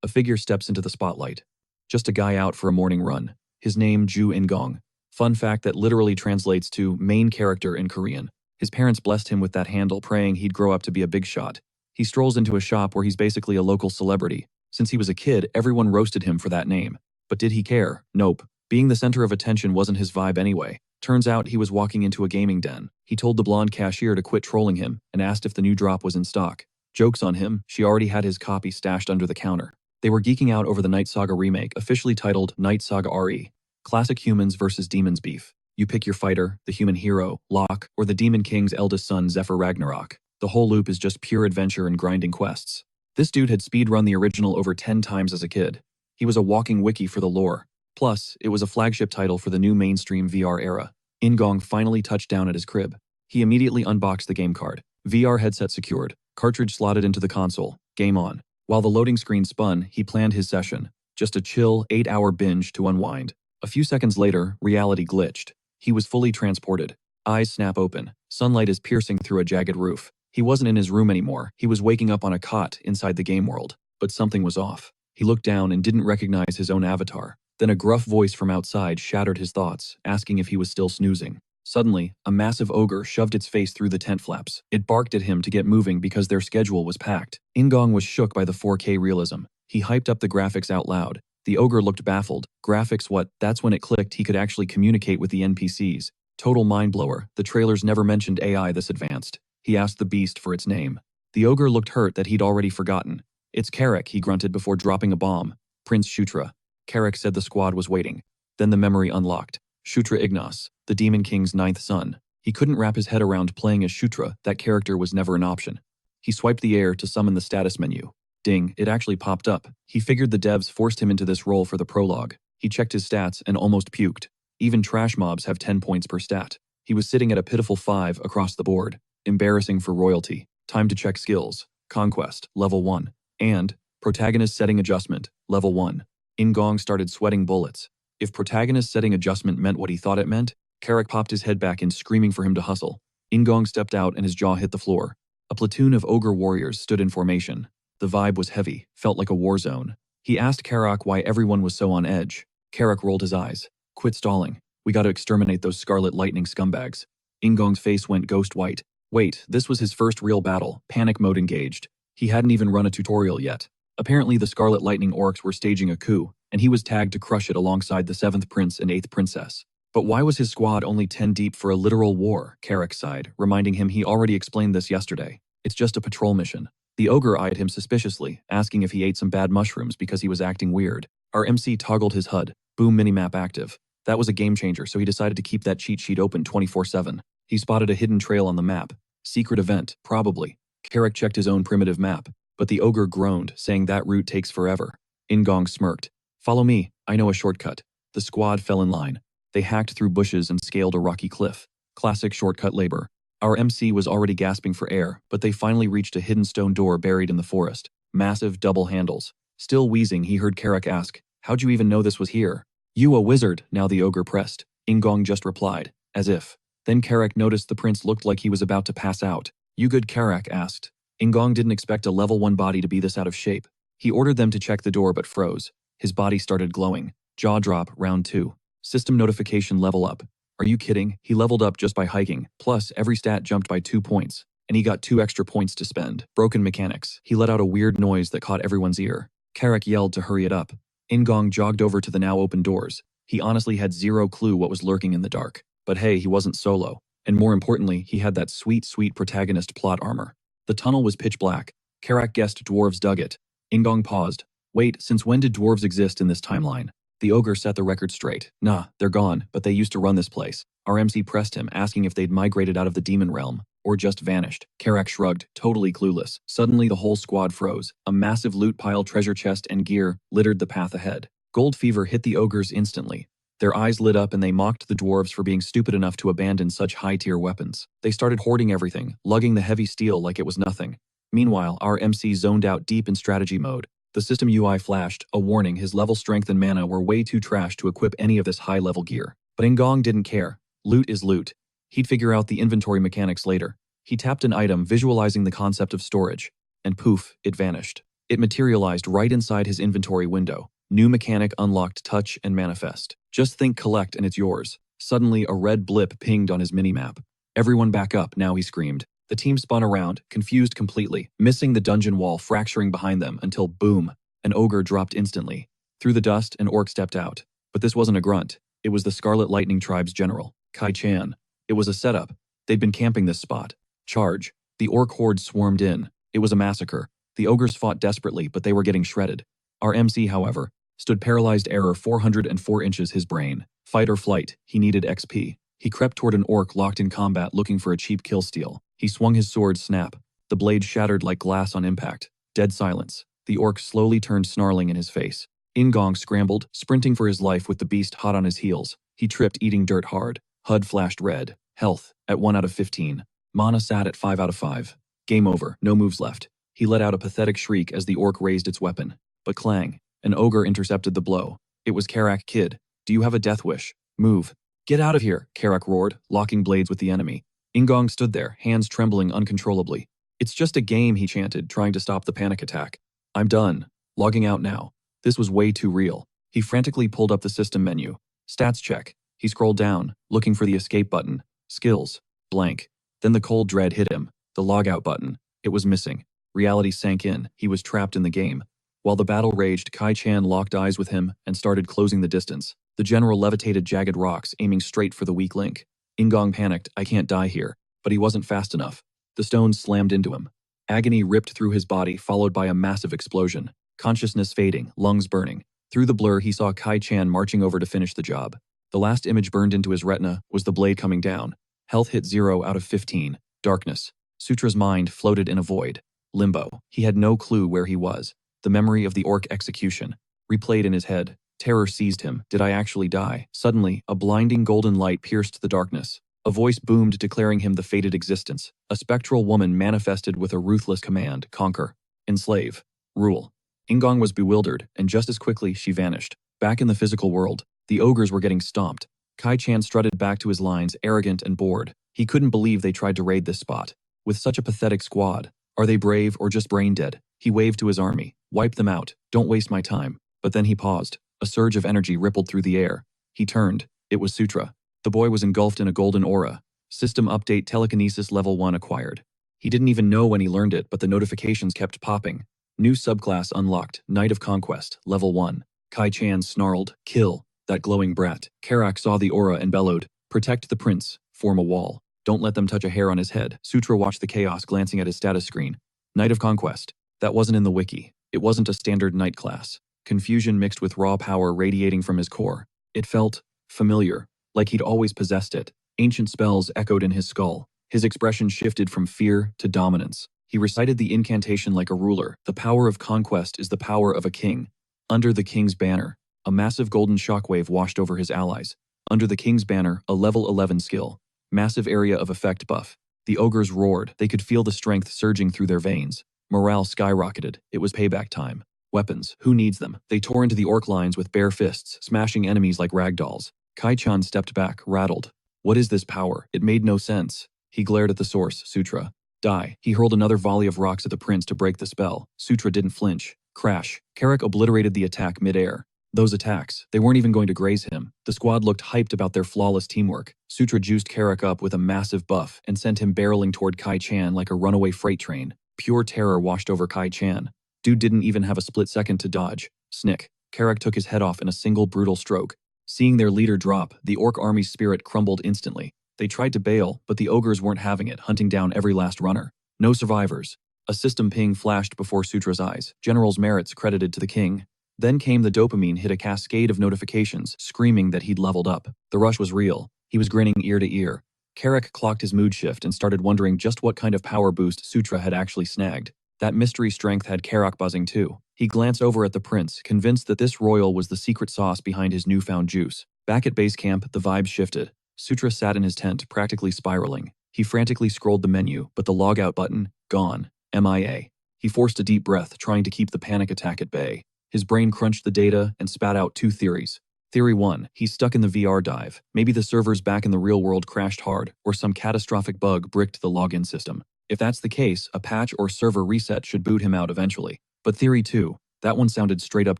A figure steps into the spotlight. Just a guy out for a morning run. His name, Ju In-gong. Fun fact that literally translates to main character in Korean. His parents blessed him with that handle, praying he'd grow up to be a big shot. He strolls into a shop where he's basically a local celebrity. Since he was a kid, everyone roasted him for that name. But did he care? Nope. Being the center of attention wasn't his vibe anyway. Turns out he was walking into a gaming den. He told the blonde cashier to quit trolling him and asked if the new drop was in stock. Joke's on him, she already had his copy stashed under the counter. They were geeking out over the Night Saga remake, officially titled Night Saga RE. Classic humans versus demons beef. You pick your fighter, the human hero, Locke, or the demon king's eldest son, Zephyr Ragnarok. The whole loop is just pure adventure and grinding quests. This dude had speedrun the original over 10 times as a kid. He was a walking wiki for the lore. Plus, it was a flagship title for the new mainstream VR era. In-gong finally touched down at his crib. He immediately unboxed the game card. VR headset secured, cartridge slotted into the console, game on. While the loading screen spun, he planned his session. Just a chill, 8-hour binge to unwind. A few seconds later, reality glitched. He was fully transported. Eyes snap open. Sunlight is piercing through a jagged roof. He wasn't in his room anymore. He was waking up on a cot inside the game world. But something was off. He looked down and didn't recognize his own avatar. Then a gruff voice from outside shattered his thoughts, asking if he was still snoozing. Suddenly, a massive ogre shoved its face through the tent flaps. It barked at him to get moving because their schedule was packed. In-gong was shook by the 4K realism. He hyped up the graphics out loud. The ogre looked baffled. Graphics what? That's when it clicked he could actually communicate with the NPCs. Total mind-blower. The trailers never mentioned AI this advanced. He asked the beast for its name. The ogre looked hurt that he'd already forgotten. It's Carrick, he grunted before dropping a bomb. Prince Shutra. Carrick said the squad was waiting. Then the memory unlocked. Shutra Ignas, the Demon King's 9th son. He couldn't wrap his head around playing as Shutra. That character was never an option. He swiped the air to summon the status menu. Ding, it actually popped up. He figured the devs forced him into this role for the prologue. He checked his stats and almost puked. Even trash mobs have 10 points per stat. He was sitting at a pitiful 5 across the board. Embarrassing for royalty. Time to check skills. Conquest, level 1. And protagonist setting adjustment, level 1. In-gong started sweating bullets. If protagonist setting adjustment meant what he thought it meant, Carrick popped his head back in, screaming for him to hustle. In-gong stepped out and his jaw hit the floor. A platoon of ogre warriors stood in formation. The vibe was heavy, felt like a war zone. He asked Carrick why everyone was so on edge. Carrick rolled his eyes. Quit stalling. We gotta exterminate those Scarlet Lightning scumbags. In-gong's face went ghost white. Wait, this was his first real battle, panic mode engaged. He hadn't even run a tutorial yet. Apparently the Scarlet Lightning orcs were staging a coup, and he was tagged to crush it alongside the 7th prince and 8th princess. But why was his squad only 10 deep for a literal war? Carrick sighed, reminding him he already explained this yesterday. It's just a patrol mission. The ogre eyed him suspiciously, asking if he ate some bad mushrooms because he was acting weird. Our MC toggled his HUD. Boom minimap active. That was a game changer, so he decided to keep that cheat sheet open 24/7. He spotted a hidden trail on the map. Secret event, probably. Carrick checked his own primitive map, but the ogre groaned, saying that route takes forever. In-gong smirked. Follow me, I know a shortcut. The squad fell in line. They hacked through bushes and scaled a rocky cliff. Classic shortcut labor. Our MC was already gasping for air, but they finally reached a hidden stone door buried in the forest. Massive double handles. Still wheezing, he heard Carrick ask, "How'd you even know this was here?" "You a wizard," now the ogre pressed. In-gong just replied, as if. Then Carrick noticed the prince looked like he was about to pass out. "You good?" Carrick asked. In-gong didn't expect a level 1 body to be this out of shape. He ordered them to check the door but froze. His body started glowing. Jaw drop, round 2. System notification level up. Are you kidding? He leveled up just by hiking, plus every stat jumped by 2 points. And he got 2 extra points to spend. Broken mechanics. He let out a weird noise that caught everyone's ear. Carrick yelled to hurry it up. In-gong jogged over to the now open doors. He honestly had zero clue what was lurking in the dark. But hey, he wasn't solo. And more importantly, he had that sweet, sweet protagonist plot armor. The tunnel was pitch black. Carrick guessed dwarves dug it. In-gong paused. Wait, since when did dwarves exist in this timeline? The ogre set the record straight. Nah, they're gone, but they used to run this place. Our MC pressed him, asking if they'd migrated out of the demon realm, or just vanished. Carrick shrugged, totally clueless. Suddenly the whole squad froze. A massive loot pile, treasure chest, and gear littered the path ahead. Gold fever hit the ogres instantly. Their eyes lit up and they mocked the dwarves for being stupid enough to abandon such high-tier weapons. They started hoarding everything, lugging the heavy steel like it was nothing. Meanwhile, our MC zoned out deep in strategy mode. The system UI flashed, a warning his level strength and mana were way too trash to equip any of this high-level gear. But In-gong didn't care. Loot is loot. He'd figure out the inventory mechanics later. He tapped an item, visualizing the concept of storage. And poof, it vanished. It materialized right inside his inventory window. New mechanic unlocked, touch and manifest. Just think collect and it's yours. Suddenly, a red blip pinged on his minimap. Everyone back up, now, he screamed. The team spun around, confused completely, missing the dungeon wall fracturing behind them until boom, an ogre dropped instantly. Through the dust, an orc stepped out. But this wasn't a grunt. It was the Scarlet Lightning Tribe's general, Kai Chan. It was a setup. They'd been camping this spot. Charge. The orc horde swarmed in. It was a massacre. The ogres fought desperately, but they were getting shredded. Our MC, however, stood paralyzed, error 404 inches his brain. Fight or flight, he needed XP. He crept toward an orc locked in combat looking for a cheap kill steal. He swung his sword, snap. The blade shattered like glass on impact. Dead silence. The orc slowly turned, snarling in his face. Ingong scrambled, sprinting for his life with the beast hot on his heels. He tripped, eating dirt hard. HUD flashed red. Health, at 1 out of 15. Mana sat at 5 out of 5. Game over, no moves left. He let out a pathetic shriek as the orc raised its weapon. But clang. An ogre intercepted the blow. It was Karak. Kid, do you have a death wish? Move. Get out of here, Karak roared, locking blades with the enemy. Ingong stood there, hands trembling uncontrollably. It's just a game, he chanted, trying to stop the panic attack. I'm done. Logging out now. This was way too real. He frantically pulled up the system menu. Stats check. He scrolled down, looking for the escape button. Skills. Blank. Then the cold dread hit him. The logout button. It was missing. Reality sank in. He was trapped in the game. While the battle raged, Kai Chan locked eyes with him and started closing the distance. The general levitated jagged rocks, aiming straight for the weak link. Ingong panicked, I can't die here. But he wasn't fast enough. The stones slammed into him. Agony ripped through his body, followed by a massive explosion. Consciousness fading, lungs burning. Through the blur, he saw Kai Chan marching over to finish the job. The last image burned into his retina was the blade coming down. Health hit 0 out of 15. Darkness. Sutra's mind floated in a void. Limbo. He had no clue where he was. The memory of the orc execution replayed in his head. Terror seized him. Did I actually die? Suddenly, a blinding golden light pierced the darkness. A voice boomed, declaring him the fated existence. A spectral woman manifested with a ruthless command: conquer, enslave, rule. Ingong was bewildered, and just as quickly she vanished. Back in the physical world, the ogres were getting stomped. Kai Chan strutted back to his lines, arrogant and bored. He couldn't believe they tried to raid this spot. With such a pathetic squad. Are they brave or just brain dead? He waved to his army. Wipe them out. Don't waste my time. But then he paused. A surge of energy rippled through the air. He turned. It was Sutra. The boy was engulfed in a golden aura. System update, telekinesis level 1 acquired. He didn't even know when he learned it, but the notifications kept popping. New subclass unlocked. Knight of Conquest, level 1. Kai Chan snarled, kill that glowing brat. Karak saw the aura and bellowed, protect the prince, form a wall. Don't let them touch a hair on his head. Sutra watched the chaos, glancing at his status screen. Knight of Conquest. That wasn't in the wiki. It wasn't a standard knight class. Confusion mixed with raw power radiating from his core. It felt familiar, like he'd always possessed it. Ancient spells echoed in his skull. His expression shifted from fear to dominance. He recited the incantation like a ruler. The power of conquest is the power of a king. Under the king's banner, a massive golden shockwave washed over his allies. Under the king's banner, a level 11 skill. Massive area of effect buff. The ogres roared. They could feel the strength surging through their veins. Morale skyrocketed. It was payback time. Weapons. Who needs them? They tore into the orc lines with bare fists, smashing enemies like ragdolls. Kai Chan stepped back, rattled. What is this power? It made no sense. He glared at the source, Sutra. Die. He hurled another volley of rocks at the prince to break the spell. Sutra didn't flinch. Crash. Karak obliterated the attack mid-air. Those attacks, they weren't even going to graze him. The squad looked hyped about their flawless teamwork. Sutra juiced Karak up with a massive buff and sent him barreling toward Kai Chan like a runaway freight train. Pure terror washed over Kai Chan. Dude didn't even have a split second to dodge. Snick. Karak took his head off in a single brutal stroke. Seeing their leader drop, the orc army's spirit crumbled instantly. They tried to bail, but the ogres weren't having it, hunting down every last runner. No survivors. A system ping flashed before Sutra's eyes. General's merits credited to the king. Then came the dopamine hit, a cascade of notifications, screaming that he'd leveled up. The rush was real. He was grinning ear to ear. Karak clocked his mood shift and started wondering just what kind of power boost Sutra had actually snagged. That mystery strength had Karak buzzing too. He glanced over at the prince, convinced that this royal was the secret sauce behind his newfound juice. Back at base camp, the vibes shifted. Sutra sat in his tent, practically spiraling. He frantically scrolled the menu, but the logout button, gone. MIA. He forced a deep breath, trying to keep the panic attack at bay. His brain crunched the data and spat out 2 theories. Theory 1, he's stuck in the VR dive. Maybe the servers back in the real world crashed hard, or some catastrophic bug bricked the login system. If that's the case, a patch or server reset should boot him out eventually. But theory 2, that one sounded straight up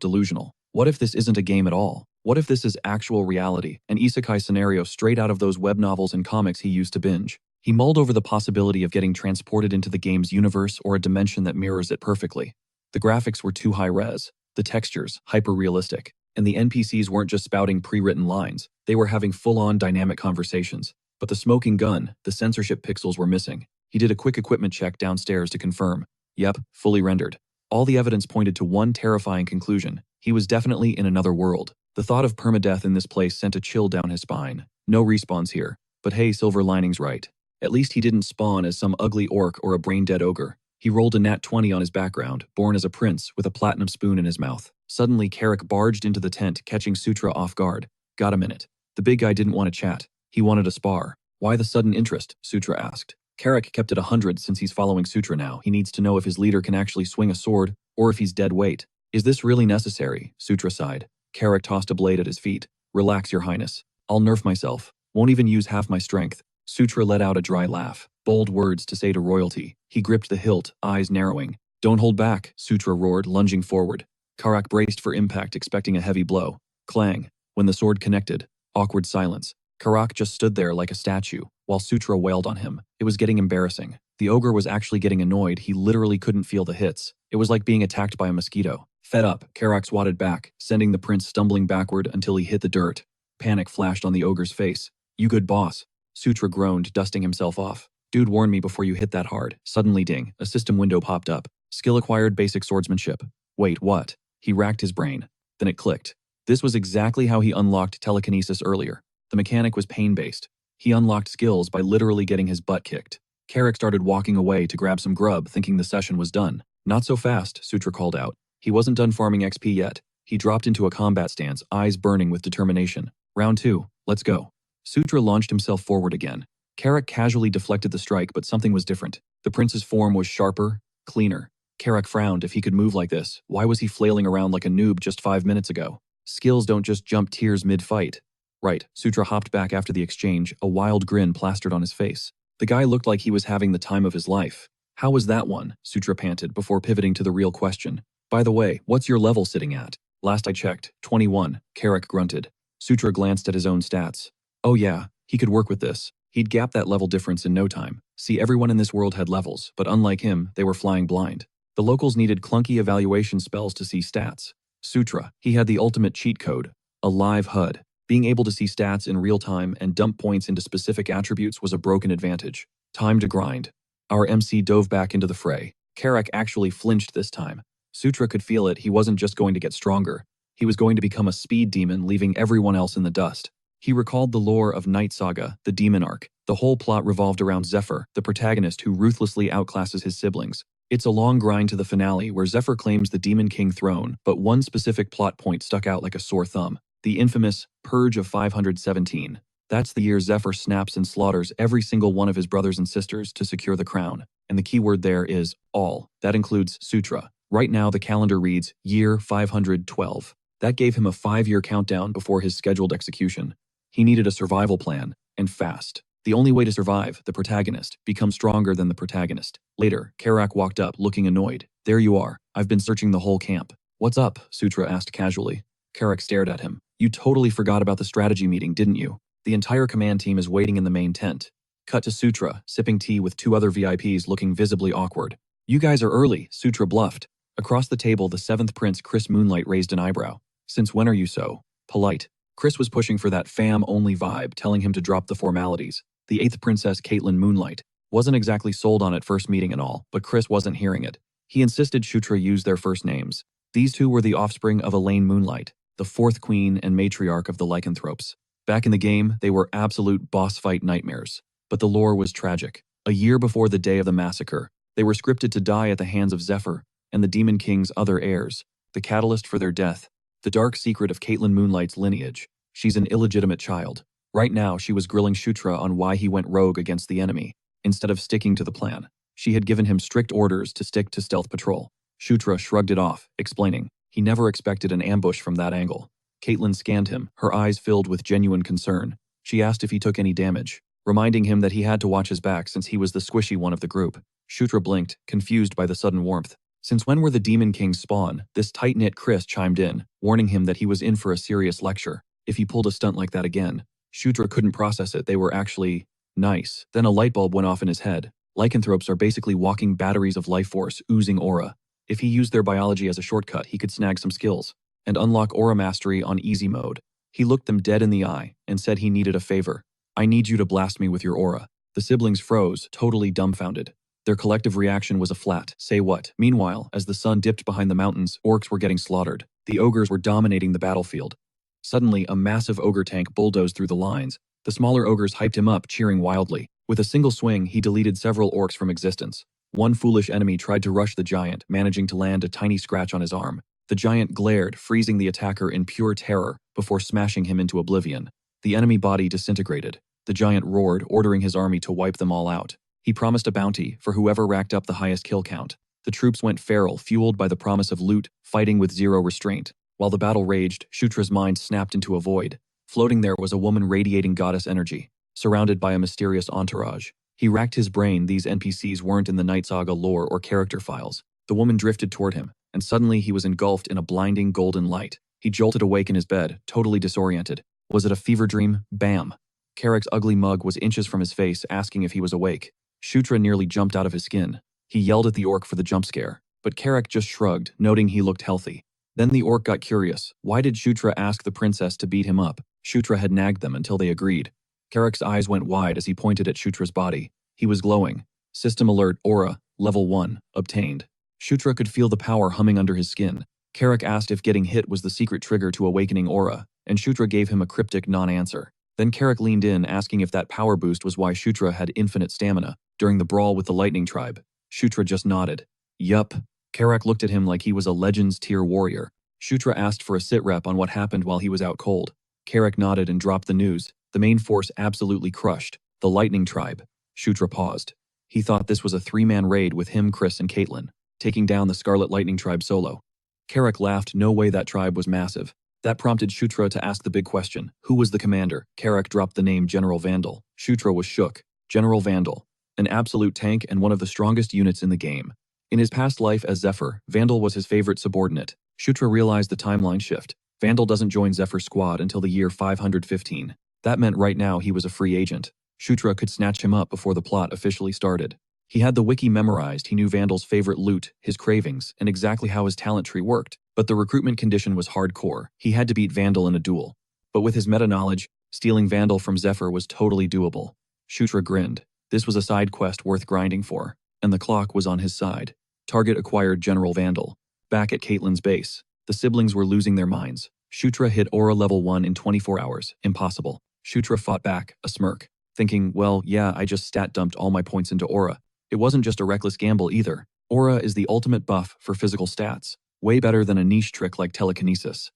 delusional. What if this isn't a game at all? What if this is actual reality, an isekai scenario straight out of those web novels and comics he used to binge? He mulled over the possibility of getting transported into the game's universe or a dimension that mirrors it perfectly. The graphics were too high-res, the textures hyper-realistic, and the NPCs weren't just spouting pre-written lines, they were having full-on dynamic conversations. But the smoking gun, the censorship pixels were missing. He did a quick equipment check downstairs to confirm. Yep, fully rendered. All the evidence pointed to one terrifying conclusion. He was definitely in another world. The thought of permadeath in this place sent a chill down his spine. No respawns here. But hey, silver lining's right. At least he didn't spawn as some ugly orc or a brain-dead ogre. He rolled a nat 20 on his background, born as a prince with a platinum spoon in his mouth. Suddenly, Carrick barged into the tent, catching Sutra off guard. Got a minute. The big guy didn't want to chat. He wanted to spar. Why the sudden interest? Sutra asked. Carrick kept it 100 since he's following Sutra now. He needs to know if his leader can actually swing a sword, or if he's dead weight. Is this really necessary? Sutra sighed. Carrick tossed a blade at his feet. Relax, your highness. I'll nerf myself. Won't even use half my strength. Sutra let out a dry laugh. Bold words to say to royalty. He gripped the hilt, eyes narrowing. Don't hold back, Sutra roared, lunging forward. Carrick braced for impact, expecting a heavy blow. Clang. When the sword connected. Awkward silence. Carrick just stood there like a statue, while Sutra wailed on him. It was getting embarrassing. The ogre was actually getting annoyed. He literally couldn't feel the hits. It was like being attacked by a mosquito. Fed up, Carrick swatted back, sending the prince stumbling backward until he hit the dirt. Panic flashed on the ogre's face. You good boss. Sutra groaned, dusting himself off. Dude warned me before you hit that hard. Suddenly ding, a system window popped up. Skill acquired basic swordsmanship. Wait, what? He racked his brain. Then it clicked. This was exactly how he unlocked telekinesis earlier. The mechanic was pain-based. He unlocked skills by literally getting his butt kicked. Carrick started walking away to grab some grub, thinking the session was done. Not so fast, Sutra called out. He wasn't done farming XP yet. He dropped into a combat stance, eyes burning with determination. Round 2, let's go. Sutra launched himself forward again. Carrick casually deflected the strike, but something was different. The prince's form was sharper, cleaner. Carrick frowned. If he could move like this, why was he flailing around like a noob just 5 minutes ago? Skills don't just jump tiers mid-fight. Right, Sutra hopped back after the exchange, a wild grin plastered on his face. The guy looked like he was having the time of his life. How was that one? Sutra panted before pivoting to the real question. By the way, what's your level sitting at? Last I checked, 21, Carrick grunted. Sutra glanced at his own stats. Oh yeah, he could work with this. He'd gap that level difference in no time. See, everyone in this world had levels, but unlike him, they were flying blind. The locals needed clunky evaluation spells to see stats. Sutra, he had the ultimate cheat code, a live HUD. Being able to see stats in real time and dump points into specific attributes was a broken advantage. Time to grind. Our MC dove back into the fray. Carrick actually flinched this time. Sutra could feel it. He wasn't just going to get stronger. He was going to become a speed demon, leaving everyone else in the dust. He recalled the lore of Night Saga, the demon arc. The whole plot revolved around Zephyr, the protagonist who ruthlessly outclasses his siblings. It's a long grind to the finale where Zephyr claims the Demon King throne, but one specific plot point stuck out like a sore thumb. The infamous Purge of 517. That's the year Zephyr snaps and slaughters every single one of his brothers and sisters to secure the crown. And the key word there is all. That includes Sutra. Right now the calendar reads year 512. That gave him a 5-year countdown before his scheduled execution. He needed a survival plan, and fast. The only way to survive, the protagonist, become stronger than the protagonist. Later, Carrick walked up, looking annoyed. There you are. I've been searching the whole camp. What's up? Sutra asked casually. Carrick stared at him. You totally forgot about the strategy meeting, didn't you? The entire command team is waiting in the main tent. Cut to Sutra, sipping tea with 2 other VIPs looking visibly awkward. You guys are early, Sutra bluffed. Across the table, the 7th Prince Chris Moonlight raised an eyebrow. Since when are you so polite? Chris was pushing for that fam-only vibe, telling him to drop the formalities. The 8th Princess Caitlin Moonlight wasn't exactly sold on at first meeting and all, but Chris wasn't hearing it. He insisted Sutra use their first names. These two were the offspring of Elaine Moonlight, the 4th queen and matriarch of the lycanthropes. Back in the game, they were absolute boss fight nightmares. But the lore was tragic. A year before the day of the massacre, they were scripted to die at the hands of Zephyr and the Demon King's other heirs. The catalyst for their death, the dark secret of Caitlin Moonlight's lineage. She's an illegitimate child. Right now, she was grilling Sutra on why he went rogue against the enemy, instead of sticking to the plan. She had given him strict orders to stick to stealth patrol. Sutra shrugged it off, explaining, he never expected an ambush from that angle. Caitlin scanned him, her eyes filled with genuine concern. She asked if he took any damage, reminding him that he had to watch his back since he was the squishy one of the group. Sutra blinked, confused by the sudden warmth. Since when were the Demon Kings spawn? This tight-knit Chris chimed in, warning him that he was in for a serious lecture. If he pulled a stunt like that again, Shutra couldn't process it. They were actually nice. Then a light bulb went off in his head. Lycanthropes are basically walking batteries of life force, oozing aura. If he used their biology as a shortcut, he could snag some skills and unlock aura mastery on easy mode. He looked them dead in the eye and said he needed a favor. I need you to blast me with your aura. The siblings froze, totally dumbfounded. Their collective reaction was a flat, say what? Meanwhile, as the sun dipped behind the mountains, orcs were getting slaughtered. The ogres were dominating the battlefield. Suddenly, a massive ogre tank bulldozed through the lines. The smaller ogres hyped him up, cheering wildly. With a single swing, he deleted several orcs from existence. One foolish enemy tried to rush the giant, managing to land a tiny scratch on his arm. The giant glared, freezing the attacker in pure terror before smashing him into oblivion. The enemy body disintegrated. The giant roared, ordering his army to wipe them all out. He promised a bounty for whoever racked up the highest kill count. The troops went feral, fueled by the promise of loot, fighting with zero restraint. While the battle raged, Shutra's mind snapped into a void. Floating there was a woman radiating goddess energy, surrounded by a mysterious entourage. He racked his brain. These NPCs weren't in the Night Saga lore or character files. The woman drifted toward him, and suddenly he was engulfed in a blinding golden light. He jolted awake in his bed, totally disoriented. Was it a fever dream? Bam! Carrick's ugly mug was inches from his face, asking if he was awake. Shutra nearly jumped out of his skin. He yelled at the orc for the jump scare, but Carrick just shrugged, noting he looked healthy. Then the orc got curious. Why did Shutra ask the princess to beat him up? Shutra had nagged them until they agreed. Carrick's eyes went wide as he pointed at Shutra's body. He was glowing. System alert, aura, level 1, obtained. Shutra could feel the power humming under his skin. Carrick asked if getting hit was the secret trigger to awakening aura, and Shutra gave him a cryptic non-answer. Then Carrick leaned in, asking if that power boost was why Shutra had infinite stamina during the brawl with the Lightning Tribe. Shutra just nodded. Yup. Carrick looked at him like he was a Legends tier warrior. Shutra asked for a sit rep on what happened while he was out cold. Carrick nodded and dropped the news. The main force absolutely crushed. The Lightning Tribe. Shutra paused. He thought this was a 3-man raid with him, Chris, and Caitlin, taking down the Scarlet Lightning Tribe solo. Carrick laughed. No way, that tribe was massive. That prompted Shutra to ask the big question. Who was the commander? Carrick dropped the name General Vandal. Shutra was shook. General Vandal. An absolute tank and one of the strongest units in the game. In his past life as Zephyr, Vandal was his favorite subordinate. Shutra realized the timeline shift. Vandal doesn't join Zephyr's squad until the year 515. That meant right now he was a free agent. Shutra could snatch him up before the plot officially started. He had the wiki memorized. He knew Vandal's favorite loot, his cravings, and exactly how his talent tree worked. But the recruitment condition was hardcore. He had to beat Vandal in a duel. But with his meta-knowledge, stealing Vandal from Zephyr was totally doable. Shutra grinned. This was a side quest worth grinding for, and the clock was on his side. Target acquired. General Vandal. Back at Caitlin's base, the siblings were losing their minds. Shutra hit aura level 1 in 24 hours. Impossible. Shutra fought back, a smirk, thinking, well, yeah, I just stat dumped all my points into aura. It wasn't just a reckless gamble either. Aura is the ultimate buff for physical stats, way better than a niche trick like telekinesis.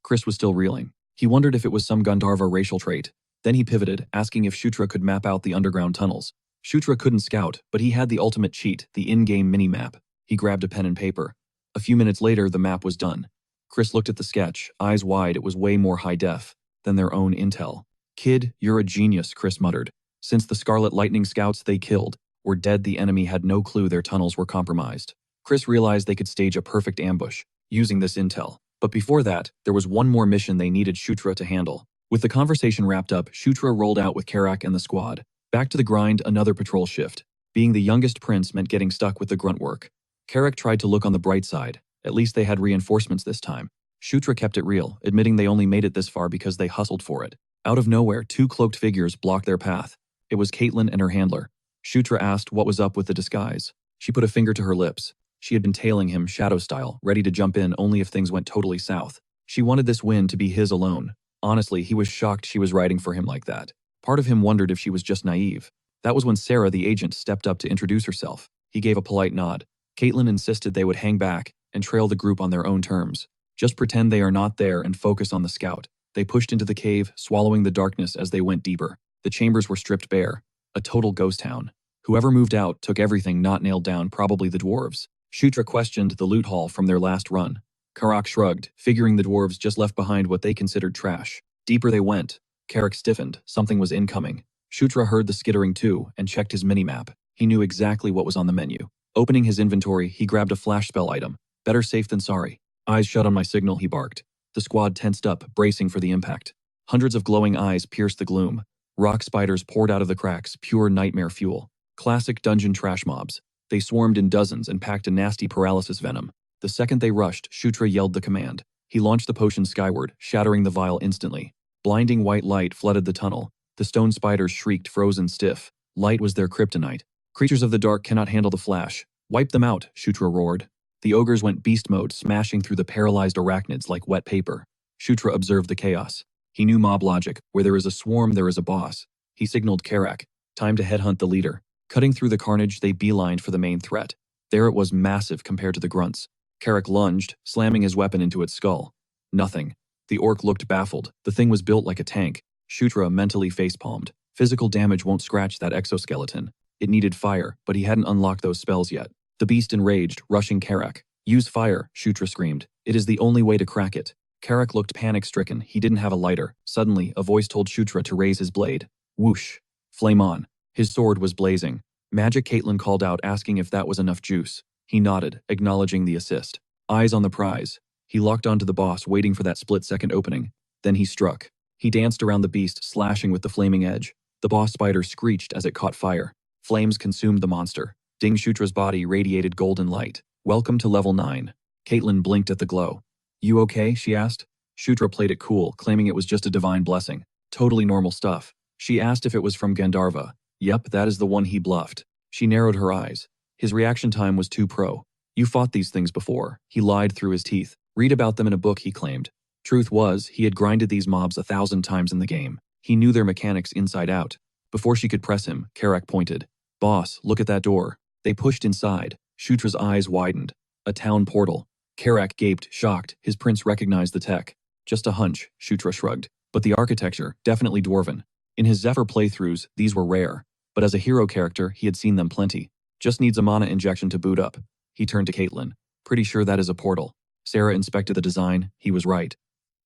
Chris was still reeling. He wondered if it was some Gandharva racial trait. Then he pivoted, asking if Shutra could map out the underground tunnels. Shutra couldn't scout, but he had the ultimate cheat, the in-game mini-map. He grabbed a pen and paper. A few minutes later, the map was done. Chris looked at the sketch, eyes wide. It was way more high-def than their own intel. Kid, you're a genius, Chris muttered. Since the Scarlet Lightning scouts they killed were dead, the enemy had no clue their tunnels were compromised. Chris realized they could stage a perfect ambush using this intel. But before that, there was one more mission they needed Shutra to handle. With the conversation wrapped up, Shutra rolled out with Carrick and the squad. Back to the grind, another patrol shift. Being the youngest prince meant getting stuck with the grunt work. Carrick tried to look on the bright side. At least they had reinforcements this time. Shutra kept it real, admitting they only made it this far because they hustled for it. Out of nowhere, 2 cloaked figures blocked their path. It was Caitlin and her handler. Shutra asked what was up with the disguise. She put a finger to her lips. She had been tailing him, shadow style, ready to jump in only if things went totally south. She wanted this win to be his alone. Honestly, he was shocked she was riding for him like that. Part of him wondered if she was just naive. That was when Sarah, the agent, stepped up to introduce herself. He gave a polite nod. Caitlin insisted they would hang back and trail the group on their own terms. Just pretend they are not there and focus on the scout. They pushed into the cave, swallowing the darkness as they went deeper. The chambers were stripped bare. A total ghost town. Whoever moved out took everything not nailed down, probably the dwarves. Shutra questioned the loot haul from their last run. Carrick shrugged, figuring the dwarves just left behind what they considered trash. Deeper they went. Carrick stiffened. Something was incoming. Shutra heard the skittering too and checked his minimap. He knew exactly what was on the menu. Opening his inventory, he grabbed a flash spell item. Better safe than sorry. Eyes shut on my signal, he barked. The squad tensed up, bracing for the impact. Hundreds of glowing eyes pierced the gloom. Rock spiders poured out of the cracks, pure nightmare fuel. Classic dungeon trash mobs. They swarmed in dozens and packed a nasty paralysis venom. The second they rushed, Shutra yelled the command. He launched the potion skyward, shattering the vial instantly. Blinding white light flooded the tunnel. The stone spiders shrieked, frozen stiff. Light was their kryptonite. Creatures of the dark cannot handle the flash. Wipe them out, Shutra roared. The ogres went beast mode, smashing through the paralyzed arachnids like wet paper. Shutra observed the chaos. He knew mob logic. Where there is a swarm, there is a boss. He signaled Karak. Time to headhunt the leader. Cutting through the carnage, they beelined for the main threat. There it was, massive compared to the grunts. Karak lunged, slamming his weapon into its skull. Nothing. The orc looked baffled. The thing was built like a tank. Shutra mentally facepalmed. Physical damage won't scratch that exoskeleton. It needed fire, but he hadn't unlocked those spells yet. The beast enraged, rushing Karak. Use fire, Shutra screamed. It is the only way to crack it. Karak looked panic-stricken. He didn't have a lighter. Suddenly, a voice told Shutra to raise his blade. Whoosh. Flame on. His sword was blazing. Magic Caitlin called out, asking if that was enough juice. He nodded, acknowledging the assist. Eyes on the prize. He locked onto the boss, waiting for that split-second opening. Then he struck. He danced around the beast, slashing with the flaming edge. The boss spider screeched as it caught fire. Flames consumed the monster. Ding Shutra's body radiated golden light. Welcome to level 9. Caitlin blinked at the glow. You okay? She asked. Shutra played it cool, claiming it was just a divine blessing. Totally normal stuff. She asked if it was from Gandharva. Yep, that is the one he bluffed. She narrowed her eyes. His reaction time was too pro. You fought these things before. He lied through his teeth. Read about them in a book, he claimed. Truth was, he had grinded these mobs 1,000 times in the game. He knew their mechanics inside out. Before she could press him, Karak pointed. Boss, look at that door. They pushed inside. Shutra's eyes widened. A town portal. Karak gaped, shocked. His prince recognized the tech. Just a hunch, Shutra shrugged. But the architecture, definitely dwarven. In his Zephyr playthroughs, these were rare. But as a hero character, he had seen them plenty. Just needs a mana injection to boot up. He turned to Caitlin. Pretty sure that is a portal. Sarah inspected the design. He was right.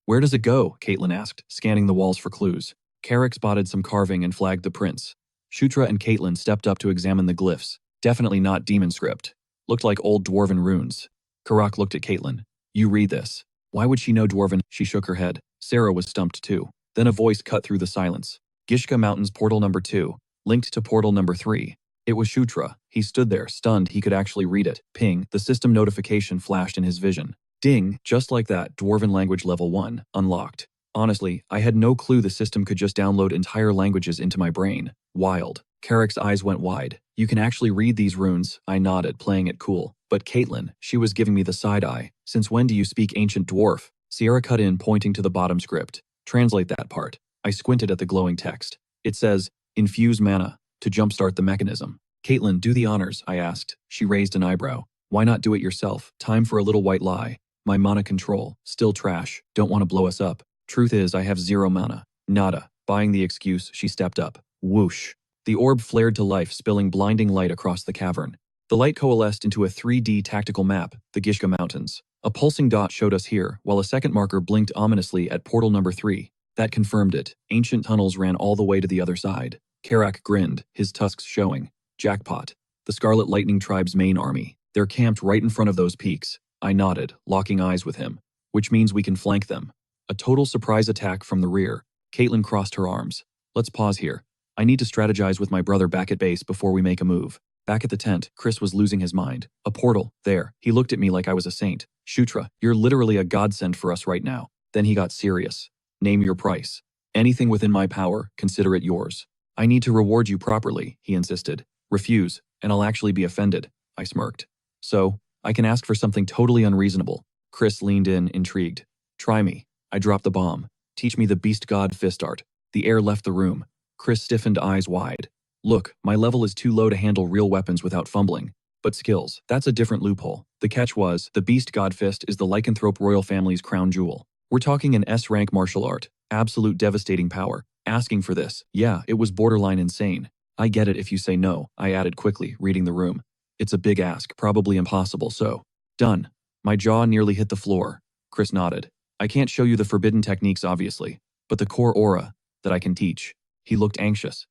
Where does it go? Caitlin asked, scanning the walls for clues. Karak spotted some carving and flagged the prince. Shutra and Caitlin stepped up to examine the glyphs. Definitely not demon script. Looked like old dwarven runes. Karak looked at Caitlin. You read this. Why would she know dwarven? She shook her head. Sarah was stumped too. Then a voice cut through the silence. Gishka Mountains portal number 2. Linked to portal number 3. It was Shutra. He stood there, stunned he could actually read it. Ping, the system notification flashed in his vision. Ding, just like that, Dwarven language level 1, unlocked. Honestly, I had no clue the system could just download entire languages into my brain. Wild. Karak's eyes went wide. You can actually read these runes, I nodded, playing it cool. But Caitlin, she was giving me the side eye. Since when do you speak ancient dwarf? Sierra cut in, pointing to the bottom script. Translate that part. I squinted at the glowing text. It says, infuse mana, to jumpstart the mechanism. Caitlin, do the honors, I asked. She raised an eyebrow. Why not do it yourself? Time for a little white lie. My mana control, still trash, don't want to blow us up. Truth is, I have 0 mana. Nada. Buying the excuse, she stepped up. Whoosh. The orb flared to life, spilling blinding light across the cavern. The light coalesced into a 3D tactical map, the Gishka Mountains. A pulsing dot showed us here, while a second marker blinked ominously at portal number 3. That confirmed it. Ancient tunnels ran all the way to the other side. Karak grinned, his tusks showing. Jackpot. The Scarlet Lightning Tribe's main army. They're camped right in front of those peaks. I nodded, locking eyes with him. Which means we can flank them. A total surprise attack from the rear. Caitlin crossed her arms. Let's pause here. I need to strategize with my brother back at base before we make a move. Back at the tent, Chris was losing his mind. A portal, there. He looked at me like I was a saint. Shutra, you're literally a godsend for us right now. Then he got serious. Name your price. Anything within my power, consider it yours. I need to reward you properly, he insisted. Refuse, and I'll actually be offended. I smirked. So, I can ask for something totally unreasonable. Chris leaned in, intrigued. Try me. I dropped the bomb. Teach me the beast god fist art. The air left the room. Chris stiffened, eyes wide. Look, my level is too low to handle real weapons without fumbling. But skills, that's a different loophole. The catch was, the beast god fist is the lycanthrope royal family's crown jewel. We're talking an S-rank martial art. Absolute devastating power. Asking for this, yeah, it was borderline insane. I get it if you say no, I added quickly, reading the room. It's a big ask, probably impossible, so. Done. My jaw nearly hit the floor. Chris nodded. I can't show you the forbidden techniques, obviously, but the core aura that I can teach. He looked anxious.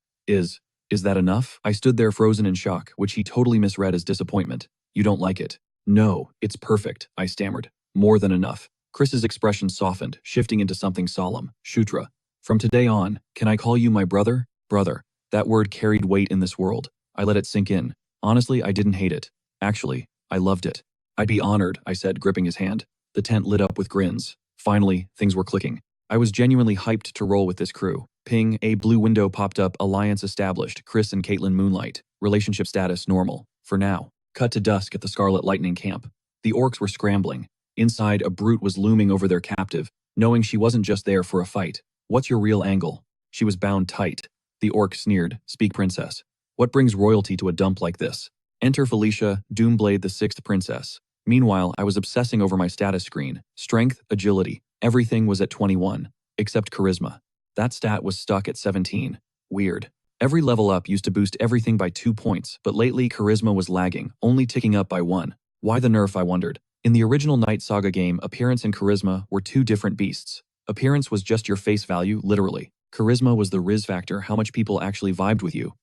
Is that enough? I stood there frozen in shock, which he totally misread as disappointment. You don't like it? No, it's perfect, I stammered. More than enough. Chris's expression softened, shifting into something solemn. Shutra. From today on, can I call you my brother? Brother. That word carried weight in this world. I let it sink in. Honestly, I didn't hate it. Actually, I loved it. I'd be honored, I said, gripping his hand. The tent lit up with grins. Finally, things were clicking. I was genuinely hyped to roll with this crew. Ping, a blue window popped up, alliance established, Chris and Caitlin moonlight. Relationship status normal. For now. Cut to dusk at the Scarlet Lightning camp. The orcs were scrambling. Inside, a brute was looming over their captive, knowing she wasn't just there for a fight. What's your real angle? She was bound tight. The orc sneered. Speak, princess. What brings royalty to a dump like this? Enter Felicia, Doomblade the 6th princess. Meanwhile, I was obsessing over my status screen. Strength, agility, everything was at 21. Except charisma. That stat was stuck at 17. Weird. Every level up used to boost everything by 2 points, but lately charisma was lagging, only ticking up by 1. Why the nerf, I wondered. In the original Night Saga game, appearance and charisma were two different beasts. Appearance was just your face value, literally. Charisma was the riz factor, how much people actually vibed with you.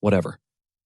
Whatever.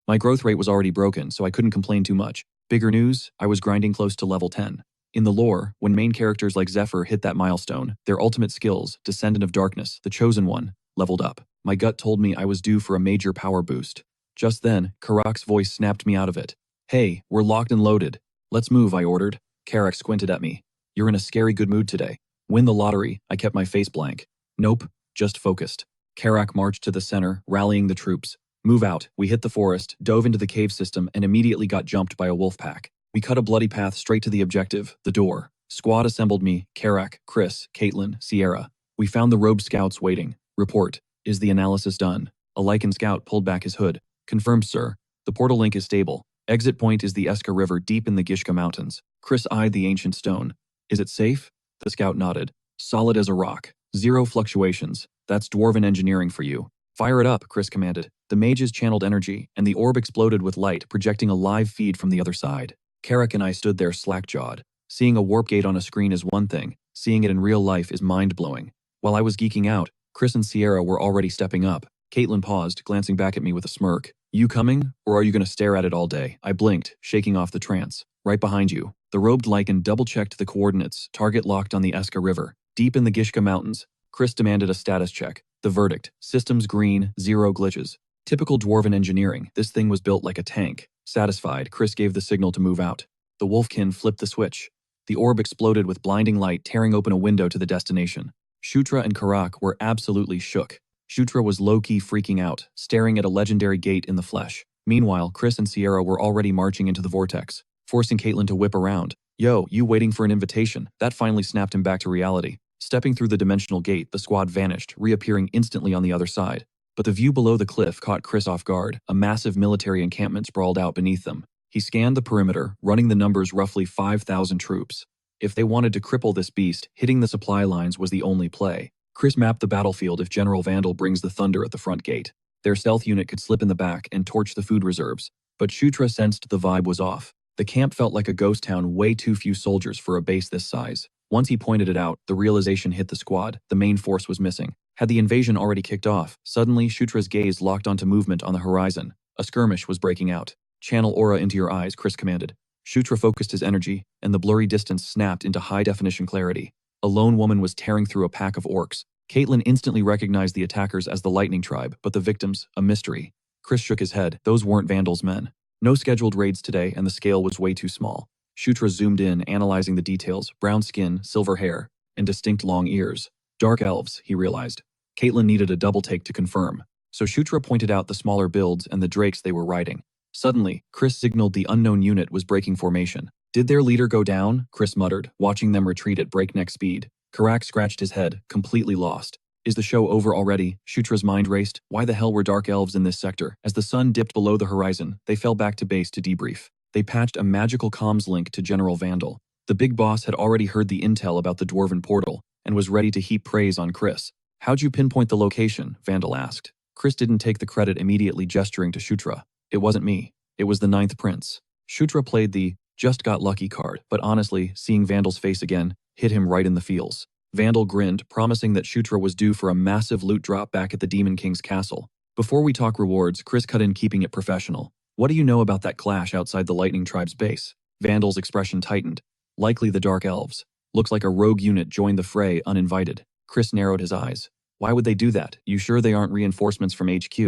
My growth rate was already broken, so I couldn't complain too much. Bigger news, I was grinding close to level 10. In the lore, when main characters like Zephyr hit that milestone, their ultimate skills, Descendant of Darkness, the Chosen One, leveled up. My gut told me I was due for a major power boost. Just then, Karak's voice snapped me out of it. Hey, we're locked and loaded. Let's move, I ordered. Karak squinted at me. You're in a scary good mood today. Win the lottery, I kept my face blank. Nope, just focused. Karak marched to the center, rallying the troops. Move out, we hit the forest, dove into the cave system, and immediately got jumped by a wolf pack. We cut a bloody path straight to the objective, the door. Squad assembled me, Karak, Chris, Caitlin, Sierra. We found the robed scouts waiting. Report. Is the analysis done? A Lycan scout pulled back his hood. Confirmed, sir. The portal link is stable. Exit point is the Eska River deep in the Gishka Mountains. Chris eyed the ancient stone. Is it safe? The scout nodded. Solid as a rock. Zero fluctuations. That's dwarven engineering for you. Fire it up, Chris commanded. The mages channeled energy, and the orb exploded with light, projecting a live feed from the other side. Karak and I stood there slack-jawed. Seeing a warp gate on a screen is one thing. Seeing it in real life is mind-blowing. While I was geeking out, Chris and Sierra were already stepping up. Caitlin paused, glancing back at me with a smirk. You coming, or are you going to stare at it all day? I blinked, shaking off the trance. Right behind you. The robed Lycan double-checked the coordinates, target locked on the Eska River. Deep in the Gishka Mountains. Chris demanded a status check. The verdict. Systems green, 0 glitches. Typical dwarven engineering, this thing was built like a tank. Satisfied, Chris gave the signal to move out. The wolfkin flipped the switch. The orb exploded with blinding light, tearing open a window to the destination. Shutra and Karak were absolutely shook. Shutra was low-key freaking out, staring at a legendary gate in the flesh. Meanwhile, Chris and Sierra were already marching into the vortex, forcing Caitlin to whip around. Yo, you waiting for an invitation? That finally snapped him back to reality. Stepping through the dimensional gate, the squad vanished, reappearing instantly on the other side. But the view below the cliff caught Chris off guard. A massive military encampment sprawled out beneath them. He scanned the perimeter, running the numbers roughly 5,000 troops. If they wanted to cripple this beast, hitting the supply lines was the only play. Chris mapped the battlefield if General Vandal brings the thunder at the front gate. Their stealth unit could slip in the back and torch the food reserves. But Shutra sensed the vibe was off. The camp felt like a ghost town, way too few soldiers for a base this size. Once he pointed it out, the realization hit the squad. The main force was missing. Had the invasion already kicked off, suddenly Shutra's gaze locked onto movement on the horizon. A skirmish was breaking out. Channel aura into your eyes, Chris commanded. Shutra focused his energy, and the blurry distance snapped into high-definition clarity. A lone woman was tearing through a pack of orcs. Caitlin instantly recognized the attackers as the Lightning Tribe, but the victims, a mystery. Chris shook his head. Those weren't Vandal's men. No scheduled raids today, and the scale was way too small. Shutra zoomed in, analyzing the details: brown skin, silver hair, and distinct long ears. Dark elves, he realized. Caitlin needed a double take to confirm, so Shutra pointed out the smaller builds and the drakes they were riding. Suddenly, Chris signaled the unknown unit was breaking formation. Did their leader go down? Chris muttered, watching them retreat at breakneck speed. Karak scratched his head, completely lost. Is the show over already? Shutra's mind raced. Why the hell were dark elves in this sector? As the sun dipped below the horizon, they fell back to base to debrief. They patched a magical comms link to General Vandal. The big boss had already heard the intel about the dwarven portal and was ready to heap praise on Chris. How'd you pinpoint the location? Vandal asked. Chris didn't take the credit, immediately gesturing to Shutra. It wasn't me. It was the 9th Prince. Shutra played the just got lucky card, but honestly, seeing Vandal's face again hit him right in the feels. Vandal grinned, promising that Shutra was due for a massive loot drop back at the Demon King's castle. Before we talk rewards, Chris cut in, keeping it professional. What do you know about that clash outside the Lightning Tribe's base? Vandal's expression tightened. Likely the Dark Elves. Looks like a rogue unit joined the fray uninvited. Chris narrowed his eyes. Why would they do that? You sure they aren't reinforcements from HQ?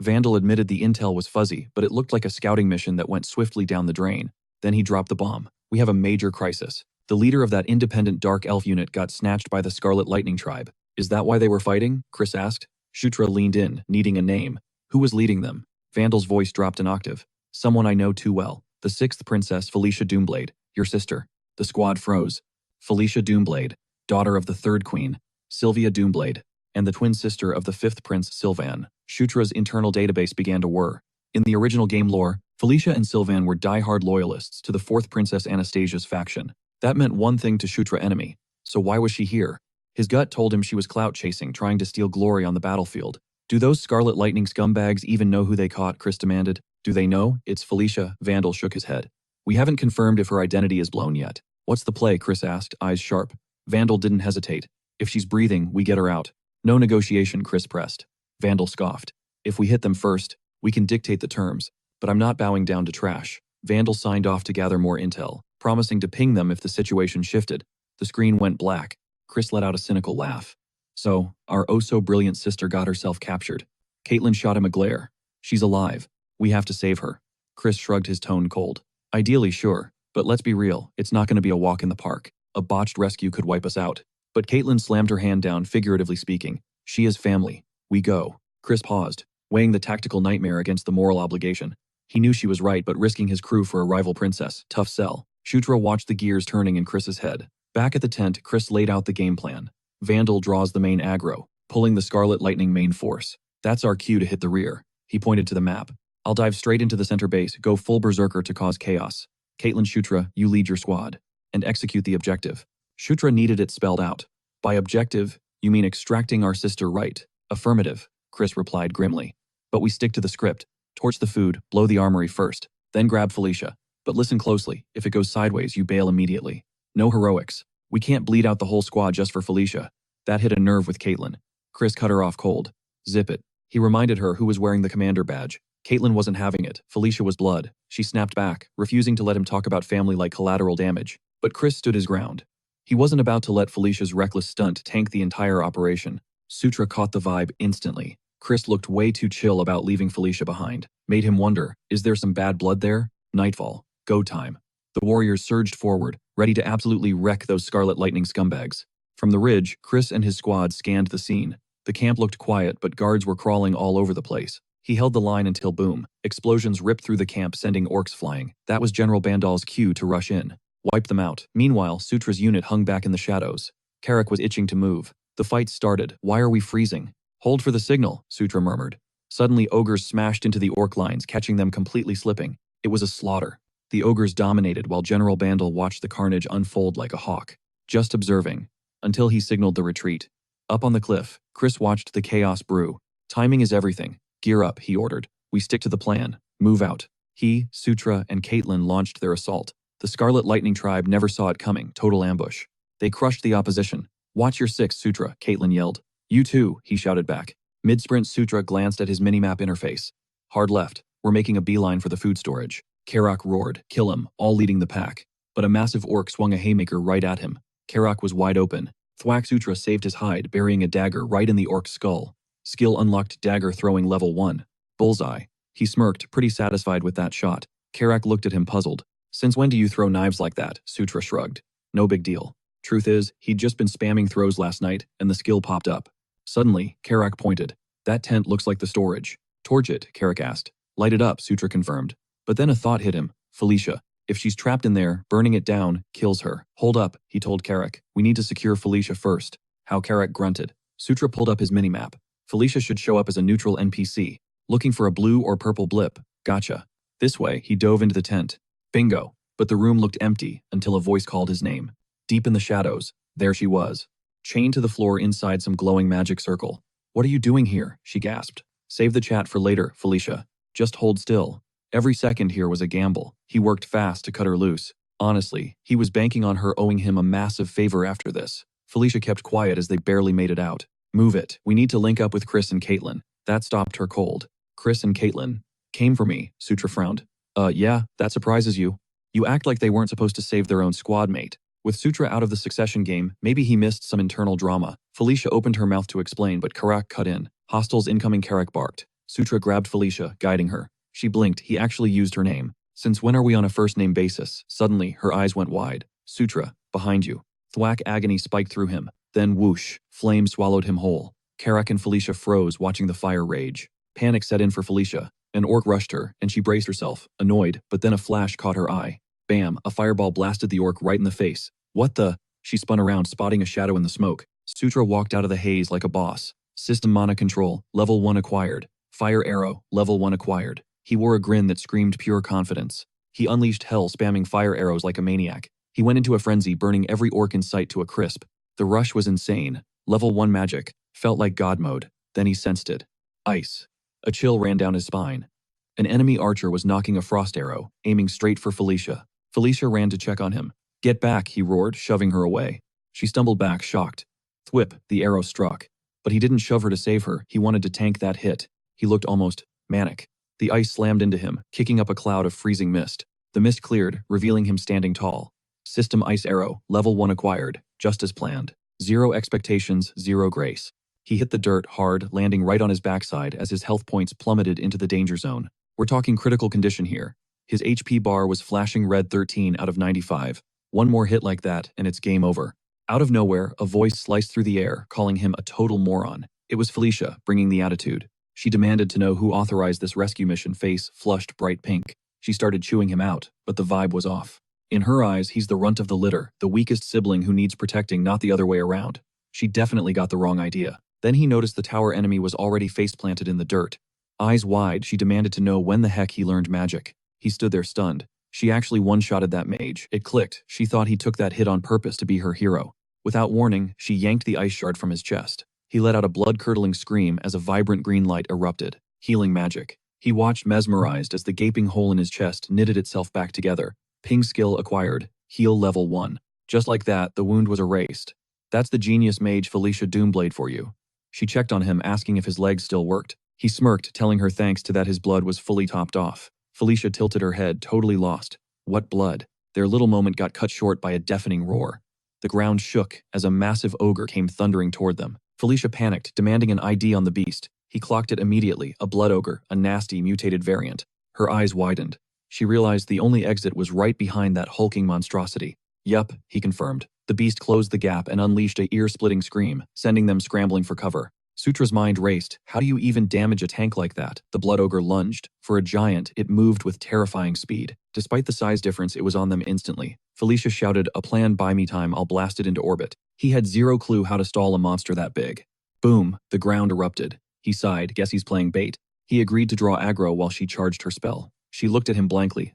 Vandal admitted the intel was fuzzy, but it looked like a scouting mission that went swiftly down the drain. Then he dropped the bomb. We have a major crisis. The leader of that independent Dark Elf unit got snatched by the Scarlet Lightning Tribe. Is that why they were fighting? Chris asked. Shutra leaned in, needing a name. Who was leading them? Vandal's voice dropped an octave. Someone I know too well. The 6th Princess, Felicia Doomblade. Your sister. The squad froze. Felicia Doomblade, daughter of the 3rd Queen, Sylvia Doomblade, and the twin sister of the 5th Prince, Sylvan. Shutra's internal database began to whir. In the original game lore, Felicia and Sylvan were die-hard loyalists to the 4th Princess Anastasia's faction. That meant one thing to Shutra: enemy. So why was she here? His gut told him she was clout-chasing, trying to steal glory on the battlefield. Do those Scarlet Lightning scumbags even know who they caught? Chris demanded. Do they know? It's Felicia. Vandal shook his head. We haven't confirmed if her identity is blown yet. What's the play? Chris asked, eyes sharp. Vandal didn't hesitate. If she's breathing, we get her out. No negotiation, Chris pressed. Vandal scoffed. If we hit them first, we can dictate the terms, but I'm not bowing down to trash. Vandal signed off to gather more intel, promising to ping them if the situation shifted. The screen went black. Chris let out a cynical laugh. So, our oh-so-brilliant sister got herself captured. Caitlin shot him a glare. She's alive. We have to save her. Chris shrugged, his tone cold. Ideally, sure, but let's be real, it's not going to be a walk in the park. A botched rescue could wipe us out. But Caitlin slammed her hand down, figuratively speaking. She is family. We go. Chris paused, weighing the tactical nightmare against the moral obligation. He knew she was right, but risking his crew for a rival princess, tough sell. Shutra watched the gears turning in Chris's head. Back at the tent, Chris laid out the game plan. Vandal draws the main aggro, pulling the Scarlet Lightning main force. That's our cue to hit the rear. He pointed to the map. I'll dive straight into the center base, go full berserker to cause chaos. Caitlin, Shutra, you lead your squad. And execute the objective. Shutra needed it spelled out. By objective, you mean extracting our sister, right? Affirmative, Chris replied grimly. But we stick to the script. Torch the food, blow the armory first, then grab Felicia. But listen closely, if it goes sideways, you bail immediately. No heroics. We can't bleed out the whole squad just for Felicia. That hit a nerve with Caitlin. Chris cut her off cold. Zip it. He reminded her who was wearing the commander badge. Caitlin wasn't having it. Felicia was blood. She snapped back, refusing to let him talk about family like collateral damage. But Chris stood his ground. He wasn't about to let Felicia's reckless stunt tank the entire operation. Sutra caught the vibe instantly. Chris looked way too chill about leaving Felicia behind. Made him wonder, is there some bad blood there? Nightfall. Go time. The warriors surged forward, ready to absolutely wreck those Scarlet Lightning scumbags. From the ridge, Chris and his squad scanned the scene. The camp looked quiet, but guards were crawling all over the place. He held the line until boom. Explosions ripped through the camp, sending orcs flying. That was General Bandal's cue to rush in. Wipe them out. Meanwhile, Sutra's unit hung back in the shadows. Carrick was itching to move. The fight started. Why are we freezing? Hold for the signal, Sutra murmured. Suddenly, ogres smashed into the orc lines, catching them completely slipping. It was a slaughter. The ogres dominated while General Bandal watched the carnage unfold like a hawk, just observing, until he signaled the retreat. Up on the cliff, Chris watched the chaos brew. Timing is everything. Gear up, he ordered. We stick to the plan. Move out. He, Sutra, and Caitlin launched their assault. The Scarlet Lightning tribe never saw it coming. Total ambush. They crushed the opposition. Watch your six, Sutra, Caitlin yelled. You too, he shouted back. Mid-sprint, Sutra glanced at his minimap interface. Hard left. We're making a beeline for the food storage. Karak roared, kill him, all leading the pack. But a massive orc swung a haymaker right at him. Karak was wide open. Thwack Sutra saved his hide, burying a dagger right in the orc's skull. Skill unlocked, dagger throwing level 1. Bullseye. He smirked, pretty satisfied with that shot. Karak looked at him puzzled. Since when do you throw knives like that? Sutra shrugged. No big deal. Truth is, he'd just been spamming throws last night, and the skill popped up. Suddenly, Karak pointed. That tent looks like the storage. Torch it, Karak asked. Light it up, Sutra confirmed. But then a thought hit him. Felicia. If she's trapped in there, burning it down kills her. Hold up, he told Karak. We need to secure Felicia first. How Karak grunted. Sutra pulled up his minimap. Felicia should show up as a neutral NPC. Looking for a blue or purple blip. Gotcha. This way, he dove into the tent. Bingo. But the room looked empty until a voice called his name. Deep in the shadows, there she was. Chained to the floor inside some glowing magic circle. What are you doing here? She gasped. Save the chat for later, Felicia. Just hold still. Every second here was a gamble. He worked fast to cut her loose. Honestly, he was banking on her owing him a massive favor after this. Felicia kept quiet as they barely made it out. Move it. We need to link up with Chris and Caitlin. That stopped her cold. Chris and Caitlin came for me, Sutra frowned. Yeah, that surprises you. You act like they weren't supposed to save their own squad mate. With Sutra out of the succession game, maybe he missed some internal drama. Felicia opened her mouth to explain, but Karak cut in. Hostiles incoming, Karak barked. Sutra grabbed Felicia, guiding her. She blinked. He actually used her name. Since when are we on a first-name basis? Suddenly, her eyes went wide. Sutra, behind you. Thwack, agony spiked through him. Then whoosh, flame swallowed him whole. Karak and Felicia froze, watching the fire rage. Panic set in for Felicia. An orc rushed her, and she braced herself, annoyed, but then a flash caught her eye. Bam, a fireball blasted the orc right in the face. What the? She spun around, spotting a shadow in the smoke. Sutra walked out of the haze like a boss. System mana control, level 1 acquired. Fire arrow, level 1 acquired. He wore a grin that screamed pure confidence. He unleashed hell, spamming fire arrows like a maniac. He went into a frenzy, burning every orc in sight to a crisp. The rush was insane. Level 1 magic. Felt like God mode. Then he sensed it. Ice. A chill ran down his spine. An enemy archer was knocking a frost arrow, aiming straight for Felicia. Felicia ran to check on him. Get back, he roared, shoving her away. She stumbled back, shocked. Thwip, the arrow struck. But he didn't shove her to save her, he wanted to tank that hit. He looked almost manic. The ice slammed into him, kicking up a cloud of freezing mist. The mist cleared, revealing him standing tall. System ice arrow, level 1 acquired, just as planned. 0 expectations, 0 grace. He hit the dirt hard, landing right on his backside as his health points plummeted into the danger zone. We're talking critical condition here. His HP bar was flashing red, 13 out of 95. One more hit like that, and it's game over. Out of nowhere, a voice sliced through the air, calling him a total moron. It was Felicia, bringing the attitude. She demanded to know who authorized this rescue mission. Face flushed bright pink. She started chewing him out, but the vibe was off. In her eyes, he's the runt of the litter, the weakest sibling who needs protecting, not the other way around. She definitely got the wrong idea. Then he noticed the tower enemy was already face-planted in the dirt. Eyes wide, she demanded to know when the heck he learned magic. He stood there stunned. She actually one-shotted that mage. It clicked. She thought he took that hit on purpose to be her hero. Without warning, she yanked the ice shard from his chest. He let out a blood-curdling scream as a vibrant green light erupted. Healing magic. He watched mesmerized as the gaping hole in his chest knitted itself back together. Ping skill acquired. Heal level 1. Just like that, the wound was erased. That's the genius mage Felicia Doomblade for you. She checked on him, asking if his legs still worked. He smirked, telling her thanks to that his blood was fully topped off. Felicia tilted her head, totally lost. What blood? Their little moment got cut short by a deafening roar. The ground shook as a massive ogre came thundering toward them. Felicia panicked, demanding an ID on the beast. He clocked it immediately, a blood ogre, a nasty, mutated variant. Her eyes widened. She realized the only exit was right behind that hulking monstrosity. Yup, he confirmed. The beast closed the gap and unleashed a ear-splitting scream, sending them scrambling for cover. Sutra's mind raced. How do you even damage a tank like that? The blood ogre lunged. For a giant, it moved with terrifying speed. Despite the size difference, it was on them instantly. Felicia shouted, "A plan, buy me time, I'll blast it into orbit." He had zero clue how to stall a monster that big. Boom, the ground erupted. He sighed, guess he's playing bait. He agreed to draw aggro while she charged her spell. She looked at him blankly.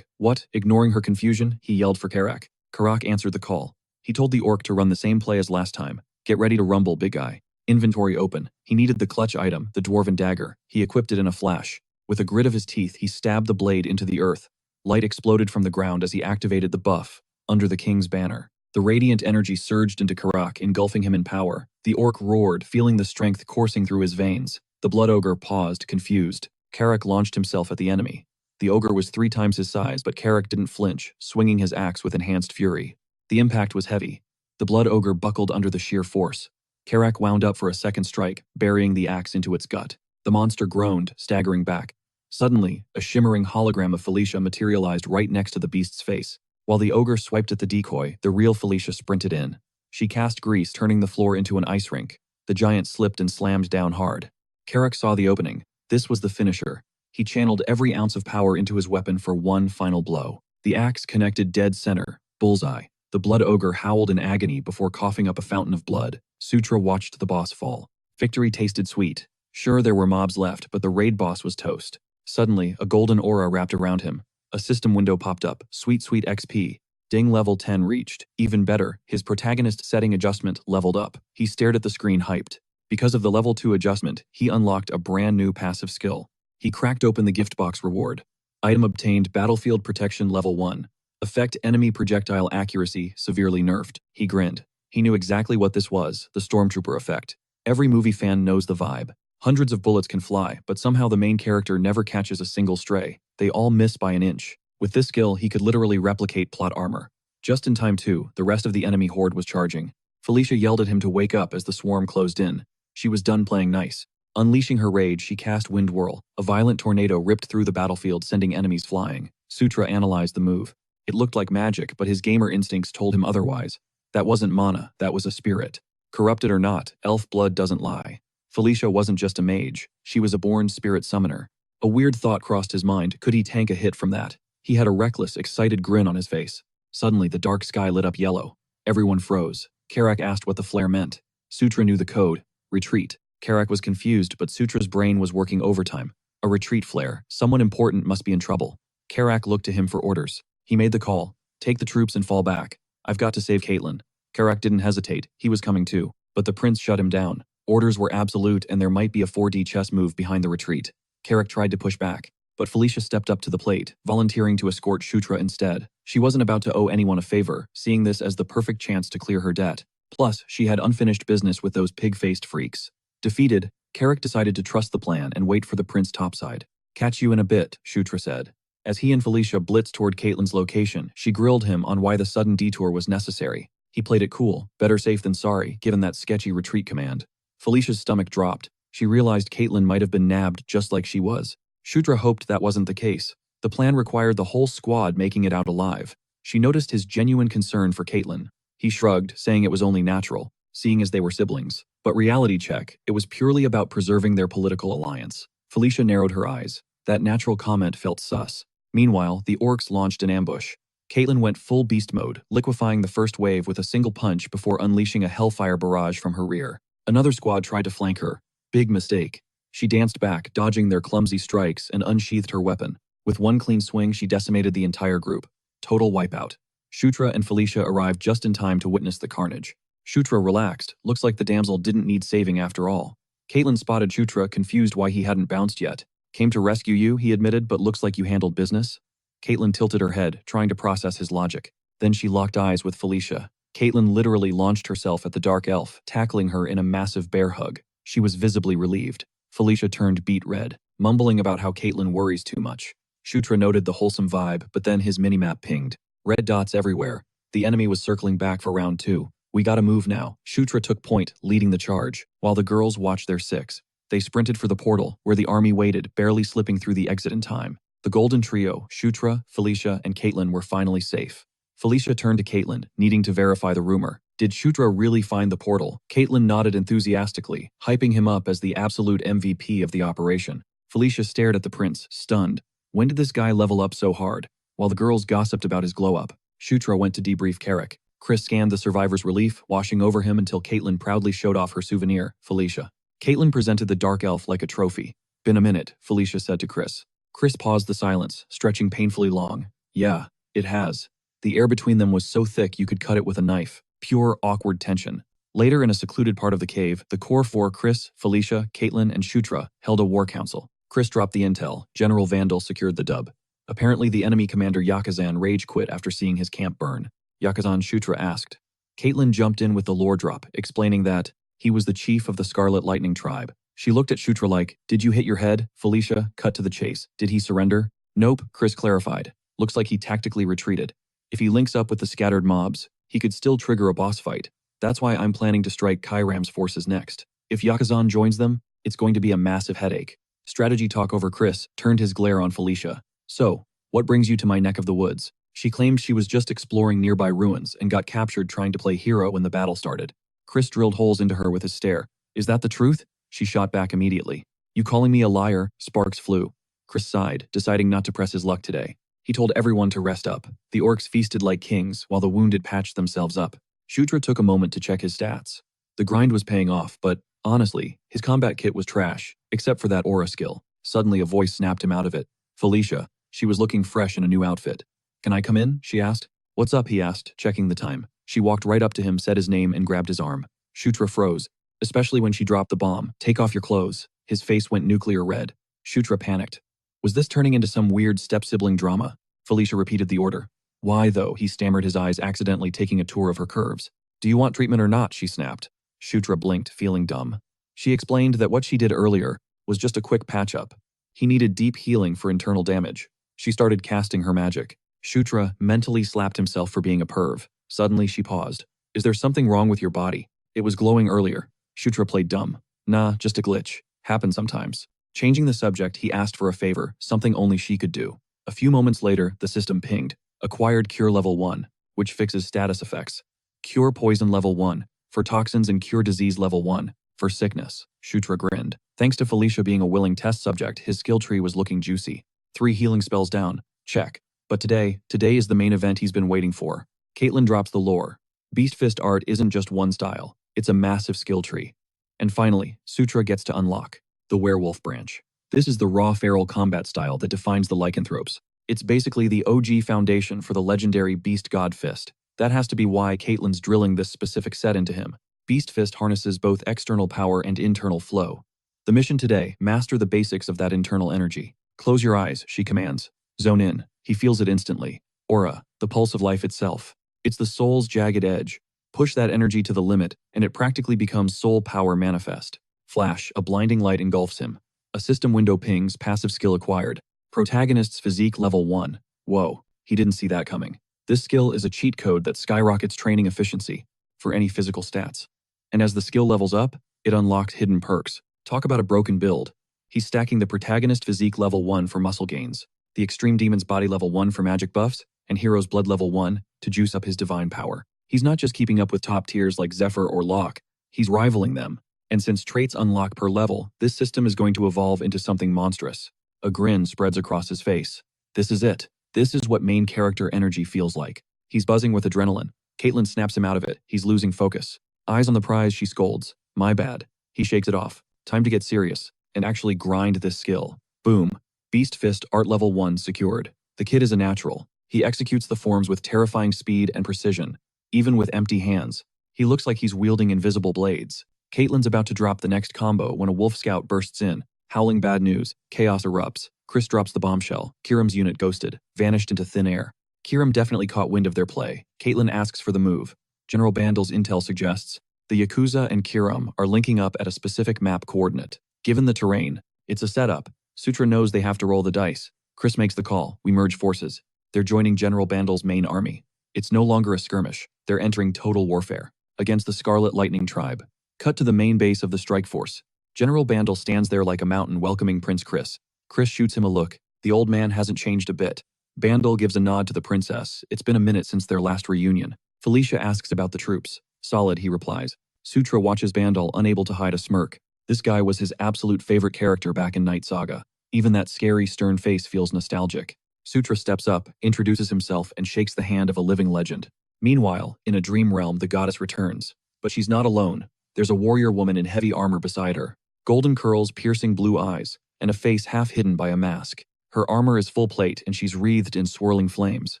What? Ignoring her confusion, he yelled for Karak. Karak answered the call. He told the orc to run the same play as last time. Get ready to rumble, big guy. Inventory open. He needed the clutch item, the dwarven dagger. He equipped it in a flash. With a grit of his teeth, he stabbed the blade into the earth. Light exploded from the ground as he activated the buff, under the king's banner. The radiant energy surged into Karak, engulfing him in power. The orc roared, feeling the strength coursing through his veins. The blood ogre paused, confused. Karak launched himself at the enemy. The ogre was 3 times his size, but Karak didn't flinch, swinging his axe with enhanced fury. The impact was heavy. The blood ogre buckled under the sheer force. Karak wound up for a second strike, burying the axe into its gut. The monster groaned, staggering back. Suddenly, a shimmering hologram of Felicia materialized right next to the beast's face. While the ogre swiped at the decoy, the real Felicia sprinted in. She cast grease, turning the floor into an ice rink. The giant slipped and slammed down hard. Karak saw the opening. This was the finisher. He channeled every ounce of power into his weapon for one final blow. The axe connected dead center, bullseye. The blood ogre howled in agony before coughing up a fountain of blood. Sutra watched the boss fall. Victory tasted sweet. Sure, there were mobs left, but the raid boss was toast. Suddenly, a golden aura wrapped around him. A system window popped up. Sweet XP. Ding, level 10 reached. Even better, his protagonist setting adjustment leveled up. He stared at the screen, hyped. Because of the level 2 adjustment, he unlocked a brand new passive skill. He cracked open the gift box reward. Item obtained, battlefield protection level 1. Effect, enemy projectile accuracy severely nerfed. He grinned. He knew exactly what this was, the stormtrooper effect. Every movie fan knows the vibe. Hundreds of bullets can fly, but somehow the main character never catches a single stray. They all miss by an inch. With this skill, he could literally replicate plot armor. Just in time too, the rest of the enemy horde was charging. Felicia yelled at him to wake up as the swarm closed in. She was done playing nice. Unleashing her rage, she cast Wind Whirl. A violent tornado ripped through the battlefield, sending enemies flying. Sutra analyzed the move. It looked like magic, but his gamer instincts told him otherwise. That wasn't mana, that was a spirit. Corrupted or not, elf blood doesn't lie. Felicia wasn't just a mage, she was a born spirit summoner. A weird thought crossed his mind, could he tank a hit from that? He had a reckless, excited grin on his face. Suddenly, the dark sky lit up yellow. Everyone froze. Karak asked what the flare meant. Sutra knew the code. Retreat. Karak was confused, but Sutra's brain was working overtime. A retreat flare. Someone important must be in trouble. Karak looked to him for orders. He made the call. Take the troops and fall back. I've got to save Caitlin. Karak didn't hesitate. He was coming too. But the prince shut him down. Orders were absolute and there might be a 4D chess move behind the retreat. Karak tried to push back. But Felicia stepped up to the plate, volunteering to escort Shutra instead. She wasn't about to owe anyone a favor, seeing this as the perfect chance to clear her debt. Plus, she had unfinished business with those pig-faced freaks. Defeated, Karak decided to trust the plan and wait for the prince topside. Catch you in a bit, Shutra said. As he and Felicia blitzed toward Caitlin's location, she grilled him on why the sudden detour was necessary. He played it cool, better safe than sorry, given that sketchy retreat command. Felicia's stomach dropped. She realized Caitlin might have been nabbed just like she was. Shutra hoped that wasn't the case. The plan required the whole squad making it out alive. She noticed his genuine concern for Caitlin. He shrugged, saying it was only natural, seeing as they were siblings. But reality check, it was purely about preserving their political alliance. Felicia narrowed her eyes. That natural comment felt sus. Meanwhile, the orcs launched an ambush. Caitlin went full beast mode, liquefying the first wave with a single punch before unleashing a hellfire barrage from her rear. Another squad tried to flank her. Big mistake. She danced back, dodging their clumsy strikes, and unsheathed her weapon. With one clean swing, she decimated the entire group. Total wipeout. Shutra and Felicia arrived just in time to witness the carnage. Shutra relaxed. Looks like the damsel didn't need saving after all. Caitlin spotted Shutra, confused why he hadn't bounced yet. Came to rescue you, he admitted, but looks like you handled business. Caitlin tilted her head, trying to process his logic. Then she locked eyes with Felicia. Caitlin literally launched herself at the dark elf, tackling her in a massive bear hug. She was visibly relieved. Felicia turned beet red, mumbling about how Caitlin worries too much. Shutra noted the wholesome vibe, but then his minimap pinged. Red dots everywhere. The enemy was circling back for round 2. We gotta move now. Shutra took point, leading the charge, while the girls watched their six. They sprinted for the portal, where the army waited, barely slipping through the exit in time. The golden trio, Shutra, Felicia, and Caitlin, were finally safe. Felicia turned to Caitlin, needing to verify the rumor. Did Shutra really find the portal? Caitlin nodded enthusiastically, hyping him up as the absolute MVP of the operation. Felicia stared at the prince, stunned. When did this guy level up so hard? While the girls gossiped about his glow-up, Shutra went to debrief Karak. Chris scanned the survivor's relief, washing over him until Caitlin proudly showed off her souvenir, Felicia. Caitlin presented the dark elf like a trophy. Been a minute, Felicia said to Chris. Chris paused the silence, stretching painfully long. Yeah, it has. The air between them was so thick you could cut it with a knife. Pure, awkward tension. Later, in a secluded part of the cave, the core four, Chris, Felicia, Caitlin, and Shutra, held a war council. Chris dropped the intel. General Vandal secured the dub. Apparently, the enemy commander Yakazan rage quit after seeing his camp burn. Yakazan, Shutra asked. Caitlin jumped in with the lore drop, explaining that he was the chief of the Scarlet Lightning tribe. She looked at Shutra like, did you hit your head? Felicia cut to the chase. Did he surrender? Nope, Chris clarified. Looks like he tactically retreated. If he links up with the scattered mobs, he could still trigger a boss fight. That's why I'm planning to strike Kairam's forces next. If Yakazan joins them, it's going to be a massive headache. Strategy talk over Chris turned his glare on Felicia. So, what brings you to my neck of the woods? She claimed she was just exploring nearby ruins and got captured trying to play hero when the battle started. Chris drilled holes into her with his stare. Is that the truth? She shot back immediately. You calling me a liar? Sparks flew. Chris sighed, deciding not to press his luck today. He told everyone to rest up. The orcs feasted like kings, while the wounded patched themselves up. Shutra took a moment to check his stats. The grind was paying off, but honestly, his combat kit was trash, except for that aura skill. Suddenly a voice snapped him out of it. Felicia. She was looking fresh in a new outfit. Can I come in? She asked. What's up? He asked, checking the time. She walked right up to him, said his name, and grabbed his arm. Shutra froze, especially when she dropped the bomb. Take off your clothes. His face went nuclear red. Shutra panicked. Was this turning into some weird step-sibling drama? Felicia repeated the order. Why, though? He stammered, his eyes accidentally taking a tour of her curves. Do you want treatment or not? She snapped. Shutra blinked, feeling dumb. She explained that what she did earlier was just a quick patch-up. He needed deep healing for internal damage. She started casting her magic. Shutra mentally slapped himself for being a perv. Suddenly she paused. Is there something wrong with your body? It was glowing earlier. Shutra played dumb. Nah, just a glitch. Happens sometimes. Changing the subject, he asked for a favor, something only she could do. A few moments later, the system pinged. Acquired Cure Level 1, which fixes status effects. Cure Poison Level 1, for toxins, and Cure Disease Level 1, for sickness. Shutra grinned. Thanks to Felicia being a willing test subject, his skill tree was looking juicy. 3 healing spells down. Check. But today is the main event he's been waiting for. Caitlin drops the lore. Beast Fist art isn't just one style. It's a massive skill tree. And finally, Sutra gets to unlock the Werewolf branch. This is the raw feral combat style that defines the lycanthropes. It's basically the OG foundation for the legendary Beast God Fist. That has to be why Caitlin's drilling this specific set into him. Beast Fist harnesses both external power and internal flow. The mission today, master the basics of that internal energy. Close your eyes, she commands. Zone in. He feels it instantly. Aura, the pulse of life itself. It's the soul's jagged edge. Push that energy to the limit, and it practically becomes soul power manifest. Flash, a blinding light engulfs him. A system window pings, passive skill acquired. Protagonist's physique level 1. Whoa, he didn't see that coming. This skill is a cheat code that skyrockets training efficiency for any physical stats. And as the skill levels up, it unlocks hidden perks. Talk about a broken build. He's stacking the protagonist physique level 1 for muscle gains, the extreme demon's body level 1 for magic buffs, and hero's blood level 1 to juice up his divine power. He's not just keeping up with top tiers like Zephyr or Locke, he's rivaling them. And since traits unlock per level, this system is going to evolve into something monstrous. A grin spreads across his face. This is it. This is what main character energy feels like. He's buzzing with adrenaline. Caitlin snaps him out of it. He's losing focus. Eyes on the prize, she scolds. My bad. He shakes it off. Time to get serious and actually grind this skill. Boom. Beast Fist art level 1 secured. The kid is a natural. He executes the forms with terrifying speed and precision, even with empty hands. He looks like he's wielding invisible blades. Caitlin's about to drop the next combo when a wolf scout bursts in, howling bad news. Chaos erupts. Chris drops the bombshell. Kiram's unit ghosted, vanished into thin air. Kiram definitely caught wind of their play. Caitlin asks for the move. General Bandle's intel suggests the Yakuza and Kiram are linking up at a specific map coordinate. Given the terrain, it's a setup. Sutra knows they have to roll the dice. Chris makes the call. We merge forces. They're joining General Bandle's main army. It's no longer a skirmish. They're entering total warfare against the Scarlet Lightning tribe. Cut to the main base of the strike force. General Bandle stands there like a mountain welcoming Prince Chris. Chris shoots him a look. The old man hasn't changed a bit. Bandle gives a nod to the princess. It's been a minute since their last reunion. Felicia asks about the troops. Solid, he replies. Sutra watches Bandle, unable to hide a smirk. This guy was his absolute favorite character back in Night Saga. Even that scary, stern face feels nostalgic. Sutra steps up, introduces himself, and shakes the hand of a living legend. Meanwhile, in a dream realm, the goddess returns. But she's not alone. There's a warrior woman in heavy armor beside her. Golden curls, piercing blue eyes, and a face half hidden by a mask. Her armor is full plate and she's wreathed in swirling flames.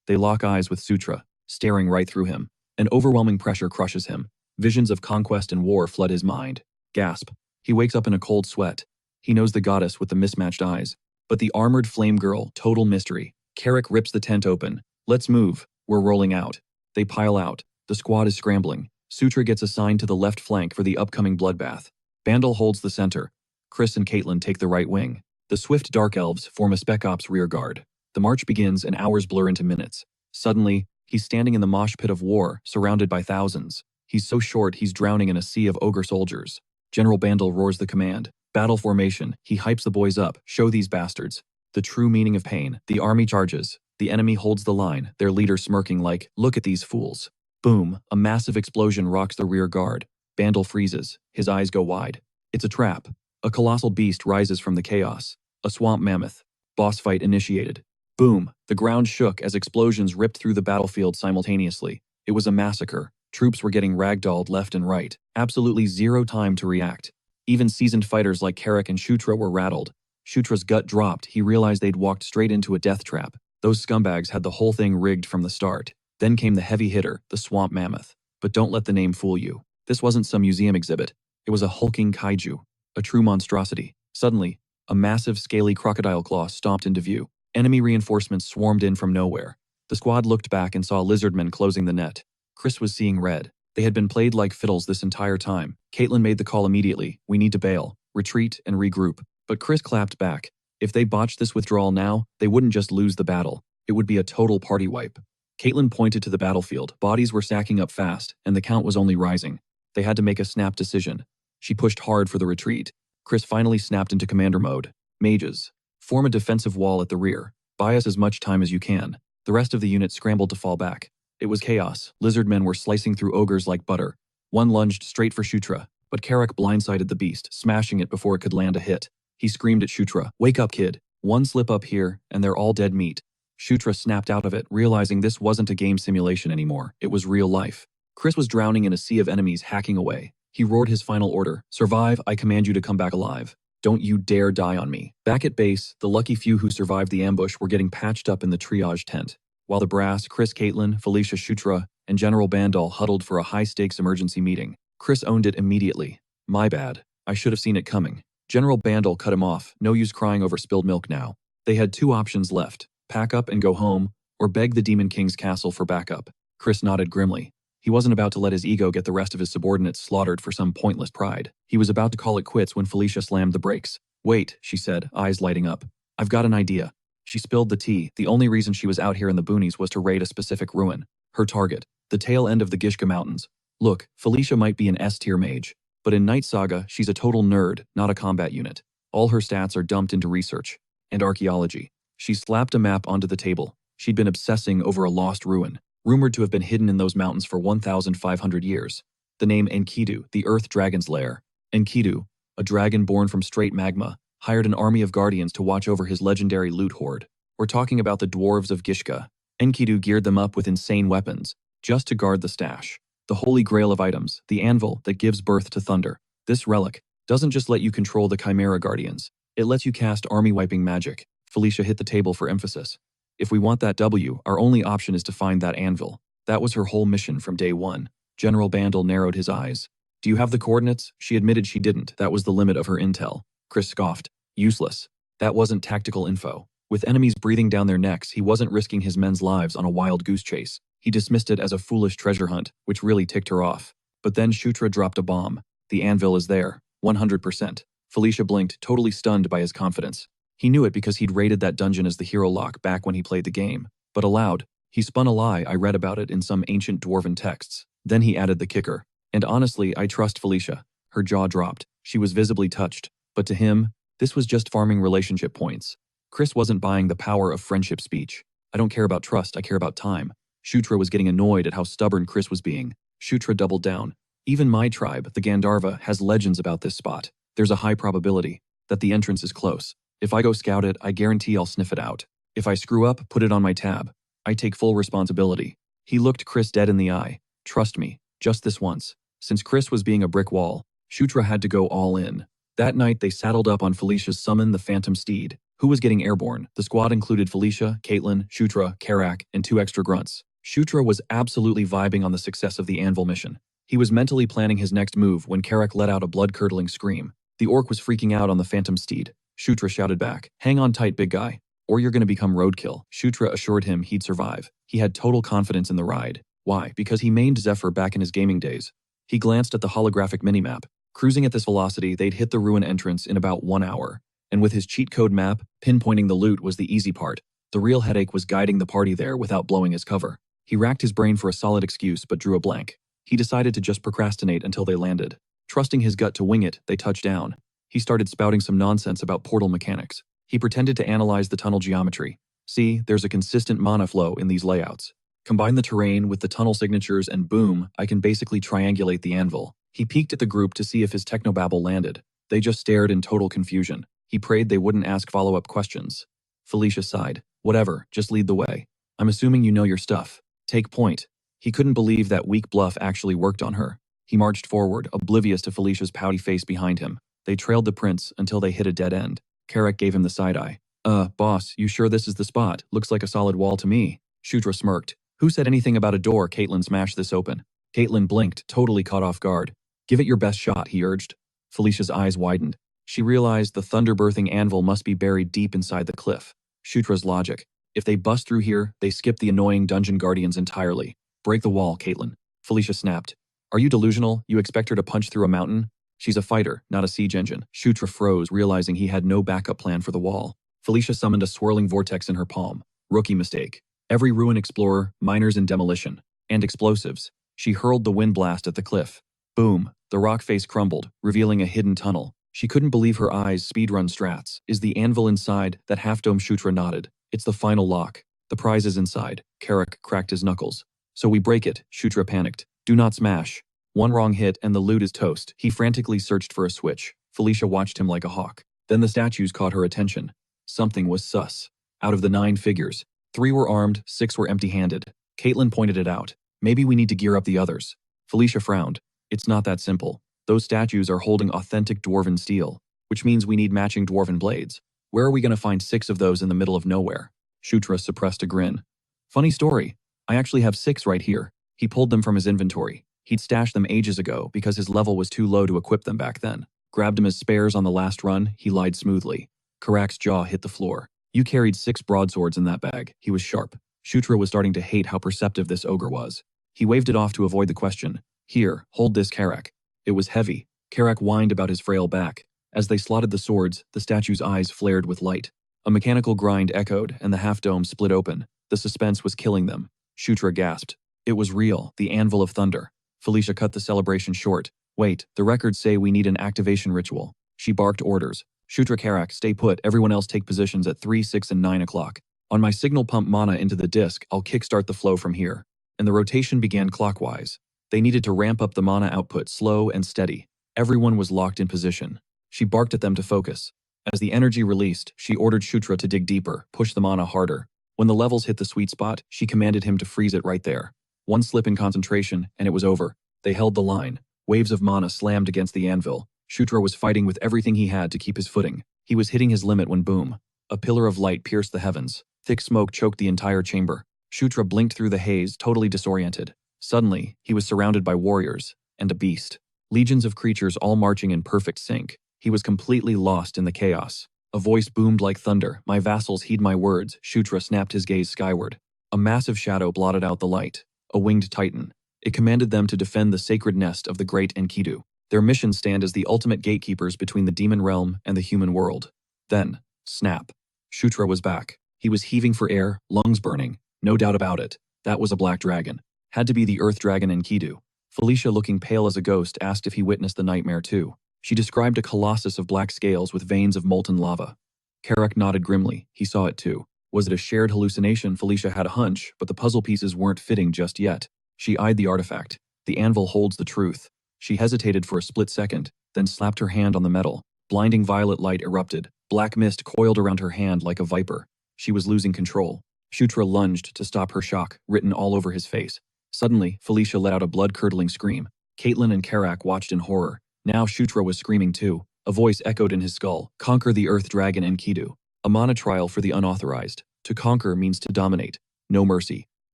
They lock eyes with Sutra, staring right through him. An overwhelming pressure crushes him. Visions of conquest and war flood his mind. Gasp. He wakes up in a cold sweat. He knows the goddess with the mismatched eyes. But the armored flame girl, total mystery. Carrick rips the tent open. Let's move. We're rolling out. They pile out. The squad is scrambling. Sutra gets assigned to the left flank for the upcoming bloodbath. Bandle holds the center. Chris and Caitlin take the right wing. The swift Dark Elves form a Spec Ops rear guard. The march begins and hours blur into minutes. Suddenly, he's standing in the mosh pit of war, surrounded by thousands. He's so short he's drowning in a sea of ogre soldiers. General Bandle roars the command. Battle formation. He hypes the boys up. Show these bastards the true meaning of pain. The army charges. The enemy holds the line, their leader smirking like, look at these fools. Boom, a massive explosion rocks the rear guard. Bandle freezes. His eyes go wide. It's a trap. A colossal beast rises from the chaos. A swamp mammoth. Boss fight initiated. Boom, the ground shook as explosions ripped through the battlefield simultaneously. It was a massacre. Troops were getting ragdolled left and right. Absolutely zero time to react. Even seasoned fighters like Carrick and Shutra were rattled. Shutra's gut dropped. He realized they'd walked straight into a death trap. Those scumbags had the whole thing rigged from the start. Then came the heavy hitter, the swamp mammoth. But don't let the name fool you. This wasn't some museum exhibit. It was a hulking kaiju. A true monstrosity. Suddenly, a massive, scaly crocodile claw stomped into view. Enemy reinforcements swarmed in from nowhere. The squad looked back and saw lizardmen closing the net. Chris was seeing red. They had been played like fiddles this entire time. Caitlin made the call immediately. We need to bail, retreat, and regroup. But Chris clapped back. If they botched this withdrawal now, they wouldn't just lose the battle. It would be a total party wipe. Caitlin pointed to the battlefield. Bodies were stacking up fast, and the count was only rising. They had to make a snap decision. She pushed hard for the retreat. Chris finally snapped into commander mode. Mages. Form a defensive wall at the rear. Buy us as much time as you can. The rest of the unit scrambled to fall back. It was chaos. Lizardmen were slicing through ogres like butter. One lunged straight for Shutra, but Karak blindsided the beast, smashing it before it could land a hit. He screamed at Shutra, "Wake up, kid. One slip up here, and they're all dead meat." Shutra snapped out of it, realizing this wasn't a game simulation anymore. It was real life. Chris was drowning in a sea of enemies hacking away. He roared his final order. "Survive, I command you to come back alive. Don't you dare die on me." Back at base, the lucky few who survived the ambush were getting patched up in the triage tent, while the brass, Chris, Caitlin, Felicia, Shutra, and General Bandal huddled for a high-stakes emergency meeting. Chris owned it immediately. "My bad. I should have seen it coming." General Bandal cut him off. No use crying over spilled milk now. They had two options left: pack up and go home, or beg the Demon King's castle for backup. Chris nodded grimly. He wasn't about to let his ego get the rest of his subordinates slaughtered for some pointless pride. He was about to call it quits when Felicia slammed the brakes. "Wait," she said, eyes lighting up. "I've got an idea." She spilled the tea. The only reason she was out here in the boonies was to raid a specific ruin. Her target, the tail end of the Gishka Mountains. Look, Felicia might be an S-tier mage, but in Night Saga, she's a total nerd, not a combat unit. All her stats are dumped into research and archaeology. She slapped a map onto the table. She'd been obsessing over a lost ruin, rumored to have been hidden in those mountains for 1,500 years. The name Enkidu, the Earth Dragon's lair. Enkidu, a dragon born from straight magma, hired an army of guardians to watch over his legendary loot hoard. We're talking about the dwarves of Gishka. Enkidu geared them up with insane weapons, just to guard the stash. The holy grail of items, the anvil that gives birth to thunder. This relic doesn't just let you control the Chimera Guardians. It lets you cast army-wiping magic. Felicia hit the table for emphasis. If we want that W, our only option is to find that anvil. That was her whole mission from day one. General Bandal narrowed his eyes. "Do you have the coordinates?" She admitted she didn't. That was the limit of her intel. Chris scoffed. "Useless. That wasn't tactical info." With enemies breathing down their necks, he wasn't risking his men's lives on a wild goose chase. He dismissed it as a foolish treasure hunt, which really ticked her off. But then Shutra dropped a bomb. "The anvil is there. 100%. Felicia blinked, totally stunned by his confidence. He knew it because he'd rated that dungeon as the hero lock back when he played the game. But aloud, he spun a lie. "I read about it in some ancient dwarven texts." Then he added the kicker. "And honestly, I trust Felicia." Her jaw dropped. She was visibly touched. But to him, this was just farming relationship points. Chris wasn't buying the power of friendship speech. "I don't care about trust, I care about time." Shutra was getting annoyed at how stubborn Chris was being. Shutra doubled down. "Even my tribe, the Gandharva, has legends about this spot. There's a high probability that the entrance is close. If I go scout it, I guarantee I'll sniff it out. If I screw up, put it on my tab. I take full responsibility." He looked Chris dead in the eye. "Trust me, just this once." Since Chris was being a brick wall, Shutra had to go all in. That night, they saddled up on Felicia's summon, the Phantom Steed. Who was getting airborne? The squad included Felicia, Caitlin, Shutra, Karak, and 2 extra grunts. Shutra was absolutely vibing on the success of the anvil mission. He was mentally planning his next move when Karak let out a blood-curdling scream. The orc was freaking out on the Phantom Steed. Shutra shouted back, "Hang on tight, big guy, or you're gonna become roadkill." Shutra assured him he'd survive. He had total confidence in the ride. Why? Because he mained Zephyr back in his gaming days. He glanced at the holographic minimap. Cruising at this velocity, they'd hit the ruin entrance in about 1 hour. And with his cheat code map, pinpointing the loot was the easy part. The real headache was guiding the party there without blowing his cover. He racked his brain for a solid excuse but drew a blank. He decided to just procrastinate until they landed. Trusting his gut to wing it, they touched down. He started spouting some nonsense about portal mechanics. He pretended to analyze the tunnel geometry. "See, there's a consistent mana flow in these layouts. Combine the terrain with the tunnel signatures and boom, I can basically triangulate the anvil." He peeked at the group to see if his technobabble landed. They just stared in total confusion. He prayed they wouldn't ask follow-up questions. Felicia sighed. "Whatever, just lead the way. I'm assuming you know your stuff. Take point." He couldn't believe that weak bluff actually worked on her. He marched forward, oblivious to Felicia's pouty face behind him. They trailed the prince until they hit a dead end. Karak gave him the side-eye. Boss, you sure this is the spot? Looks like a solid wall to me." Shutra smirked. "Who said anything about a door?" Caitlin smashed this open. Caitlin blinked, totally caught off guard. "Give it your best shot," he urged. Felicia's eyes widened. She realized the thunder-birthing anvil must be buried deep inside the cliff. Shutra's logic. If they bust through here, they skip the annoying dungeon guardians entirely. "Break the wall, Caitlin." Felicia snapped. Are you delusional? You expect her to punch through a mountain? She's a fighter, not a siege engine. Shutra froze, realizing he had no backup plan for the wall. Felicia summoned a swirling vortex in her palm. Rookie mistake. Every ruin explorer, miners in demolition, and explosives. She hurled the wind blast at the cliff. Boom, the rock face crumbled, revealing a hidden tunnel. She couldn't believe her eyes. Speedrun strats. Is the anvil inside? That half-dome. Shutra nodded. It's the final lock. The prize is inside. Carrack cracked his knuckles. So we break it. Shutra panicked. Do not smash. One wrong hit and the loot is toast. He frantically searched for a switch. Felicia watched him like a hawk. Then the statues caught her attention. Something was sus. Out of the 9 figures, 3 were armed, 6 were empty-handed. Caitlin pointed it out. Maybe we need to gear up the others. Felicia frowned. It's not that simple. Those statues are holding authentic dwarven steel, which means we need matching dwarven blades. Where are we going to find 6 of those in the middle of nowhere? Shutra suppressed a grin. Funny story. I actually have 6 right here. He pulled them from his inventory. He'd stashed them ages ago because his level was too low to equip them back then. Grabbed them as spares on the last run, he lied smoothly. Carrack's jaw hit the floor. You carried 6 broadswords in that bag. He was sharp. Shutra was starting to hate how perceptive this ogre was. He waved it off to avoid the question. Here, hold this, Carrack. It was heavy. Carrack whined about his frail back. As they slotted the swords, the statue's eyes flared with light. A mechanical grind echoed, and the half-dome split open. The suspense was killing them. Shutra gasped. It was real, the Anvil of Thunder. Felicia cut the celebration short. Wait, the records say we need an activation ritual. She barked orders. Shutra, Carrack, stay put. Everyone else take positions at 3, 6, and 9 o'clock. On my signal, pump mana into the disc. I'll kickstart the flow from here. And the rotation began clockwise. They needed to ramp up the mana output slow and steady. Everyone was locked in position. She barked at them to focus. As the energy released, she ordered Shutra to dig deeper, push the mana harder. When the levels hit the sweet spot, she commanded him to freeze it right there. One slip in concentration, and it was over. They held the line. Waves of mana slammed against the anvil. Shutra was fighting with everything he had to keep his footing. He was hitting his limit when boom. A pillar of light pierced the heavens. Thick smoke choked the entire chamber. Shutra blinked through the haze, totally disoriented. Suddenly, he was surrounded by warriors, and a beast. Legions of creatures all marching in perfect sync. He was completely lost in the chaos. A voice boomed like thunder. My vassals heed my words. Shutra snapped his gaze skyward. A massive shadow blotted out the light. A winged titan. It commanded them to defend the sacred nest of the great Enkidu. Their mission stand as the ultimate gatekeepers between the demon realm and the human world. Then, snap. Shutra was back. He was heaving for air, lungs burning. No doubt about it. That was a black dragon. Had to be the earth dragon Enkidu. Felicia, looking pale as a ghost, asked if he witnessed the nightmare too. She described a colossus of black scales with veins of molten lava. Carrack nodded grimly. He saw it too. Was it a shared hallucination? Felicia had a hunch, but the puzzle pieces weren't fitting just yet. She eyed the artifact. The anvil holds the truth. She hesitated for a split second, then slapped her hand on the metal. Blinding violet light erupted. Black mist coiled around her hand like a viper. She was losing control. Shutra lunged to stop her, shock written all over his face. Suddenly, Felicia let out a blood-curdling scream. Caitlin and Carrack watched in horror. Now Shutra was screaming too. A voice echoed in his skull. Conquer the earth dragon Enkidu. A mana trial for the unauthorized. To conquer means to dominate. No mercy.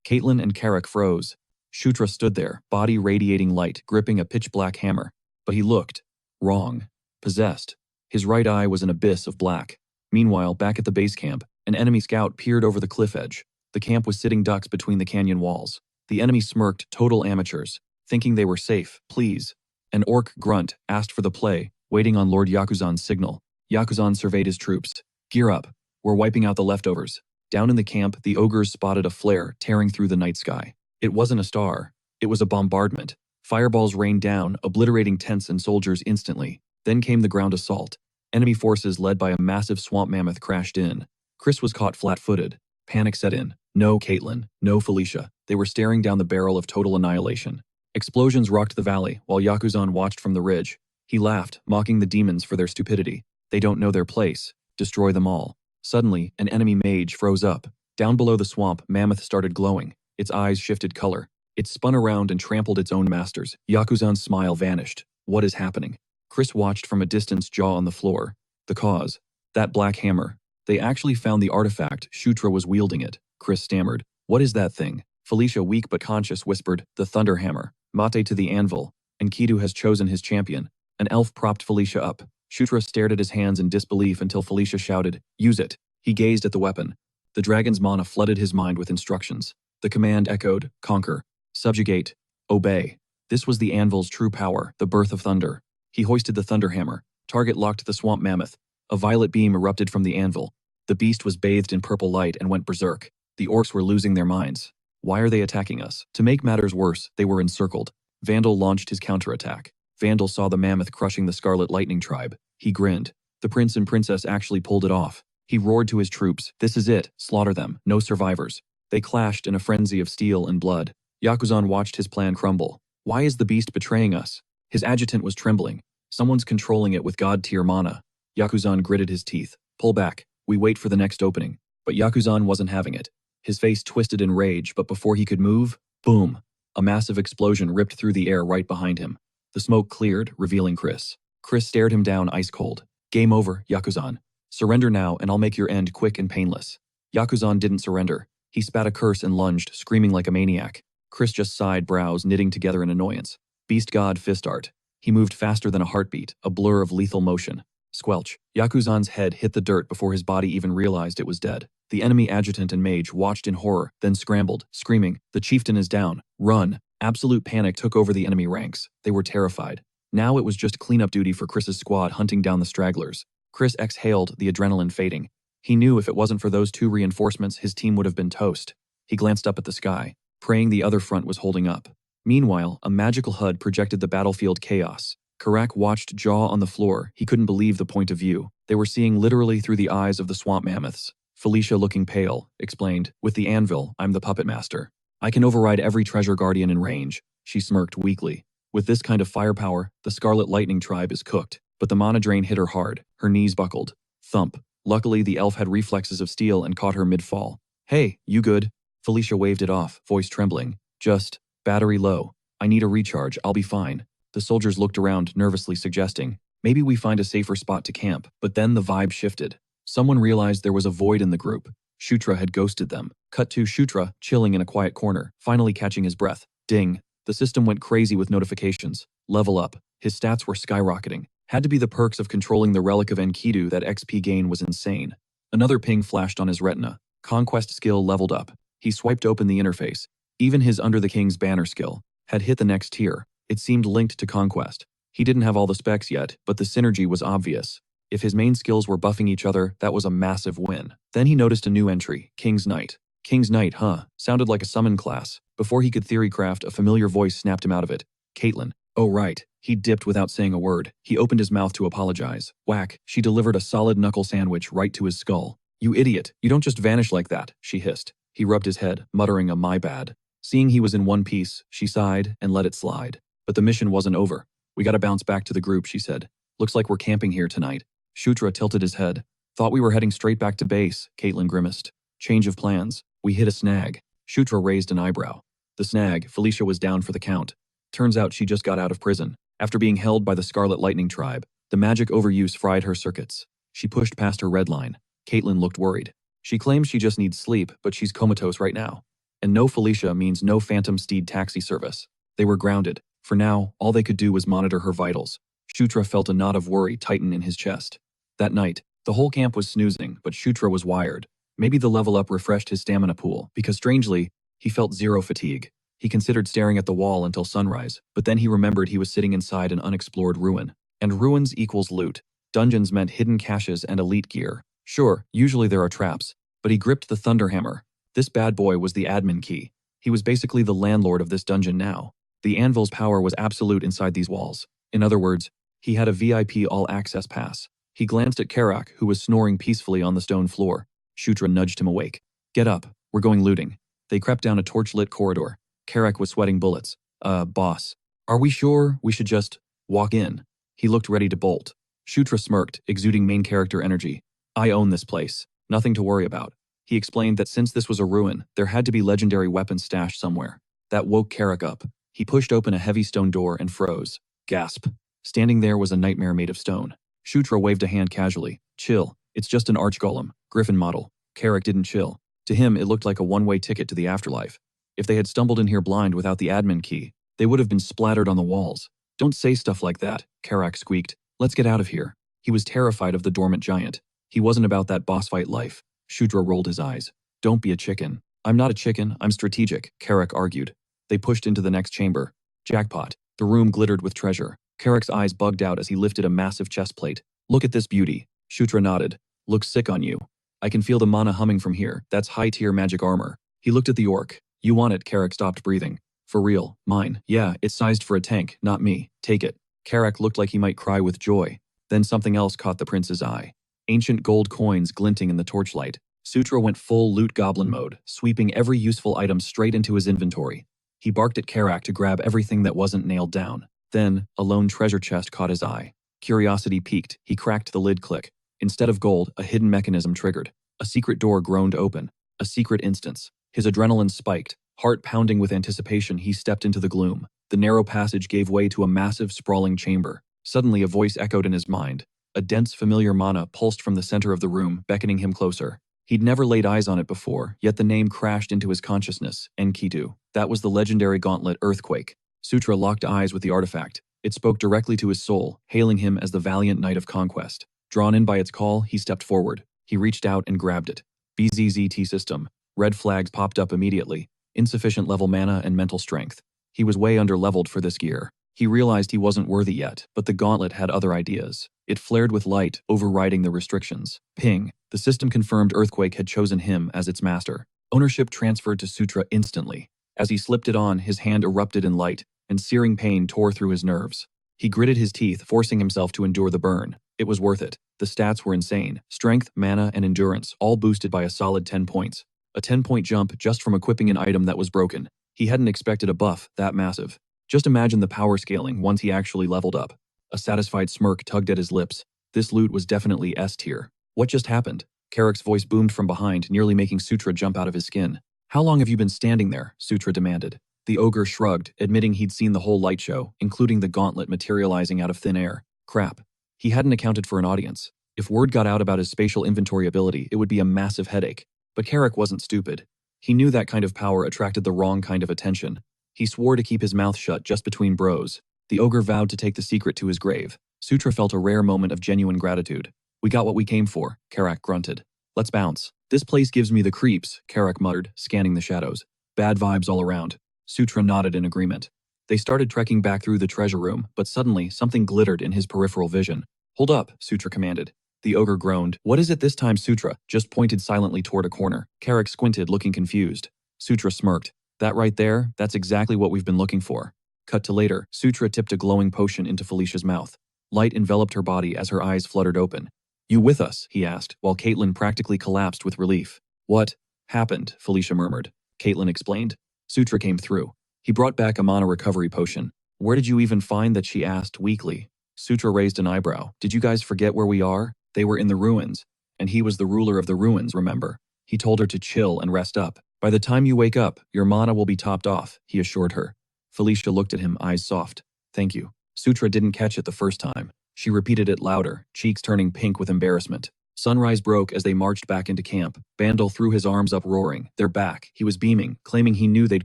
Caitlin and Carrack froze. Shutra stood there, body radiating light, gripping a pitch-black hammer. But he looked wrong. Possessed. His right eye was an abyss of black. Meanwhile, back at the base camp, an enemy scout peered over the cliff edge. The camp was sitting ducks between the canyon walls. The enemy smirked, total amateurs, thinking they were safe. Please. An orc grunt asked for the play, waiting on Lord Yakuzan's signal. Yakuzan surveyed his troops. Gear up. We're wiping out the leftovers. Down in the camp, the ogres spotted a flare tearing through the night sky. It wasn't a star. It was a bombardment. Fireballs rained down, obliterating tents and soldiers instantly. Then came the ground assault. Enemy forces led by a massive swamp mammoth crashed in. Chris was caught flat-footed. Panic set in. No, Caitlin. No, Felicia. They were staring down the barrel of total annihilation. Explosions rocked the valley, while Yakuzan watched from the ridge. He laughed, mocking the demons for their stupidity. They don't know their place. Destroy them all. Suddenly, an enemy mage froze up. Down below the swamp, Mammoth started glowing. Its eyes shifted color. It spun around and trampled its own masters. Yakuzan's smile vanished. What is happening? Chris watched from a distance, jaw on the floor. The cause. That black hammer. They actually found the artifact. Shutra was wielding it. Chris stammered. What is that thing? Felicia, weak but conscious, whispered, the thunder hammer. Mate to the anvil. Enkidu has chosen his champion. An elf propped Felicia up. Shutra stared at his hands in disbelief until Felicia shouted, use it. He gazed at the weapon. The dragon's mana flooded his mind with instructions. The command echoed, conquer, subjugate, obey. This was the anvil's true power, the birth of thunder. He hoisted the thunder hammer. Target locked the swamp mammoth. A violet beam erupted from the anvil. The beast was bathed in purple light and went berserk. The orcs were losing their minds. Why are they attacking us? To make matters worse, they were encircled. Vandal launched his counterattack. Vandal saw the mammoth crushing the Scarlet Lightning tribe. He grinned. The prince and princess actually pulled it off. He roared to his troops, "This is it, slaughter them, no survivors." They clashed in a frenzy of steel and blood. Yakuzan watched his plan crumble. Why is the beast betraying us? His adjutant was trembling. Someone's controlling it with god-tier mana. Yakuzan gritted his teeth. Pull back. We wait for the next opening. But Yakuzan wasn't having it. His face twisted in rage, but before he could move, boom! A massive explosion ripped through the air right behind him. The smoke cleared, revealing Chris. Chris stared him down ice cold. Game over, Yakuzan. Surrender now and I'll make your end quick and painless. Yakuzan didn't surrender. He spat a curse and lunged, screaming like a maniac. Chris just sighed, brows knitting together in annoyance. Beast God fist art. He moved faster than a heartbeat, a blur of lethal motion. Squelch. Yakuzan's head hit the dirt before his body even realized it was dead. The enemy adjutant and mage watched in horror, then scrambled, screaming, "The chieftain is down. Run!" Absolute panic took over the enemy ranks. They were terrified. Now it was just cleanup duty for Chris's squad hunting down the stragglers. Chris exhaled, the adrenaline fading. He knew if it wasn't for those two reinforcements, his team would have been toast. He glanced up at the sky, praying the other front was holding up. Meanwhile, a magical HUD projected the battlefield chaos. Karak watched, jaw on the floor. He couldn't believe the point of view. They were seeing literally through the eyes of the swamp mammoths. Felicia, looking pale, explained, "With the anvil, I'm the puppet master. I can override every treasure guardian in range." She smirked weakly. With this kind of firepower, the Scarlet Lightning tribe is cooked. But the mana drain hit her hard. Her knees buckled. Thump. Luckily, the elf had reflexes of steel and caught her mid-fall. "Hey, you good?" Felicia waved it off, voice trembling. "Just, battery low. I need a recharge, I'll be fine." The soldiers looked around, nervously suggesting, "Maybe we find a safer spot to camp." But then the vibe shifted. Someone realized there was a void in the group. Shutra had ghosted them. Cut to Shutra, chilling in a quiet corner, finally catching his breath. Ding. The system went crazy with notifications. Level up. His stats were skyrocketing. Had to be the perks of controlling the relic of Enkidu. That XP gain was insane. Another ping flashed on his retina. Conquest skill leveled up. He swiped open the interface. Even his Under the King's Banner skill had hit the next tier. It seemed linked to Conquest. He didn't have all the specs yet, but the synergy was obvious. If his main skills were buffing each other, that was a massive win. Then he noticed a new entry, King's Knight. King's Knight, huh? Sounded like a summon class. Before he could theorycraft, a familiar voice snapped him out of it. Caitlin. Oh right. He dipped without saying a word. He opened his mouth to apologize. Whack, she delivered a solid knuckle sandwich right to his skull. "You idiot, you don't just vanish like that," she hissed. He rubbed his head, muttering a "my bad." Seeing he was in one piece, she sighed and let it slide. But the mission wasn't over. "We gotta bounce back to the group," she said. "Looks like we're camping here tonight." Shutra tilted his head. "Thought we were heading straight back to base," Caitlin grimaced. "Change of plans. We hit a snag." Shutra raised an eyebrow. The snag, Felicia was down for the count. Turns out she just got out of prison. After being held by the Scarlet Lightning tribe, the magic overuse fried her circuits. She pushed past her red line. Caitlin looked worried. She claims she just needs sleep, but she's comatose right now. And no Felicia means no Phantom Steed taxi service. They were grounded. For now, all they could do was monitor her vitals. Shutra felt a knot of worry tighten in his chest. That night, the whole camp was snoozing, but Shutra was wired. Maybe the level up refreshed his stamina pool, because strangely, he felt zero fatigue. He considered staring at the wall until sunrise, but then he remembered he was sitting inside an unexplored ruin. And ruins equals loot. Dungeons meant hidden caches and elite gear. Sure, usually there are traps, but he gripped the Thunderhammer. This bad boy was the admin key. He was basically the landlord of this dungeon now. The anvil's power was absolute inside these walls. In other words, he had a VIP all-access pass. He glanced at Karak, who was snoring peacefully on the stone floor. Shutra nudged him awake. "Get up, we're going looting." They crept down a torch-lit corridor. Karak was sweating bullets. Boss. Are we sure we should just walk in?" He looked ready to bolt. Shutra smirked, exuding main character energy. "I own this place. Nothing to worry about." He explained that since this was a ruin, there had to be legendary weapons stashed somewhere. That woke Karak up. He pushed open a heavy stone door and froze. Gasp. Standing there was a nightmare made of stone. Shutra waved a hand casually. "Chill. It's just an arch-golem. Griffin model." Karak didn't chill. To him, it looked like a one-way ticket to the afterlife. If they had stumbled in here blind without the admin key, they would have been splattered on the walls. "Don't say stuff like that," Karak squeaked. "Let's get out of here." He was terrified of the dormant giant. He wasn't about that boss fight life. Shutra rolled his eyes. "Don't be a chicken." "I'm not a chicken, I'm strategic," Karak argued. They pushed into the next chamber. Jackpot. The room glittered with treasure. Karak's eyes bugged out as he lifted a massive chest plate. Look at this beauty. Shutra nodded. Looks sick on you. I can feel the mana humming from here. That's high-tier magic armor. He looked at the orc. You want it? Karak stopped breathing. For real, mine. Yeah, it's sized for a tank, not me. Take it. Karak looked like he might cry with joy. Then something else caught the prince's eye. Ancient gold coins glinting in the torchlight. Sutra went full loot goblin mode, sweeping every useful item straight into his inventory. He barked at Karak to grab everything that wasn't nailed down. Then, a lone treasure chest caught his eye. Curiosity piqued. He cracked the lid click. Instead of gold, a hidden mechanism triggered. A secret door groaned open. A secret instance. His adrenaline spiked. Heart pounding with anticipation, he stepped into the gloom. The narrow passage gave way to a massive, sprawling chamber. Suddenly, a voice echoed in his mind. A dense, familiar mana pulsed from the center of the room, beckoning him closer. He'd never laid eyes on it before, yet the name crashed into his consciousness, Enkidu. That was the legendary gauntlet Earthquake. Sutra locked eyes with the artifact. It spoke directly to his soul, hailing him as the valiant knight of Conquest. Drawn in by its call, he stepped forward. He reached out and grabbed it. BZZT system. Red flags popped up immediately. Insufficient level mana and mental strength. He was way under-leveled for this gear. He realized he wasn't worthy yet, but the gauntlet had other ideas. It flared with light, overriding the restrictions. Ping. The system confirmed Earthquake had chosen him as its master. Ownership transferred to Sutra instantly. As he slipped it on, his hand erupted in light, and searing pain tore through his nerves. He gritted his teeth, forcing himself to endure the burn. It was worth it. The stats were insane. Strength, mana, and endurance, all boosted by a solid 10 points. A 10-point jump just from equipping an item that was broken. He hadn't expected a buff that massive. Just imagine the power scaling once he actually leveled up. A satisfied smirk tugged at his lips. This loot was definitely S tier. What just happened? Karak's voice boomed from behind, nearly making Sutra jump out of his skin. How long have you been standing there? Sutra demanded. The ogre shrugged, admitting he'd seen the whole light show, including the gauntlet materializing out of thin air. Crap. He hadn't accounted for an audience. If word got out about his spatial inventory ability, it would be a massive headache. But Karak wasn't stupid. He knew that kind of power attracted the wrong kind of attention. He swore to keep his mouth shut just between bros. The ogre vowed to take the secret to his grave. Sutra felt a rare moment of genuine gratitude. We got what we came for, Karak grunted. Let's bounce. This place gives me the creeps, Karak muttered, scanning the shadows. Bad vibes all around. Sutra nodded in agreement. They started trekking back through the treasure room, but suddenly something glittered in his peripheral vision. Hold up, Sutra commanded. The ogre groaned. What is it this time? Sutra just pointed silently toward a corner. Karak squinted, looking confused. Sutra smirked. That right there, that's exactly what we've been looking for. Cut to later, Sutra tipped a glowing potion into Felicia's mouth. Light enveloped her body as her eyes fluttered open. You with us? He asked, while Caitlin practically collapsed with relief. What happened? Felicia murmured. Caitlin explained. Sutra came through. He brought back a mana recovery potion. Where did you even find that? She asked weakly. Sutra raised an eyebrow. Did you guys forget where we are? They were in the ruins. And he was the ruler of the ruins, remember? He told her to chill and rest up. By the time you wake up, your mana will be topped off, he assured her. Felicia looked at him, eyes soft. Thank you. Sutra didn't catch it the first time. She repeated it louder, cheeks turning pink with embarrassment. Sunrise broke as they marched back into camp. Bandel threw his arms up roaring. They're back. He was beaming, claiming he knew they'd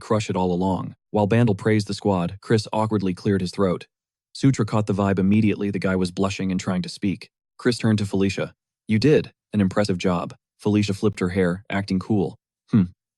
crush it all along. While Bandel praised the squad, Chris awkwardly cleared his throat. Sutra caught the vibe immediately. The guy was blushing and trying to speak. Chris turned to Felicia. You did. An impressive job. Felicia flipped her hair, acting cool.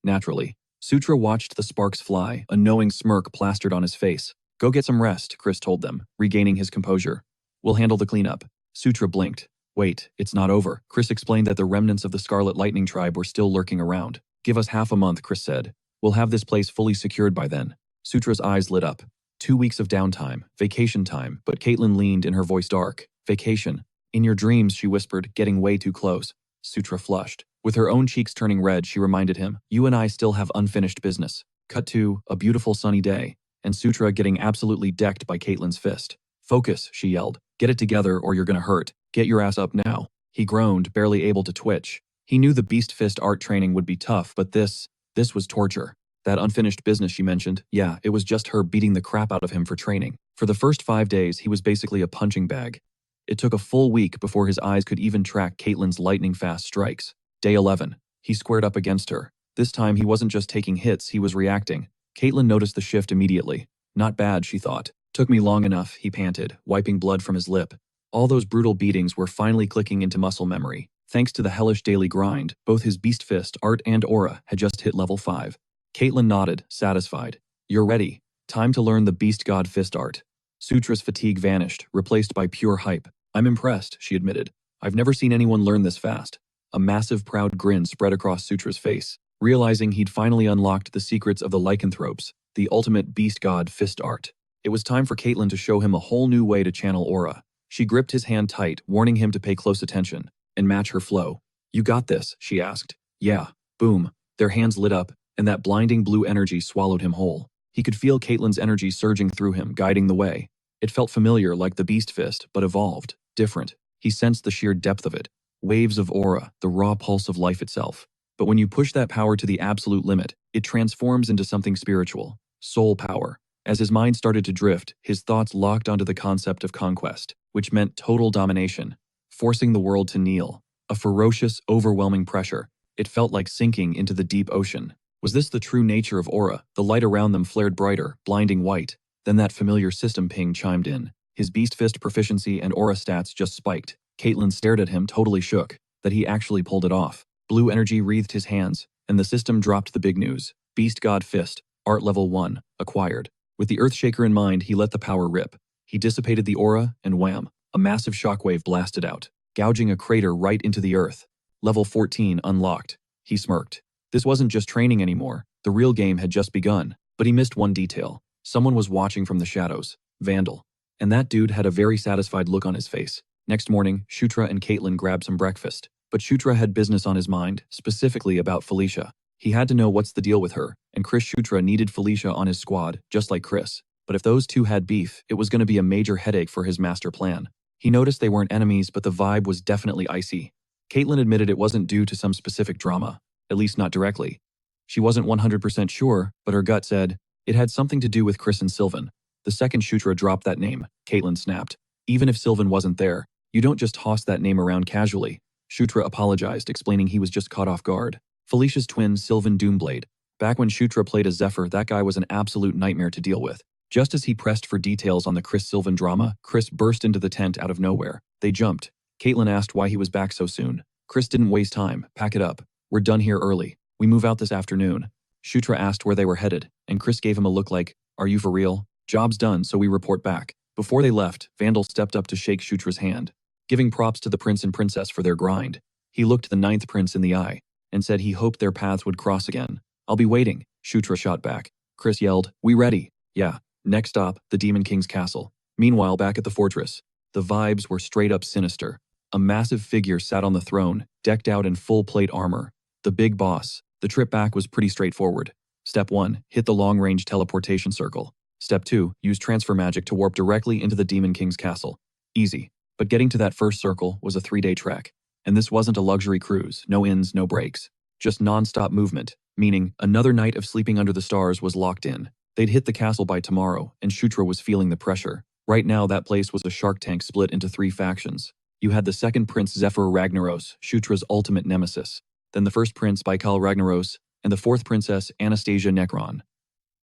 Naturally. Sutra watched the sparks fly, a knowing smirk plastered on his face. Go get some rest, Chris told them, regaining his composure. We'll handle the cleanup. Sutra blinked. Wait, it's not over. Chris explained that the remnants of the Scarlet Lightning tribe were still lurking around. Give us half a month, Chris said. We'll have this place fully secured by then. Sutra's eyes lit up. 2 weeks of downtime, vacation time, but Caitlin leaned in her voice dark. Vacation. In your dreams, she whispered, getting way too close. Sutra flushed. With her own cheeks turning red, she reminded him, you and I still have unfinished business. Cut to a beautiful sunny day, and Sutra getting absolutely decked by Caitlin's fist. Focus, she yelled. Get it together or you're gonna hurt. Get your ass up now. He groaned, barely able to twitch. He knew the beast fist art training would be tough, but this was torture. That unfinished business she mentioned, yeah, it was just her beating the crap out of him for training. For the first 5 days, he was basically a punching bag. It took a full week before his eyes could even track Caitlin's lightning-fast strikes. Day 11. He squared up against her. This time, he wasn't just taking hits, he was reacting. Caitlin noticed the shift immediately. Not bad, she thought. Took me long enough, he panted, wiping blood from his lip. All those brutal beatings were finally clicking into muscle memory. Thanks to the hellish daily grind, both his beast fist, art, and aura had just hit level 5. Caitlin nodded, satisfied. You're ready. Time to learn the Beast God Fist art. Sutra's fatigue vanished, replaced by pure hype. I'm impressed, she admitted. I've never seen anyone learn this fast. A massive proud grin spread across Sutra's face, realizing he'd finally unlocked the secrets of the lycanthropes, the ultimate Beast God Fist art. It was time for Caitlin to show him a whole new way to channel aura. She gripped his hand tight, warning him to pay close attention and match her flow. You got this, she asked. Yeah. Boom. Their hands lit up, and that blinding blue energy swallowed him whole. He could feel Caitlin's energy surging through him, guiding the way. It felt familiar, like the Beast Fist, but evolved, different. He sensed the sheer depth of it. Waves of aura, the raw pulse of life itself. But when you push that power to the absolute limit, it transforms into something spiritual. Soul power. As his mind started to drift, his thoughts locked onto the concept of conquest, which meant total domination, forcing the world to kneel. A ferocious, overwhelming pressure. It felt like sinking into the deep ocean. Was this the true nature of aura? The light around them flared brighter, blinding white. Then that familiar system ping chimed in. His Beast Fist proficiency and aura stats just spiked. Caitlin stared at him, totally shook that he actually pulled it off. Blue energy wreathed his hands, and the system dropped the big news. Beast God Fist, Art Level 1, acquired. With the Earthshaker in mind, he let the power rip. He dissipated the aura, and wham, a massive shockwave blasted out, gouging a crater right into the earth. Level 14 unlocked. He smirked. This wasn't just training anymore. The real game had just begun. But he missed one detail. Someone was watching from the shadows. Vandal. And that dude had a very satisfied look on his face. Next morning, Shutra and Caitlin grabbed some breakfast. But Shutra had business on his mind, specifically about Felicia. He had to know what's the deal with her, and Chris Shutra needed Felicia on his squad, just like Chris. But if those two had beef, it was going to be a major headache for his master plan. He noticed they weren't enemies, but the vibe was definitely icy. Caitlin admitted it wasn't due to some specific drama, at least not directly. She wasn't 100% sure, but her gut said it had something to do with Chris and Sylvan. The second Shutra dropped that name, Caitlin snapped. Even if Sylvan wasn't there, you don't just toss that name around casually. Shutra apologized, explaining he was just caught off guard. Felicia's twin, Sylvan Doomblade. Back when Shutra played as Zephyr, that guy was an absolute nightmare to deal with. Just as he pressed for details on the Chris-Sylvan drama, Chris burst into the tent out of nowhere. They jumped. Caitlin asked why he was back so soon. Chris didn't waste time. Pack it up. We're done here early. We move out this afternoon. Shutra asked where they were headed, and Chris gave him a look like, are you for real? Job's done, so we report back. Before they left, Vandal stepped up to shake Shutra's hand, giving props to the prince and princess for their grind. He looked the ninth prince in the eye and said he hoped their paths would cross again. I'll be waiting, Shutra shot back. Chris yelled, we ready? Yeah. Next stop, the Demon King's castle. Meanwhile, back at the fortress, the vibes were straight up sinister. A massive figure sat on the throne, decked out in full plate armor. The big boss. The trip back was pretty straightforward. Step 1, hit the long-range teleportation circle. Step 2, use transfer magic to warp directly into the Demon King's castle. Easy. But getting to that first circle was a 3-day trek. And this wasn't a luxury cruise, no ins, no breaks. Just non-stop movement, meaning another night of sleeping under the stars was locked in. They'd hit the castle by tomorrow, and Shutra was feeling the pressure. Right now, that place was a shark tank split into 3 factions. You had the second prince Zephyr Ragnaros, Shutra's ultimate nemesis. Then the first prince Baikal Ragnaros, and the fourth princess Anastasia Necron.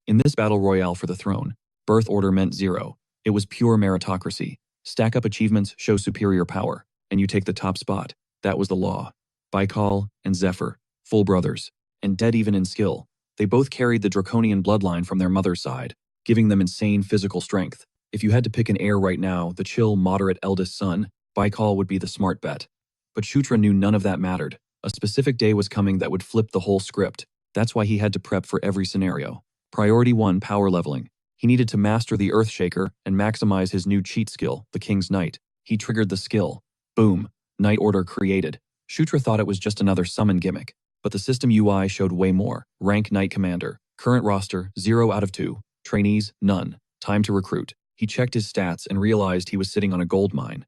In this battle royale for the throne, birth order meant 0. It was pure meritocracy. Stack up achievements, show superior power, and you take the top spot. That was the law. Baikal and Zephyr, full brothers, and dead even in skill. They both carried the draconian bloodline from their mother's side, giving them insane physical strength. If you had to pick an heir right now, the chill, moderate eldest son, Baikal would be the smart bet. But Shutra knew none of that mattered. A specific day was coming that would flip the whole script. That's why he had to prep for every scenario. Priority 1, power leveling. He needed to master the Earthshaker and maximize his new cheat skill, the King's Knight. He triggered the skill. Boom. Knight Order created. Shutra thought it was just another summon gimmick. But the system UI showed way more. Rank Knight Commander. Current roster, 0 out of 2. Trainees, none. Time to recruit. He checked his stats and realized he was sitting on a gold mine.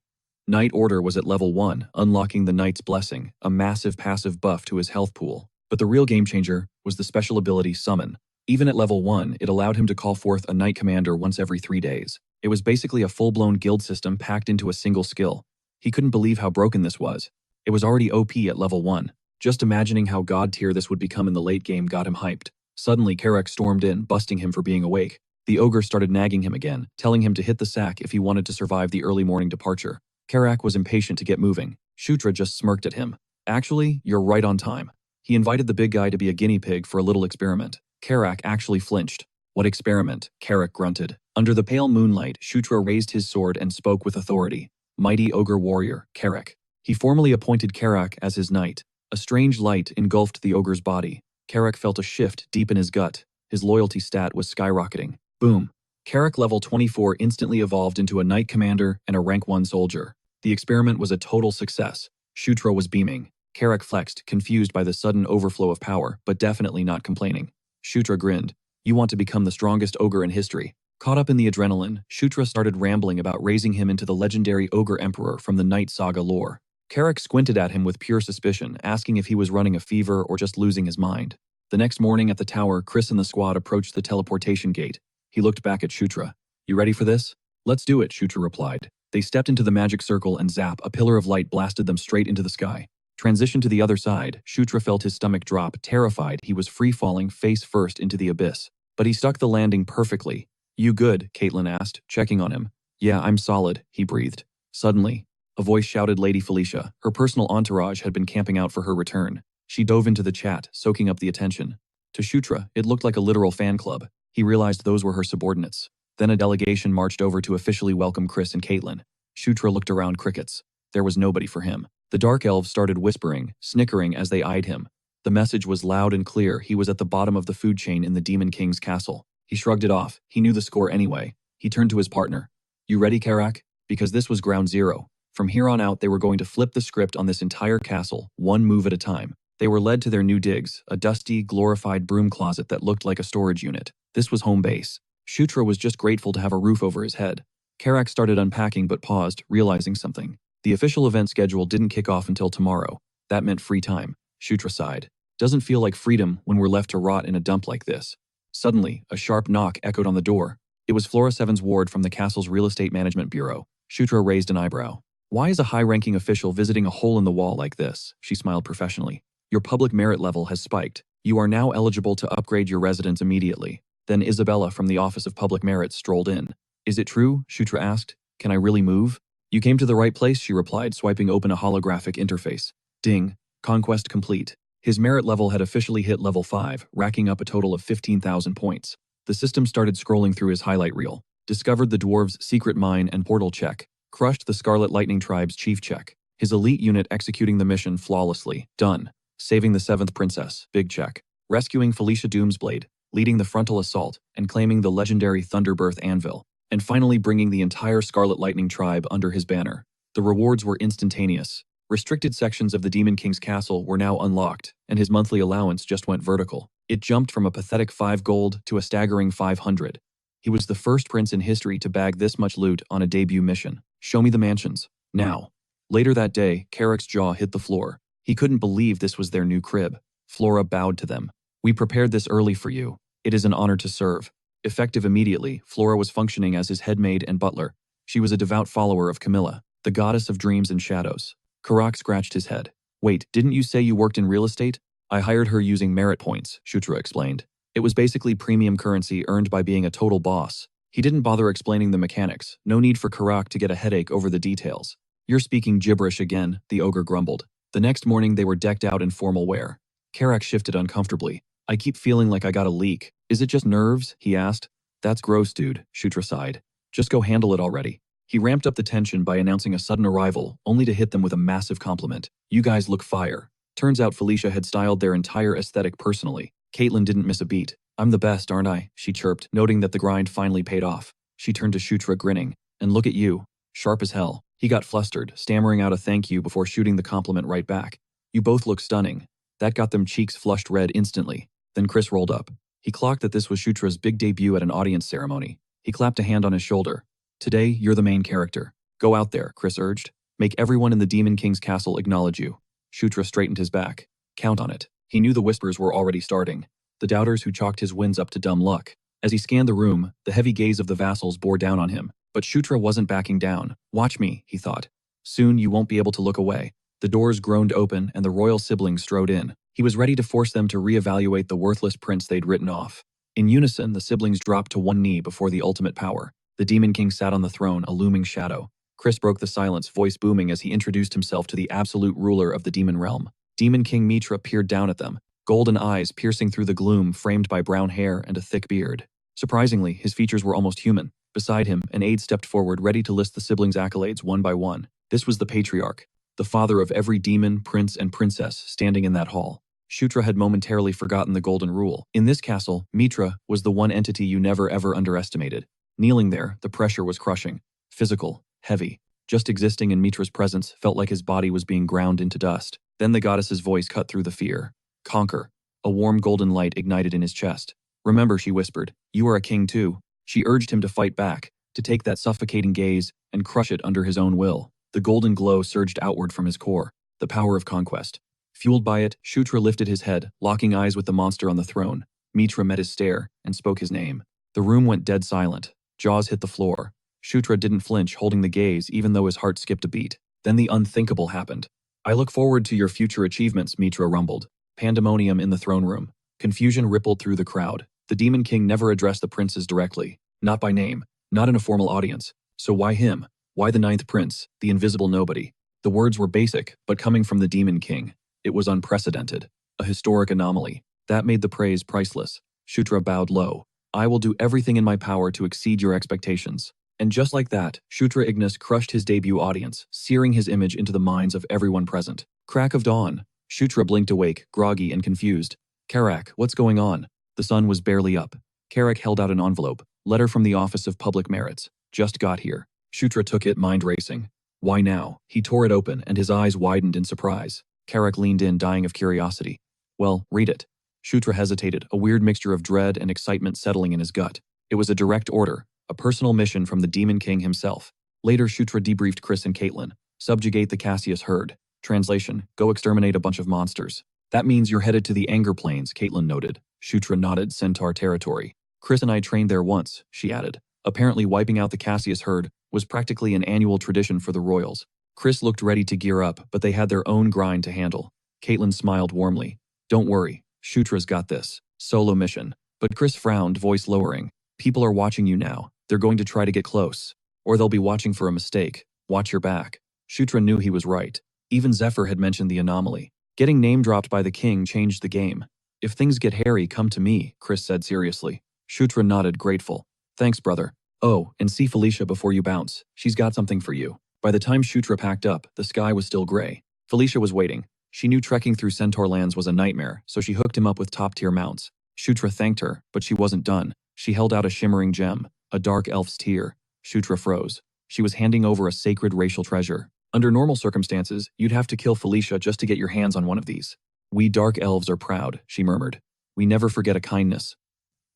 Knight Order was at level 1, unlocking the Knight's Blessing, a massive passive buff to his health pool. But the real game changer was the special ability Summon. Even at level 1, it allowed him to call forth a Knight Commander once every 3 days. It was basically a full-blown guild system packed into a single skill. He couldn't believe how broken this was. It was already OP at level 1. Just imagining how god tier this would become in the late game got him hyped. Suddenly, Karak stormed in, busting him for being awake. The ogre started nagging him again, telling him to hit the sack if he wanted to survive the early morning departure. Karak was impatient to get moving. Shutra just smirked at him. Actually, you're right on time. He invited the big guy to be a guinea pig for a little experiment. Karak actually flinched. What experiment? Carrick grunted. Under the pale moonlight, Shutra raised his sword and spoke with authority. Mighty ogre warrior, Carrick. He formally appointed Carrick as his knight. A strange light engulfed the ogre's body. Carrick felt a shift deep in his gut. His loyalty stat was skyrocketing. Boom. Carrick level 24 instantly evolved into a knight commander and a rank 1 soldier. The experiment was a total success. Shutra was beaming. Carrick flexed, confused by the sudden overflow of power, but definitely not complaining. Shutra grinned. You want to become the strongest ogre in history. Caught up in the adrenaline, Shutra started rambling about raising him into the legendary ogre emperor from the Knight Saga lore. Carrick squinted at him with pure suspicion, asking if he was running a fever or just losing his mind. The next morning at the tower, Chris and the squad approached the teleportation gate. He looked back at Shutra. You ready for this? Let's do it, Shutra replied. They stepped into the magic circle and zap, a pillar of light blasted them straight into the sky. Transition to the other side, Shutra felt his stomach drop, terrified he was free-falling face first into the abyss. But he stuck the landing perfectly. You good? Caitlin asked, checking on him. Yeah, I'm solid, he breathed. Suddenly, a voice shouted Lady Felicia. Her personal entourage had been camping out for her return. She dove into the chat, soaking up the attention. To Shutra, it looked like a literal fan club. He realized those were her subordinates. Then a delegation marched over to officially welcome Chris and Caitlin. Shutra looked around crickets. There was nobody for him. The dark elves started whispering, snickering as they eyed him. The message was loud and clear. He was at the bottom of the food chain in the Demon King's castle. He shrugged it off. He knew the score anyway. He turned to his partner. You ready, Carrick? Because this was ground zero. From here on out, they were going to flip the script on this entire castle, one move at a time. They were led to their new digs, a dusty, glorified broom closet that looked like a storage unit. This was home base. Shutra was just grateful to have a roof over his head. Carrick started unpacking but paused, realizing something. The official event schedule didn't kick off until tomorrow. That meant free time. Shutra sighed. Doesn't feel like freedom when we're left to rot in a dump like this. Suddenly, a sharp knock echoed on the door. It was Flora Seven's ward from the castle's real estate management bureau. Shutra raised an eyebrow. Why is a high-ranking official visiting a hole in the wall like this? She smiled professionally. Your public merit level has spiked. You are now eligible to upgrade your residence immediately. Then Isabella from the Office of Public Merit strolled in. Is it true? Shutra asked. Can I really move? You came to the right place, she replied, swiping open a holographic interface. Ding. Conquest complete. His merit level had officially hit level 5, racking up a total of 15,000 points. The system started scrolling through his highlight reel. Discovered the dwarves' secret mine and portal check. Crushed the Scarlet Lightning Tribe's chief check. His elite unit executing the mission flawlessly. Done. Saving the 7th princess. Big check. Rescuing Felicia Doomsblade. Leading the frontal assault and claiming the legendary Thunderbirth Anvil. And finally bringing the entire Scarlet Lightning Tribe under his banner. The rewards were instantaneous. Restricted sections of the Demon King's castle were now unlocked, and his monthly allowance just went vertical. It jumped from a pathetic 5 gold to a staggering 500. He was the first prince in history to bag this much loot on a debut mission. Show me the mansions. Now. Later that day, Carrick's jaw hit the floor. He couldn't believe this was their new crib. Flora bowed to them. We prepared this early for you. It is an honor to serve. Effective immediately, Flora was functioning as his headmaid and butler. She was a devout follower of Camilla, the goddess of dreams and shadows. Karak scratched his head. Wait, didn't you say you worked in real estate? I hired her using merit points, Shutra explained. It was basically premium currency earned by being a total boss. He didn't bother explaining the mechanics. No need for Karak to get a headache over the details. You're speaking gibberish again, the ogre grumbled. The next morning they were decked out in formal wear. Karak shifted uncomfortably. I keep feeling like I got a leak. Is it just nerves? He asked. That's gross, dude, Shutra sighed. Just go handle it already. He ramped up the tension by announcing a sudden arrival, only to hit them with a massive compliment. You guys look fire. Turns out Felicia had styled their entire aesthetic personally. Caitlin didn't miss a beat. I'm the best, aren't I? She chirped, noting that the grind finally paid off. She turned to Shutra, grinning. And look at you. Sharp as hell. He got flustered, stammering out a thank you before shooting the compliment right back. You both look stunning. That got them cheeks flushed red instantly. Then Chris rolled up. He clocked that this was Shutra's big debut at an audience ceremony. He clapped a hand on his shoulder. Today, you're the main character. Go out there, Chris urged. Make everyone in the Demon King's castle acknowledge you. Shutra straightened his back. Count on it. He knew the whispers were already starting. The doubters who chalked his wins up to dumb luck. As he scanned the room, the heavy gaze of the vassals bore down on him. But Shutra wasn't backing down. Watch me, he thought. Soon you won't be able to look away. The doors groaned open and the royal siblings strode in. He was ready to force them to reevaluate the worthless prince they'd written off. In unison, the siblings dropped to one knee before the ultimate power. The Demon King sat on the throne, a looming shadow. Chris broke the silence, voice booming as he introduced himself to the absolute ruler of the demon realm. Demon King Mitra peered down at them, golden eyes piercing through the gloom framed by brown hair and a thick beard. Surprisingly, his features were almost human. Beside him, an aide stepped forward, ready to list the siblings' accolades one by one. This was the patriarch, the father of every demon, prince, and princess standing in that hall. Shutra had momentarily forgotten the golden rule. In this castle, Mitra was the one entity you never ever underestimated. Kneeling there, the pressure was crushing. Physical, heavy. Just existing in Mitra's presence felt like his body was being ground into dust. Then the goddess's voice cut through the fear. Conquer. A warm golden light ignited in his chest. Remember, she whispered, you are a king too. She urged him to fight back, to take that suffocating gaze and crush it under his own will. The golden glow surged outward from his core, the power of conquest. Fueled by it, Shutra lifted his head, locking eyes with the monster on the throne. Mitra met his stare and spoke his name. The room went dead silent. Jaws hit the floor. Shutra didn't flinch, holding the gaze even though his heart skipped a beat. Then the unthinkable happened. I look forward to your future achievements, Mitra rumbled. Pandemonium in the throne room. Confusion rippled through the crowd. The Demon King never addressed the princes directly. Not by name. Not in a formal audience. So why him? Why the ninth prince, the invisible nobody? The words were basic, but coming from the Demon King. It was unprecedented. A historic anomaly. That made the praise priceless. Shutra bowed low. I will do everything in my power to exceed your expectations. And just like that, Shutra Ignis crushed his debut audience, searing his image into the minds of everyone present. Crack of dawn. Shutra blinked awake, groggy and confused. Karak, what's going on? The sun was barely up. Karak held out an envelope. Letter from the Office of Public Merits. Just got here. Shutra took it, mind racing. Why now? He tore it open, and his eyes widened in surprise. Karak leaned in, dying of curiosity. Well, read it. Shutra hesitated, a weird mixture of dread and excitement settling in his gut. It was a direct order, a personal mission from the Demon King himself. Later, Shutra debriefed Chris and Caitlin. Subjugate the Cassius herd. Translation, go exterminate a bunch of monsters. That means you're headed to the Anger Plains, Caitlin noted. Shutra nodded, Centaur territory. Chris and I trained there once, she added. Apparently wiping out the Cassius herd was practically an annual tradition for the royals. Chris looked ready to gear up, but they had their own grind to handle. Caitlin smiled warmly. Don't worry, Shutra's got this. Solo mission. But Chris frowned, voice lowering. People are watching you now. They're going to try to get close. Or they'll be watching for a mistake. Watch your back. Shutra knew he was right. Even Zephyr had mentioned the anomaly. Getting name-dropped by the king changed the game. If things get hairy, come to me, Chris said seriously. Shutra nodded, grateful. Thanks, brother. Oh, and see Felicia before you bounce. She's got something for you. By the time Shutra packed up, the sky was still gray. Felicia was waiting. She knew trekking through Centaur lands was a nightmare, so she hooked him up with top-tier mounts. Shutra thanked her, but she wasn't done. She held out a shimmering gem, a dark elf's tear. Shutra froze. She was handing over a sacred racial treasure. Under normal circumstances, you'd have to kill Felicia just to get your hands on one of these. We dark elves are proud, she murmured. We never forget a kindness.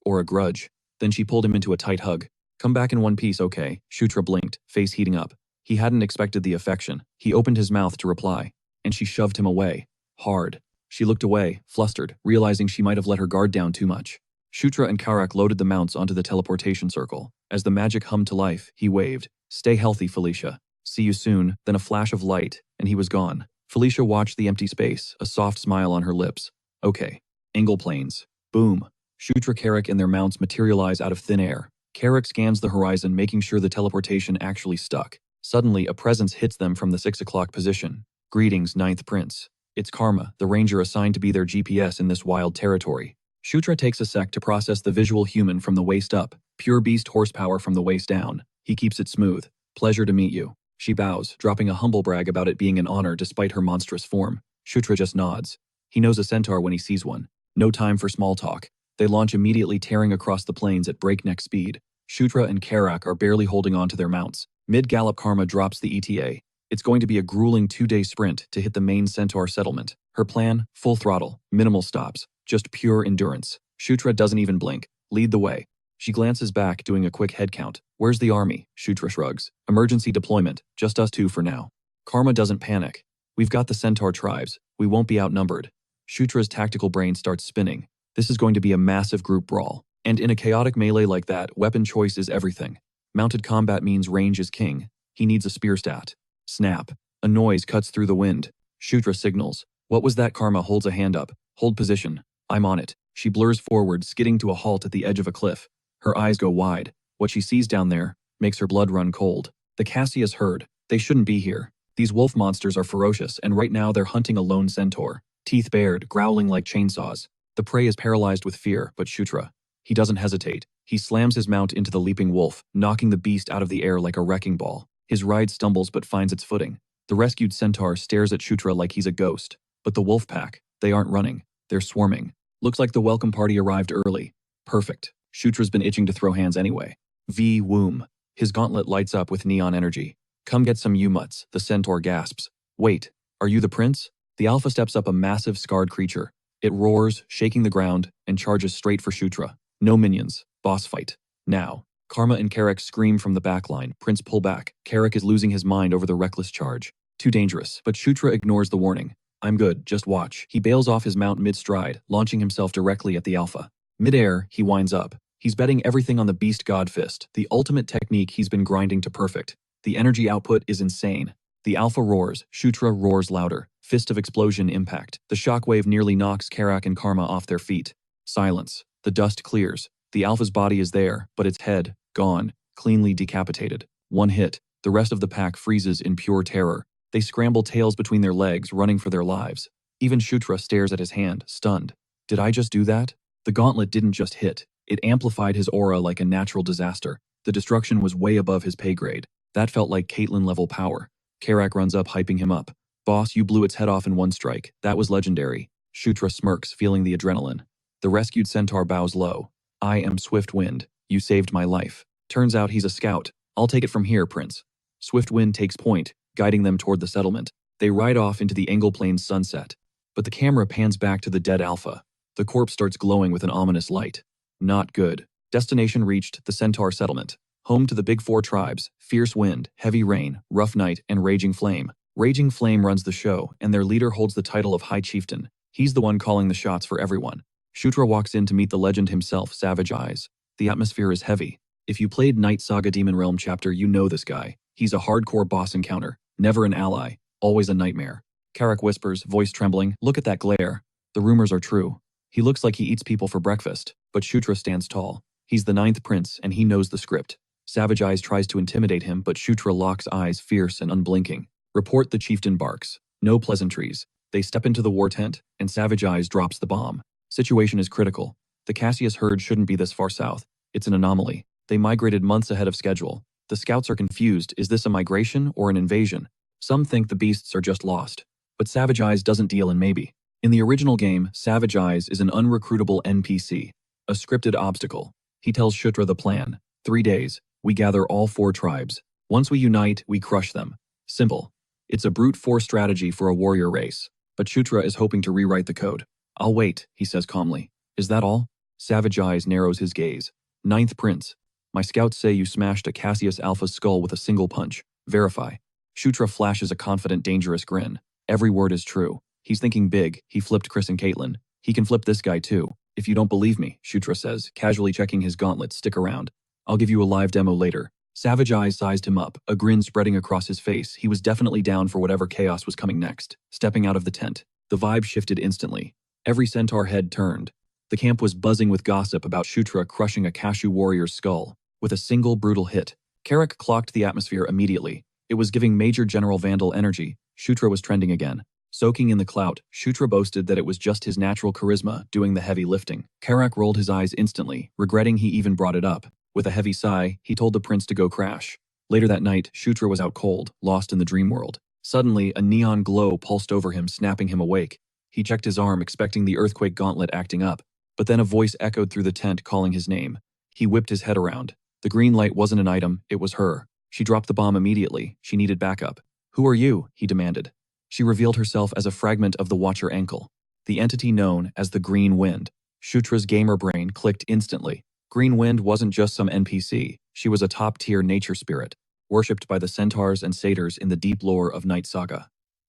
Or a grudge. Then she pulled him into a tight hug. Come back in one piece, okay? Shutra blinked, face heating up. He hadn't expected the affection. He opened his mouth to reply. And she shoved him away. Hard. She looked away, flustered, realizing she might have let her guard down too much. Shutra and Karak loaded the mounts onto the teleportation circle. As the magic hummed to life, he waved. Stay healthy, Felicia. See you soon. Then a flash of light, and he was gone. Felicia watched the empty space, a soft smile on her lips. Okay. Angle planes. Boom. Shutra Karak and their mounts materialize out of thin air. Karak scans the horizon, making sure the teleportation actually stuck. Suddenly, a presence hits them from the 6 o'clock position. Greetings, Ninth Prince. It's Karma, the ranger assigned to be their GPS in this wild territory. Shutra takes a sec to process the visual human from the waist up, pure beast horsepower from the waist down. He keeps it smooth. Pleasure to meet you. She bows, dropping a humble brag about it being an honor despite her monstrous form. Shutra just nods. He knows a centaur when he sees one. No time for small talk. They launch immediately, tearing across the plains at breakneck speed. Shutra and Karak are barely holding on to their mounts. Mid-gallop, Karma drops the ETA. It's going to be a grueling 2-day sprint to hit the main centaur settlement. Her plan? Full throttle, minimal stops, just pure endurance. Shutra doesn't even blink. Lead the way. She glances back, doing a quick head count. Where's the army? Shutra shrugs. Emergency deployment. Just us two for now. Karma doesn't panic. We've got the centaur tribes. We won't be outnumbered. Shutra's tactical brain starts spinning. This is going to be a massive group brawl. And in a chaotic melee like that, weapon choice is everything. Mounted combat means range is king. He needs a spear stat. Snap. A noise cuts through the wind. Shutra signals. What was that? Karma holds a hand up. Hold position. I'm on it. She blurs forward, skidding to a halt at the edge of a cliff. Her eyes go wide. What she sees down there makes her blood run cold. The Cassius herd. They shouldn't be here. These wolf monsters are ferocious, and right now they're hunting a lone centaur. Teeth bared, growling like chainsaws. The prey is paralyzed with fear, but Shutra. He doesn't hesitate. He slams his mount into the leaping wolf, knocking the beast out of the air like a wrecking ball. His ride stumbles but finds its footing. The rescued centaur stares at Shutra like he's a ghost. But the wolf pack, they aren't running. They're swarming. Looks like the welcome party arrived early. Perfect. Shutra's been itching to throw hands anyway. Woom. His gauntlet lights up with neon energy. Come get some mutts, the centaur gasps. Wait, are you the prince? The alpha steps up a massive scarred creature. It roars, shaking the ground, and charges straight for Shutra. No minions. Boss fight. Now. Karma and Carrick scream from the backline. Prince pull back. Carrick is losing his mind over the reckless charge. Too dangerous, but Shutra ignores the warning. I'm good, just watch. He bails off his mount mid-stride, launching himself directly at the alpha. Mid-air, he winds up. He's betting everything on the Beast God Fist, the ultimate technique he's been grinding to perfect. The energy output is insane. The alpha roars, Shutra roars louder. Fist of explosion impact. The shockwave nearly knocks Carrick and Karma off their feet. Silence. The dust clears. The alpha's body is there, but its head, gone, cleanly decapitated. One hit. The rest of the pack freezes in pure terror. They scramble tails between their legs, running for their lives. Even Shutra stares at his hand, stunned. Did I just do that? The gauntlet didn't just hit. It amplified his aura like a natural disaster. The destruction was way above his pay grade. That felt like Caitlyn-level power. Carrick runs up, hyping him up. Boss, you blew its head off in one strike. That was legendary. Shutra smirks, feeling the adrenaline. The rescued centaur bows low. I am Swift Wind. You saved my life. Turns out he's a scout. I'll take it from here, Prince. Swift Wind takes point, guiding them toward the settlement. They ride off into the Angle Plains sunset. But the camera pans back to the dead alpha. The corpse starts glowing with an ominous light. Not good. Destination reached, the Centaur settlement. Home to the Big Four tribes, Fierce Wind, Heavy Rain, Rough Night, and Raging Flame. Raging Flame runs the show, and their leader holds the title of High Chieftain. He's the one calling the shots for everyone. Shutra walks in to meet the legend himself, Savage Eyes. The atmosphere is heavy. If you played Night Saga Demon Realm chapter, you know this guy. He's a hardcore boss encounter, never an ally, always a nightmare. Carrick whispers, voice trembling, look at that glare. The rumors are true. He looks like he eats people for breakfast, but Shutra stands tall. He's the 9th prince, and he knows the script. Savage Eyes tries to intimidate him, but Shutra locks eyes fierce and unblinking. Report, the chieftain barks. No pleasantries. They step into the war tent, and Savage Eyes drops the bomb. Situation is critical. The Cassius herd shouldn't be this far south. It's an anomaly. They migrated months ahead of schedule. The scouts are confused. Is this a migration or an invasion? Some think the beasts are just lost. But Savage Eyes doesn't deal in maybe. In the original game, Savage Eyes is an unrecruitable NPC, a scripted obstacle. He tells Shutra the plan. 3 days, we gather all 4 tribes. Once we unite, we crush them. Simple. It's a brute force strategy for a warrior race. But Shutra is hoping to rewrite the code. I'll wait, he says calmly. Is that all? Savage Eyes narrows his gaze. 9th Prince. My scouts say you smashed a Cassius Alpha's skull with a single punch. Verify. Shutra flashes a confident, dangerous grin. Every word is true. He's thinking big. He flipped Chris and Caitlyn. He can flip this guy too. If you don't believe me, Shutra says, casually checking his gauntlet, stick around. I'll give you a live demo later. Savage Eyes sized him up, a grin spreading across his face. He was definitely down for whatever chaos was coming next. Stepping out of the tent, the vibe shifted instantly. Every centaur head turned. The camp was buzzing with gossip about Shutra crushing a Kashu warrior's skull with a single brutal hit. Carrick clocked the atmosphere immediately. It was giving Major General Vandal energy. Shutra was trending again. Soaking in the clout, Shutra boasted that it was just his natural charisma doing the heavy lifting. Carrick rolled his eyes instantly, regretting he even brought it up. With a heavy sigh, he told the prince to go crash. Later that night, Shutra was out cold, lost in the dream world. Suddenly, a neon glow pulsed over him, snapping him awake. He checked his arm, expecting the earthquake gauntlet acting up. But then a voice echoed through the tent, calling his name. He whipped his head around. The green light wasn't an item, it was her. She dropped the bomb immediately. She needed backup. Who are you? He demanded. She revealed herself as a fragment of the Watcher Ankle, the entity known as the Green Wind. Shutra's gamer brain clicked instantly. Green Wind wasn't just some NPC. She was a top-tier nature spirit, worshipped by the centaurs and satyrs in the deep lore of Night Saga.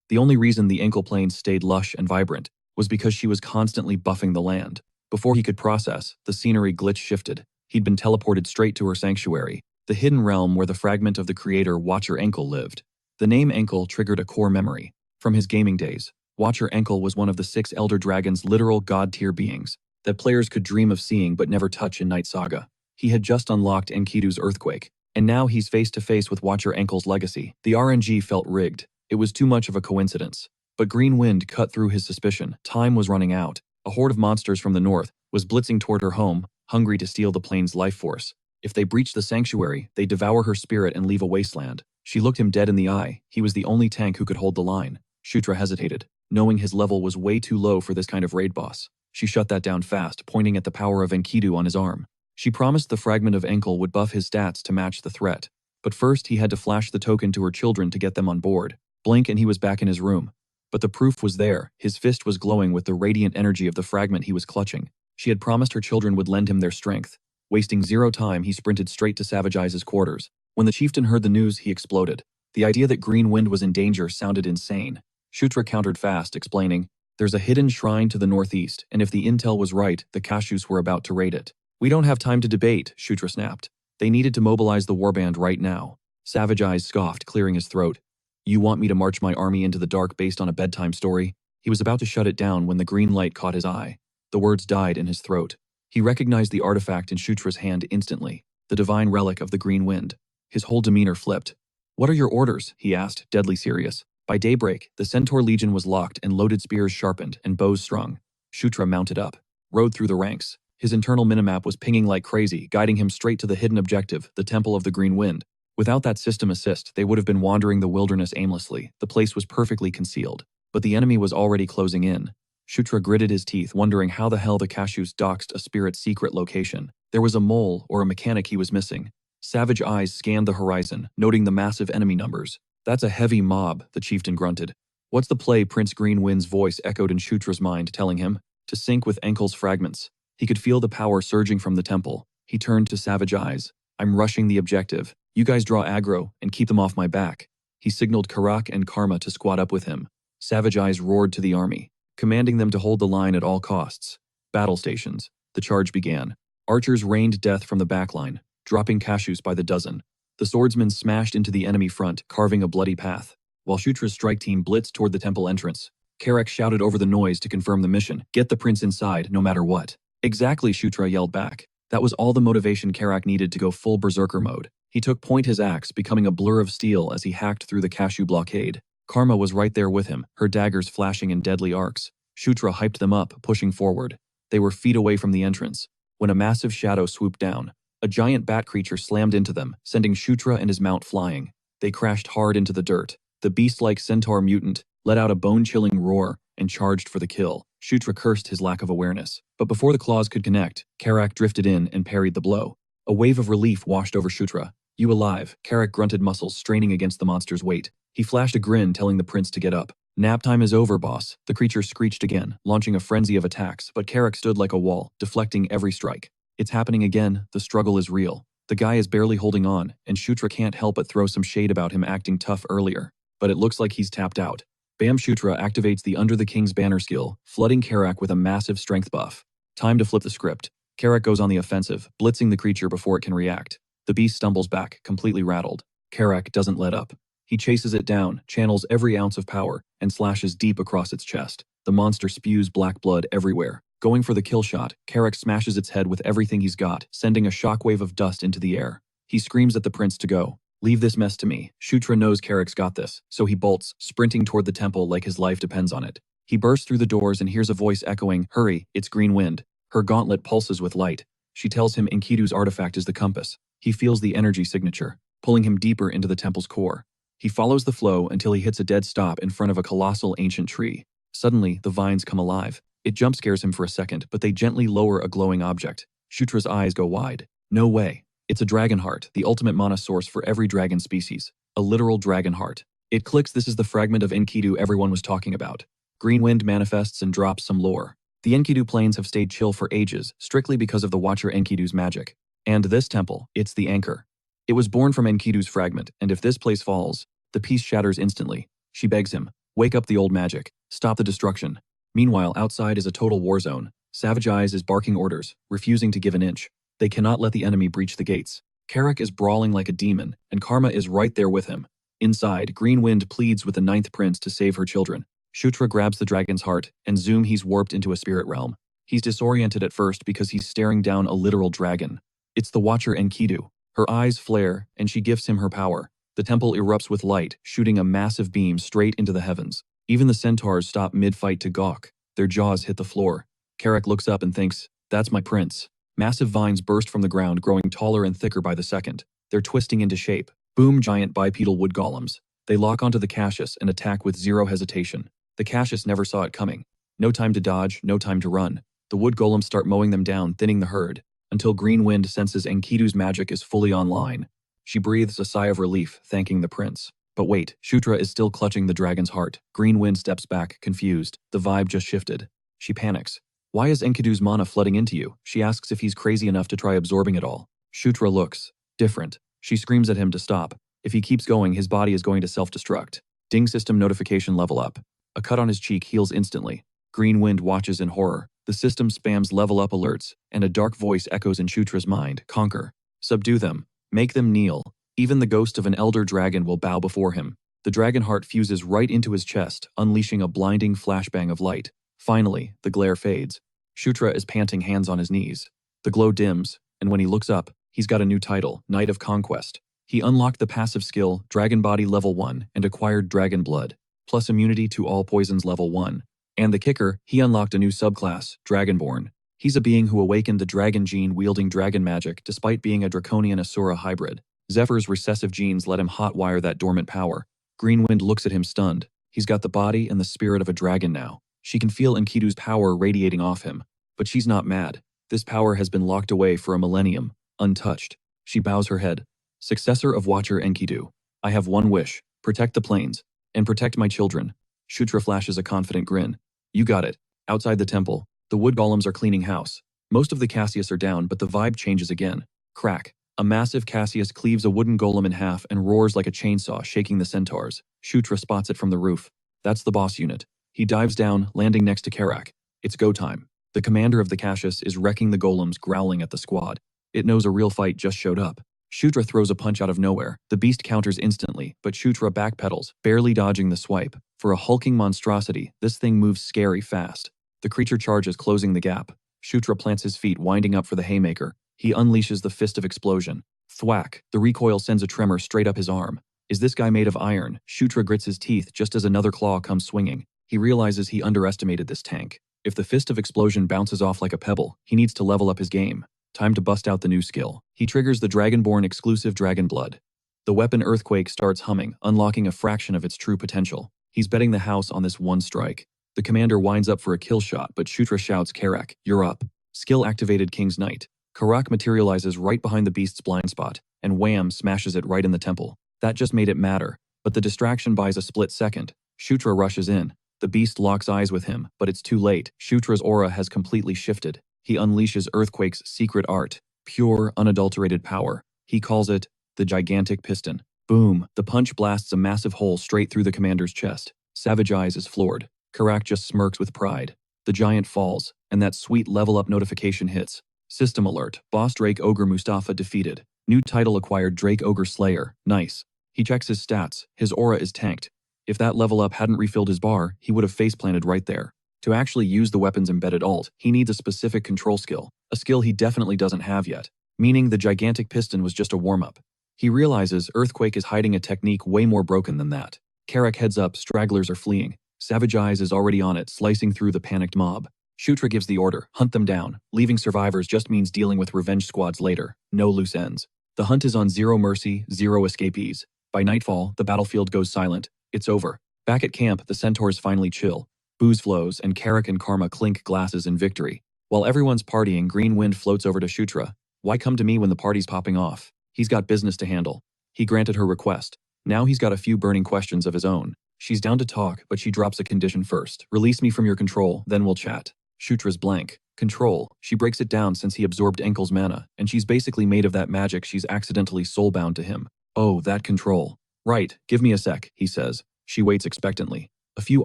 The only reason the Ankle Plains stayed lush and vibrant was because she was constantly buffing the land. Before he could process, the scenery glitch shifted. He'd been teleported straight to her sanctuary, the hidden realm where the fragment of the creator Watcher Ankle lived. The name Ankle triggered a core memory. From his gaming days, Watcher Ankle was one of the 6 Elder Dragon's literal god-tier beings that players could dream of seeing but never touch in Night Saga. He had just unlocked Enkidu's earthquake, and now he's face-to-face with Watcher Ankle's legacy. The RNG felt rigged. It was too much of a coincidence. But Green Wind cut through his suspicion. Time was running out. A horde of monsters from the north was blitzing toward her home, hungry to steal the plane's life force. If they breach the sanctuary, they devour her spirit and leave a wasteland. She looked him dead in the eye. He was the only tank who could hold the line. Kshatriya hesitated, knowing his level was way too low for this kind of raid boss. She shut that down fast, pointing at the power of Enkidu on his arm. She promised the fragment of ankle would buff his stats to match the threat. But first he had to flash the token to her children to get them on board. Blink and he was back in his room. But the proof was there. His fist was glowing with the radiant energy of the fragment he was clutching. She had promised her children would lend him their strength. Wasting zero time, he sprinted straight to Savage Eyes' quarters. When the chieftain heard the news, he exploded. The idea that Green Wind was in danger sounded insane. Kshatriya countered fast, explaining, "There's a hidden shrine to the northeast, and if the intel was right, the Kashus were about to raid it." "We don't have time to debate," Kshatriya snapped. They needed to mobilize the warband right now. Savage Eyes scoffed, clearing his throat. "You want me to march my army into the dark based on a bedtime story?" He was about to shut it down when the green light caught his eye. The words died in his throat. He recognized the artifact in Kshatriya's hand instantly, the divine relic of the Green Wind. His whole demeanor flipped. "What are your orders?" he asked, deadly serious. By daybreak, the Centaur Legion was locked and loaded spears sharpened and bows strung. Kshatriya mounted up, rode through the ranks. His internal minimap was pinging like crazy, guiding him straight to the hidden objective, the Temple of the Green Wind. Without that system assist, they would have been wandering the wilderness aimlessly. The place was perfectly concealed. But the enemy was already closing in. Kshatriya gritted his teeth, wondering how the hell the Kashus doxed a spirit's secret location. There was a mole or a mechanic he was missing. Savage Eyes scanned the horizon, noting the massive enemy numbers. "That's a heavy mob," the chieftain grunted. "What's the play?" Prince Green Wind's voice echoed in Kshatriya's mind, telling him to sync with Enkel's fragments. He could feel the power surging from the temple. He turned to Savage Eyes. "I'm rushing the objective. You guys draw aggro and keep them off my back." He signaled Karak and Karma to squad up with him. Savage Eyes roared to the army, commanding them to hold the line at all costs. Battle stations. The charge began. Archers rained death from the backline, dropping Kashus by the dozen. The swordsmen smashed into the enemy front, carving a bloody path. While Kshatriya's strike team blitzed toward the temple entrance, Karak shouted over the noise to confirm the mission. "Get the prince inside, no matter what." "Exactly," Kshatriya yelled back. That was all the motivation Karak needed to go full berserker mode. He took point his axe, becoming a blur of steel as he hacked through the Kashu blockade. Karma was right there with him, her daggers flashing in deadly arcs. Kshatriya hyped them up, pushing forward. They were feet away from the entrance, when a massive shadow swooped down. A giant bat creature slammed into them, sending Kshatriya and his mount flying. They crashed hard into the dirt. The beast-like centaur mutant let out a bone-chilling roar and charged for the kill. Kshatriya cursed his lack of awareness. But before the claws could connect, Karak drifted in and parried the blow. A wave of relief washed over Kshatriya. "You alive?" Karak grunted, muscles straining against the monster's weight. He flashed a grin, telling the prince to get up. "Nap time is over, boss." The creature screeched again, launching a frenzy of attacks, but Karak stood like a wall, deflecting every strike. "It's happening again. The struggle is real." The guy is barely holding on, and Kshatriya can't help but throw some shade about him acting tough earlier. But it looks like he's tapped out. Bam! Kshatriya activates the Under the King's Banner skill, flooding Karak with a massive strength buff. Time to flip the script. Karak goes on the offensive, blitzing the creature before it can react. The beast stumbles back, completely rattled. Karak doesn't let up. He chases it down, channels every ounce of power, and slashes deep across its chest. The monster spews black blood everywhere. Going for the kill shot, Karak smashes its head with everything he's got, sending a shockwave of dust into the air. He screams at the prince to go. "Leave this mess to me." Kshatriya knows Karak's got this, so he bolts, sprinting toward the temple like his life depends on it. He bursts through the doors and hears a voice echoing, "Hurry, it's Green Wind." Her gauntlet pulses with light. She tells him Enkidu's artifact is the compass. He feels the energy signature, pulling him deeper into the temple's core. He follows the flow until he hits a dead stop in front of a colossal ancient tree. Suddenly, the vines come alive. It jump scares him for a second, but they gently lower a glowing object. Kshatriya's eyes go wide. No way. It's a dragon heart, the ultimate mana source for every dragon species. A literal dragon heart. It clicks. This is the fragment of Enkidu everyone was talking about. Green Wind manifests and drops some lore. The Enkidu plains have stayed chill for ages, strictly because of the Watcher Enkidu's magic. And this temple, it's the anchor. It was born from Enkidu's fragment, and if this place falls, the piece shatters instantly. She begs him, "Wake up the old magic. Stop the destruction." Meanwhile, outside is a total war zone. Savage Eyes is barking orders, refusing to give an inch. They cannot let the enemy breach the gates. Karak is brawling like a demon, and Karma is right there with him. Inside, Green Wind pleads with the Ninth Prince to save her children. Kshatriya grabs the dragon's heart, and zoom he's warped into a spirit realm. He's disoriented at first because he's staring down a literal dragon. It's the Watcher Enkidu. Her eyes flare, and she gifts him her power. The temple erupts with light, shooting a massive beam straight into the heavens. Even the centaurs stop mid-fight to gawk. Their jaws hit the floor. Karak looks up and thinks, "That's my prince." Massive vines burst from the ground, growing taller and thicker by the second. They're twisting into shape. Boom, giant bipedal wood golems. They lock onto the Cassius and attack with zero hesitation. The Cassius never saw it coming. No time to dodge, no time to run. The wood golems start mowing them down, thinning the herd, until Green Wind senses Enkidu's magic is fully online. She breathes a sigh of relief, thanking the prince. But wait, Shutra is still clutching the dragon's heart. Green Wind steps back, confused. The vibe just shifted. She panics. Why is Enkidu's mana flooding into you? She asks if he's crazy enough to try absorbing it all. Shutra looks different. She screams at him to stop. If he keeps going, his body is going to self-destruct. Ding system notification level up. A cut on his cheek heals instantly. Green Wind watches in horror. The system spams level up alerts, and a dark voice echoes in Shutra's mind. Conquer. Subdue them. Make them kneel. Even the ghost of an elder dragon will bow before him. The dragon heart fuses right into his chest, unleashing a blinding flashbang of light. Finally, the glare fades. Shutra is panting, hands on his knees. The glow dims, and when he looks up, he's got a new title, Knight of Conquest. He unlocked the passive skill, Dragon Body Level 1, and acquired Dragon Blood, plus immunity to all poisons Level 1. And the kicker, he unlocked a new subclass, Dragonborn. He's a being who awakened the dragon gene wielding dragon magic despite being a draconian Asura hybrid. Zephyr's recessive genes let him hotwire that dormant power. Green Wind looks at him stunned. He's got the body and the spirit of a dragon now. She can feel Enkidu's power radiating off him. But she's not mad. This power has been locked away for a millennium, untouched. She bows her head. Successor of Watcher Enkidu. I have one wish. Protect the plains. And protect my children. Shutra flashes a confident grin. You got it. Outside the temple, the wood golems are cleaning house. Most of the Cassius are down, but the vibe changes again. Crack. A massive Cassius cleaves a wooden golem in half and roars like a chainsaw, shaking the centaurs. Shutra spots it from the roof. That's the boss unit. He dives down, landing next to Karak. It's go time. The commander of the Cassius is wrecking the golems, growling at the squad. It knows a real fight just showed up. Shutra throws a punch out of nowhere. The beast counters instantly, but Shutra backpedals, barely dodging the swipe. For a hulking monstrosity, this thing moves scary fast. The creature charges, closing the gap. Shutra plants his feet, winding up for the haymaker. He unleashes the fist of explosion. Thwack! The recoil sends a tremor straight up his arm. Is this guy made of iron? Shutra grits his teeth just as another claw comes swinging. He realizes he underestimated this tank. If the fist of explosion bounces off like a pebble, he needs to level up his game. Time to bust out the new skill. He triggers the Dragonborn exclusive Dragon Blood. The weapon Earthquake starts humming, unlocking a fraction of its true potential. He's betting the house on this one strike. The commander winds up for a kill shot, but Shutra shouts, Karak, you're up. Skill activated King's Knight. Karak materializes right behind the beast's blind spot, and wham, smashes it right in the temple. That just made it matter, but the distraction buys a split second. Shutra rushes in. The beast locks eyes with him, but it's too late. Shutra's aura has completely shifted. He unleashes Earthquake's secret art, pure, unadulterated power. He calls it the Gigantic Piston. Boom! The punch blasts a massive hole straight through the commander's chest. Savage Eyes is floored. Karak just smirks with pride. The giant falls, and that sweet level-up notification hits. System alert. Boss Drake Ogre Mustafa defeated. New title acquired, Drake Ogre Slayer. Nice. He checks his stats. His aura is tanked. If that level up hadn't refilled his bar, he would have face-planted right there. To actually use the weapon's embedded ult, he needs a specific control skill, a skill he definitely doesn't have yet, meaning the Gigantic Piston was just a warm-up. He realizes Earthquake is hiding a technique way more broken than that. Karak heads up, stragglers are fleeing. Savage Eyes is already on it, slicing through the panicked mob. Shutra gives the order, hunt them down. Leaving survivors just means dealing with revenge squads later. No loose ends. The hunt is on zero mercy, zero escapees. By nightfall, the battlefield goes silent. It's over. Back at camp, the centaurs finally chill. Booze flows, and Karak and Karma clink glasses in victory. While everyone's partying, Green Wind floats over to Shutra. Why come to me when the party's popping off? He's got business to handle. He granted her request. Now he's got a few burning questions of his own. She's down to talk, but she drops a condition first. Release me from your control, then we'll chat. Shutra's blank. Control. She breaks it down since he absorbed Enkel's mana, and she's basically made of that magic she's accidentally soulbound to him. Oh, that control. Right, give me a sec, he says. She waits expectantly. A few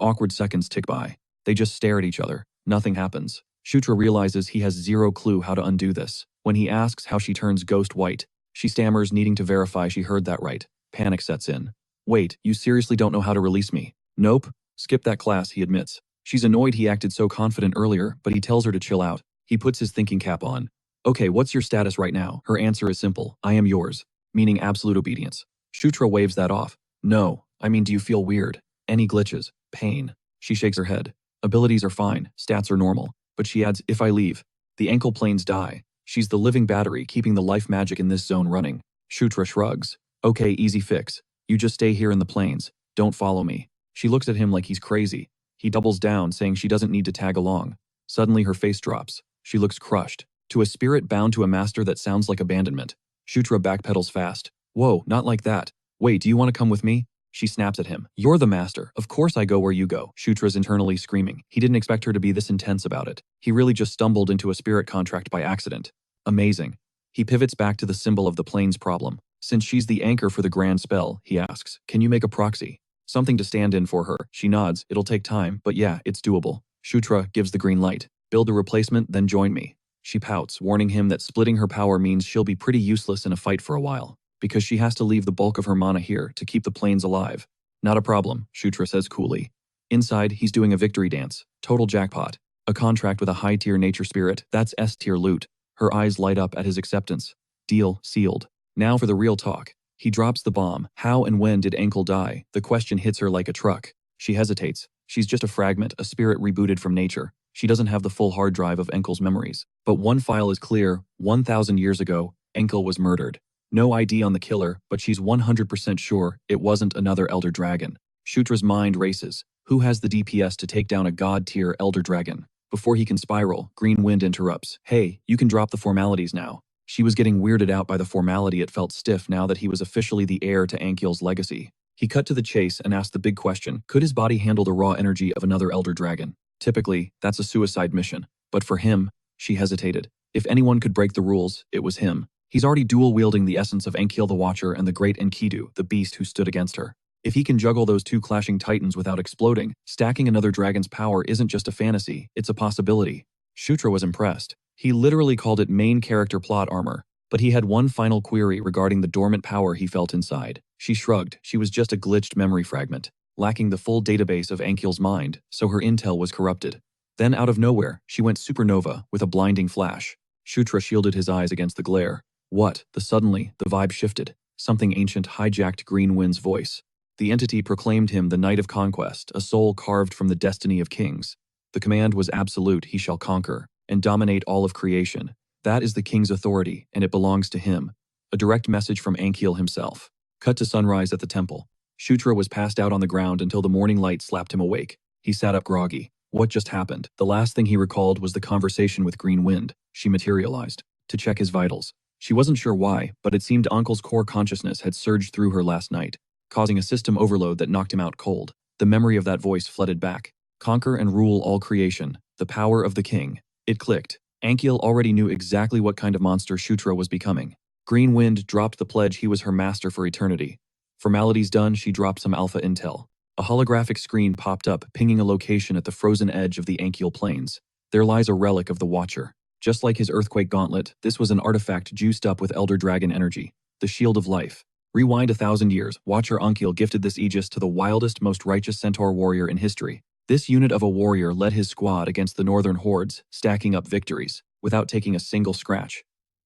awkward seconds tick by. They just stare at each other. Nothing happens. Shutra realizes he has zero clue how to undo this. When he asks how she turns ghost white, she stammers, needing to verify she heard that right. Panic sets in. Wait, you seriously don't know how to release me? Nope. Skip that class, he admits. She's annoyed he acted so confident earlier, but he tells her to chill out. He puts his thinking cap on. Okay, what's your status right now? Her answer is simple. I am yours. Meaning absolute obedience. Shutra waves that off. No, I mean, do you feel weird? Any glitches? Pain? She shakes her head. Abilities are fine, stats are normal. But she adds, if I leave, the ankle planes die. She's the living battery keeping the life magic in this zone running. Shutra shrugs. Okay, easy fix. You just stay here in the plains. Don't follow me. She looks at him like he's crazy. He doubles down, saying she doesn't need to tag along. Suddenly her face drops. She looks crushed. To a spirit bound to a master, that sounds like abandonment. Shutra backpedals fast. Whoa, not like that. Wait, do you want to come with me? She snaps at him. You're the master. Of course I go where you go. Shutra's internally screaming. He didn't expect her to be this intense about it. He really just stumbled into a spirit contract by accident. Amazing. He pivots back to the symbol of the plains problem. Since she's the anchor for the grand spell, he asks, can you make a proxy? Something to stand in for her. She nods. It'll take time, but yeah, it's doable. Shutra gives the green light. Build a replacement, then join me. She pouts, warning him that splitting her power means she'll be pretty useless in a fight for a while, because she has to leave the bulk of her mana here to keep the plains alive. Not a problem, Shutra says coolly. Inside, he's doing a victory dance. Total jackpot. A contract with a high-tier nature spirit. That's S-tier loot. Her eyes light up at his acceptance. Deal sealed. Now for the real talk. He drops the bomb. How and when did Ankle die? The question hits her like a truck. She hesitates. She's just a fragment, a spirit rebooted from nature. She doesn't have the full hard drive of Enkel's memories. But one file is clear. 1,000 years ago, Enkel was murdered. No ID on the killer, but she's 100% sure it wasn't another Elder Dragon. Shutra's mind races. Who has the DPS to take down a god-tier Elder Dragon? Before he can spiral, Green Wind interrupts. Hey, you can drop the formalities now. She was getting weirded out by the formality. It felt stiff now that he was officially the heir to Ankiel's legacy. He cut to the chase and asked the big question, could his body handle the raw energy of another Elder Dragon? Typically, that's a suicide mission. But for him, she hesitated. If anyone could break the rules, it was him. He's already dual-wielding the essence of Ankiel the Watcher and the great Enkidu, the beast who stood against her. If he can juggle those two clashing titans without exploding, stacking another dragon's power isn't just a fantasy, it's a possibility. Shutra was impressed. He literally called it main character plot armor. But he had one final query regarding the dormant power he felt inside. She shrugged. She was just a glitched memory fragment, lacking the full database of Ankiel's mind, so her intel was corrupted. Then out of nowhere, she went supernova with a blinding flash. Shutra shielded his eyes against the glare. What? Suddenly, the vibe shifted. Something ancient hijacked Green Wind's voice. The entity proclaimed him the Knight of Conquest, a soul carved from the destiny of kings. The command was absolute: he shall conquer and dominate all of creation. That is the king's authority, and it belongs to him. A direct message from Ankiel himself. Cut to sunrise at the temple. Shutra was passed out on the ground until the morning light slapped him awake. He sat up groggy. What just happened? The last thing he recalled was the conversation with Green Wind. She materialized to check his vitals. She wasn't sure why, but it seemed Uncle's core consciousness had surged through her last night, causing a system overload that knocked him out cold. The memory of that voice flooded back. Conquer and rule all creation. The power of the king. It clicked. Ankiel already knew exactly what kind of monster Shutra was becoming. Green Wind dropped the pledge he was her master for eternity. Formalities done, she dropped some alpha intel. A holographic screen popped up, pinging a location at the frozen edge of the Ankiel Plains. There lies a relic of the Watcher. Just like his earthquake gauntlet, this was an artifact juiced up with Elder Dragon energy. The Shield of Life. Rewind 1,000 years, Watcher Ankiel gifted this aegis to the wildest, most righteous centaur warrior in history. This unit of a warrior led his squad against the northern hordes, stacking up victories, without taking a single scratch.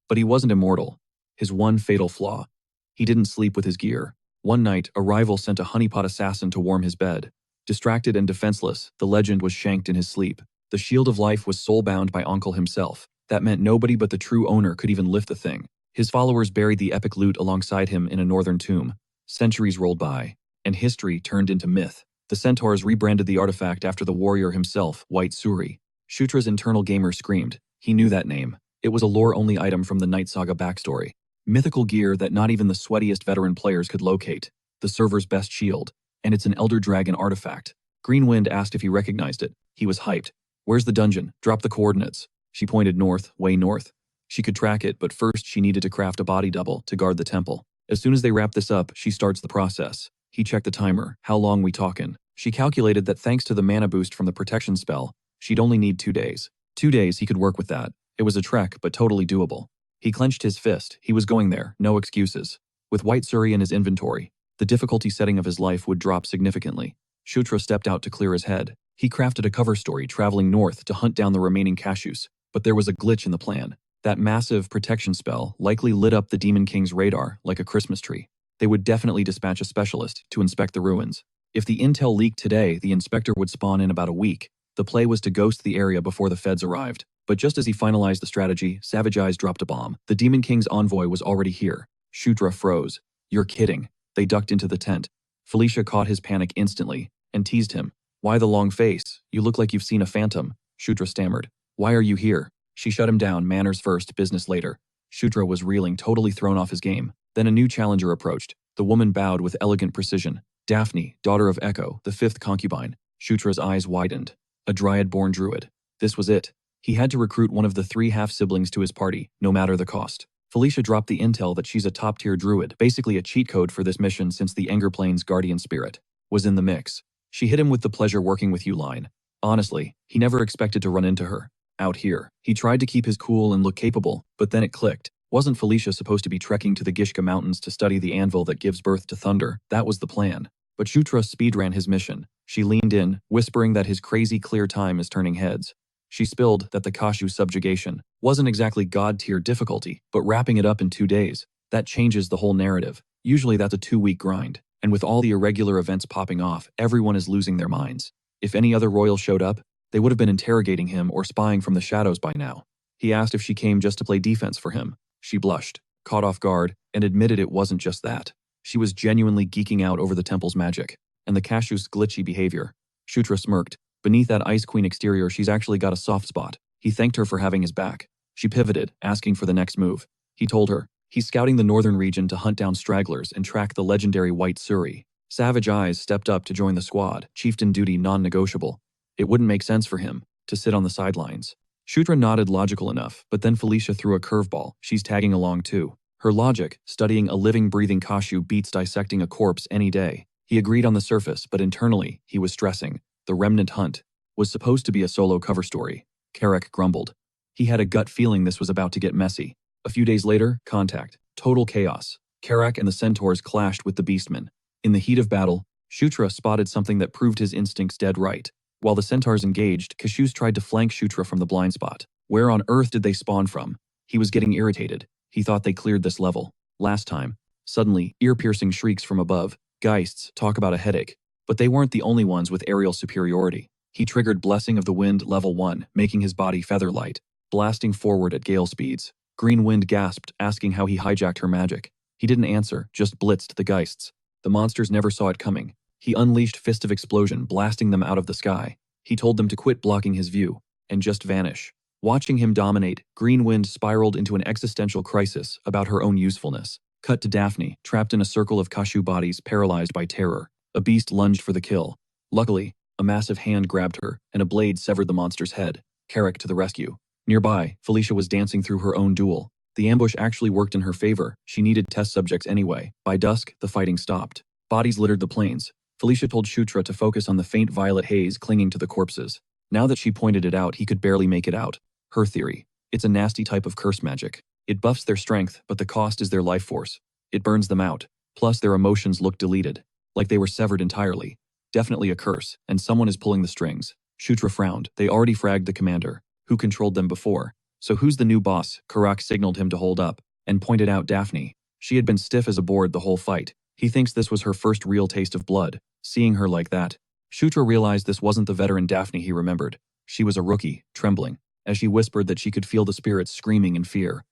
But he wasn't immortal. His one fatal flaw. He didn't sleep with his gear. One night, a rival sent a honeypot assassin to warm his bed. Distracted and defenseless, the legend was shanked in his sleep. The Shield of Life was soul-bound by Uncle himself. That meant nobody but the true owner could even lift the thing. His followers buried the epic loot alongside him in a northern tomb. Centuries rolled by, and history turned into myth. The centaurs rebranded the artifact after the warrior himself, White Suri. Shutra's internal gamer screamed. He knew that name. It was a lore-only item from the Night Saga backstory. Mythical gear that not even the sweatiest veteran players could locate. The server's best shield. And it's an Elder Dragon artifact. Green Wind asked if he recognized it. He was hyped. Where's the dungeon? Drop the coordinates. She pointed north, way north. She could track it, but first she needed to craft a body double to guard the temple. As soon as they wrap this up, she starts the process. He checked the timer. How long we talkin'? She calculated that thanks to the mana boost from the protection spell, she'd only need 2 days. 2 days, he could work with that. It was a trek, but totally doable. He clenched his fist. He was going there, no excuses. With White Suri in his inventory, the difficulty setting of his life would drop significantly. Shutra stepped out to clear his head. He crafted a cover story traveling north to hunt down the remaining Cashus, but there was a glitch in the plan. That massive protection spell likely lit up the Demon King's radar like a Christmas tree. They would definitely dispatch a specialist to inspect the ruins. If the intel leaked today, the inspector would spawn in about a week. The play was to ghost the area before the feds arrived. But just as he finalized the strategy, Savage Eyes dropped a bomb. The Demon King's envoy was already here. Shutra froze. "You're kidding." They ducked into the tent. Felicia caught his panic instantly and teased him. "Why the long face? You look like you've seen a phantom." Shutra stammered. "Why are you here?" She shut him down, manners first, business later. Shutra was reeling, totally thrown off his game. Then a new challenger approached. The woman bowed with elegant precision. Daphne, daughter of Echo, the fifth concubine. Shutra's eyes widened. A dryad-born druid. This was it. He had to recruit one of the 3 half-siblings to his party, no matter the cost. Felicia dropped the intel that she's a top-tier druid, basically a cheat code for this mission since the Anger Plane's guardian spirit was in the mix. She hit him with the pleasure working with you line. Honestly, he never expected to run into her. Out here, he tried to keep his cool and look capable, but then it clicked. Wasn't Felicia supposed to be trekking to the Gishka Mountains to study the anvil that gives birth to thunder? That was the plan. But Shutra speedran his mission. She leaned in, whispering that his crazy clear time is turning heads. She spilled that the Kashu subjugation wasn't exactly god-tier difficulty, but wrapping it up in 2 days. That changes the whole narrative. Usually that's a 2-week grind. And with all the irregular events popping off, everyone is losing their minds. If any other royal showed up, they would have been interrogating him or spying from the shadows by now. He asked if she came just to play defense for him. She blushed, caught off guard, and admitted it wasn't just that. She was genuinely geeking out over the temple's magic and the Kashu's glitchy behavior. Shutra smirked. Beneath that Ice Queen exterior, she's actually got a soft spot. He thanked her for having his back. She pivoted, asking for the next move. He told her, he's scouting the northern region to hunt down stragglers and track the legendary White Suri. Savage Eyes stepped up to join the squad, chieftain duty non-negotiable. It wouldn't make sense for him to sit on the sidelines. Shutra nodded logical enough, but then Felicia threw a curveball. She's tagging along too. Her logic, studying a living, breathing Kashu beats dissecting a corpse any day. He agreed on the surface, but internally, he was stressing. The Remnant Hunt was supposed to be a solo cover story. Carrick grumbled. He had a gut feeling this was about to get messy. A few days later, contact. Total chaos. Carrick and the centaurs clashed with the beastmen. In the heat of battle, Shutra spotted something that proved his instincts dead right. While the centaurs engaged, Kashus tried to flank Shutra from the blind spot. Where on earth did they spawn from? He was getting irritated. He thought they cleared this level last time. Suddenly, ear-piercing shrieks from above. Geists, talk about a headache. But they weren't the only ones with aerial superiority. He triggered Blessing of the Wind level 1, making his body feather light, blasting forward at gale speeds. Green Wind gasped, asking how he hijacked her magic. He didn't answer, just blitzed the Geists. The monsters never saw it coming. He unleashed Fist of Explosion, blasting them out of the sky. He told them to quit blocking his view and just vanish. Watching him dominate, Green Wind spiraled into an existential crisis about her own usefulness. Cut to Daphne, trapped in a circle of Kashu bodies, paralyzed by terror. A beast lunged for the kill. Luckily, a massive hand grabbed her, and a blade severed the monster's head. Carrick to the rescue. Nearby, Felicia was dancing through her own duel. The ambush actually worked in her favor. She needed test subjects anyway. By dusk, the fighting stopped. Bodies littered the plains. Felicia told Shutra to focus on the faint violet haze clinging to the corpses. Now that she pointed it out, he could barely make it out. Her theory. It's a nasty type of curse magic. It buffs their strength, but the cost is their life force. It burns them out. Plus, their emotions look deleted. Like they were severed entirely. Definitely a curse, and someone is pulling the strings. Shutra frowned. They already fragged the commander, who controlled them before. So who's the new boss? Karak signaled him to hold up, and pointed out Daphne. She had been stiff as a board the whole fight. He thinks this was her first real taste of blood. Seeing her like that, Shutra realized this wasn't the veteran Daphne he remembered. She was a rookie, trembling, as she whispered that she could feel the spirits screaming in fear.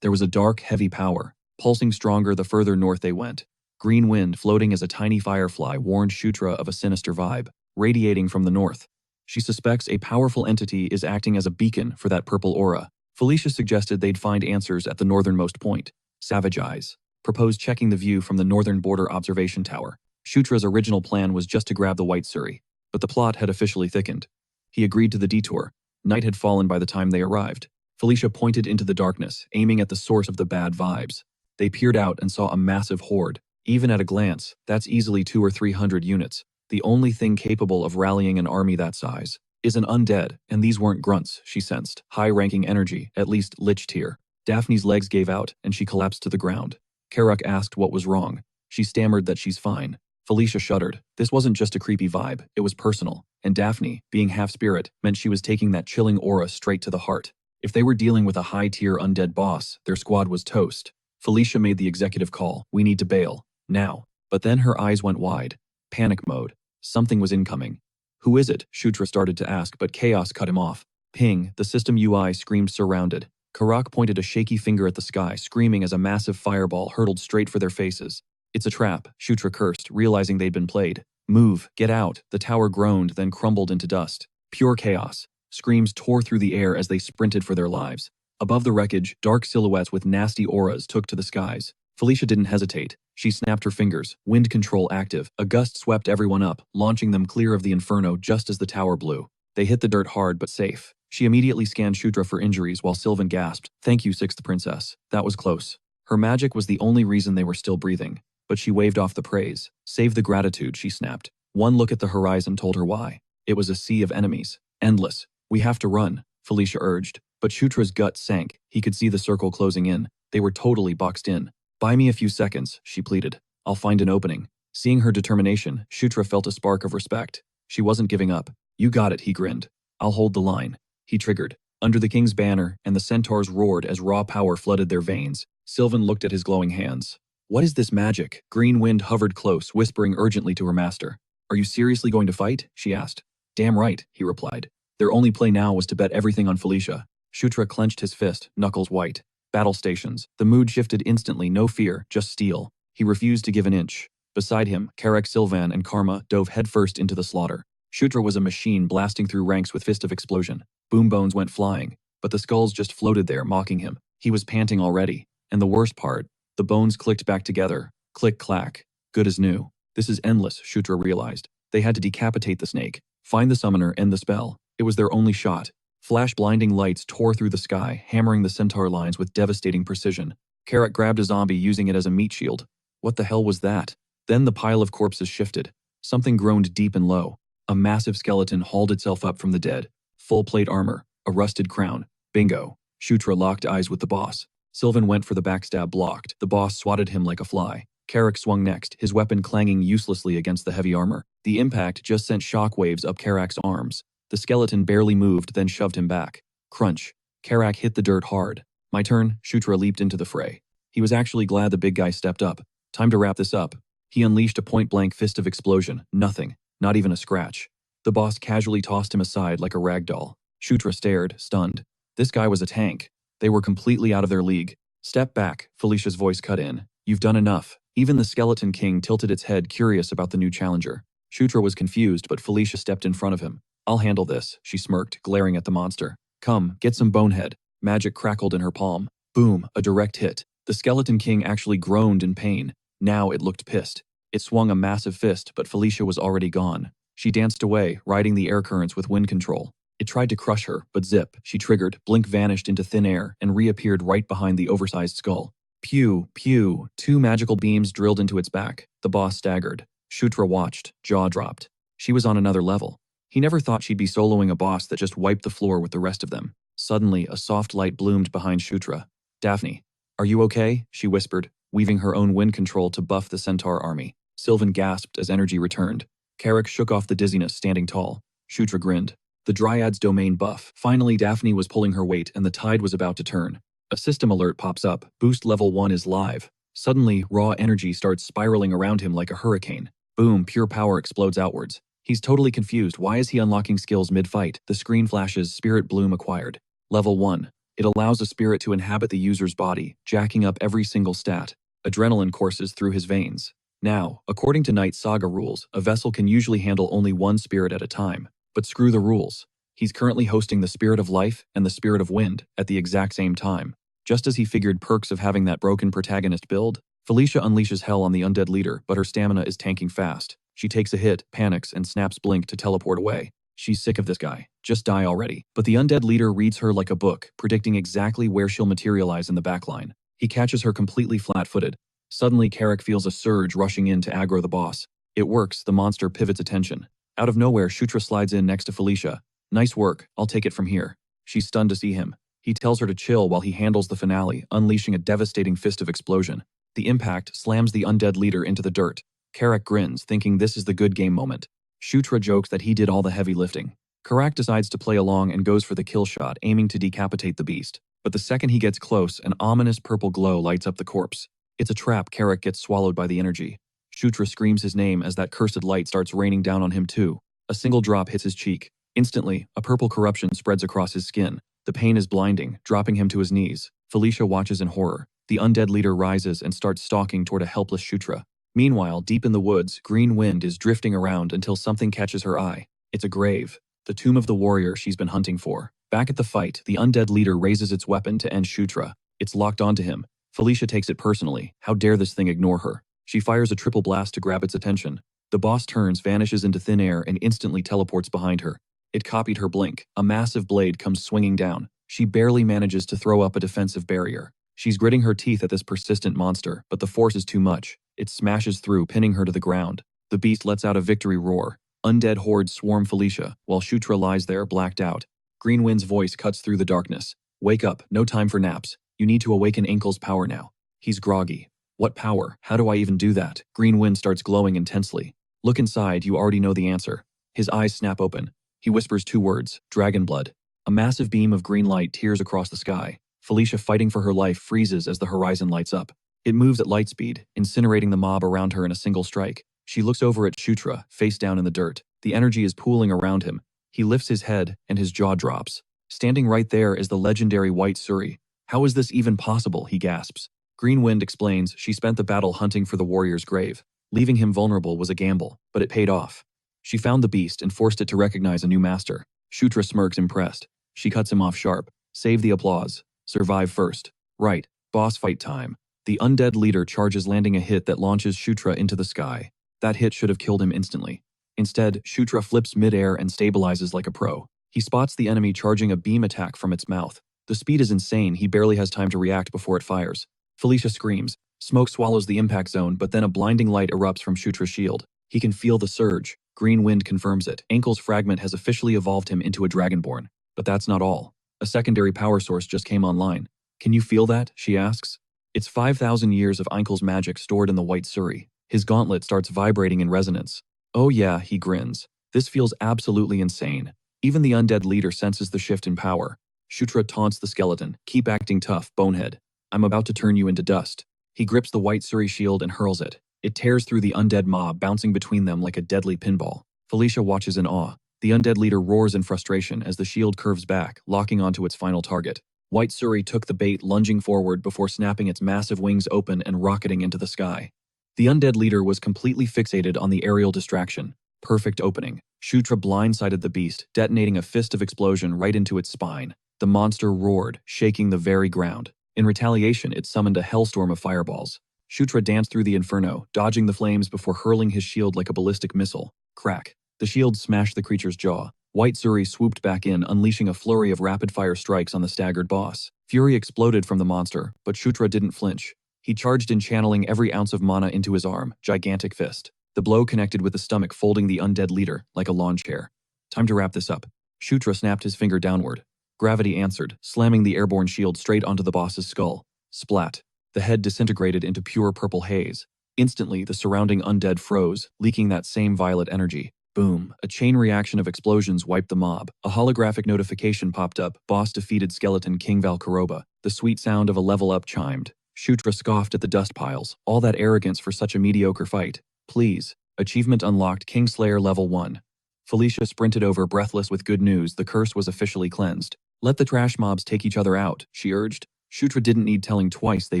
There was a dark, heavy power, pulsing stronger the further north they went. Green Wind, floating as a tiny firefly, warned Shutra of a sinister vibe, radiating from the north. She suspects a powerful entity is acting as a beacon for that purple aura. Felicia suggested they'd find answers at the northernmost point. Savage Eyes proposed checking the view from the northern border observation tower. Shutra's original plan was just to grab the White Suri, but the plot had officially thickened. He agreed to the detour. Night had fallen by the time they arrived. Felicia pointed into the darkness, aiming at the source of the bad vibes. They peered out and saw a massive horde. Even at a glance, that's easily 200 or 300 units. The only thing capable of rallying an army that size is an undead, and these weren't grunts, she sensed. High-ranking energy, at least Lich tier. Daphne's legs gave out, and she collapsed to the ground. Karak asked what was wrong. She stammered that she's fine. Felicia shuddered. This wasn't just a creepy vibe, it was personal. And Daphne, being half-spirit, meant she was taking that chilling aura straight to the heart. If they were dealing with a high-tier undead boss, their squad was toast. Felicia made the executive call. We need to bail. Now. But then her eyes went wide. Panic mode. Something was incoming. Who is it? Shutra started to ask, but chaos cut him off. Ping, the system UI screamed surrounded. Karak pointed a shaky finger at the sky, screaming as a massive fireball hurtled straight for their faces. It's a trap, Shutra cursed, realizing they'd been played. Move, get out. The tower groaned, then crumbled into dust. Pure chaos. Screams tore through the air as they sprinted for their lives. Above the wreckage, dark silhouettes with nasty auras took to the skies. Felicia didn't hesitate. She snapped her fingers, wind control active. A gust swept everyone up, launching them clear of the inferno just as the tower blew. They hit the dirt hard but safe. She immediately scanned Shutra for injuries while Sylvan gasped, "Thank you, Sixth Princess. That was close." Her magic was the only reason they were still breathing, but she waved off the praise. "Save the gratitude," she snapped. One look at the horizon told her why. It was a sea of enemies. Endless. "We have to run," Felicia urged, but Shutra's gut sank. He could see the circle closing in. They were totally boxed in. "Buy me a few seconds," she pleaded. "I'll find an opening." Seeing her determination, Shutra felt a spark of respect. She wasn't giving up. "You got it," he grinned. "I'll hold the line." He triggered. Under the king's banner, and the centaurs roared as raw power flooded their veins. Sylvan looked at his glowing hands. "What is this magic?" Green Wind hovered close, whispering urgently to her master. "Are you seriously going to fight?" she asked. "Damn right," he replied. Their only play now was to bet everything on Felicia. Shutra clenched his fist, knuckles white. Battle stations. The mood shifted instantly, no fear, just steel. He refused to give an inch. Beside him, Karek, Sylvan, and Karma dove headfirst into the slaughter. Shutra was a machine blasting through ranks with fist of explosion. Boom bones went flying, but the skulls just floated there, mocking him. He was panting already. And the worst part, the bones clicked back together. Click, clack. Good as new. This is endless, Shutra realized. They had to decapitate the snake. Find the summoner, end the spell. It was their only shot. Flash blinding lights tore through the sky, hammering the centaur lines with devastating precision. Karek grabbed a zombie, using it as a meat shield. What the hell was that? Then the pile of corpses shifted. Something groaned deep and low. A massive skeleton hauled itself up from the dead. Full plate armor, a rusted crown. Bingo. Shutra locked eyes with the boss. Sylvan went for the backstab, blocked. The boss swatted him like a fly. Karek swung next, his weapon clanging uselessly against the heavy armor. The impact just sent shockwaves up Karak's arms. The skeleton barely moved, then shoved him back. Crunch. Karak hit the dirt hard. My turn, Shutra leaped into the fray. He was actually glad the big guy stepped up. Time to wrap this up. He unleashed a point-blank fist of explosion. Nothing. Not even a scratch. The boss casually tossed him aside like a rag doll. Shutra stared, stunned. This guy was a tank. They were completely out of their league. Step back, Felicia's voice cut in. You've done enough. Even the Skeleton King tilted its head, curious about the new challenger. Shutra was confused, but Felicia stepped in front of him. I'll handle this, she smirked, glaring at the monster. Come, get some bonehead. Magic crackled in her palm. Boom, a direct hit. The Skeleton King actually groaned in pain. Now it looked pissed. It swung a massive fist, but Felicia was already gone. She danced away, riding the air currents with wind control. It tried to crush her, but zip, she triggered, blink vanished into thin air, and reappeared right behind the oversized skull. Pew, pew, 2 magical beams drilled into its back. The boss staggered. Shutra watched, jaw dropped. She was on another level. He never thought she'd be soloing a boss that just wiped the floor with the rest of them. Suddenly, a soft light bloomed behind Shutra. Daphne, are you okay? She whispered, weaving her own wind control to buff the centaur army. Sylvan gasped as energy returned. Karek shook off the dizziness, standing tall. Shutra grinned. The Dryad's domain buff. Finally, Daphne was pulling her weight and the tide was about to turn. A system alert pops up. Boost level 1 is live. Suddenly, raw energy starts spiraling around him like a hurricane. Boom, pure power explodes outwards. He's totally confused. Why is he unlocking skills mid-fight? The screen flashes Spirit Bloom acquired. Level 1. It allows a spirit to inhabit the user's body, jacking up every single stat. Adrenaline courses through his veins. Now, according to Night Saga rules, a vessel can usually handle only one spirit at a time. But screw the rules. He's currently hosting the Spirit of Life and the Spirit of Wind at the exact same time. Just as he figured perks of having that broken protagonist build, Felicia unleashes hell on the undead leader, but her stamina is tanking fast. She takes a hit, panics, and snaps Blink to teleport away. She's sick of this guy. Just die already. But the undead leader reads her like a book, predicting exactly where she'll materialize in the backline. He catches her completely flat-footed. Suddenly, Karek feels a surge rushing in to aggro the boss. It works, the monster pivots attention. Out of nowhere, Shutra slides in next to Felicia. Nice work, I'll take it from here. She's stunned to see him. He tells her to chill while he handles the finale, unleashing a devastating fist of explosion. The impact slams the undead leader into the dirt. Karek grins, thinking this is the good game moment. Shutra jokes that he did all the heavy lifting. Karak decides to play along and goes for the kill shot, aiming to decapitate the beast. But the second he gets close, an ominous purple glow lights up the corpse. It's a trap. Karek gets swallowed by the energy. Shutra screams his name as that cursed light starts raining down on him too. A single drop hits his cheek. Instantly, a purple corruption spreads across his skin. The pain is blinding, dropping him to his knees. Felicia watches in horror. The undead leader rises and starts stalking toward a helpless Shutra. Meanwhile, deep in the woods, green wind is drifting around until something catches her eye. It's a grave. The tomb of the warrior she's been hunting for. Back at the fight, the undead leader raises its weapon to end Shutra. It's locked onto him. Felicia takes it personally. How dare this thing ignore her? She fires a triple blast to grab its attention. The boss turns, vanishes into thin air, and instantly teleports behind her. It copied her blink. A massive blade comes swinging down. She barely manages to throw up a defensive barrier. She's gritting her teeth at this persistent monster, but the force is too much. It smashes through, pinning her to the ground. The beast lets out a victory roar. Undead hordes swarm Felicia, while Shutra lies there, blacked out. Green Wind's voice cuts through the darkness. Wake up, no time for naps. You need to awaken Ankle's power now. He's groggy. What power? How do I even do that? Green Wind starts glowing intensely. Look inside, you already know the answer. His eyes snap open. He whispers 2 words, dragon blood. A massive beam of green light tears across the sky. Felicia, fighting for her life, freezes as the horizon lights up. It moves at light speed, incinerating the mob around her in a single strike. She looks over at Shutra, face down in the dirt. The energy is pooling around him. He lifts his head, and his jaw drops. Standing right there is the legendary White Suri. How is this even possible? He gasps. Green Wind explains she spent the battle hunting for the warrior's grave. Leaving him vulnerable was a gamble, but it paid off. She found the beast and forced it to recognize a new master. Shutra smirks, impressed. She cuts him off sharp. Save the applause. Survive first. Right. Boss fight time. The undead leader charges, landing a hit that launches Shutra into the sky. That hit should have killed him instantly. Instead, Shutra flips mid-air and stabilizes like a pro. He spots the enemy charging a beam attack from its mouth. The speed is insane, he barely has time to react before it fires. Felicia screams. Smoke swallows the impact zone, but then a blinding light erupts from Shutra's shield. He can feel the surge. Green Wind confirms it. Ankle's fragment has officially evolved him into a dragonborn. But that's not all. A secondary power source just came online. Can you feel that? She asks. It's 5,000 years of Ankle's magic stored in the White Suri. His gauntlet starts vibrating in resonance. Oh yeah, he grins. This feels absolutely insane. Even the undead leader senses the shift in power. Shutra taunts the skeleton. Keep acting tough, bonehead. I'm about to turn you into dust. He grips the White Suri shield and hurls it. It tears through the undead mob, bouncing between them like a deadly pinball. Felicia watches in awe. The undead leader roars in frustration as the shield curves back, locking onto its final target. White Suri took the bait, lunging forward before snapping its massive wings open and rocketing into the sky. The undead leader was completely fixated on the aerial distraction. Perfect opening. Shutra blindsided the beast, detonating a fist of explosion right into its spine. The monster roared, shaking the very ground. In retaliation, it summoned a hellstorm of fireballs. Shutra danced through the inferno, dodging the flames before hurling his shield like a ballistic missile. Crack. The shield smashed the creature's jaw. White Suri swooped back in, unleashing a flurry of rapid-fire strikes on the staggered boss. Fury exploded from the monster, but Shutra didn't flinch. He charged in, channeling every ounce of mana into his arm, gigantic fist. The blow connected with the stomach, folding the undead leader like a lawn chair. Time to wrap this up. Shutra snapped his finger downward. Gravity answered, slamming the airborne shield straight onto the boss's skull. Splat. The head disintegrated into pure purple haze. Instantly, the surrounding undead froze, leaking that same violet energy. Boom. A chain reaction of explosions wiped the mob. A holographic notification popped up. Boss defeated skeleton King Valkaroba. The sweet sound of a level up chimed. Shutra scoffed at the dust piles. All that arrogance for such a mediocre fight. Please. Achievement unlocked, Kingslayer level 1. Felicia sprinted over, breathless with good news. The curse was officially cleansed. Let the trash mobs take each other out, she urged. Shutra didn't need telling twice, they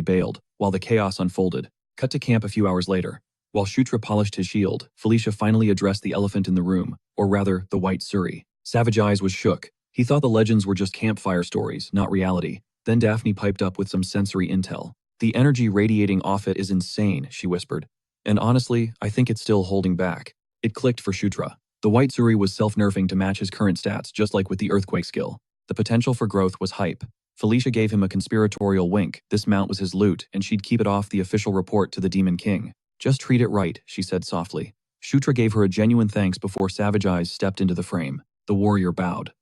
bailed, while the chaos unfolded. Cut to camp a few hours later. While Shutra polished his shield, Felicia finally addressed the elephant in the room, or rather, the White Suri. Savage Eyes was shook. He thought the legends were just campfire stories, not reality. Then Daphne piped up with some sensory intel. The energy radiating off it is insane, she whispered. And honestly, I think it's still holding back. It clicked for Shutra. The White Suri was self-nerfing to match his current stats, just like with the earthquake skill. The potential for growth was hype. Felicia gave him a conspiratorial wink. This mount was his loot, and she'd keep it off the official report to the Demon King. Just treat it right, she said softly. Shutra gave her a genuine thanks before Savage Eyes stepped into the frame. The warrior bowed.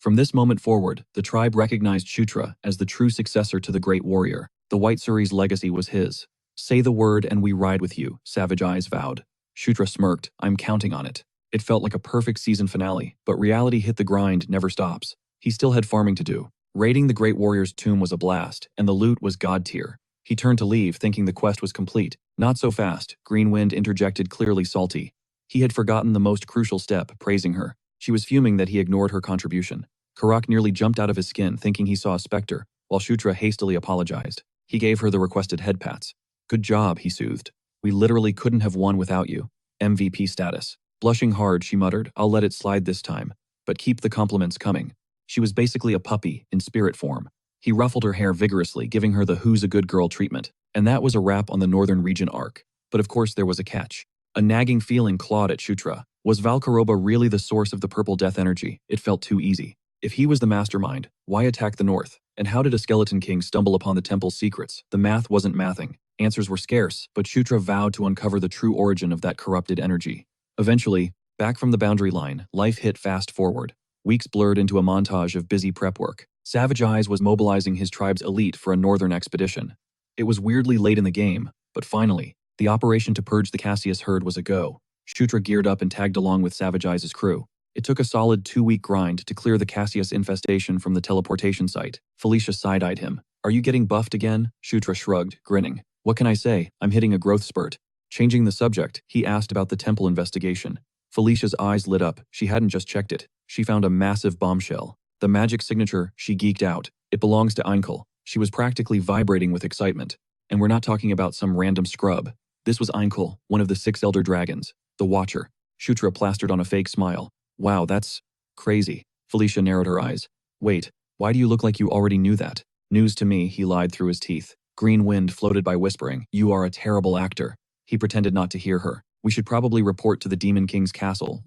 From this moment forward, the tribe recognized Shutra as the true successor to the great warrior. The White Suri's legacy was his. Say the word and we ride with you, Savage Eyes vowed. Shutra smirked. I'm counting on it. It felt like a perfect season finale, but reality hit the grind, never stops. He still had farming to do. Raiding the great warrior's tomb was a blast, and the loot was god tier. He turned to leave, thinking the quest was complete. Not so fast, Green Wind interjected, clearly salty. He had forgotten the most crucial step, praising her. She was fuming that he ignored her contribution. Karak nearly jumped out of his skin thinking he saw a specter, while Shutra hastily apologized. He gave her the requested head pats. Good job, he soothed. We literally couldn't have won without you. MVP status. Blushing hard, she muttered, I'll let it slide this time. But keep the compliments coming. She was basically a puppy, in spirit form. He ruffled her hair vigorously, giving her the who's a good girl treatment. And that was a wrap on the Northern Region arc. But of course there was a catch. A nagging feeling clawed at Shutra. Was Valkaroba really the source of the purple death energy? It felt too easy. If he was the mastermind, why attack the North? And how did a Skeleton King stumble upon the temple's secrets? The math wasn't mathing. Answers were scarce, but Shutra vowed to uncover the true origin of that corrupted energy. Eventually, back from the boundary line, life hit fast forward. Weeks blurred into a montage of busy prep work. Savage Eyes was mobilizing his tribe's elite for a northern expedition. It was weirdly late in the game, but finally, the operation to purge the Cassius herd was a go. Shutra geared up and tagged along with Savage Eyes' crew. It took a solid 2-week grind to clear the Cassius infestation from the teleportation site. Felicia side-eyed him. Are you getting buffed again? Shutra shrugged, grinning. What can I say? I'm hitting a growth spurt. Changing the subject, he asked about the temple investigation. Felicia's eyes lit up. She hadn't just checked it. She found a massive bombshell. The magic signature, she geeked out. It belongs to Einkel. She was practically vibrating with excitement. And we're not talking about some random scrub. This was Einkel, one of the 6 elder dragons. The Watcher. Shutra plastered on a fake smile. Wow, that's crazy. Felicia narrowed her eyes. Wait, why do you look like you already knew that? News to me, he lied through his teeth. Green wind floated by whispering, you are a terrible actor. He pretended not to hear her. We should probably report to the Demon King's castle,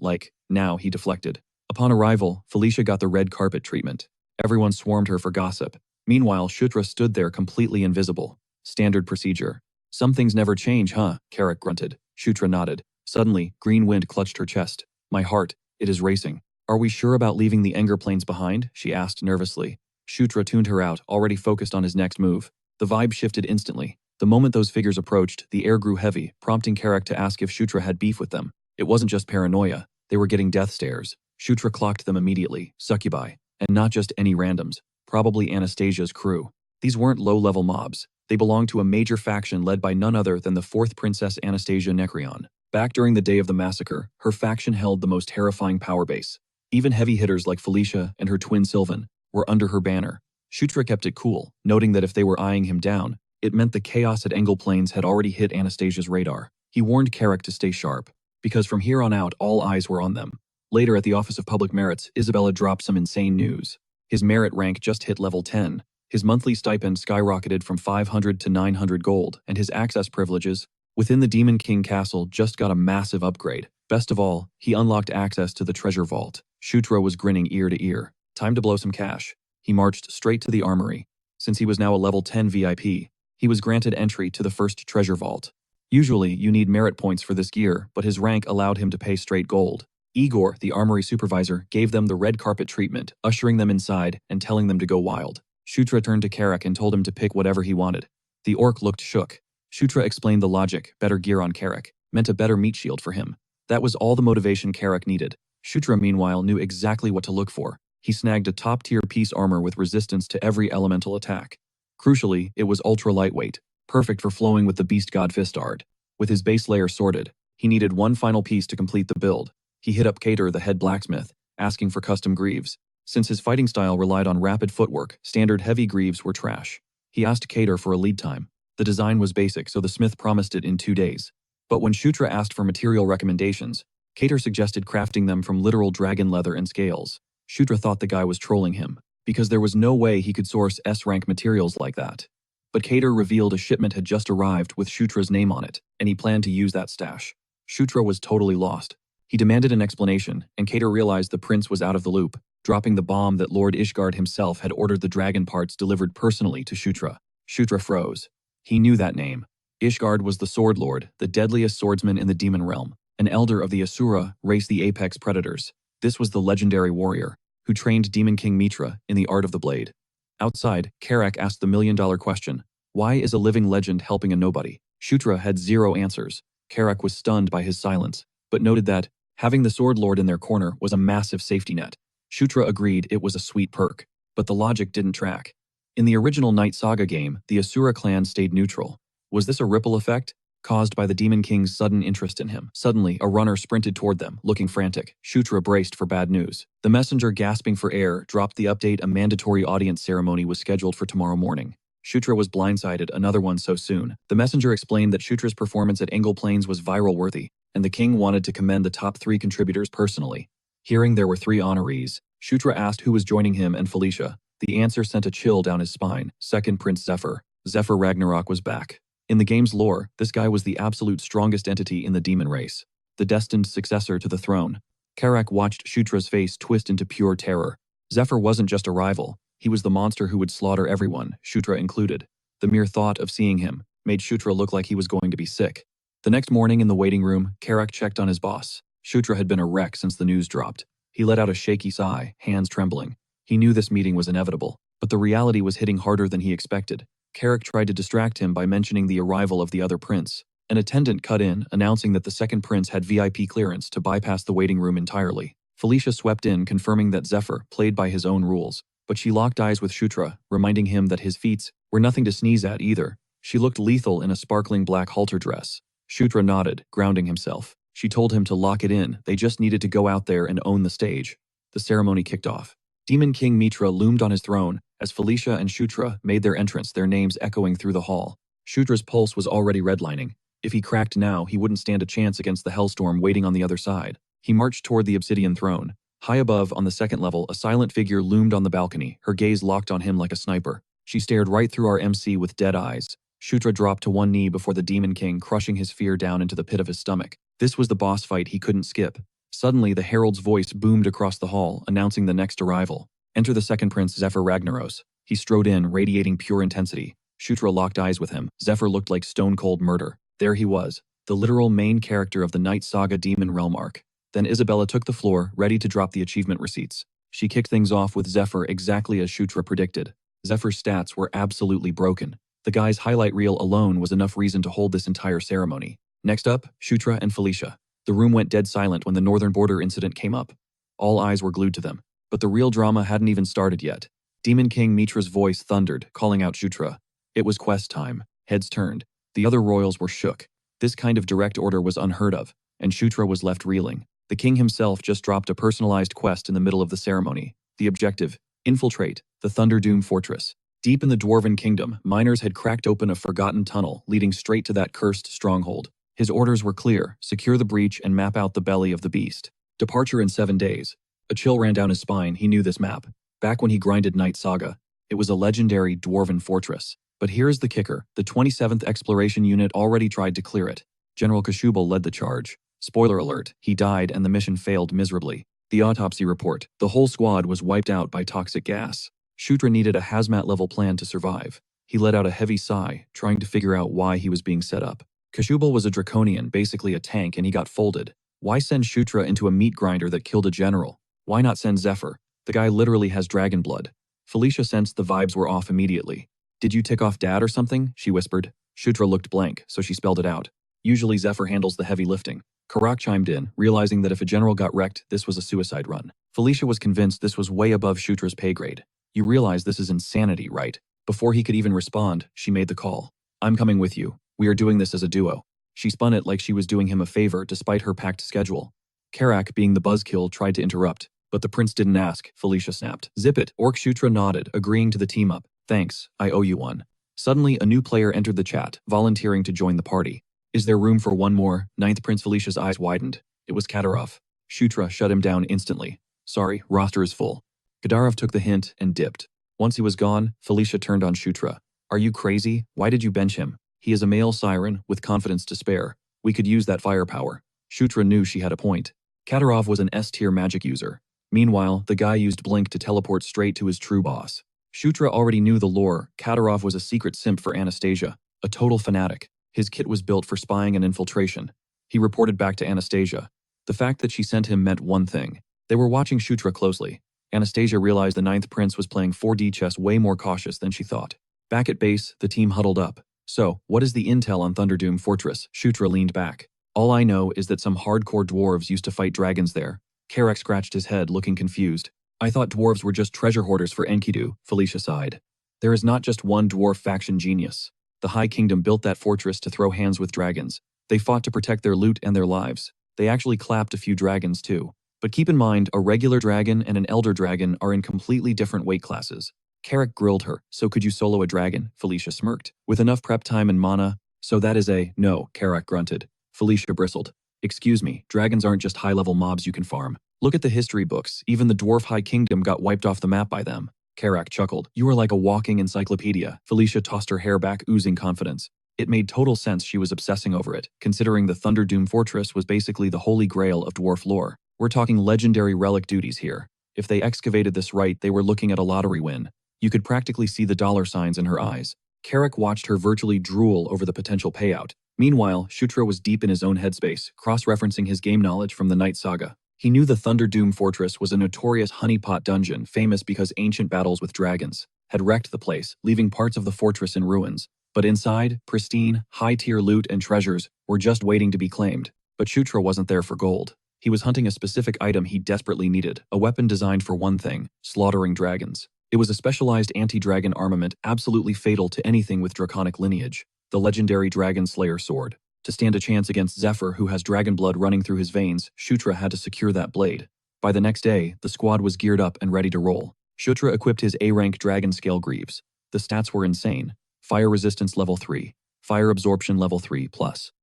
now, he deflected. Upon arrival, Felicia got the red carpet treatment. Everyone swarmed her for gossip. Meanwhile, Shutra stood there completely invisible. Standard procedure. Some things never change, huh? Karak grunted. Shutra nodded. Suddenly, green wind clutched her chest. My heart, it is racing. Are we sure about leaving the Enger Plains behind? She asked nervously. Shutra tuned her out, already focused on his next move. The vibe shifted instantly. The moment those figures approached, the air grew heavy, prompting Karak to ask if Shutra had beef with them. It wasn't just paranoia. They were getting death stares. Shutra clocked them immediately, succubi. And not just any randoms. Probably Anastasia's crew. These weren't low-level mobs. They belonged to a major faction led by none other than the 4th Princess Anastasia Necreon. Back during the day of the massacre, her faction held the most terrifying power base. Even heavy hitters like Felicia and her twin Sylvan were under her banner. Shutra kept it cool, noting that if they were eyeing him down, it meant the chaos at Engel Plains had already hit Anastasia's radar. He warned Karak to stay sharp, because from here on out all eyes were on them. Later at the Office of Public Merits, Isabella dropped some insane news. His merit rank just hit level 10. His monthly stipend skyrocketed from 500 to 900 gold, and his access privileges within the Demon King Castle just got a massive upgrade. Best of all, he unlocked access to the treasure vault. Shutra was grinning ear to ear. Time to blow some cash. He marched straight to the armory. Since he was now a level 10 VIP, he was granted entry to the first treasure vault. Usually, you need merit points for this gear, but his rank allowed him to pay straight gold. Igor, the armory supervisor, gave them the red carpet treatment, ushering them inside and telling them to go wild. Shutra turned to Karak and told him to pick whatever he wanted. The orc looked shook. Shutra explained the logic. Better gear on Karak meant a better meat shield for him. That was all the motivation Karak needed. Shutra, meanwhile, knew exactly what to look for. He snagged a top-tier piece armor with resistance to every elemental attack. Crucially, it was ultra-lightweight, perfect for flowing with the Beast God Fistard. With his base layer sorted, he needed one final piece to complete the build. He hit up Cater, the head blacksmith, asking for custom greaves. Since his fighting style relied on rapid footwork, standard heavy greaves were trash. He asked Cater for a lead time. The design was basic, so the smith promised it in 2 days. But when Shutra asked for material recommendations, Cater suggested crafting them from literal dragon leather and scales. Shutra thought the guy was trolling him, because there was no way he could source S-rank materials like that. But Cater revealed a shipment had just arrived with Shutra's name on it, and he planned to use that stash. Shutra was totally lost. He demanded an explanation, and Cater realized the prince was out of the loop, dropping the bomb that Lord Ishgard himself had ordered the dragon parts delivered personally to Shutra. Shutra froze. He knew that name. Ishgard was the Sword Lord, the deadliest swordsman in the demon realm, an elder of the Asura race, the apex predators. This was the legendary warrior, who trained Demon King Mitra in the art of the blade. Outside, Karak asked the million-dollar question, why is a living legend helping a nobody? Shutra had 0 answers. Karak was stunned by his silence, but noted that having the Sword Lord in their corner was a massive safety net. Shutra agreed it was a sweet perk, but the logic didn't track. In the original Night Saga game, the Asura clan stayed neutral. Was this a ripple effect? caused by the Demon King's sudden interest in him. Suddenly, a runner sprinted toward them, looking frantic. Shutra braced for bad news. The messenger, gasping for air, dropped the update: a mandatory audience ceremony was scheduled for tomorrow morning. Shutra was blindsided, another one so soon. The messenger explained that Shutra's performance at Engle Plains was viral-worthy, and the king wanted to commend the top 3 contributors personally. Hearing there were 3 honorees, Shutra asked who was joining him and Felicia. The answer sent a chill down his spine. Second Prince Zephyr. Zephyr Ragnarok was back. In the game's lore, this guy was the absolute strongest entity in the demon race, the destined successor to the throne. Karak watched Shutra's face twist into pure terror. Zephyr wasn't just a rival, he was the monster who would slaughter everyone, Shutra included. The mere thought of seeing him made Shutra look like he was going to be sick. The next morning in the waiting room, Karak checked on his boss. Shutra had been a wreck since the news dropped. He let out a shaky sigh, hands trembling. He knew this meeting was inevitable, but the reality was hitting harder than he expected. Karak tried to distract him by mentioning the arrival of the other prince. An attendant cut in, announcing that the second prince had VIP clearance to bypass the waiting room entirely. Felicia swept in, confirming that Zephyr played by his own rules, but she locked eyes with Shutra, reminding him that his feats were nothing to sneeze at either. She looked lethal in a sparkling black halter dress. Shutra nodded, grounding himself. She told him to lock it in, they just needed to go out there and own the stage. The ceremony kicked off. Demon King Mitra loomed on his throne as Felicia and Shutra made their entrance, their names echoing through the hall. Shutra's pulse was already redlining. If he cracked now, he wouldn't stand a chance against the hellstorm waiting on the other side. He marched toward the obsidian throne. High above, on the second level, a silent figure loomed on the balcony, her gaze locked on him like a sniper. She stared right through our MC with dead eyes. Shutra dropped to one knee before the Demon King, crushing his fear down into the pit of his stomach. This was the boss fight he couldn't skip. Suddenly, the herald's voice boomed across the hall, announcing the next arrival. Enter the second prince, Zephyr Ragnaros. He strode in, radiating pure intensity. Shutra locked eyes with him. Zephyr looked like stone-cold murder. There he was, the literal main character of the Night Saga Demon Realm arc. Then Isabella took the floor, ready to drop the achievement receipts. She kicked things off with Zephyr exactly as Shutra predicted. Zephyr's stats were absolutely broken. The guy's highlight reel alone was enough reason to hold this entire ceremony. Next up, Shutra and Felicia. The room went dead silent when the Northern Border incident came up. All eyes were glued to them. But the real drama hadn't even started yet. Demon King Mitra's voice thundered, calling out Shutra. It was quest time. Heads turned. The other royals were shook. This kind of direct order was unheard of, and Shutra was left reeling. The king himself just dropped a personalized quest in the middle of the ceremony. The objective: infiltrate the Thunderdoom Fortress. Deep in the Dwarven Kingdom, miners had cracked open a forgotten tunnel leading straight to that cursed stronghold. His orders were clear: secure the breach and map out the belly of the beast. Departure in 7 days. A chill ran down his spine. He knew this map. Back when he grinded Night Saga, it was a legendary Dwarven fortress. But here's the kicker: the 27th Exploration Unit already tried to clear it. General Kashubal led the charge. Spoiler alert, he died and the mission failed miserably. The autopsy report: the whole squad was wiped out by toxic gas. Shutra needed a hazmat-level plan to survive. He let out a heavy sigh, trying to figure out why he was being set up. Kashubal was a draconian, basically a tank, and he got folded. Why send Shutra into a meat grinder that killed a general? Why not send Zephyr? The guy literally has dragon blood. Felicia sensed the vibes were off immediately. Did you tick off Dad or something? She whispered. Shutra looked blank, so she spelled it out. Usually Zephyr handles the heavy lifting. Karak chimed in, realizing that if a general got wrecked, this was a suicide run. Felicia was convinced this was way above Shutra's pay grade. You realize this is insanity, right? Before he could even respond, she made the call. I'm coming with you. We are doing this as a duo. She spun it like she was doing him a favor despite her packed schedule. Karak, being the buzzkill, tried to interrupt, but the prince didn't ask, Felicia snapped. Zip it. Orc Shutra nodded, agreeing to the team up. Thanks, I owe you one. Suddenly, a new player entered the chat, volunteering to join the party. Is there room for one more? Ninth Prince Felicia's eyes widened. It was Kadyrov. Shutra shut him down instantly. Sorry, roster is full. Kadyrov took the hint and dipped. Once he was gone, Felicia turned on Shutra. Are you crazy? Why did you bench him? He is a male siren with confidence to spare. We could use that firepower. Shutra knew she had a point. Kadyrov was an S-tier magic user. Meanwhile, the guy used Blink to teleport straight to his true boss. Shutra already knew the lore. Kadyrov was a secret simp for Anastasia, a total fanatic. His kit was built for spying and infiltration. He reported back to Anastasia. The fact that she sent him meant one thing. They were watching Shutra closely. Anastasia realized the Ninth Prince was playing 4D chess way more cautious than she thought. Back at base, the team huddled up. So, what is the intel on Thunderdoom Fortress? Shutra leaned back. All I know is that some hardcore dwarves used to fight dragons there. Karak scratched his head, looking confused. I thought dwarves were just treasure hoarders for Enkidu, Felicia sighed. There is not just one dwarf faction genius. The High Kingdom built that fortress to throw hands with dragons. They fought to protect their loot and their lives. They actually clapped a few dragons too. But keep in mind, a regular dragon and an elder dragon are in completely different weight classes. Carrick grilled her. So could you solo a dragon? Felicia smirked. With enough prep time and mana? So that is a no, Carrick grunted. Felicia bristled. Excuse me, dragons aren't just high-level mobs you can farm. Look at the history books. Even the Dwarf High Kingdom got wiped off the map by them. Carrick chuckled. You are like a walking encyclopedia. Felicia tossed her hair back, oozing confidence. It made total sense she was obsessing over it, considering the Thunderdoom Fortress was basically the holy grail of dwarf lore. We're talking legendary relic duties here. If they excavated this right, they were looking at a lottery win. You could practically see the dollar signs in her eyes. Carrick watched her virtually drool over the potential payout. Meanwhile, Shutra was deep in his own headspace, cross-referencing his game knowledge from the Night Saga. He knew the Thunderdoom Fortress was a notorious honeypot dungeon famous because ancient battles with dragons had wrecked the place, leaving parts of the fortress in ruins. But inside, pristine, high-tier loot and treasures were just waiting to be claimed. But Shutra wasn't there for gold. He was hunting a specific item he desperately needed, a weapon designed for one thing, slaughtering dragons. It was a specialized anti-dragon armament absolutely fatal to anything with draconic lineage, the legendary Dragon Slayer sword. To stand a chance against Zephyr, who has dragon blood running through his veins, Shutra had to secure that blade. By the next day, the squad was geared up and ready to roll. Shutra equipped his A-rank dragon scale greaves. The stats were insane. Fire resistance level 3, fire absorption level 3+,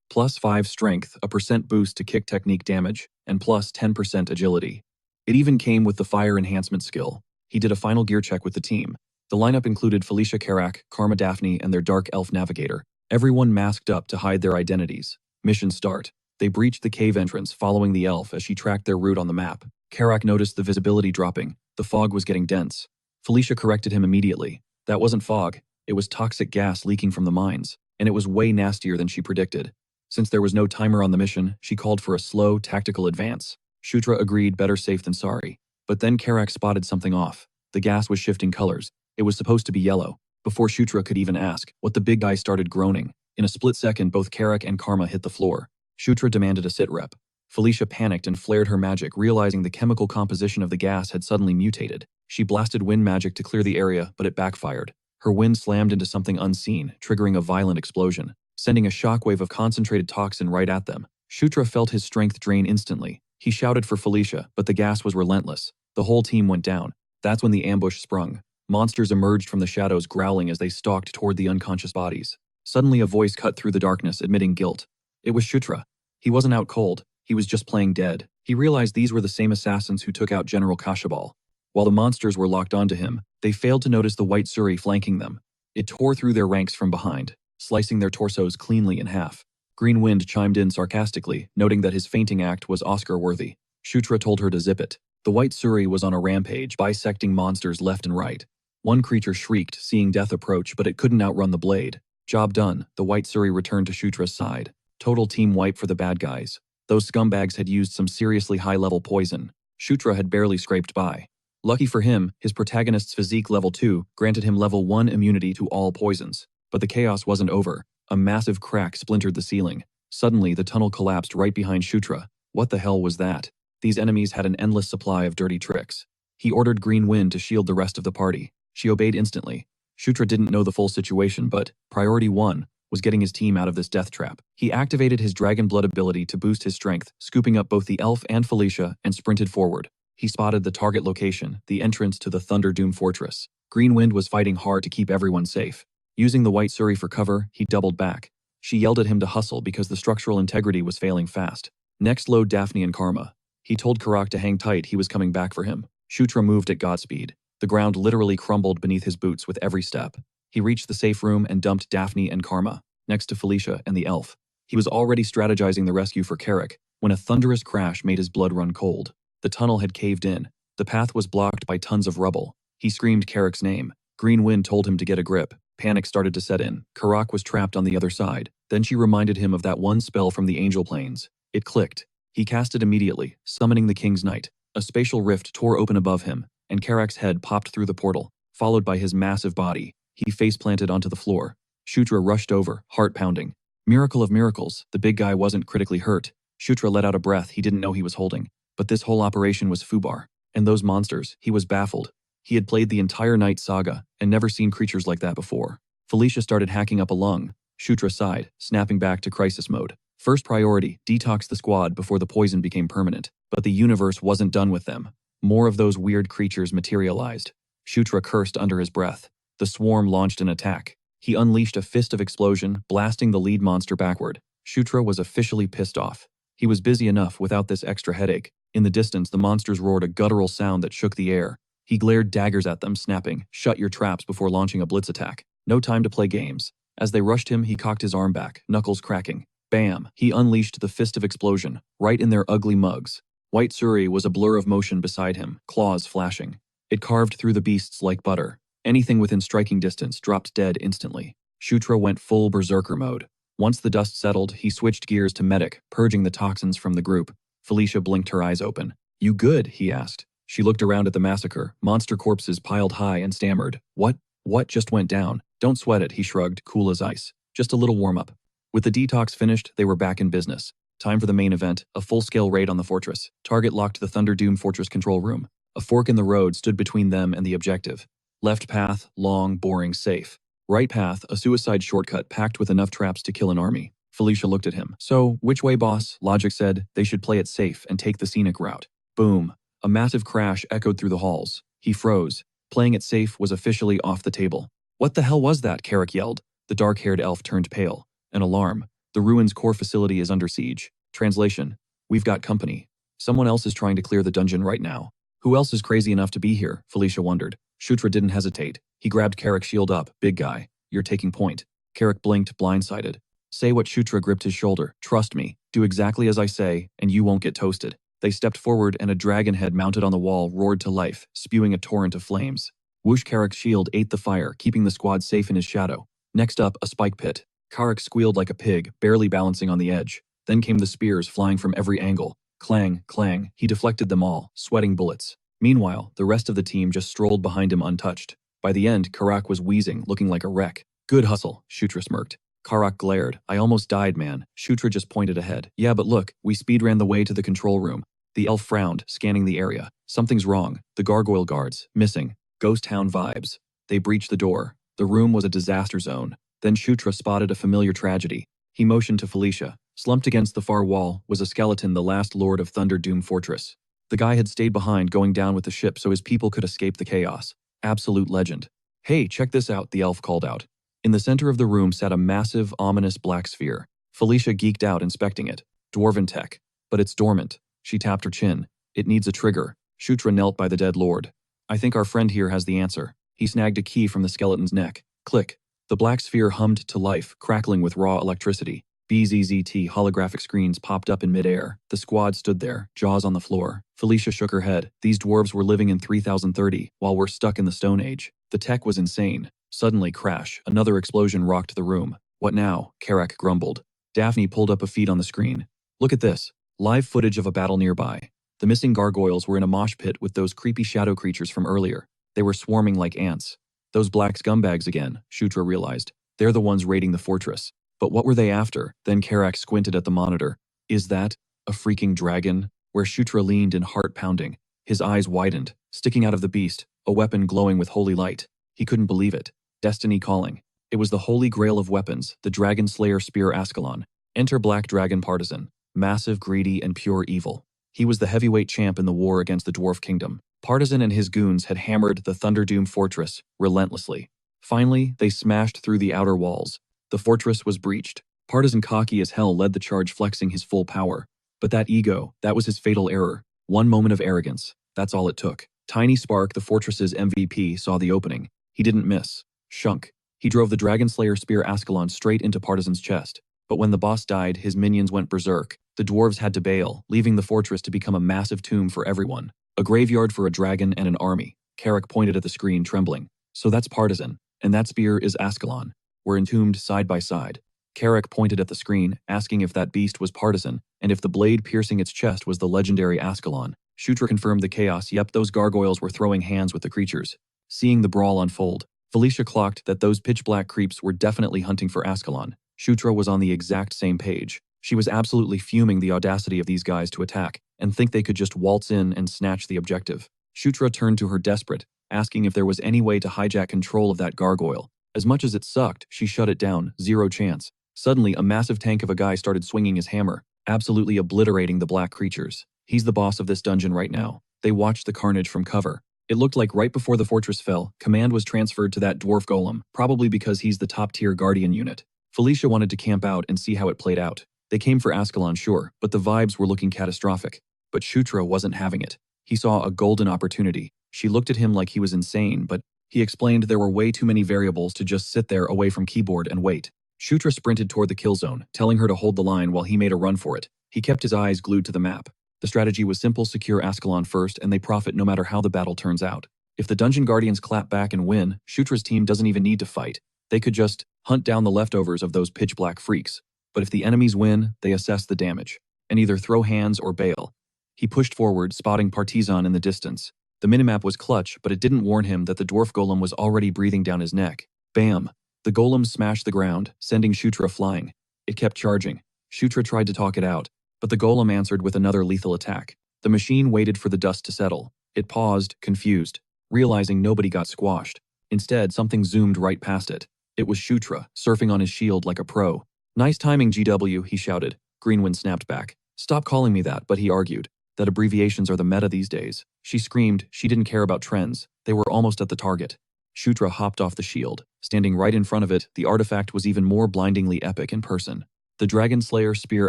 plus 5 strength, a % boost to kick technique damage, and plus 10% agility. It even came with the fire enhancement skill. He did a final gear check with the team. The lineup included Felicia Carrack, Karma Daphne, and their dark elf navigator. Everyone masked up to hide their identities. Mission start. They breached the cave entrance, following the elf as she tracked their route on the map. Carrack noticed the visibility dropping. The fog was getting dense. Felicia corrected him immediately. That wasn't fog. It was toxic gas leaking from the mines, and it was way nastier than she predicted. Since there was no timer on the mission, she called for a slow, tactical advance. Shutra agreed, better safe than sorry. But then Carrack spotted something off. The gas was shifting colors. It was supposed to be yellow. Before Shutra could even ask, the big guy started groaning. In a split second, both Carrack and Karma hit the floor. Shutra demanded a sit rep. Felicia panicked and flared her magic, realizing the chemical composition of the gas had suddenly mutated. She blasted wind magic to clear the area, but it backfired. Her wind slammed into something unseen, triggering a violent explosion, sending a shockwave of concentrated toxin right at them. Shutra felt his strength drain instantly. He shouted for Felicia, but the gas was relentless. The whole team went down. That's when the ambush sprung. Monsters emerged from the shadows, growling as they stalked toward the unconscious bodies. Suddenly a voice cut through the darkness, admitting guilt. It was Shutra. He wasn't out cold. He was just playing dead. He realized these were the same assassins who took out General Kashabal. While the monsters were locked onto him, they failed to notice the white Suri flanking them. It tore through their ranks from behind, slicing their torsos cleanly in half. Green Wind chimed in sarcastically, noting that his fainting act was Oscar-worthy. Shutra told her to zip it. The white Suri was on a rampage, bisecting monsters left and right. One creature shrieked, seeing death approach, but it couldn't outrun the blade. Job done, the white Suri returned to Shutra's side. Total team wipe for the bad guys. Those scumbags had used some seriously high-level poison. Shutra had barely scraped by. Lucky for him, his protagonist's physique level 2 granted him level 1 immunity to all poisons. But the chaos wasn't over. A massive crack splintered the ceiling. Suddenly, the tunnel collapsed right behind Shutra. What the hell was that? These enemies had an endless supply of dirty tricks. He ordered Green Wind to shield the rest of the party. She obeyed instantly. Shutra didn't know the full situation, but priority 1 was getting his team out of this death trap. He activated his Dragon Blood ability to boost his strength, scooping up both the elf and Felicia, and sprinted forward. He spotted the target location, the entrance to the Thunderdoom Fortress. Green Wind was fighting hard to keep everyone safe. Using the white Suri for cover, he doubled back. She yelled at him to hustle because the structural integrity was failing fast. Next, load Daphne and Karma. He told Karak to hang tight, he was coming back for him. Shutra moved at Godspeed. The ground literally crumbled beneath his boots with every step. He reached the safe room and dumped Daphne and Karma, next to Felicia and the elf. He was already strategizing the rescue for Carrack when a thunderous crash made his blood run cold. The tunnel had caved in. The path was blocked by tons of rubble. He screamed Carrack's name. Green Wind told him to get a grip. Panic started to set in. Karak was trapped on the other side. Then she reminded him of that one spell from the Angel Plains. It clicked. He cast it immediately, summoning the King's Knight. A spatial rift tore open above him, and Carrack's head popped through the portal, followed by his massive body. He face-planted onto the floor. Shutra rushed over, heart pounding. Miracle of miracles, the big guy wasn't critically hurt. Shutra let out a breath he didn't know he was holding. But this whole operation was foobar. And those monsters, he was baffled. He had played the entire Night Saga and never seen creatures like that before. Felicia started hacking up a lung. Shutra sighed, snapping back to crisis mode. First priority, detox the squad before the poison became permanent. But the universe wasn't done with them. More of those weird creatures materialized. Shutra cursed under his breath. The swarm launched an attack. He unleashed a fist of explosion, blasting the lead monster backward. Shutra was officially pissed off. He was busy enough without this extra headache. In the distance, the monsters roared a guttural sound that shook the air. He glared daggers at them, snapping, "Shut your traps," before launching a blitz attack. No time to play games. As they rushed him, he cocked his arm back, knuckles cracking. Bam! He unleashed the fist of explosion, right in their ugly mugs. White Suri was a blur of motion beside him, claws flashing. It carved through the beasts like butter. Anything within striking distance dropped dead instantly. Shutra went full berserker mode. Once the dust settled, he switched gears to medic, purging the toxins from the group. Felicia blinked her eyes open. "You good?" he asked. She looked around at the massacre, monster corpses piled high, and stammered. What just went down?" "Don't sweat it," he shrugged, cool as ice. "Just a little warm-up." With the detox finished, they were back in business. Time for the main event, a full-scale raid on the fortress. Target locked the Thunderdome Fortress control room. A fork in the road stood between them and the objective. Left path, long, boring, safe. Right path, a suicide shortcut packed with enough traps to kill an army. Felicia looked at him. "So, which way, boss?" Logic said. They should play it safe and take the scenic route. Boom. A massive crash echoed through the halls. He froze. Playing it safe was officially off the table. "What the hell was that?" Carrick yelled. The dark-haired elf turned pale. An alarm. The ruin's core facility is under siege. Translation: "We've got company. Someone else is trying to clear the dungeon right now." Who else is crazy enough to be here? Felicia wondered. Shutra didn't hesitate. He grabbed Carrick's shield up. "Big guy, you're taking point." Carrick blinked, blindsided. "Say what?" Shutra gripped his shoulder. "Trust me. Do exactly as I say, and you won't get toasted." They stepped forward, and a dragon head mounted on the wall roared to life, spewing a torrent of flames. Whoosh! Carrick's shield ate the fire, keeping the squad safe in his shadow. Next up, a spike pit. Carrick squealed like a pig, barely balancing on the edge. Then came the spears flying from every angle. Clang, clang. He deflected them all, sweating bullets. Meanwhile, the rest of the team just strolled behind him untouched. By the end, Karak was wheezing, looking like a wreck. "Good hustle," Shutra smirked. Karak glared. "I almost died, man." Shutra just pointed ahead. "Yeah, but look, we speedran the way to the control room." The elf frowned, scanning the area. "Something's wrong. The gargoyle guards. Missing. Ghost town vibes." They breached the door. The room was a disaster zone. Then Shutra spotted a familiar tragedy. He motioned to Felicia. Slumped against the far wall was a skeleton, the last lord of Thunderdome Fortress. The guy had stayed behind, going down with the ship so his people could escape the chaos. Absolute legend. "Hey, check this out," the elf called out. In the center of the room sat a massive, ominous black sphere. Felicia geeked out, inspecting it. Dwarven tech. But it's dormant. She tapped her chin. "It needs a trigger." Shutra knelt by the dead lord. "I think our friend here has the answer." He snagged a key from the skeleton's neck. Click. The black sphere hummed to life, crackling with raw electricity. BZZT holographic screens popped up in midair. The squad stood there, jaws on the floor. Felicia shook her head. These dwarves were living in 3030, while we're stuck in the Stone Age. The tech was insane. Suddenly, crash. Another explosion rocked the room. "What now?" Carrick grumbled. Daphne pulled up a feed on the screen. "Look at this. Live footage of a battle nearby." The missing gargoyles were in a mosh pit with those creepy shadow creatures from earlier. They were swarming like ants. Those black scumbags again, Shutra realized. They're the ones raiding the fortress. But what were they after? Then Carrick squinted at the monitor. "Is that a freaking dragon?" Where Shutra leaned in heart pounding. His eyes widened, sticking out of the beast, a weapon glowing with holy light. He couldn't believe it. Destiny calling. It was the holy grail of weapons, the Dragon Slayer Spear Ascalon. Enter Black Dragon Partisan. Massive, greedy, and pure evil. He was the heavyweight champ in the war against the Dwarf Kingdom. Partisan and his goons had hammered the Thunderdome Fortress relentlessly. Finally, they smashed through the outer walls. The fortress was breached. Partisan, cocky as hell, led the charge, flexing his full power. But that ego, that was his fatal error. One moment of arrogance. That's all it took. Tiny Spark, the fortress's MVP, saw the opening. He didn't miss. Shunk. He drove the Dragon Slayer Spear Ascalon straight into Partisan's chest. But when the boss died, his minions went berserk. The dwarves had to bail, leaving the fortress to become a massive tomb for everyone. A graveyard for a dragon and an army. Carrick pointed at the screen, trembling. "So that's Partisan, and that spear is Ascalon. We're entombed side by side." Carrick pointed at the screen, asking if that beast was Partisan, and if the blade piercing its chest was the legendary Ascalon. Shutra confirmed the chaos. Yep, those gargoyles were throwing hands with the creatures. Seeing the brawl unfold, Felicia clocked that those pitch-black creeps were definitely hunting for Ascalon. Shutra was on the exact same page. She was absolutely fuming the audacity of these guys to attack, and think they could just waltz in and snatch the objective. Shutra turned to her desperate, asking if there was any way to hijack control of that gargoyle. As much as it sucked, she shut it down, zero chance. Suddenly, a massive tank of a guy started swinging his hammer, absolutely obliterating the black creatures. He's the boss of this dungeon right now. They watched the carnage from cover. It looked like right before the fortress fell, command was transferred to that dwarf golem, probably because he's the top-tier guardian unit. Felicia wanted to camp out and see how it played out. They came for Ascalon, sure, but the vibes were looking catastrophic. But Shutra wasn't having it. He saw a golden opportunity. She looked at him like he was insane, but he explained there were way too many variables to just sit there away from keyboard and wait. Shutra sprinted toward the kill zone, telling her to hold the line while he made a run for it. He kept his eyes glued to the map. The strategy was simple: secure Ascalon first and they profit no matter how the battle turns out. If the Dungeon Guardians clap back and win, Shutra's team doesn't even need to fight. They could just hunt down the leftovers of those pitch-black freaks. But if the enemies win, they assess the damage and either throw hands or bail. He pushed forward, spotting Partizan in the distance. The minimap was clutch, but it didn't warn him that the dwarf golem was already breathing down his neck. Bam! The golem smashed the ground, sending Shutra flying. It kept charging. Shutra tried to talk it out, but the golem answered with another lethal attack. The machine waited for the dust to settle. It paused, confused, realizing nobody got squashed. Instead, something zoomed right past it. It was Shutra, surfing on his shield like a pro. "Nice timing, GW," he shouted. Greenwind snapped back. "Stop calling me that," but he argued that abbreviations are the meta these days. She screamed. She didn't care about trends. They were almost at the target. Shutra hopped off the shield. Standing right in front of it, the artifact was even more blindingly epic in person. The Dragon Slayer Spear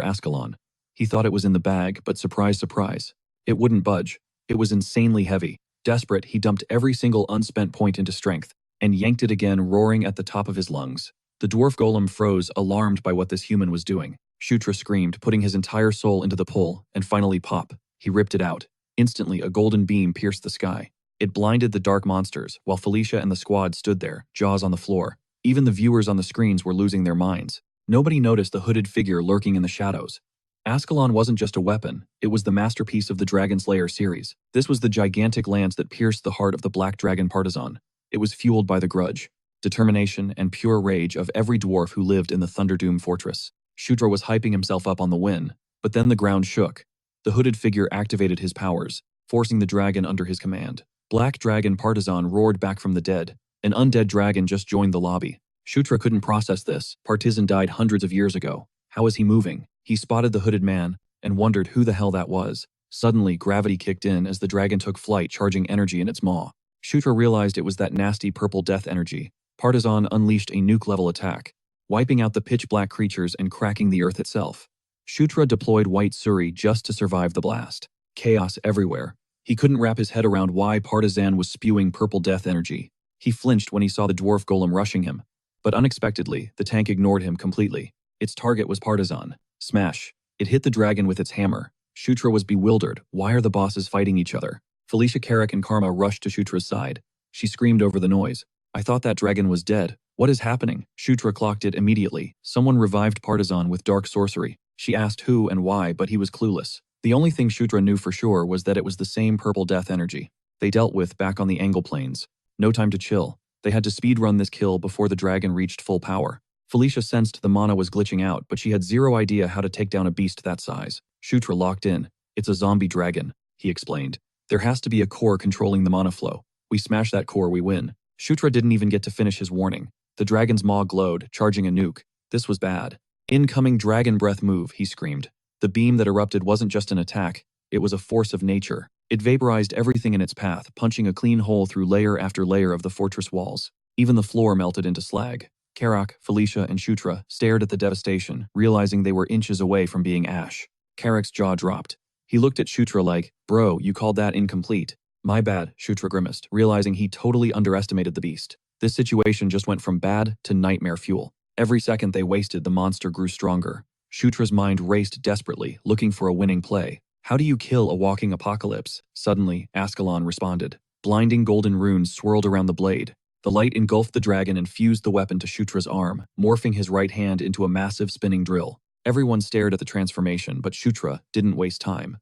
Ascalon. He thought it was in the bag, but surprise, surprise. It wouldn't budge. It was insanely heavy. Desperate, he dumped every single unspent point into strength, and yanked it again, roaring at the top of his lungs. The dwarf golem froze, alarmed by what this human was doing. Shutra screamed, putting his entire soul into the pull, and finally pop. He ripped it out. Instantly, a golden beam pierced the sky. It blinded the dark monsters, while Felicia and the squad stood there, jaws on the floor. Even the viewers on the screens were losing their minds. Nobody noticed the hooded figure lurking in the shadows. Ascalon wasn't just a weapon, it was the masterpiece of the Dragon Slayer series. This was the gigantic lance that pierced the heart of the Black Dragon Partizan. It was fueled by the grudge, determination, and pure rage of every dwarf who lived in the Thunderdoom fortress. Shutra was hyping himself up on the win, but then the ground shook. The hooded figure activated his powers, forcing the dragon under his command. Black Dragon Partizan roared back from the dead. An undead dragon just joined the lobby. Shutra couldn't process this. Partizan died hundreds of years ago. How was he moving? He spotted the hooded man and wondered who the hell that was. Suddenly, gravity kicked in as the dragon took flight, charging energy in its maw. Shutra realized it was that nasty purple death energy. Partizan unleashed a nuke-level attack, wiping out the pitch-black creatures and cracking the earth itself. Shutra deployed White Suri just to survive the blast. Chaos everywhere. He couldn't wrap his head around why Partizan was spewing purple death energy. He flinched when he saw the dwarf golem rushing him. But unexpectedly, the tank ignored him completely. Its target was Partizan. Smash. It hit the dragon with its hammer. Shutra was bewildered. Why are the bosses fighting each other? Felicia, Carrick, and Karma rushed to Shutra's side. She screamed over the noise. "I thought that dragon was dead. What is happening?" Shutra clocked it immediately. Someone revived Partizan with dark sorcery. She asked who and why, but he was clueless. The only thing Shutra knew for sure was that it was the same purple death energy they dealt with back on the Angle Plains. No time to chill. They had to speedrun this kill before the dragon reached full power. Felicia sensed the mana was glitching out, but she had zero idea how to take down a beast that size. Shutra locked in. "It's a zombie dragon," he explained. "There has to be a core controlling the mana flow. We smash that core, we win." Shutra didn't even get to finish his warning. The dragon's maw glowed, charging a nuke. This was bad. "Incoming dragon breath move," he screamed. The beam that erupted wasn't just an attack, it was a force of nature. It vaporized everything in its path, punching a clean hole through layer after layer of the fortress walls. Even the floor melted into slag. Carrick, Felicia, and Shutra stared at the devastation, realizing they were inches away from being ash. Carrick's jaw dropped. He looked at Shutra like, "Bro, you called that incomplete." "My bad," Shutra grimaced, realizing he totally underestimated the beast. This situation just went from bad to nightmare fuel. Every second they wasted, the monster grew stronger. Shutra's mind raced desperately, looking for a winning play. "How do you kill a walking apocalypse?" Suddenly, Ascalon responded. Blinding golden runes swirled around the blade. The light engulfed the dragon and fused the weapon to Shutra's arm, morphing his right hand into a massive spinning drill. Everyone stared at the transformation, but Shutra didn't waste time.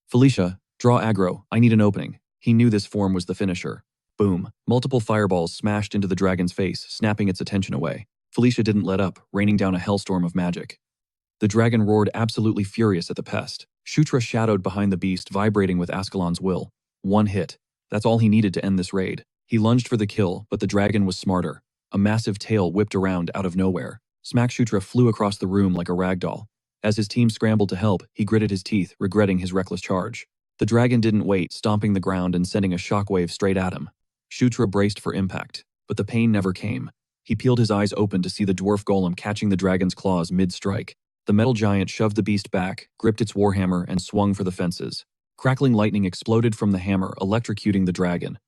"Felicia, draw aggro. I need an opening." He knew this form was the finisher. Boom. Multiple fireballs smashed into the dragon's face, snapping its attention away. Felicia didn't let up, raining down a hellstorm of magic. The dragon roared, absolutely furious at the pest. Shutra shadowed behind the beast, vibrating with Ascalon's will. One hit. That's all he needed to end this raid. He lunged for the kill, but the dragon was smarter. a massive tail whipped around out of nowhere. Smack Shutra flew across the room like a rag doll. As his team scrambled to help, he gritted his teeth, regretting his reckless charge. The dragon didn't wait, stomping the ground and sending a shockwave straight at him. Shutra braced for impact, but the pain never came. He peeled his eyes open to see the dwarf golem catching the dragon's claws mid-strike. The metal giant shoved the beast back, gripped its warhammer, and swung for the fences. Crackling lightning exploded from the hammer, electrocuting the dragon.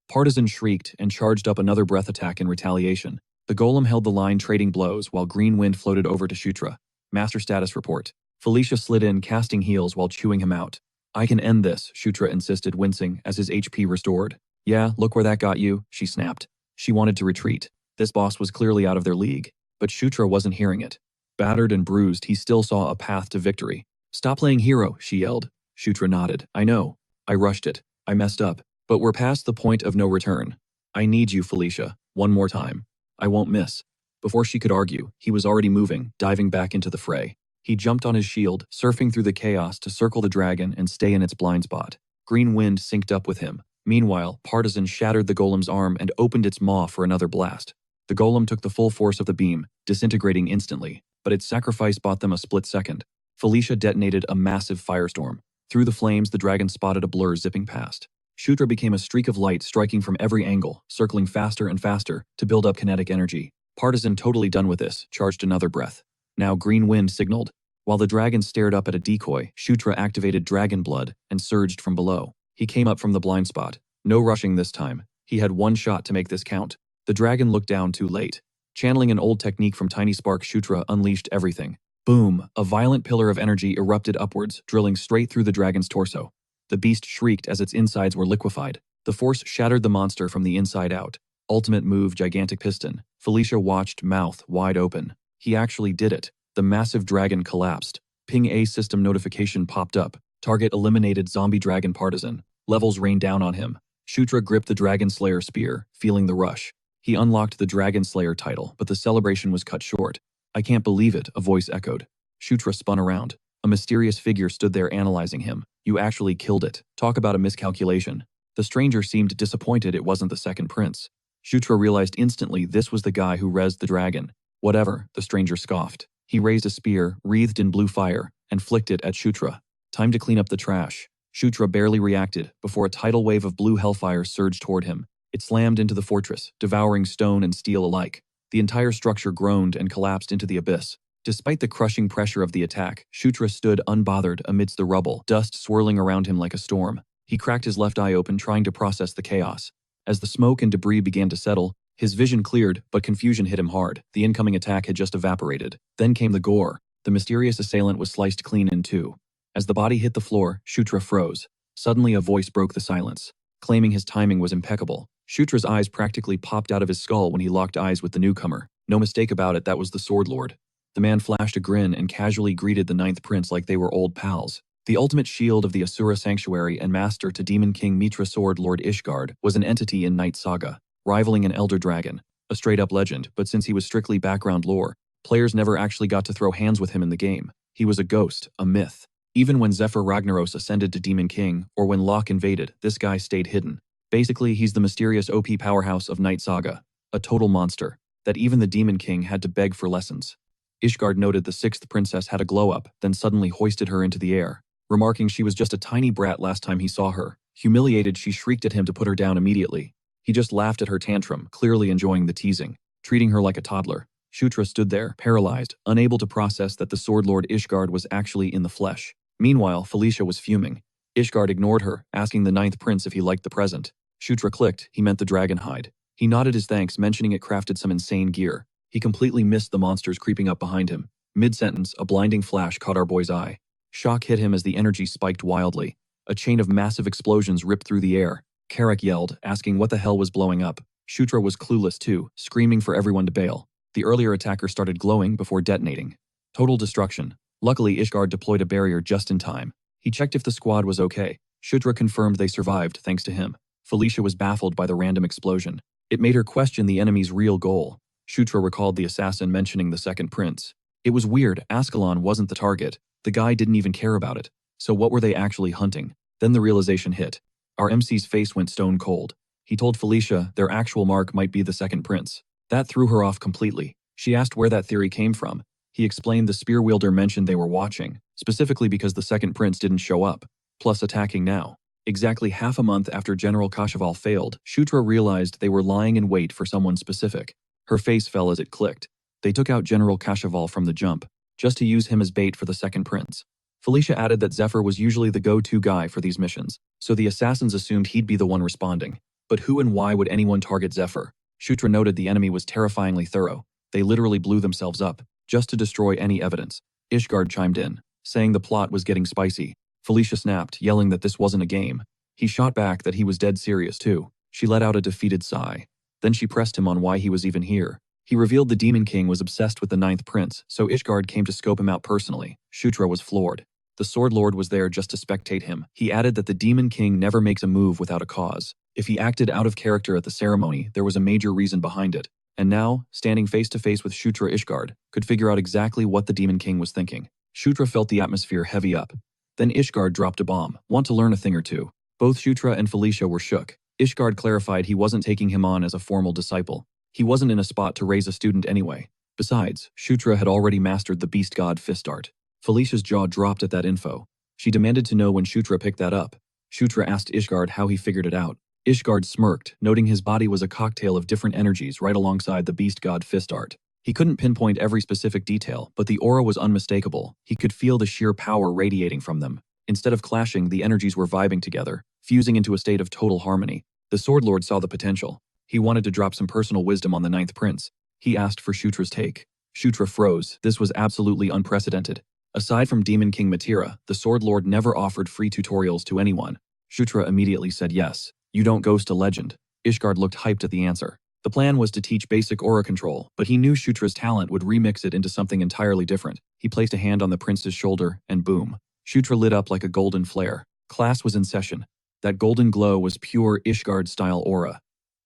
Partisan shrieked and charged up another breath attack in retaliation. The golem held the line, trading blows, while green wind floated over to Shutra. Master status report. Felicia slid in, casting heals while chewing him out. I can end this, Shutra insisted, wincing as his HP restored. Yeah, look where that got you, she snapped. She wanted to retreat. This boss was clearly out of their league. But Shutra wasn't hearing it. Battered and bruised, he still saw a path to victory. Stop playing hero, she yelled. Shutra nodded. I know. I rushed it. I messed up. But we're past the point of no return. I need you, Felicia. One more time. I won't miss. Before she could argue, he was already moving, diving back into the fray. He jumped on his shield, surfing through the chaos to circle the dragon and stay in its blind spot. Green wind synced up with him. Meanwhile, Partisan shattered the golem's arm and opened its maw for another blast. The golem took the full force of the beam, disintegrating instantly, but its sacrifice bought them a split second. Felicia detonated a massive firestorm. Through the flames, the dragon spotted a blur zipping past. Shutra became a streak of light striking from every angle, circling faster and faster to build up kinetic energy. Partisan, totally done with this, charged another breath. Now green wind signaled. While the dragon stared up at a decoy, Shutra activated dragon blood and surged from below. He came up from the blind spot. No rushing this time. He had one shot to make this count. The dragon looked down too late. Channeling an old technique from Tiny Spark, Shutra unleashed everything. Boom! A violent pillar of energy erupted upwards, drilling straight through the dragon's torso. The beast shrieked as its insides were liquefied. The force shattered the monster from the inside out. Ultimate move, gigantic piston. Felicia watched, mouth wide open. He actually did it. The massive dragon collapsed. Ping A system notification popped up. Target eliminated, zombie dragon Partisan. Levels rained down on him. Shutra gripped the Dragon Slayer spear, feeling the rush. He unlocked the Dragon Slayer title, but the celebration was cut short. I can't believe it, a voice echoed. Shutra spun around. A mysterious figure stood there analyzing him. You actually killed it. Talk about a miscalculation. The stranger seemed disappointed it wasn't the second prince. Shutra realized instantly this was the guy who rezzed the dragon. Whatever, the stranger scoffed. He raised a spear, wreathed in blue fire, and flicked it at Shutra. Time to clean up the trash. Shutra barely reacted before a tidal wave of blue hellfire surged toward him. It slammed into the fortress, devouring stone and steel alike. The entire structure groaned and collapsed into the abyss. Despite the crushing pressure of the attack, Shutra stood unbothered amidst the rubble, dust swirling around him like a storm. He cracked his left eye open, trying to process the chaos. As the smoke and debris began to settle, his vision cleared, but confusion hit him hard. The incoming attack had just evaporated. Then came the gore. The mysterious assailant was sliced clean in two. As the body hit the floor, Shutra froze. Suddenly a voice broke the silence, claiming his timing was impeccable. Shutra's eyes practically popped out of his skull when he locked eyes with the newcomer. No mistake about it, that was the Sword Lord. The man flashed a grin and casually greeted the ninth prince like they were old pals. The ultimate shield of the Asura Sanctuary and master to Demon King Mitra Sword Lord Ishgard was an entity in Night Saga, rivaling an elder dragon. A straight-up legend, but since he was strictly background lore, players never actually got to throw hands with him in the game. He was a ghost, a myth. Even when Zephyr Ragnaros ascended to Demon King, or when Locke invaded, this guy stayed hidden. Basically, he's the mysterious OP powerhouse of Night Saga, a total monster, that even the Demon King had to beg for lessons. Ishgard noted the sixth princess had a glow-up, then suddenly hoisted her into the air, remarking she was just a tiny brat last time he saw her. Humiliated, she shrieked at him to put her down immediately. He just laughed at her tantrum, clearly enjoying the teasing, treating her like a toddler. Shutra stood there, paralyzed, unable to process that the Sword Lord Ishgard was actually in the flesh. Meanwhile, Felicia was fuming. Ishgard ignored her, asking the ninth prince if he liked the present. Shutra clicked, he meant the dragon hide. He nodded his thanks, mentioning it crafted some insane gear. He completely missed the monsters creeping up behind him. Mid-sentence, a blinding flash caught our boy's eye. Shock hit him as the energy spiked wildly. A chain of massive explosions ripped through the air. Karak yelled, asking what the hell was blowing up. Shutra was clueless too, screaming for everyone to bail. The earlier attacker started glowing before detonating. Total destruction. Luckily, Ishgard deployed a barrier just in time. He checked if the squad was okay. Shutra confirmed they survived thanks to him. Felicia was baffled by the random explosion. It made her question the enemy's real goal. Shutra recalled the assassin mentioning the second prince. It was weird, Ascalon wasn't the target. The guy didn't even care about it. So what were they actually hunting? Then the realization hit. Our MC's face went stone cold. He told Felicia their actual mark might be the second prince. That threw her off completely. She asked where that theory came from. He explained the spear wielder mentioned they were watching, specifically because the second prince didn't show up, plus attacking now. Exactly half a month after General Kashaval failed, Shutra realized they were lying in wait for someone specific. Her face fell as it clicked. They took out General Kashaval from the jump, just to use him as bait for the second prince. Felicia added that Zephyr was usually the go-to guy for these missions, so the assassins assumed he'd be the one responding. But who and why would anyone target Zephyr? Shutra noted the enemy was terrifyingly thorough. They literally blew themselves up, just to destroy any evidence. Ishgard chimed in, saying the plot was getting spicy. Felicia snapped, yelling that this wasn't a game. He shot back that he was dead serious too. She let out a defeated sigh. Then she pressed him on why he was even here. He revealed the Demon King was obsessed with the ninth prince, so Ishgard came to scope him out personally. Shutra was floored. The Sword Lord was there just to spectate him. He added that the Demon King never makes a move without a cause. If he acted out of character at the ceremony, there was a major reason behind it. And now, standing face to face with Shutra, Ishgard could figure out exactly what the Demon King was thinking. Shutra felt the atmosphere heavy up. Then Ishgard dropped a bomb. Want to learn a thing or two? Both Shutra and Felicia were shook. Ishgard clarified he wasn't taking him on as a formal disciple. He wasn't in a spot to raise a student anyway. Besides, Shutra had already mastered the Beast God Fist art. Felicia's jaw dropped at that info. She demanded to know when Shutra picked that up. Shutra asked Ishgard how he figured it out. Ishgard smirked, noting his body was a cocktail of different energies right alongside the Beast God Fist art. He couldn't pinpoint every specific detail, but the aura was unmistakable. He could feel the sheer power radiating from them. Instead of clashing, the energies were vibing together, fusing into a state of total harmony. The Sword Lord saw the potential. He wanted to drop some personal wisdom on the ninth prince. He asked for Shutra's take. Shutra froze. This was absolutely unprecedented. Aside from Demon King Matira, the Sword Lord never offered free tutorials to anyone. Shutra immediately said yes. You don't ghost a legend. Ishgard looked hyped at the answer. The plan was to teach basic aura control, but he knew Shutra's talent would remix it into something entirely different. He placed a hand on the prince's shoulder, and boom. Shutra lit up like a golden flare. Class was in session. That golden glow was pure Ishgard-style aura.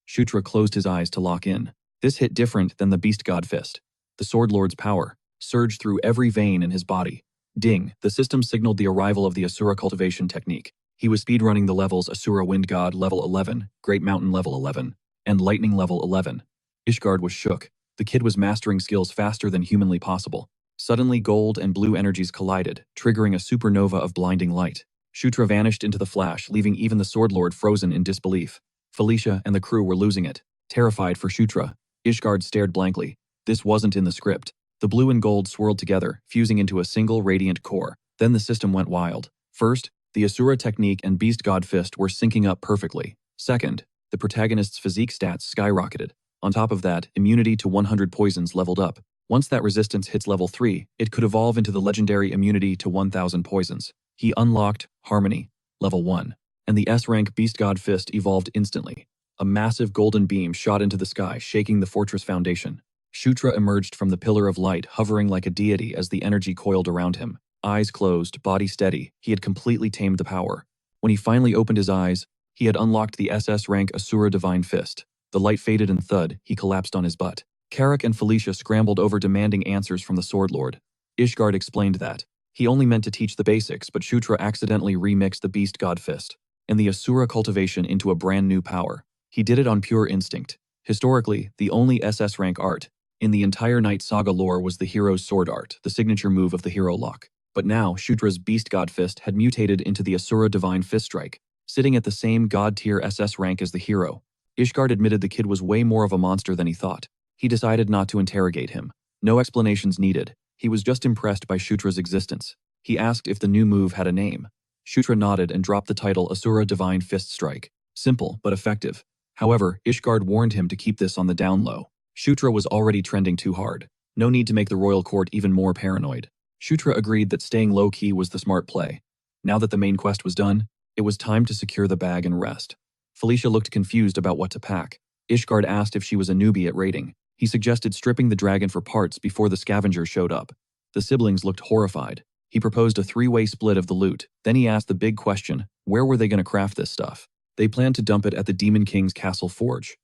Shutra closed his eyes to lock in. This hit different than the Beast God Fist. The Sword Lord's power surged through every vein in his body. Ding, the system signaled the arrival of the Asura cultivation technique. He was speedrunning the levels Asura Wind God level 11, Great Mountain level 11, and Lightning level 11. Ishgard was shook. The kid was mastering skills faster than humanly possible. Suddenly, gold and blue energies collided, triggering a supernova of blinding light. Shutra vanished into the flash, leaving even the Sword Lord frozen in disbelief. Felicia and the crew were losing it. Terrified for Shutra, Ishgard stared blankly. This wasn't in the script. The blue and gold swirled together, fusing into a single radiant core. Then the system went wild. First, the Asura technique and Beast God Fist were syncing up perfectly. Second, the protagonist's physique stats skyrocketed. On top of that, immunity to 100 poisons leveled up. Once that resistance hits level 3, it could evolve into the legendary immunity to 1000 poisons. He unlocked Harmony, level 1, and the S-rank Beast God Fist evolved instantly. A massive golden beam shot into the sky, shaking the fortress foundation. Shutra emerged from the pillar of light, hovering like a deity as the energy coiled around him. Eyes closed, body steady, he had completely tamed the power. When he finally opened his eyes, he had unlocked the SS-rank Asura Divine Fist. The light faded and thud, he collapsed on his butt. Carrick and Felicia scrambled over demanding answers from the Sword Lord. Ishgard explained that. He only meant to teach the basics, but Shutra accidentally remixed the Beast God Fist and the Asura cultivation into a brand new power. He did it on pure instinct. Historically, the only SS-rank art in the entire Night Saga lore was the hero's sword art, the signature move of the hero lock. But now, Shutra's Beast God Fist had mutated into the Asura Divine Fist Strike, sitting at the same god-tier SS rank as the hero. Ishgard admitted the kid was way more of a monster than he thought. He decided not to interrogate him. No explanations needed. He was just impressed by Shutra's existence. He asked if the new move had a name. Shutra nodded and dropped the title Asura Divine Fist Strike. Simple, but effective. However, Ishgard warned him to keep this on the down low. Shutra was already trending too hard. No need to make the royal court even more paranoid. Shutra agreed that staying low-key was the smart play. Now that the main quest was done, it was time to secure the bag and rest. Felicia looked confused about what to pack. Ishgard asked if she was a newbie at raiding. He suggested stripping the dragon for parts before the scavenger showed up. The siblings looked horrified. He proposed a three-way split of the loot. Then he asked the big question, where were they going to craft this stuff? They planned to dump it at the Demon King's castle forge.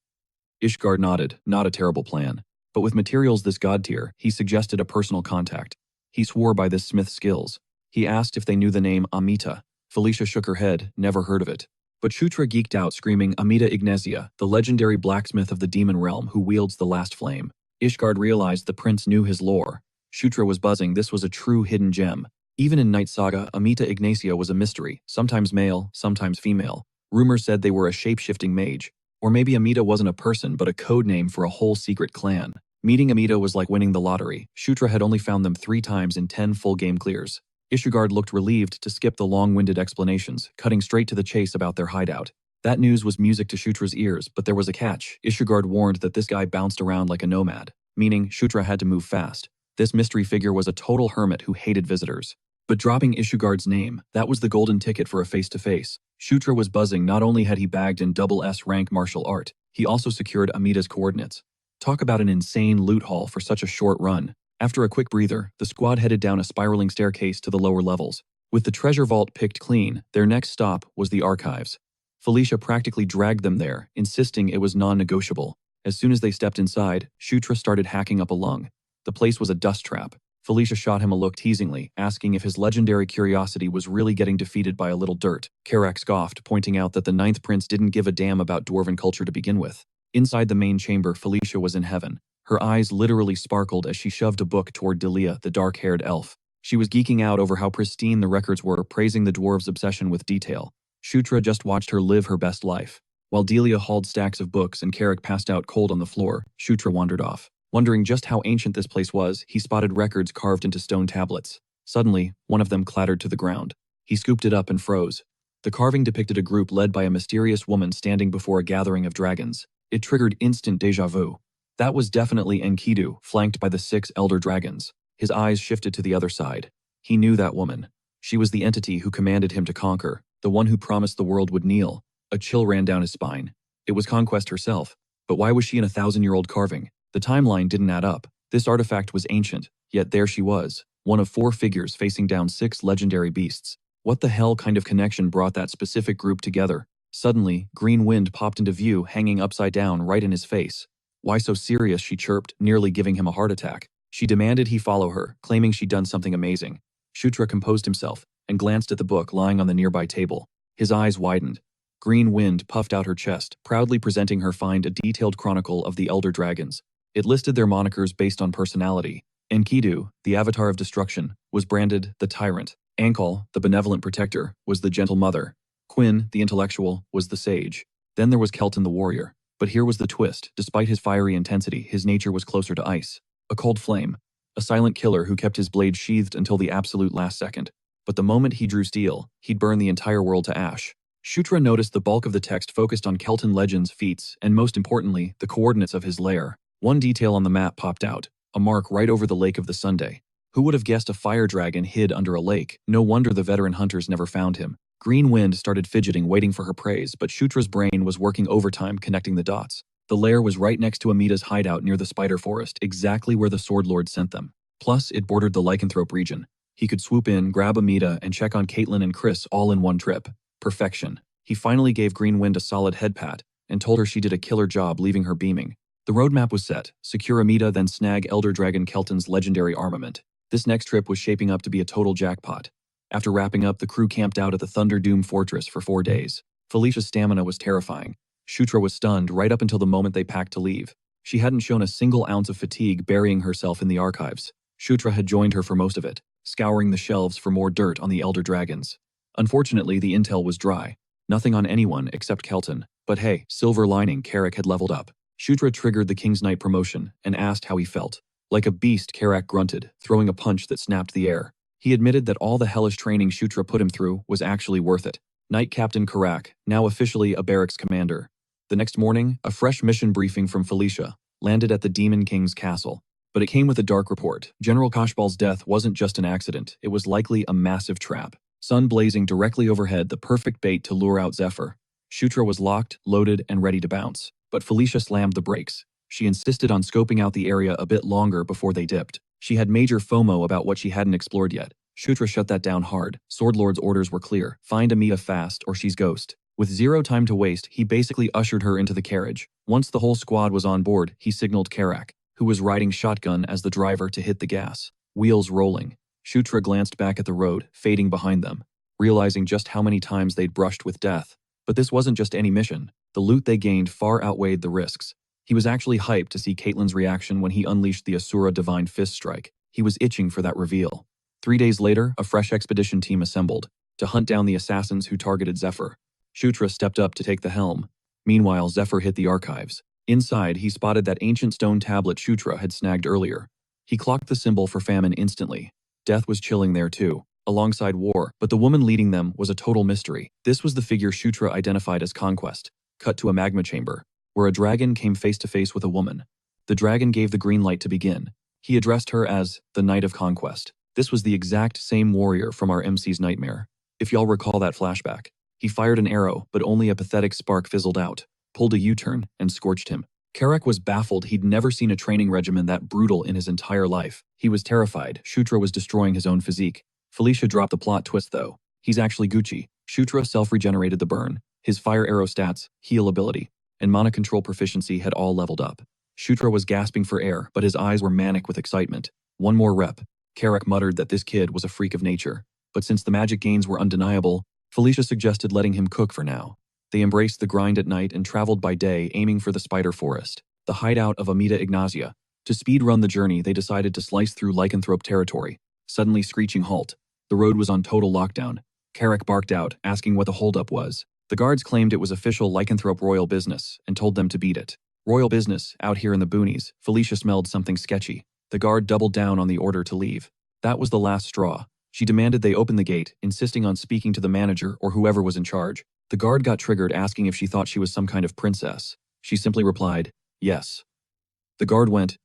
Ishgard nodded, not a terrible plan. But with materials this god tier, he suggested a personal contact. He swore by this smith's skills. He asked if they knew the name Amita. Felicia shook her head, never heard of it. But Shutra geeked out, screaming, Amida Ignacia, the legendary blacksmith of the demon realm who wields the last flame. Ishgard realized the prince knew his lore. Shutra was buzzing. This was a true hidden gem. Even in Night Saga, Amida Ignacia was a mystery, sometimes male, sometimes female. Rumors said they were a shape-shifting mage. Or maybe Amida wasn't a person but a code name for a whole secret clan. Meeting Amida was like winning the lottery. Shutra had only found them 3 times in 10 full game clears. Ishgard looked relieved to skip the long-winded explanations, cutting straight to the chase about their hideout. That news was music to Shutra's ears, but there was a catch. Ishgard warned that this guy bounced around like a nomad, meaning Shutra had to move fast. This mystery figure was a total hermit who hated visitors. But dropping Ishgard's name, that was the golden ticket for a face-to-face. Shutra was buzzing. Not only had he bagged in double S rank martial art, he also secured Amida's coordinates. Talk about an insane loot haul for such a short run. After a quick breather, the squad headed down a spiraling staircase to the lower levels. With the treasure vault picked clean, their next stop was the archives. Felicia practically dragged them there, insisting it was non-negotiable. As soon as they stepped inside, Shutra started hacking up a lung. The place was a dust trap. Felicia shot him a look teasingly, asking if his legendary curiosity was really getting defeated by a little dirt. Karak scoffed, pointing out that the 9th prince didn't give a damn about dwarven culture to begin with. Inside the main chamber, Felicia was in heaven. Her eyes literally sparkled as she shoved a book toward Delia, the dark-haired elf. She was geeking out over how pristine the records were, praising the dwarves' obsession with detail. Shutra just watched her live her best life. While Delia hauled stacks of books and Karak passed out cold on the floor, Shutra wandered off. Wondering just how ancient this place was, he spotted records carved into stone tablets. Suddenly, one of them clattered to the ground. He scooped it up and froze. The carving depicted a group led by a mysterious woman standing before a gathering of dragons. It triggered instant déjà vu. That was definitely Enkidu, flanked by the 6 elder dragons. His eyes shifted to the other side. He knew that woman. She was the entity who commanded him to conquer, the one who promised the world would kneel. A chill ran down his spine. It was Conquest herself. But why was she in a 1,000-year-old carving? The timeline didn't add up. This artifact was ancient, yet there she was, one of 4 figures facing down 6 legendary beasts. What the hell kind of connection brought that specific group together? Suddenly, green wind popped into view, hanging upside down right in his face. Why so serious? She chirped, nearly giving him a heart attack. She demanded he follow her, claiming she'd done something amazing. Shutra composed himself and glanced at the book lying on the nearby table. His eyes widened. Green wind puffed out her chest, proudly presenting her find, a detailed chronicle of the elder dragons. It listed their monikers based on personality. Enkidu, the avatar of destruction, was branded the Tyrant. Ankol, the benevolent protector, was the gentle mother. Quinn, the intellectual, was the sage. Then there was Kelton the warrior. But here was the twist. Despite his fiery intensity, his nature was closer to ice. A cold flame. A silent killer who kept his blade sheathed until the absolute last second. But the moment he drew steel, he'd burn the entire world to ash. Shutra noticed the bulk of the text focused on Kelton legends, feats, and most importantly, the coordinates of his lair. One detail on the map popped out, a mark right over the Lake of the Sunday. Who would have guessed a fire dragon hid under a lake? No wonder the veteran hunters never found him. Green Wind started fidgeting, waiting for her praise, but Shutra's brain was working overtime connecting the dots. The lair was right next to Amida's hideout near the spider forest, exactly where the Sword Lord sent them. Plus, it bordered the lycanthrope region. He could swoop in, grab Amida, and check on Caitlin and Chris all in one trip. Perfection. He finally gave Green Wind a solid head pat and told her she did a killer job, leaving her beaming. The roadmap was set. Secure Amida, then snag Elder Dragon Kelton's legendary armament. This next trip was shaping up to be a total jackpot. After wrapping up, the crew camped out at the Thunder Doom Fortress for 4 days. Felicia's stamina was terrifying. Shutra was stunned right up until the moment they packed to leave. She hadn't shown a single ounce of fatigue, burying herself in the archives. Shutra had joined her for most of it, scouring the shelves for more dirt on the Elder Dragons. Unfortunately, the intel was dry. Nothing on anyone except Kelton. But hey, silver lining, Karak had leveled up. Shutra triggered the King's Knight promotion and asked how he felt. Like a beast, Karak grunted, throwing a punch that snapped the air. He admitted that all the hellish training Shutra put him through was actually worth it. Knight Captain Karak, now officially a barracks commander. The next morning, a fresh mission briefing from Felicia landed at the Demon King's castle. But it came with a dark report. General Koshbal's death wasn't just an accident, it was likely a massive trap. Sun blazing directly overhead, the perfect bait to lure out Zephyr. Shutra was locked, loaded, and ready to bounce. But Felicia slammed the brakes. She insisted on scoping out the area a bit longer before they dipped. She had major FOMO about what she hadn't explored yet. Shutra shut that down hard. Swordlord's orders were clear. Find Amida fast or she's ghost. With zero time to waste, he basically ushered her into the carriage. Once the whole squad was on board, he signaled Karak, who was riding shotgun as the driver, to hit the gas. Wheels rolling. Shutra glanced back at the road, fading behind them. Realizing just how many times they'd brushed with death, But this wasn't just any mission. The loot they gained far outweighed the risks. He was actually hyped to see Caitlyn's reaction when he unleashed the Asura Divine Fist Strike. He was itching for that reveal. 3 days later, a fresh expedition team assembled to hunt down the assassins who targeted Zephyr. Shutra stepped up to take the helm. Meanwhile, Zephyr hit the archives. Inside, he spotted that ancient stone tablet Shutra had snagged earlier. He clocked the symbol for famine instantly. Death was chilling there too, alongside war, but the woman leading them was a total mystery. This was the figure Shutra identified as Conquest. Cut to a magma chamber, where a dragon came face to face with a woman. The dragon gave the green light to begin. He addressed her as the Knight of Conquest. This was the exact same warrior from our MC's nightmare. If y'all recall that flashback. He fired an arrow, but only a pathetic spark fizzled out, pulled a U-turn, and scorched him. Karek was baffled. He'd never seen a training regimen that brutal in his entire life. He was terrified. Shutra was destroying his own physique. Felicia dropped the plot twist though. He's actually Gucci. Shutra self-regenerated the burn. His fire arrow stats, heal ability, and mana control proficiency had all leveled up. Shutra was gasping for air, but his eyes were manic with excitement. One more rep. Karek muttered that this kid was a freak of nature. But since the magic gains were undeniable, Felicia suggested letting him cook for now. They embraced the grind at night and traveled by day, aiming for the spider forest, the hideout of Amita Ignazia. To speed-run the journey, they decided to slice through lycanthrope territory. Suddenly screeching halt. The road was on total lockdown. Karek barked out, asking what the holdup was. The guards claimed it was official lycanthrope royal business and told them to beat it. Royal business, out here in the boonies. Felicia smelled something sketchy. The guard doubled down on the order to leave. That was the last straw. She demanded they open the gate, insisting on speaking to the manager or whoever was in charge. The guard got triggered, asking if she thought she was some kind of princess. She simply replied, yes. The guard went,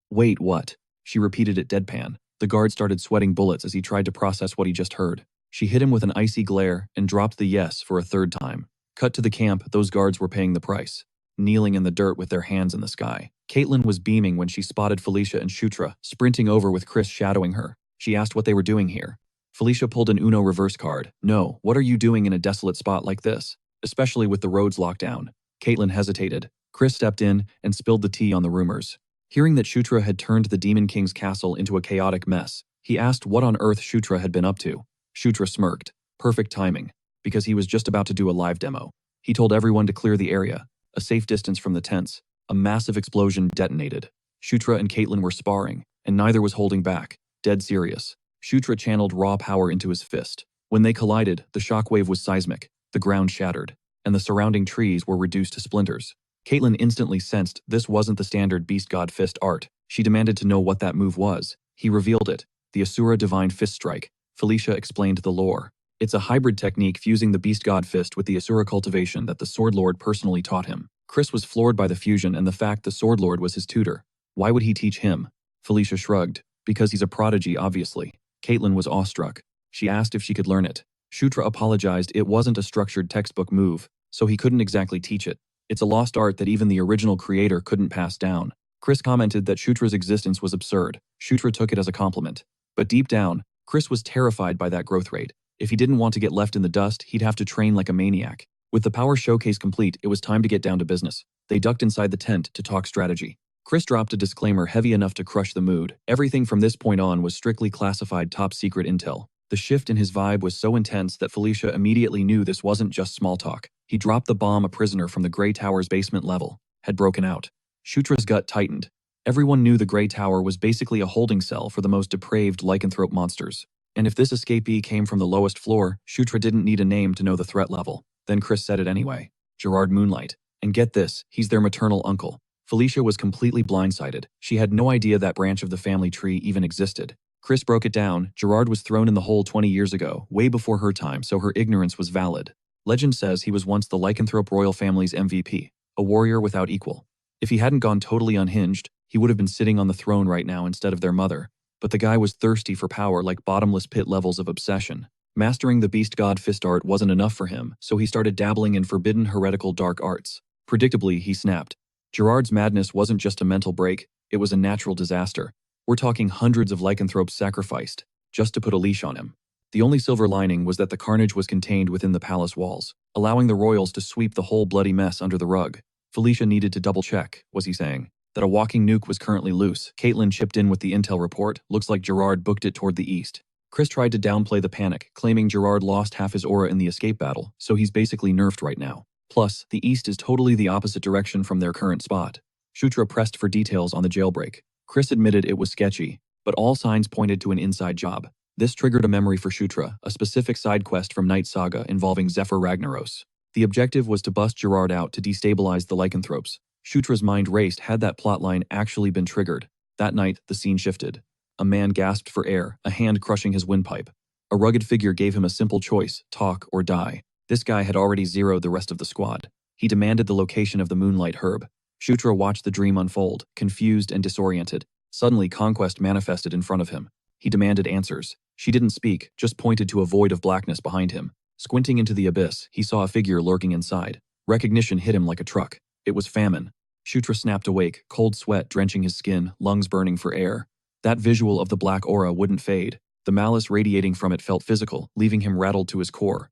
wait, what? She repeated it deadpan. The guard started sweating bullets as he tried to process what he just heard. She hit him with an icy glare and dropped the yes for a third time. Cut to the camp, those guards were paying the price, kneeling in the dirt with their hands in the sky. Caitlyn was beaming when she spotted Felicia and Shutra sprinting over with Chris shadowing her. She asked what they were doing here. Felicia pulled an Uno reverse card. No, what are you doing in a desolate spot like this? Especially with the roads locked down. Caitlyn hesitated. Chris stepped in and spilled the tea on the rumors. Hearing that Shutra had turned the Demon King's castle into a chaotic mess, he asked what on earth Shutra had been up to. Shutra smirked. Perfect timing, because he was just about to do a live demo. He told everyone to clear the area, a safe distance from the tents. A massive explosion detonated. Shutra and Caitlyn were sparring, and neither was holding back. Dead serious. Shutra channeled raw power into his fist. When they collided, the shockwave was seismic. The ground shattered, and the surrounding trees were reduced to splinters. Caitlyn instantly sensed this wasn't the standard Beast God Fist art. She demanded to know what that move was. He revealed it. The Asura Divine Fist Strike. Felicia explained the lore. It's a hybrid technique fusing the Beast God Fist with the Asura cultivation that the Sword Lord personally taught him. Chris was floored by the fusion and the fact the Sword Lord was his tutor. Why would he teach him? Felicia shrugged. Because he's a prodigy, obviously. Caitlyn was awestruck. She asked if she could learn it. Shutra apologized. It wasn't a structured textbook move, so he couldn't exactly teach it. It's a lost art that even the original creator couldn't pass down. Chris commented that Shutra's existence was absurd. Shutra took it as a compliment. But deep down, Chris was terrified by that growth rate. If he didn't want to get left in the dust, he'd have to train like a maniac. With the power showcase complete, it was time to get down to business. They ducked inside the tent to talk strategy. Chris dropped a disclaimer heavy enough to crush the mood. Everything from this point on was strictly classified top-secret intel. The shift in his vibe was so intense that Felicia immediately knew this wasn't just small talk. He dropped the bomb. A prisoner from the Grey Tower's basement level had broken out. Shutra's gut tightened. Everyone knew the Grey Tower was basically a holding cell for the most depraved lycanthrope monsters. And if this escapee came from the lowest floor, Shutra didn't need a name to know the threat level. Then Chris said it anyway. Gerard Moonlight. And get this, he's their maternal uncle. Felicia was completely blindsided. She had no idea that branch of the family tree even existed. Chris broke it down. Gerard was thrown in the hole 20 years ago, way before her time, so her ignorance was valid. Legend says he was once the lycanthrope royal family's MVP, a warrior without equal. If he hadn't gone totally unhinged, he would have been sitting on the throne right now instead of their mother. But the guy was thirsty for power like bottomless pit levels of obsession. Mastering the Beast God Fist art wasn't enough for him, so he started dabbling in forbidden heretical dark arts. Predictably, he snapped. Gerard's madness wasn't just a mental break, it was a natural disaster. We're talking hundreds of lycanthropes sacrificed, just to put a leash on him. The only silver lining was that the carnage was contained within the palace walls, allowing the royals to sweep the whole bloody mess under the rug. Felicia needed to double-check, was he saying, that a walking nuke was currently loose. Caitlyn chipped in with the intel report. Looks like Gerard booked it toward the east. Chris tried to downplay the panic, claiming Gerard lost half his aura in the escape battle, so he's basically nerfed right now. Plus, the east is totally the opposite direction from their current spot. Shutra pressed for details on the jailbreak. Chris admitted it was sketchy, but all signs pointed to an inside job. This triggered a memory for Shutra, a specific side quest from Night Saga involving Zephyr Ragnaros. The objective was to bust Gerard out to destabilize the lycanthropes. Shutra's mind raced had that plotline actually been triggered. That night, the scene shifted. A man gasped for air, a hand crushing his windpipe. A rugged figure gave him a simple choice, talk or die. This guy had already zeroed the rest of the squad. He demanded the location of the Moonlight Herb. Shutra watched the dream unfold, confused and disoriented. Suddenly, Conquest manifested in front of him. He demanded answers. She didn't speak, just pointed to a void of blackness behind him. Squinting into the abyss, he saw a figure lurking inside. Recognition hit him like a truck. It was Famine. Shutra snapped awake, cold sweat drenching his skin, lungs burning for air. That visual of the black aura wouldn't fade. The malice radiating from it felt physical, leaving him rattled to his core.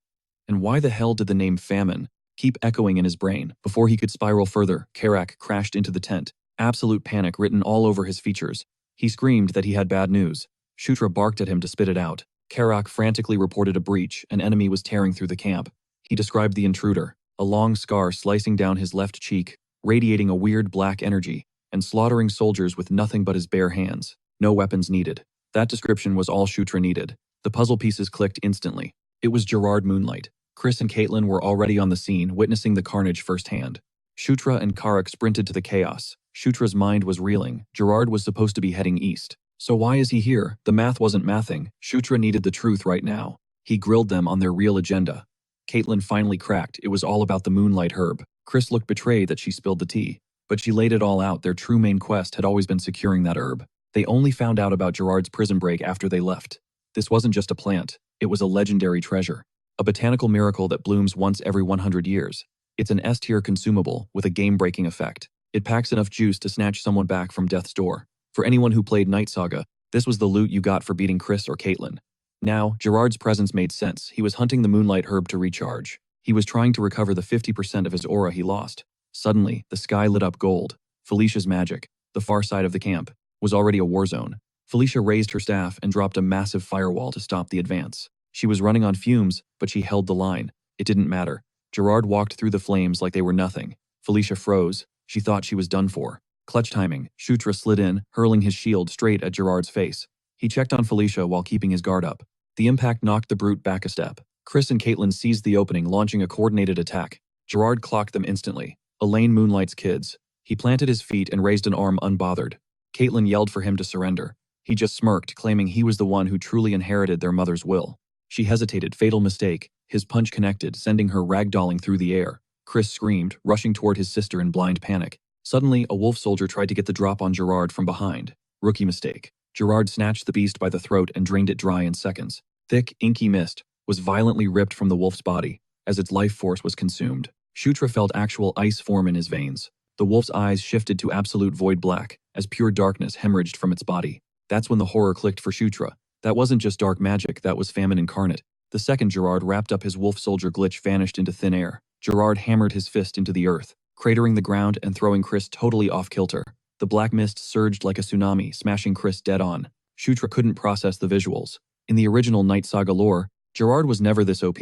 And why the hell did the name Famine keep echoing in his brain? Before he could spiral further, Karak crashed into the tent, absolute panic written all over his features. He screamed that he had bad news. Shutra barked at him to spit it out. Karak frantically reported a breach. An enemy was tearing through the camp. He described the intruder, a long scar slicing down his left cheek, radiating a weird black energy, and slaughtering soldiers with nothing but his bare hands. No weapons needed. That description was all Shutra needed. The puzzle pieces clicked instantly. It was Gerard Moonlight. Chris and Caitlin were already on the scene, witnessing the carnage firsthand. Shutra and Karak sprinted to the chaos. Shutra's mind was reeling. Gerard was supposed to be heading east. So why is he here? The math wasn't mathing. Shutra needed the truth right now. He grilled them on their real agenda. Caitlin finally cracked. It was all about the Moonlight Herb. Chris looked betrayed that she spilled the tea. But she laid it all out. Their true main quest had always been securing that herb. They only found out about Gerard's prison break after they left. This wasn't just a plant. It was a legendary treasure. A botanical miracle that blooms once every 100 years. It's an S-tier consumable with a game-breaking effect. It packs enough juice to snatch someone back from death's door. For anyone who played Night Saga, this was the loot you got for beating Chris or Caitlin. Now, Gerard's presence made sense. He was hunting the Moonlight Herb to recharge. He was trying to recover the 50% of his aura he lost. Suddenly, the sky lit up gold. Felicia's magic, the far side of the camp, was already a war zone. Felicia raised her staff and dropped a massive firewall to stop the advance. She was running on fumes, but she held the line. It didn't matter. Gerard walked through the flames like they were nothing. Felicia froze. She thought she was done for. Clutch timing, Shutra slid in, hurling his shield straight at Gerard's face. He checked on Felicia while keeping his guard up. The impact knocked the brute back a step. Chris and Caitlin seized the opening, launching a coordinated attack. Gerard clocked them instantly. Elaine Moonlight's kids. He planted his feet and raised an arm unbothered. Caitlin yelled for him to surrender. He just smirked, claiming he was the one who truly inherited their mother's will. She hesitated, fatal mistake. His punch connected, sending her ragdolling through the air. Chris screamed, rushing toward his sister in blind panic. Suddenly, a wolf soldier tried to get the drop on Gerard from behind. Rookie mistake. Gerard snatched the beast by the throat and drained it dry in seconds. Thick, inky mist was violently ripped from the wolf's body as its life force was consumed. Shutra felt actual ice form in his veins. The wolf's eyes shifted to absolute void black as pure darkness hemorrhaged from its body. That's when the horror clicked for Shutra. That wasn't just dark magic, that was famine incarnate. The second Gerard wrapped up his wolf soldier glitch vanished into thin air. Gerard hammered his fist into the earth, cratering the ground and throwing Chris totally off kilter. The black mist surged like a tsunami, smashing Chris dead on. Shutra couldn't process the visuals. In the original Night Saga lore, Gerard was never this OP.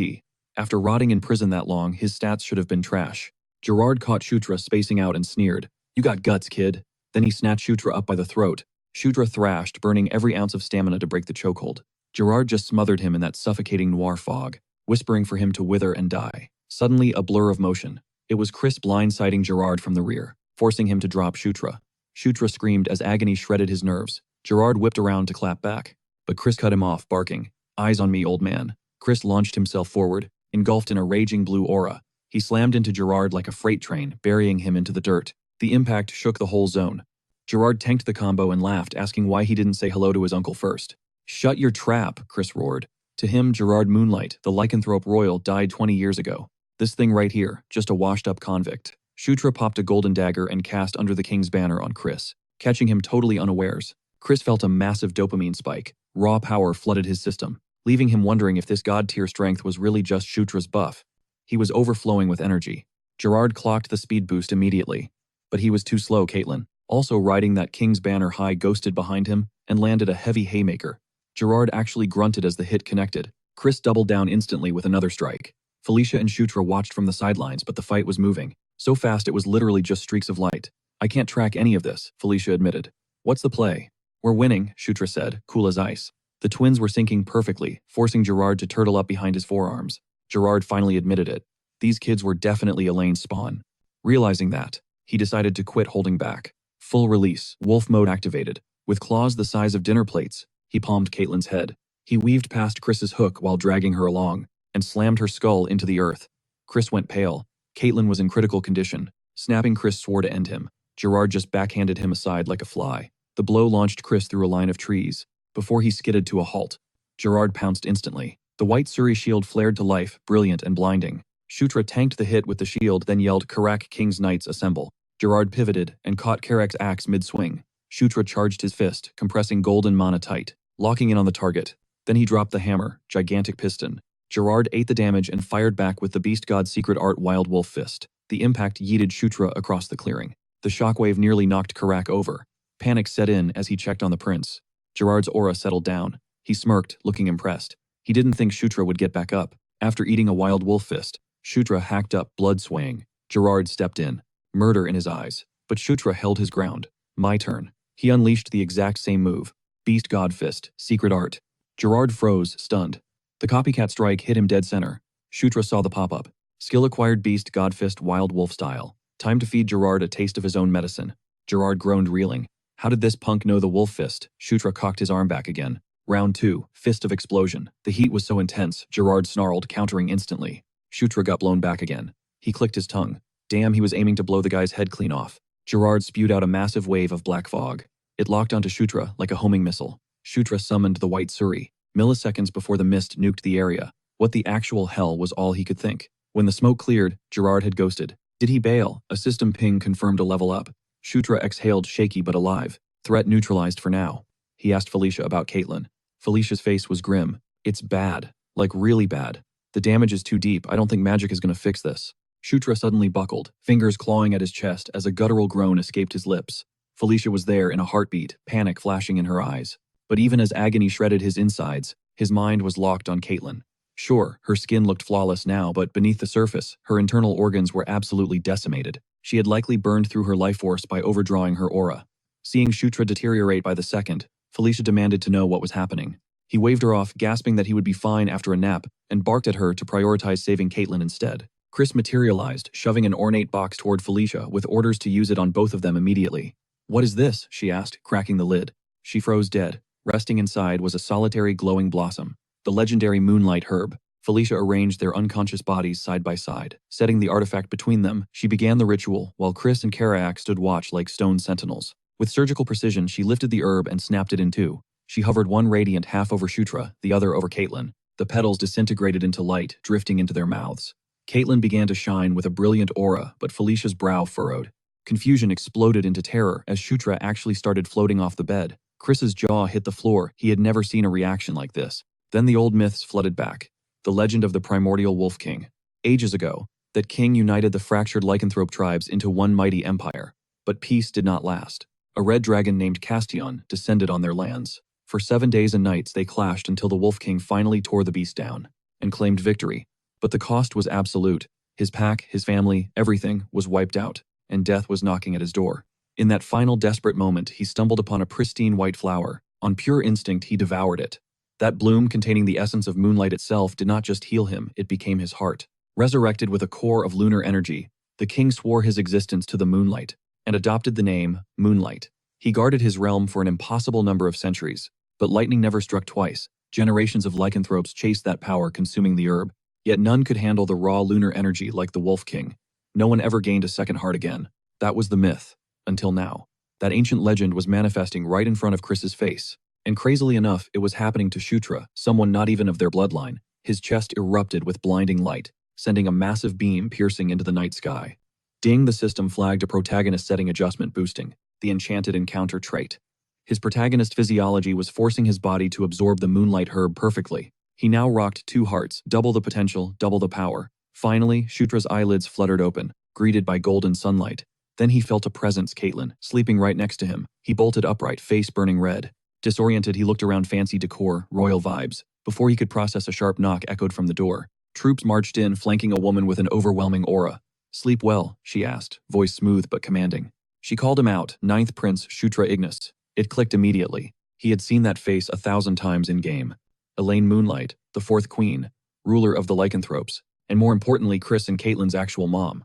After rotting in prison that long, his stats should have been trash. Gerard caught Shutra spacing out and sneered. "You got guts, kid." Then he snatched Shutra up by the throat. Shutra thrashed, burning every ounce of stamina to break the chokehold. Gerard just smothered him in that suffocating noir fog, whispering for him to wither and die. Suddenly, a blur of motion. It was Chris blindsiding Gerard from the rear, forcing him to drop Shutra. Shutra screamed as agony shredded his nerves. Gerard whipped around to clap back, but Chris cut him off, barking, "Eyes on me, old man." Chris launched himself forward, engulfed in a raging blue aura. He slammed into Gerard like a freight train, burying him into the dirt. The impact shook the whole zone. Gerard tanked the combo and laughed, asking why he didn't say hello to his uncle first. "Shut your trap," Chris roared. To him, Gerard Moonlight, the lycanthrope royal, died 20 years ago. This thing right here, just a washed-up convict. Shutra popped a golden dagger and cast under the king's banner on Chris, catching him totally unawares. Chris felt a massive dopamine spike. Raw power flooded his system, leaving him wondering if this god-tier strength was really just Shutra's buff. He was overflowing with energy. Gerard clocked the speed boost immediately. But he was too slow, Caitlin, also riding that king's banner high, ghosted behind him and landed a heavy haymaker. Gerard actually grunted as the hit connected. Chris doubled down instantly with another strike. Felicia and Shutra watched from the sidelines, but the fight was moving. So fast it was literally just streaks of light. I can't track any of this, Felicia admitted. What's the play? We're winning, Shutra said, cool as ice. The twins were syncing perfectly, forcing Gerard to turtle up behind his forearms. Gerard finally admitted it. These kids were definitely Elaine's spawn. Realizing that, he decided to quit holding back. Full release, wolf mode activated. With claws the size of dinner plates, he palmed Caitlyn's head. He weaved past Chris's hook while dragging her along, and slammed her skull into the earth. Chris went pale. Caitlyn was in critical condition. Snapping, Chris swore to end him. Gerard just backhanded him aside like a fly. The blow launched Chris through a line of trees. Before he skidded to a halt, Gerard pounced instantly. The white Suri shield flared to life, brilliant and blinding. Shutra tanked the hit with the shield, then yelled, Karak, King's Knights assemble. Gerard pivoted and caught Karak's axe mid-swing. Shutra charged his fist, compressing golden mana tight, locking in on the target. Then he dropped the hammer, gigantic piston. Gerard ate the damage and fired back with the Beast God's secret art Wild Wolf Fist. The impact yeeted Shutra across the clearing. The shockwave nearly knocked Karak over. Panic set in as he checked on the prince. Gerard's aura settled down. He smirked, looking impressed. He didn't think Shutra would get back up. After eating a Wild Wolf Fist, Shutra hacked up, blood swaying. Gerard stepped in, murder in his eyes. But Shutra held his ground. My turn. He unleashed the exact same move. Beast God Fist, secret art. Gerard froze, stunned. The copycat strike hit him dead center. Shutra saw the pop-up. Skill acquired Beast God Fist Wild Wolf style. Time to feed Gerard a taste of his own medicine. Gerard groaned, reeling. How did this punk know the Wolf Fist? Shutra cocked his arm back again. Round 2, Fist of Explosion. The heat was so intense, Gerard snarled, countering instantly. Shutra got blown back again. He clicked his tongue. Damn, he was aiming to blow the guy's head clean off. Gerard spewed out a massive wave of black fog. It locked onto Shutra like a homing missile. Shutra summoned the White Suri. Milliseconds before the mist nuked the area. What the actual hell was all he could think. When the smoke cleared, Gerard had ghosted. Did he bail? A system ping confirmed a level up. Shutra exhaled, shaky but alive. Threat neutralized for now. He asked Felicia about Caitlyn. Felicia's face was grim. It's bad. Like really bad. The damage is too deep. I don't think magic is going to fix this. Shutra suddenly buckled, fingers clawing at his chest as a guttural groan escaped his lips. Felicia was there in a heartbeat, panic flashing in her eyes. But even as agony shredded his insides, his mind was locked on Caitlyn. Sure, her skin looked flawless now, but beneath the surface, her internal organs were absolutely decimated. She had likely burned through her life force by overdrawing her aura. Seeing Shutra deteriorate by the second, Felicia demanded to know what was happening. He waved her off, gasping that he would be fine after a nap, and barked at her to prioritize saving Caitlyn instead. Chris materialized, shoving an ornate box toward Felicia with orders to use it on both of them immediately. What is this? She asked, cracking the lid. She froze dead. Resting inside was a solitary glowing blossom, the legendary moonlight herb. Felicia arranged their unconscious bodies side by side. Setting the artifact between them, she began the ritual, while Chris and Karak stood watch like stone sentinels. With surgical precision, she lifted the herb and snapped it in two. She hovered one radiant half over Shutra, the other over Caitlyn. The petals disintegrated into light, drifting into their mouths. Caitlyn began to shine with a brilliant aura, but Felicia's brow furrowed. Confusion exploded into terror as Shutra actually started floating off the bed. Chris's jaw hit the floor. He had never seen a reaction like this. Then the old myths flooded back. The legend of the primordial Wolf King. Ages ago, that king united the fractured lycanthrope tribes into one mighty empire. But peace did not last. A red dragon named Castion descended on their lands. For 7 days and nights they clashed until the Wolf King finally tore the beast down and claimed victory. But the cost was absolute. His pack, his family, everything was wiped out, and death was knocking at his door. In that final desperate moment, he stumbled upon a pristine white flower. On pure instinct, he devoured it. That bloom containing the essence of moonlight itself did not just heal him, it became his heart. Resurrected with a core of lunar energy, the king swore his existence to the moonlight, and adopted the name Moonlight. He guarded his realm for an impossible number of centuries, but lightning never struck twice. Generations of lycanthropes chased that power, consuming the herb, yet none could handle the raw lunar energy like the Wolf King. No one ever gained a second heart again. That was the myth. Until now. That ancient legend was manifesting right in front of Chris's face. And crazily enough, it was happening to Shutra, someone not even of their bloodline. His chest erupted with blinding light, sending a massive beam piercing into the night sky. Ding, the system flagged a protagonist setting adjustment boosting, the enchanted encounter trait. His protagonist physiology was forcing his body to absorb the moonlight herb perfectly. He now rocked 2 hearts, double the potential, double the power. Finally, Shutra's eyelids fluttered open, greeted by golden sunlight. Then he felt a presence, Caitlyn, sleeping right next to him. He bolted upright, face burning red. Disoriented, he looked around. Fancy decor, royal vibes. Before he could process, a sharp knock echoed from the door. Troops marched in, flanking a woman with an overwhelming aura. "Sleep well?" she asked, voice smooth but commanding. She called him out, Ninth Prince Shutra Ignis. It clicked immediately. He had seen that face 1,000 times in-game. Elaine Moonlight, the fourth queen, ruler of the lycanthropes, and more importantly, Chris and Caitlyn's actual mom.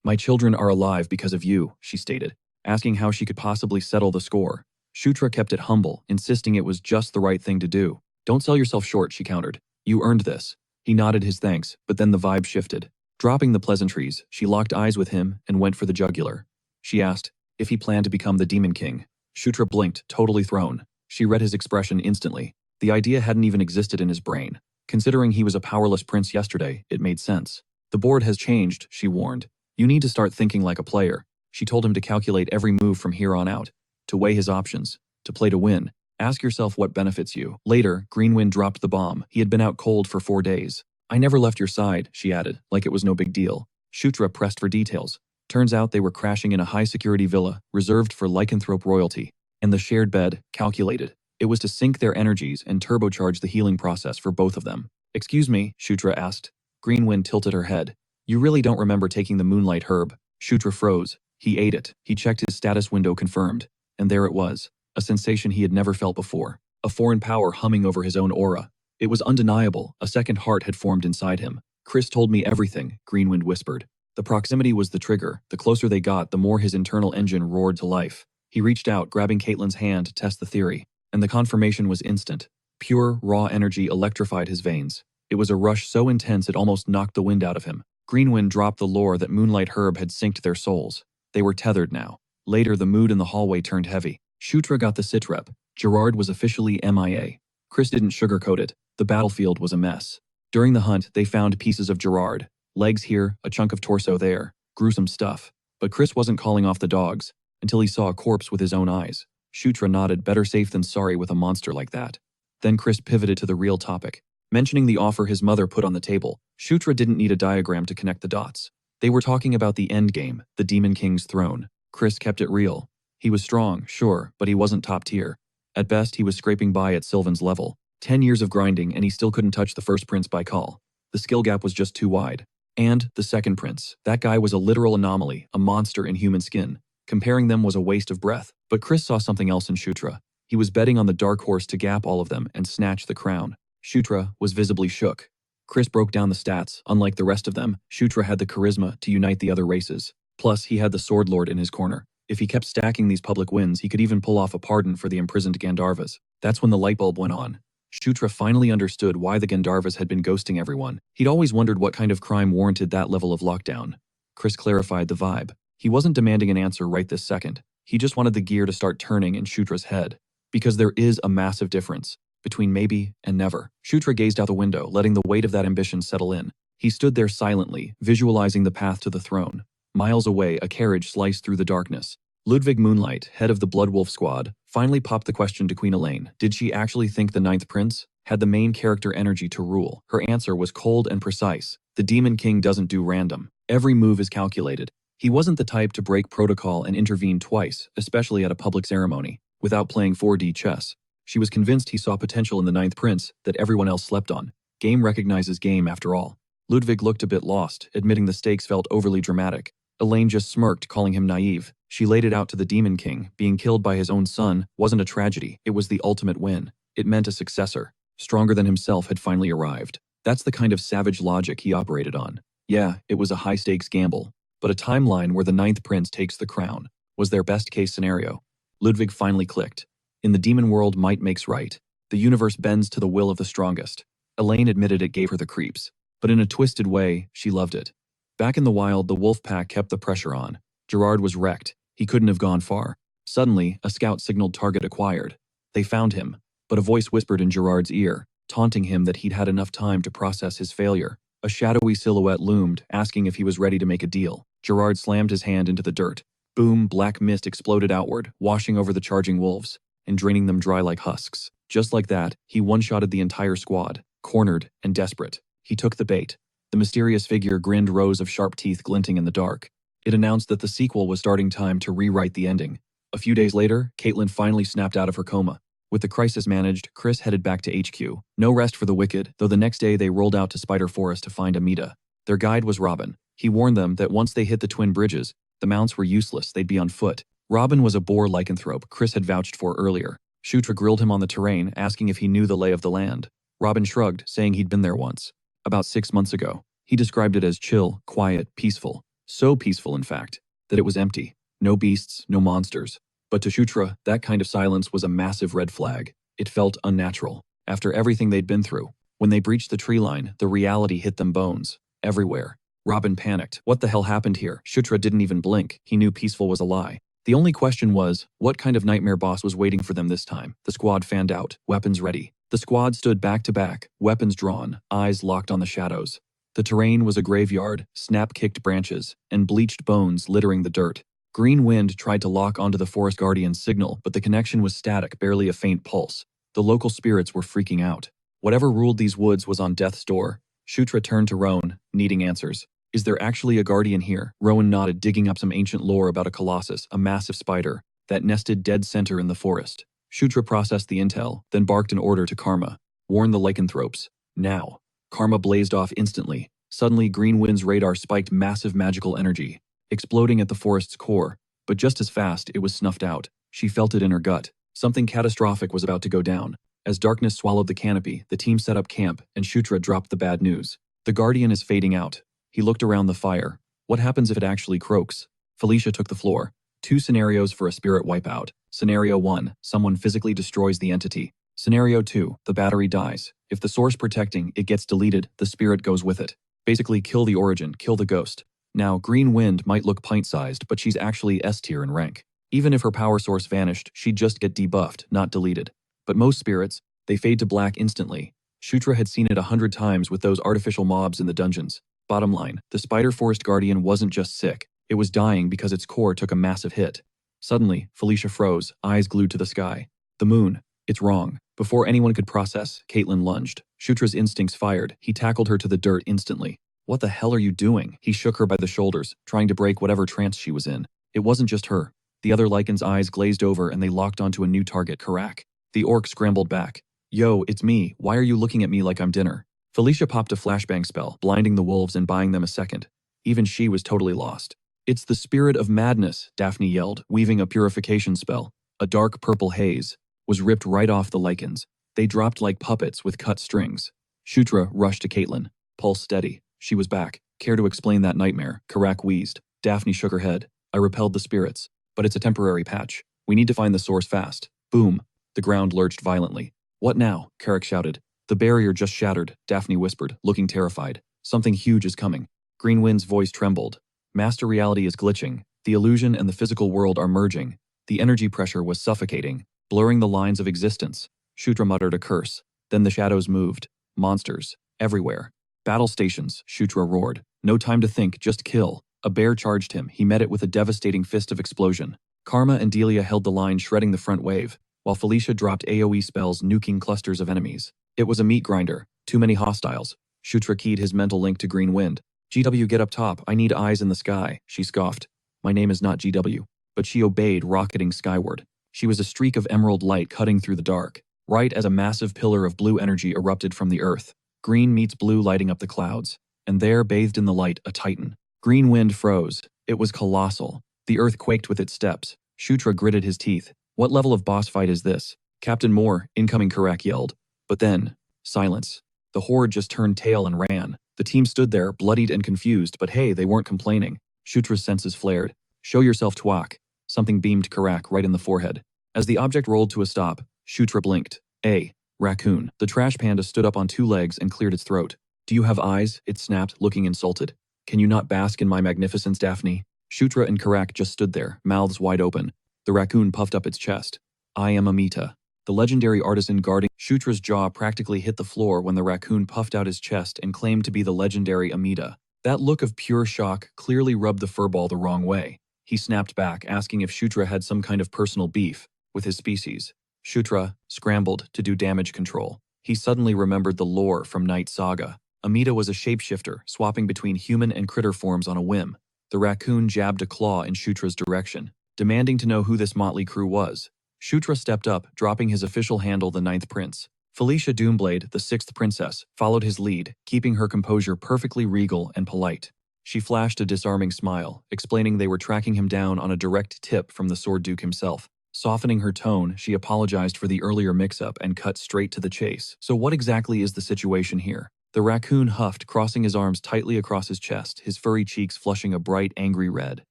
"My children are alive because of you," she stated, asking how she could possibly settle the score. Shutra kept it humble, insisting it was just the right thing to do. "Don't sell yourself short," she countered. "You earned this." He nodded his thanks, but then the vibe shifted. Dropping the pleasantries, she locked eyes with him and went for the jugular. She asked if he planned to become the Demon King. Shutra blinked, totally thrown. She read his expression instantly. The idea hadn't even existed in his brain. Considering he was a powerless prince yesterday, it made sense. "The board has changed," she warned. "You need to start thinking like a player." She told him to calculate every move from here on out, to weigh his options, to play to win. Ask yourself what benefits you. Later, Greenwind dropped the bomb. He had been out cold for 4 days. "I never left your side," she added, like it was no big deal. Shutra pressed for details. Turns out they were crashing in a high-security villa, reserved for lycanthrope royalty. And the shared bed, calculated. It was to sync their energies and turbocharge the healing process for both of them. "Excuse me," Shutra asked. Greenwind tilted her head. "You really don't remember taking the moonlight herb?" Shutra froze. He ate it. He checked his status window, confirmed. And there it was. A sensation he had never felt before. A foreign power humming over his own aura. It was undeniable. A second heart had formed inside him. "Chris told me everything," Greenwind whispered. The proximity was the trigger. The closer they got, the more his internal engine roared to life. He reached out, grabbing Caitlyn's hand to test the theory. And the confirmation was instant. Pure, raw energy electrified his veins. It was a rush so intense it almost knocked the wind out of him. Greenwind dropped the lore that Moonlight Herb had synced their souls. They were tethered now. Later, the mood in the hallway turned heavy. Shutra got the sitrep. Gerard was officially MIA. Chris didn't sugarcoat it. The battlefield was a mess. During the hunt, they found pieces of Gerard. Legs here, a chunk of torso there. Gruesome stuff. But Chris wasn't calling off the dogs until he saw a corpse with his own eyes. Shutra nodded, better safe than sorry with a monster like that. Then Chris pivoted to the real topic. Mentioning the offer his mother put on the table, Shutra didn't need a diagram to connect the dots. They were talking about the endgame, the Demon King's throne. Chris kept it real. He was strong, sure, but he wasn't top tier. At best, he was scraping by at Sylvan's level. 10 years of grinding and he still couldn't touch the first prince by call. The skill gap was just too wide. And the second prince. That guy was a literal anomaly, a monster in human skin. Comparing them was a waste of breath. But Chris saw something else in Shutra. He was betting on the dark horse to gap all of them and snatch the crown. Shutra was visibly shook. Chris broke down the stats. Unlike the rest of them, Shutra had the charisma to unite the other races. Plus, he had the Sword Lord in his corner. If he kept stacking these public wins, he could even pull off a pardon for the imprisoned Gandharvas. That's when the light bulb went on. Shutra finally understood why the Gandharvas had been ghosting everyone. He'd always wondered what kind of crime warranted that level of lockdown. Chris clarified the vibe. He wasn't demanding an answer right this second. He just wanted the gear to start turning in Shutra's head. Because there is a massive difference between maybe and never. Shutra gazed out the window, letting the weight of that ambition settle in. He stood there silently, visualizing the path to the throne. Miles away, a carriage sliced through the darkness. Ludwig Moonlight, head of the Blood Wolf squad, finally popped the question to Queen Elaine. Did she actually think the Ninth Prince had the main character energy to rule? Her answer was cold and precise. The Demon King doesn't do random. Every move is calculated. He wasn't the type to break protocol and intervene twice, especially at a public ceremony, without playing 4D chess. She was convinced he saw potential in the Ninth Prince that everyone else slept on. Game recognizes game after all. Ludwig looked a bit lost, admitting the stakes felt overly dramatic. Elaine just smirked, calling him naive. She laid it out to the Demon King. Being killed by his own son wasn't a tragedy. It was the ultimate win. It meant a successor, stronger than himself, had finally arrived. That's the kind of savage logic he operated on. Yeah, it was a high-stakes gamble. But a timeline where the Ninth Prince takes the crown was their best-case scenario. Ludwig finally clicked. In the demon world, might makes right. The universe bends to the will of the strongest. Elaine admitted it gave her the creeps. But in a twisted way, she loved it. Back in the wild, the wolf pack kept the pressure on. Gerard was wrecked. He couldn't have gone far. Suddenly, a scout signaled target acquired. They found him, but a voice whispered in Gerard's ear, taunting him that he'd had enough time to process his failure. A shadowy silhouette loomed, asking if he was ready to make a deal. Gerard slammed his hand into the dirt. Boom, black mist exploded outward, washing over the charging wolves and draining them dry like husks. Just like that, he one-shotted the entire squad, cornered and desperate. He took the bait. The mysterious figure grinned, rows of sharp teeth glinting in the dark. It announced that the sequel was starting, time to rewrite the ending. A few days later, Caitlyn finally snapped out of her coma. With the crisis managed, Chris headed back to HQ. No rest for the wicked, though the next day they rolled out to Spider Forest to find Amita. Their guide was Robin. He warned them that once they hit the twin bridges, the mounts were useless, they'd be on foot. Robin was a boar lycanthrope Chris had vouched for earlier. Shutra grilled him on the terrain, asking if he knew the lay of the land. Robin shrugged, saying he'd been there once. About 6 months ago. He described it as chill, quiet, peaceful. So peaceful, in fact, that it was empty. No beasts, no monsters. But to Shutra, that kind of silence was a massive red flag. It felt unnatural. After everything they'd been through. When they breached the tree line, the reality hit them bones. Everywhere. Robin panicked. What the hell happened here? Shutra didn't even blink. He knew peaceful was a lie. The only question was, what kind of nightmare boss was waiting for them this time? The squad fanned out, weapons ready. The squad stood back to back, weapons drawn, eyes locked on the shadows. The terrain was a graveyard, snap-kicked branches, and bleached bones littering the dirt. Green Wind tried to lock onto the Forest Guardian's signal, but the connection was static, barely a faint pulse. The local spirits were freaking out. Whatever ruled these woods was on death's door. Shutra turned to Rowan, needing answers. Is there actually a guardian here? Rowan nodded, digging up some ancient lore about a colossus, a massive spider, that nested dead center in the forest. Shutra processed the intel, then barked an order to Karma. Warn the lycanthropes. Now. Karma blazed off instantly. Suddenly, Green Wind's radar spiked massive magical energy, exploding at the forest's core. But just as fast, it was snuffed out. She felt it in her gut. Something catastrophic was about to go down. As darkness swallowed the canopy, the team set up camp, and Shutra dropped the bad news. The guardian is fading out. He looked around the fire. What happens if it actually croaks? Felicia took the floor. 2 scenarios for a spirit wipeout. Scenario 1, someone physically destroys the entity. Scenario 2, the battery dies. If the source protecting it gets deleted, the spirit goes with it. Basically, kill the origin, kill the ghost. Now, Green Wind might look pint-sized, but she's actually S-tier in rank. Even if her power source vanished, she'd just get debuffed, not deleted. But most spirits, they fade to black instantly. Shutra had seen it 100 times with those artificial mobs in the dungeons. Bottom line, the Spider Forest Guardian wasn't just sick, it was dying because its core took a massive hit. Suddenly, Felicia froze, eyes glued to the sky. The moon. It's wrong. Before anyone could process, Caitlin lunged. Shutra's instincts fired. He tackled her to the dirt instantly. What the hell are you doing? He shook her by the shoulders, trying to break whatever trance she was in. It wasn't just her. The other Lycan's eyes glazed over and they locked onto a new target, Karak. The orc scrambled back. Yo, it's me. Why are you looking at me like I'm dinner? Felicia popped a flashbang spell, blinding the wolves and buying them a second. Even she was totally lost. It's the spirit of madness, Daphne yelled, weaving a purification spell. A dark purple haze was ripped right off the Lycans. They dropped like puppets with cut strings. Shutra rushed to Caitlin. Pulse steady. She was back. Care to explain that nightmare? Karak wheezed. Daphne shook her head. I repelled the spirits. But it's a temporary patch. We need to find the source fast. Boom. The ground lurched violently. What now? Karak shouted. The barrier just shattered, Daphne whispered, looking terrified. Something huge is coming. Green Wind's voice trembled. Master reality is glitching. The illusion and the physical world are merging. The energy pressure was suffocating, blurring the lines of existence. Shutra muttered a curse. Then the shadows moved. Monsters. Everywhere. Battle stations, Shutra roared. No time to think, just kill. A bear charged him. He met it with a devastating fist of explosion. Karma and Delia held the line, shredding the front wave, while Felicia dropped AoE spells, nuking clusters of enemies. It was a meat grinder. Too many hostiles. Shutra keyed his mental link to Green Wind. GW, get up top. I need eyes in the sky, she scoffed. My name is not GW. But she obeyed, rocketing skyward. She was a streak of emerald light cutting through the dark, right as a massive pillar of blue energy erupted from the earth. Green meets blue lighting up the clouds. And there, bathed in the light, a titan. Green Wind froze. It was colossal. The earth quaked with its steps. Shutra gritted his teeth. What level of boss fight is this? Captain Moore, incoming, Karak yelled. But then, silence. The horde just turned tail and ran. The team stood there, bloodied and confused, but hey, they weren't complaining. Shutra's senses flared. Show yourself, Twak. Something beamed Karak right in the forehead. As the object rolled to a stop, Shutra blinked. A raccoon. The trash panda stood up on 2 legs and cleared its throat. Do you have eyes? It snapped, looking insulted. Can you not bask in my magnificence, Daphne? Shutra and Karak just stood there, mouths wide open. The raccoon puffed up its chest. I am Amita. The legendary artisan guarding Shutra's jaw practically hit the floor when the raccoon puffed out his chest and claimed to be the legendary Amita. That look of pure shock clearly rubbed the furball the wrong way. He snapped back, asking if Shutra had some kind of personal beef with his species. Shutra scrambled to do damage control. He suddenly remembered the lore from Night Saga. Amita was a shapeshifter, swapping between human and critter forms on a whim. The raccoon jabbed a claw in Shutra's direction, demanding to know who this motley crew was. Shutra stepped up, dropping his official handle, the Ninth Prince. Felicia Doomblade, the Sixth Princess, followed his lead, keeping her composure perfectly regal and polite. She flashed a disarming smile, explaining they were tracking him down on a direct tip from the Sword Duke himself. Softening her tone, she apologized for the earlier mix-up and cut straight to the chase. So what exactly is the situation here? The raccoon huffed, crossing his arms tightly across his chest, his furry cheeks flushing a bright, angry red.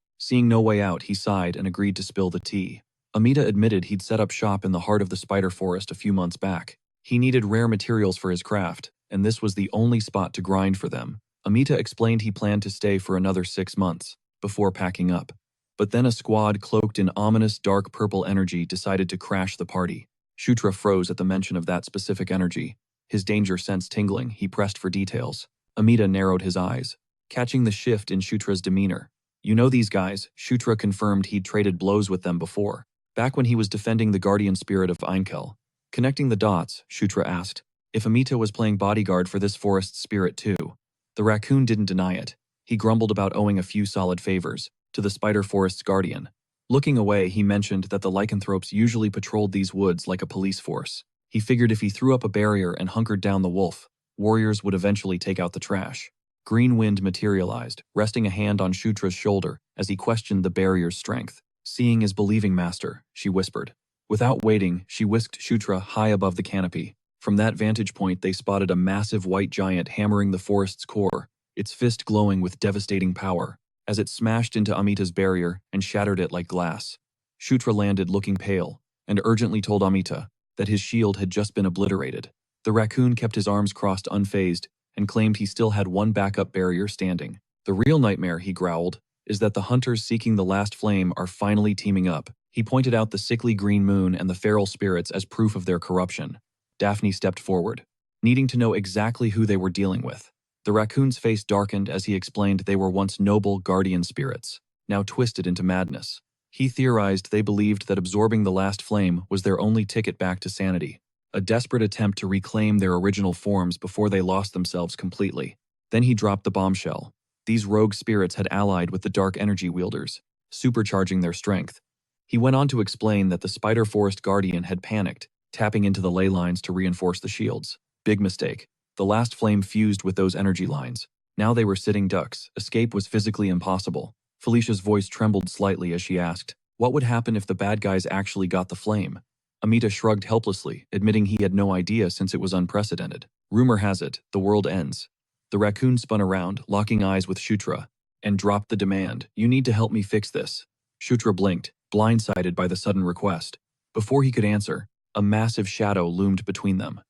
Seeing no way out, he sighed and agreed to spill the tea. Amita admitted he'd set up shop in the heart of the spider forest a few months back. He needed rare materials for his craft, and this was the only spot to grind for them. Amita explained he planned to stay for another 6 months, before packing up. But then a squad cloaked in ominous dark purple energy decided to crash the party. Shutra froze at the mention of that specific energy. His danger sense tingling, he pressed for details. Amita narrowed his eyes, catching the shift in Shutra's demeanor. You know these guys, Shutra confirmed he'd traded blows with them before. Back when he was defending the guardian spirit of Einkel. Connecting the dots, Shutra asked if Amita was playing bodyguard for this forest spirit too. The raccoon didn't deny it. He grumbled about owing a few solid favors to the spider forest's guardian. Looking away, he mentioned that the lycanthropes usually patrolled these woods like a police force. He figured if he threw up a barrier and hunkered down the wolf, warriors would eventually take out the trash. Green Wind materialized, resting a hand on Shutra's shoulder as he questioned the barrier's strength. Seeing is believing, master, she whispered. Without waiting, she whisked Shutra high above the canopy. From that vantage point, they spotted a massive white giant hammering the forest's core, its fist glowing with devastating power, as it smashed into Amita's barrier and shattered it like glass. Shutra landed looking pale, and urgently told Amita that his shield had just been obliterated. The raccoon kept his arms crossed unfazed and claimed he still had one backup barrier standing. The real nightmare, he growled, is that the hunters seeking the last flame are finally teaming up. He pointed out the sickly green moon and the feral spirits as proof of their corruption. Daphne stepped forward, needing to know exactly who they were dealing with. The raccoon's face darkened as he explained they were once noble guardian spirits, now twisted into madness. He theorized they believed that absorbing the last flame was their only ticket back to sanity, a desperate attempt to reclaim their original forms before they lost themselves completely. Then he dropped the bombshell. These rogue spirits had allied with the dark energy wielders, supercharging their strength. He went on to explain that the Spider Forest Guardian had panicked, tapping into the ley lines to reinforce the shields. Big mistake. The last flame fused with those energy lines. Now they were sitting ducks. Escape was physically impossible. Felicia's voice trembled slightly as she asked, what would happen if the bad guys actually got the flame? Amita shrugged helplessly, admitting he had no idea since it was unprecedented. Rumor has it, the world ends. The raccoon spun around, locking eyes with Shutra, and dropped the demand, you need to help me fix this. Shutra blinked, blindsided by the sudden request. Before he could answer, a massive shadow loomed between them.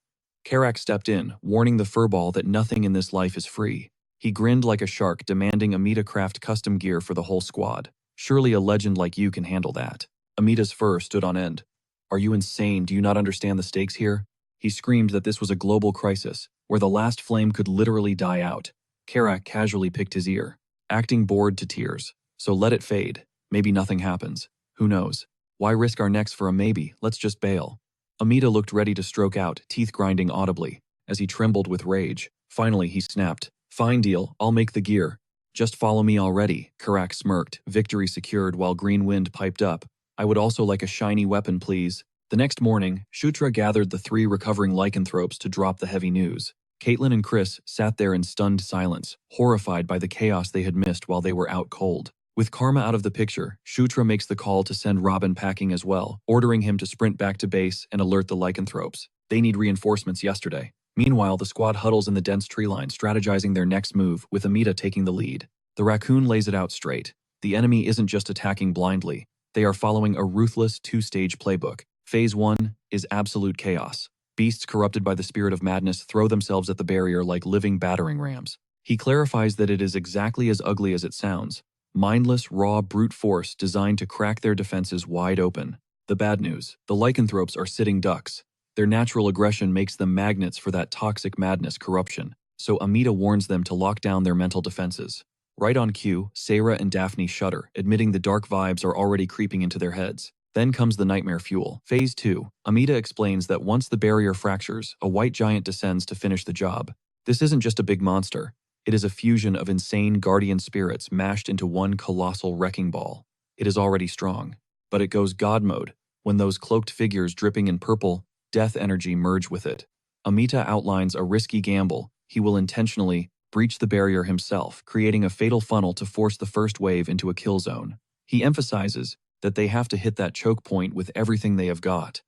Karak stepped in, warning the furball that nothing in this life is free. He grinned like a shark, demanding Amita craft custom gear for the whole squad. Surely a legend like you can handle that. Amita's fur stood on end. Are you insane? Do you not understand the stakes here? He screamed that this was a global crisis, where the last flame could literally die out. Karak casually picked his ear, acting bored to tears. So let it fade. Maybe nothing happens. Who knows? Why risk our necks for a maybe? Let's just bail. Amita looked ready to stroke out, teeth grinding audibly, as he trembled with rage. Finally, he snapped. Fine deal, I'll make the gear. Just follow me already. Karak smirked, victory secured while Green Wind piped up. I would also like a shiny weapon, please. The next morning, Shutra gathered the 3 recovering lycanthropes to drop the heavy news. Caitlin and Chris sat there in stunned silence, horrified by the chaos they had missed while they were out cold. With Karma out of the picture, Shutra makes the call to send Robin packing as well, ordering him to sprint back to base and alert the lycanthropes. They need reinforcements yesterday. Meanwhile, the squad huddles in the dense tree line, strategizing their next move, with Amita taking the lead. The raccoon lays it out straight. The enemy isn't just attacking blindly. They are following a ruthless 2-stage playbook. Phase 1 is absolute chaos. Beasts corrupted by the spirit of madness throw themselves at the barrier like living battering rams. He clarifies that it is exactly as ugly as it sounds. Mindless, raw brute force designed to crack their defenses wide open. The bad news, the lycanthropes are sitting ducks. Their natural aggression makes them magnets for that toxic madness corruption, so Amita warns them to lock down their mental defenses. Right on cue, Sarah and Daphne shudder, admitting the dark vibes are already creeping into their heads. Then comes the nightmare fuel. Phase 2. Amita explains that once the barrier fractures, a white giant descends to finish the job. This isn't just a big monster. It is a fusion of insane guardian spirits mashed into one colossal wrecking ball. It is already strong, but it goes God mode when those cloaked figures dripping in purple, death energy merge with it. Amita outlines a risky gamble. He will intentionally breach the barrier himself, creating a fatal funnel to force the first wave into a kill zone. He emphasizes that they have to hit that choke point with everything they have got.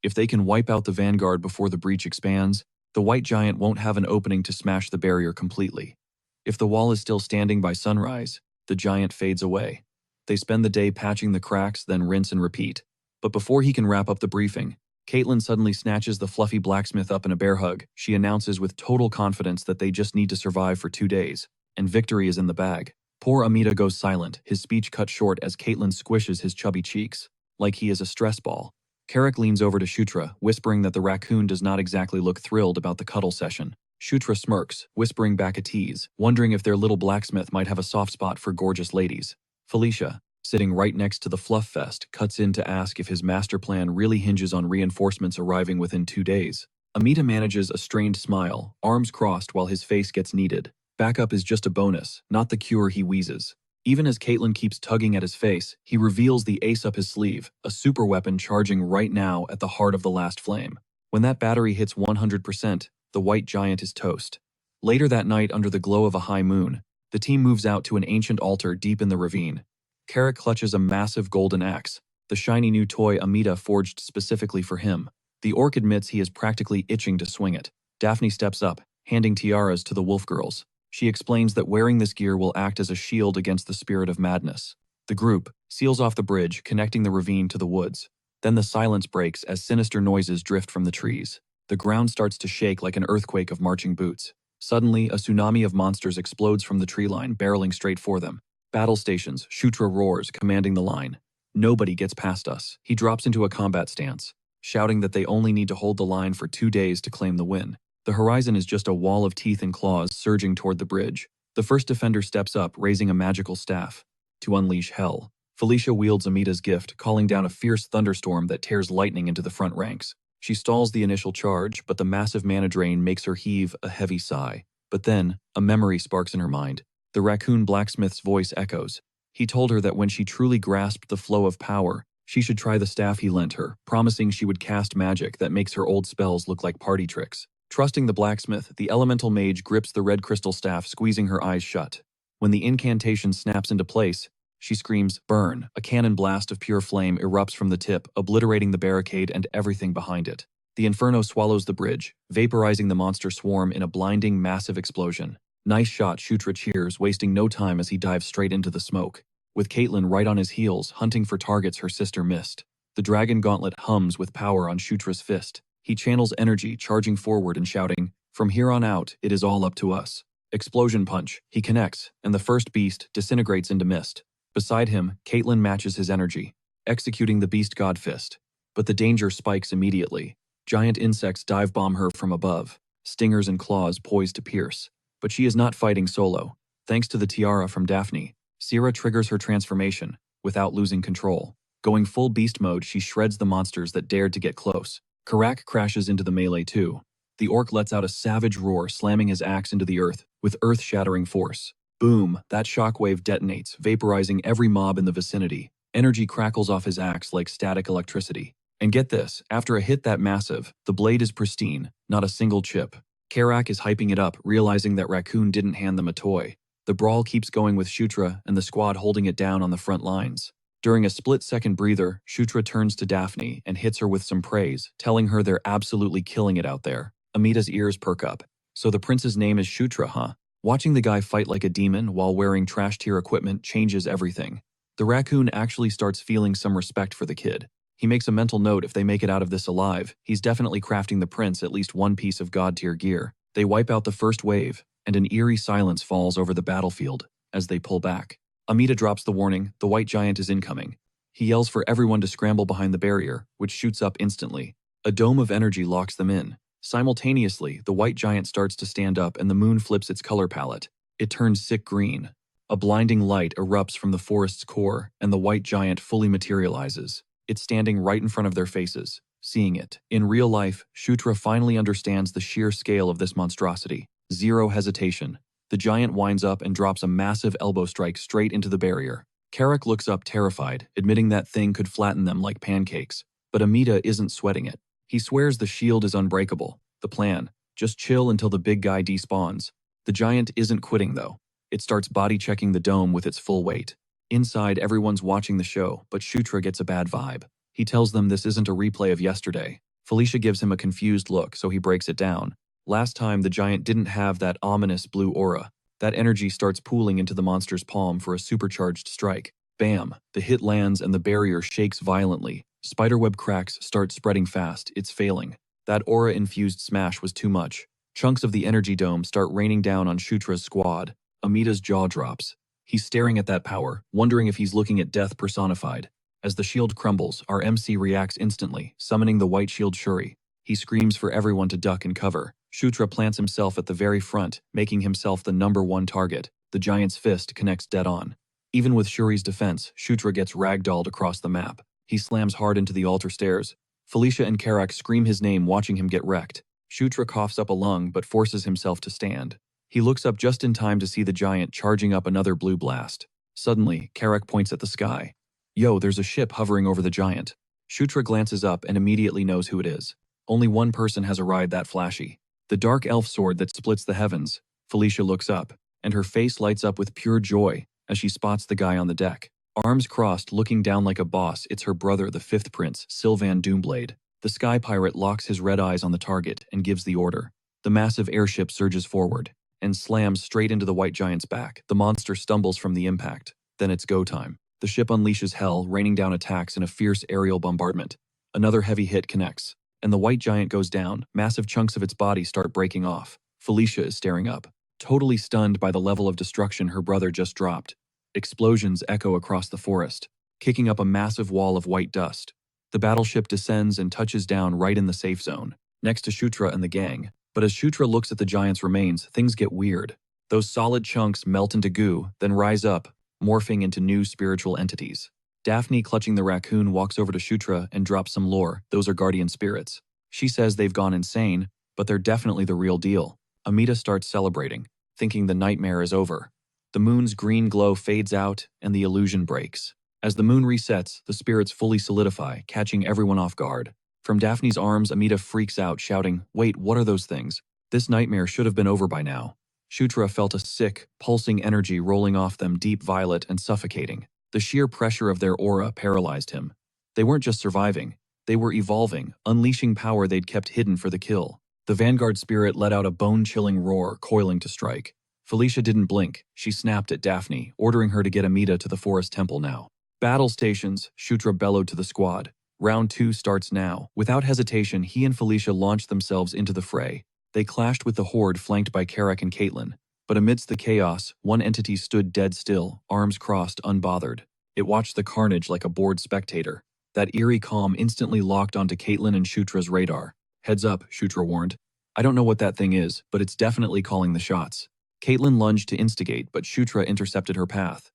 If they can wipe out the vanguard before the breach expands, the white giant won't have an opening to smash the barrier completely. If the wall is still standing by sunrise, the giant fades away. They spend the day patching the cracks, then rinse and repeat. But before he can wrap up the briefing, Caitlin suddenly snatches the fluffy blacksmith up in a bear hug. She announces with total confidence that they just need to survive for 2 days, and victory is in the bag. Poor Amita goes silent, his speech cut short as Caitlin squishes his chubby cheeks, like he is a stress ball. Carrick leans over to Shutra, whispering that the raccoon does not exactly look thrilled about the cuddle session. Shutra smirks, whispering back a tease, wondering if their little blacksmith might have a soft spot for gorgeous ladies. Felicia, sitting right next to the fluff fest, cuts in to ask if his master plan really hinges on reinforcements arriving within 2 days. Amita manages a strained smile, arms crossed while his face gets kneaded. Backup is just a bonus, not the cure, he wheezes. Even as Caitlin keeps tugging at his face, he reveals the ace up his sleeve, a super weapon charging right now at the heart of the last flame. When that battery hits 100%, the white giant is toast. Later that night, under the glow of a high moon, the team moves out to an ancient altar deep in the ravine. Carrick clutches a massive golden axe, the shiny new toy Amita forged specifically for him. The orc admits he is practically itching to swing it. Daphne steps up, handing tiaras to the wolf girls. She explains that wearing this gear will act as a shield against the spirit of madness. The group seals off the bridge connecting the ravine to the woods. Then the silence breaks as sinister noises drift from the trees. The ground starts to shake like an earthquake of marching boots. Suddenly, a tsunami of monsters explodes from the tree line, barreling straight for them. Battle stations, Shutra roars, commanding the line. Nobody gets past us. He drops into a combat stance, shouting that they only need to hold the line for 2 days to claim the win. The horizon is just a wall of teeth and claws surging toward the bridge. The first defender steps up, raising a magical staff to unleash hell. Felicia wields Amita's gift, calling down a fierce thunderstorm that tears lightning into the front ranks. She stalls the initial charge, but the massive mana drain makes her heave a heavy sigh. But then, a memory sparks in her mind. The raccoon blacksmith's voice echoes. He told her that when she truly grasped the flow of power, she should try the staff he lent her, promising she would cast magic that makes her old spells look like party tricks. Trusting the blacksmith, the elemental mage grips the red crystal staff, squeezing her eyes shut. When the incantation snaps into place, she screams, "Burn!" A cannon blast of pure flame erupts from the tip, obliterating the barricade and everything behind it. The inferno swallows the bridge, vaporizing the monster swarm in a blinding, massive explosion. "Nice shot," Shutra cheers, wasting no time as he dives straight into the smoke. With Caitlin right on his heels, hunting for targets her sister missed. The dragon gauntlet hums with power on Shutra's fist. He channels energy, charging forward and shouting, "From here on out, it is all up to us." Explosion punch. He connects, and the first beast disintegrates into mist. Beside him, Caitlin matches his energy, executing the beast god fist. But the danger spikes immediately. Giant insects dive bomb her from above, stingers and claws poised to pierce. But she is not fighting solo. Thanks to the tiara from Daphne, Sierra triggers her transformation, without losing control. Going full beast mode, she shreds the monsters that dared to get close. Karak crashes into the melee too. The orc lets out a savage roar, slamming his axe into the earth with earth-shattering force. Boom! That shockwave detonates, vaporizing every mob in the vicinity. Energy crackles off his axe like static electricity. And get this, after a hit that massive, the blade is pristine, not a single chip. Karak is hyping it up, realizing that Raccoon didn't hand them a toy. The brawl keeps going with Shutra and the squad holding it down on the front lines. During a split-second breather, Shutra turns to Daphne and hits her with some praise, telling her they're absolutely killing it out there. Amita's ears perk up. So the prince's name is Shutra, huh? Watching the guy fight like a demon while wearing trash-tier equipment changes everything. The raccoon actually starts feeling some respect for the kid. He makes a mental note if they make it out of this alive, he's definitely crafting the prince at least one piece of god-tier gear. They wipe out the first wave, and an eerie silence falls over the battlefield as they pull back. Amita drops the warning, the white giant is incoming. He yells for everyone to scramble behind the barrier, which shoots up instantly. A dome of energy locks them in. Simultaneously, the white giant starts to stand up and the moon flips its color palette. It turns sick green. A blinding light erupts from the forest's core, and the white giant fully materializes. It's standing right in front of their faces. Seeing it, in real life, Shutra finally understands the sheer scale of this monstrosity. Zero hesitation. The giant winds up and drops a massive elbow strike straight into the barrier. Carrick looks up terrified, admitting that thing could flatten them like pancakes. But Amita isn't sweating it. He swears the shield is unbreakable. The plan: just chill until the big guy despawns. The giant isn't quitting though. It starts body-checking the dome with its full weight. Inside, everyone's watching the show, but Shutra gets a bad vibe. He tells them this isn't a replay of yesterday. Felicia gives him a confused look, so he breaks it down. Last time, the giant didn't have that ominous blue aura. That energy starts pooling into the monster's palm for a supercharged strike. Bam! The hit lands and the barrier shakes violently. Spiderweb cracks start spreading fast. It's failing. That aura-infused smash was too much. Chunks of the energy dome start raining down on Shutra's squad. Amita's jaw drops. He's staring at that power, wondering if he's looking at death personified. As the shield crumbles, our MC reacts instantly, summoning the white shield Shuri. He screams for everyone to duck and cover. Shutra plants himself at the very front, making himself the #1 target. The giant's fist connects dead on. Even with Shuri's defense, Shutra gets ragdolled across the map. He slams hard into the altar stairs. Felicia and Karak scream his name, watching him get wrecked. Shutra coughs up a lung but forces himself to stand. He looks up just in time to see the giant charging up another blue blast. Suddenly, Karak points at the sky. Yo, there's a ship hovering over the giant. Shutra glances up and immediately knows who it is. Only one person has a ride that flashy. The dark elf sword that splits the heavens. Felicia looks up, and her face lights up with pure joy as she spots the guy on the deck. Arms crossed, looking down like a boss, it's her brother, the 5th Prince, Sylvan Doomblade. The sky pirate locks his red eyes on the target and gives the order. The massive airship surges forward and slams straight into the white giant's back. The monster stumbles from the impact. Then it's go time. The ship unleashes hell, raining down attacks in a fierce aerial bombardment. Another heavy hit connects, and the white giant goes down. Massive chunks of its body start breaking off. Felicia is staring up, totally stunned by the level of destruction her brother just dropped. Explosions echo across the forest, kicking up a massive wall of white dust. The battleship descends and touches down right in the safe zone, next to Shutra and the gang. But as Shutra looks at the giant's remains, things get weird. Those solid chunks melt into goo, then rise up, morphing into new spiritual entities. Daphne, clutching the raccoon, walks over to Shutra and drops some lore. Those are guardian spirits. She says they've gone insane, but they're definitely the real deal. Amita starts celebrating, thinking the nightmare is over. The moon's green glow fades out, and the illusion breaks. As the moon resets, the spirits fully solidify, catching everyone off guard. From Daphne's arms, Amita freaks out, shouting, "Wait, what are those things? This nightmare should have been over by now." Shutra felt a sick, pulsing energy rolling off them, deep violet and suffocating. The sheer pressure of their aura paralyzed him. They weren't just surviving, they were evolving, unleashing power they'd kept hidden for the kill. The vanguard spirit let out a bone-chilling roar, coiling to strike. Felicia didn't blink. She snapped at Daphne, ordering her to get Amita to the forest temple now. "Battle stations," Shutra bellowed to the squad. "Round 2 starts now." Without hesitation, he and Felicia launched themselves into the fray. They clashed with the horde flanked by Karak and Caitlin. But amidst the chaos, one entity stood dead still, arms crossed, unbothered. It watched the carnage like a bored spectator. That eerie calm instantly locked onto Caitlin and Shutra's radar. "Heads up," Shutra warned. "I don't know what that thing is, but it's definitely calling the shots." Caitlin lunged to instigate, but Shutra intercepted her path.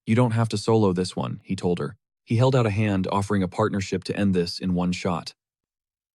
"You don't have to solo this one," he told her. He held out a hand, offering a partnership to end this in one shot.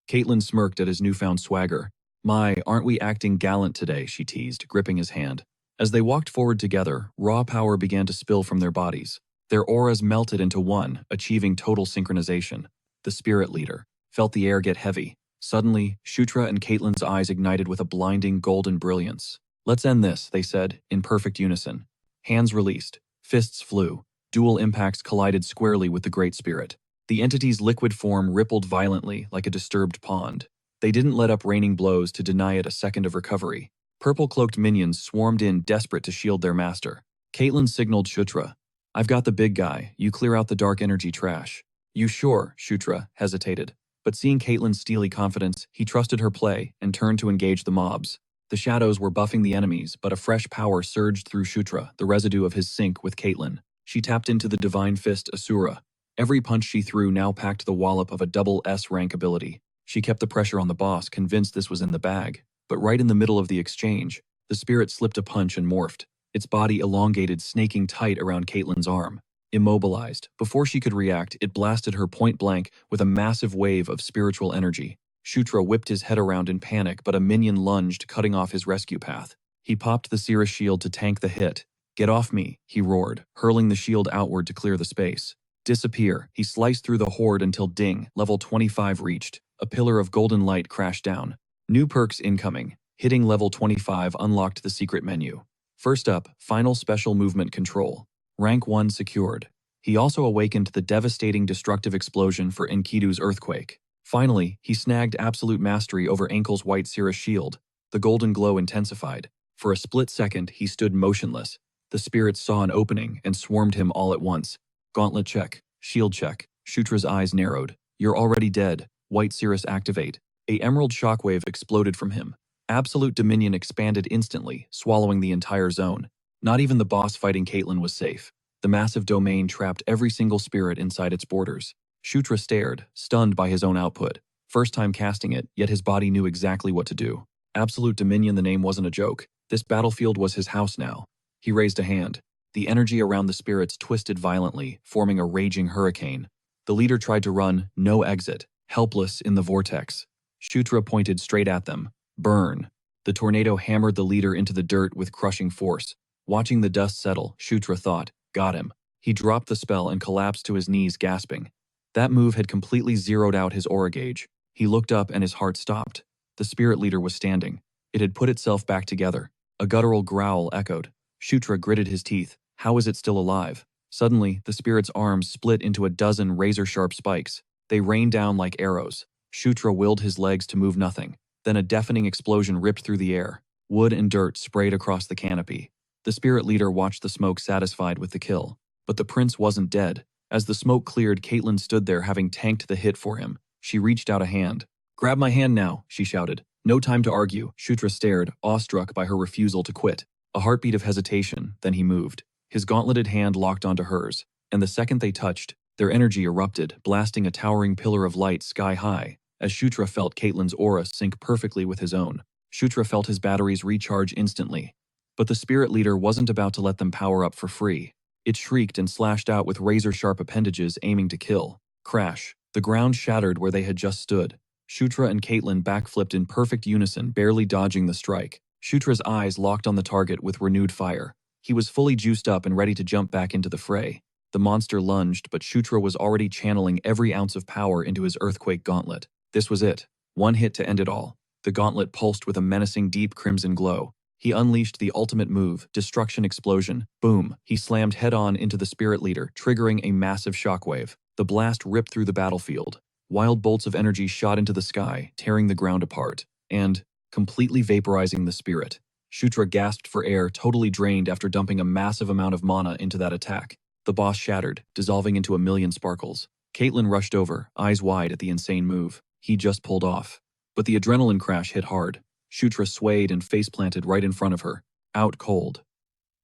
Caitlin smirked at his newfound swagger. "My, aren't we acting gallant today?" she teased, gripping his hand. As they walked forward together, raw power began to spill from their bodies. Their auras melted into one, achieving total synchronization. The spirit leader felt the air get heavy. Suddenly, Shutra and Caitlin's eyes ignited with a blinding golden brilliance. "Let's end this," they said, in perfect unison. Hands released. Fists flew. Dual impacts collided squarely with the Great Spirit. The entity's liquid form rippled violently like a disturbed pond. They didn't let up raining blows to deny it a second of recovery. Purple-cloaked minions swarmed in, desperate to shield their master. Caitlin signaled Shutra. "I've got the big guy. You clear out the dark energy trash." "You sure?" Shutra hesitated. But seeing Caitlin's steely confidence, he trusted her play and turned to engage the mobs. The shadows were buffing the enemies, but a fresh power surged through Shutra, the residue of his sync with Caitlin. She tapped into the Divine Fist Asura. Every punch she threw now packed the wallop of a double S rank ability. She kept the pressure on the boss, convinced this was in the bag. But right in the middle of the exchange, the spirit slipped a punch and morphed. Its body elongated, snaking tight around Caitlin's arm. Immobilized, before she could react, it blasted her point blank with a massive wave of spiritual energy. Shutra whipped his head around in panic, but a minion lunged, cutting off his rescue path. He popped the Cirrus shield to tank the hit. "Get off me," he roared, hurling the shield outward to clear the space. Disappear. He sliced through the horde until ding, level 25 reached. A pillar of golden light crashed down. New perks incoming. Hitting level 25 unlocked the secret menu. First up, final special movement control. Rank 1 secured. He also awakened the devastating destructive explosion for Enkidu's earthquake. Finally, he snagged absolute mastery over Ankle's white cirrus shield. The golden glow intensified. For a split second, he stood motionless. The spirits saw an opening and swarmed him all at once. Gauntlet check. Shield check. Shutra's eyes narrowed. You're already dead. White cirrus activate. A emerald shockwave exploded from him. Absolute dominion expanded instantly, swallowing the entire zone. Not even the boss fighting Caitlyn was safe. The massive domain trapped every single spirit inside its borders. Shutra stared, stunned by his own output. First time casting it, yet his body knew exactly what to do. Absolute dominion, the name wasn't a joke. This battlefield was his house now. He raised a hand. The energy around the spirits twisted violently, forming a raging hurricane. The leader tried to run, no exit, helpless in the vortex. Shutra pointed straight at them. Burn. The tornado hammered the leader into the dirt with crushing force. Watching the dust settle, Shutra thought, got him. He dropped the spell and collapsed to his knees, gasping. That move had completely zeroed out his aura gauge. He looked up and his heart stopped. The spirit leader was standing. It had put itself back together. A guttural growl echoed. Shutra gritted his teeth. How is it still alive? Suddenly, the spirit's arms split into a dozen razor-sharp spikes. They rained down like arrows. Shutra willed his legs to move nothing. Then a deafening explosion ripped through the air. Wood and dirt sprayed across the canopy. The spirit leader watched the smoke, satisfied with the kill. But the prince wasn't dead. As the smoke cleared, Caitlyn stood there, having tanked the hit for him. She reached out a hand. Grab my hand now, she shouted. No time to argue. Shutra stared, awestruck by her refusal to quit. A heartbeat of hesitation, then he moved. His gauntleted hand locked onto hers, and the second they touched, their energy erupted, blasting a towering pillar of light sky high, as Shutra felt Caitlyn's aura sync perfectly with his own. Shutra felt his batteries recharge instantly. But the spirit leader wasn't about to let them power up for free. It shrieked and slashed out with razor-sharp appendages aiming to kill. Crash. The ground shattered where they had just stood. Shutra and Caitlyn backflipped in perfect unison, barely dodging the strike. Shutra's eyes locked on the target with renewed fire. He was fully juiced up and ready to jump back into the fray. The monster lunged, but Shutra was already channeling every ounce of power into his earthquake gauntlet. This was it. One hit to end it all. The gauntlet pulsed with a menacing deep crimson glow. He unleashed the ultimate move, Destruction Explosion. Boom! He slammed head-on into the spirit leader, triggering a massive shockwave. The blast ripped through the battlefield. Wild bolts of energy shot into the sky, tearing the ground apart, and completely vaporizing the spirit. Shutra gasped for air, totally drained after dumping a massive amount of mana into that attack. The boss shattered, dissolving into a million sparkles. Caitlyn rushed over, eyes wide at the insane move he just pulled off. But the adrenaline crash hit hard. Shutra swayed and face-planted right in front of her, out cold.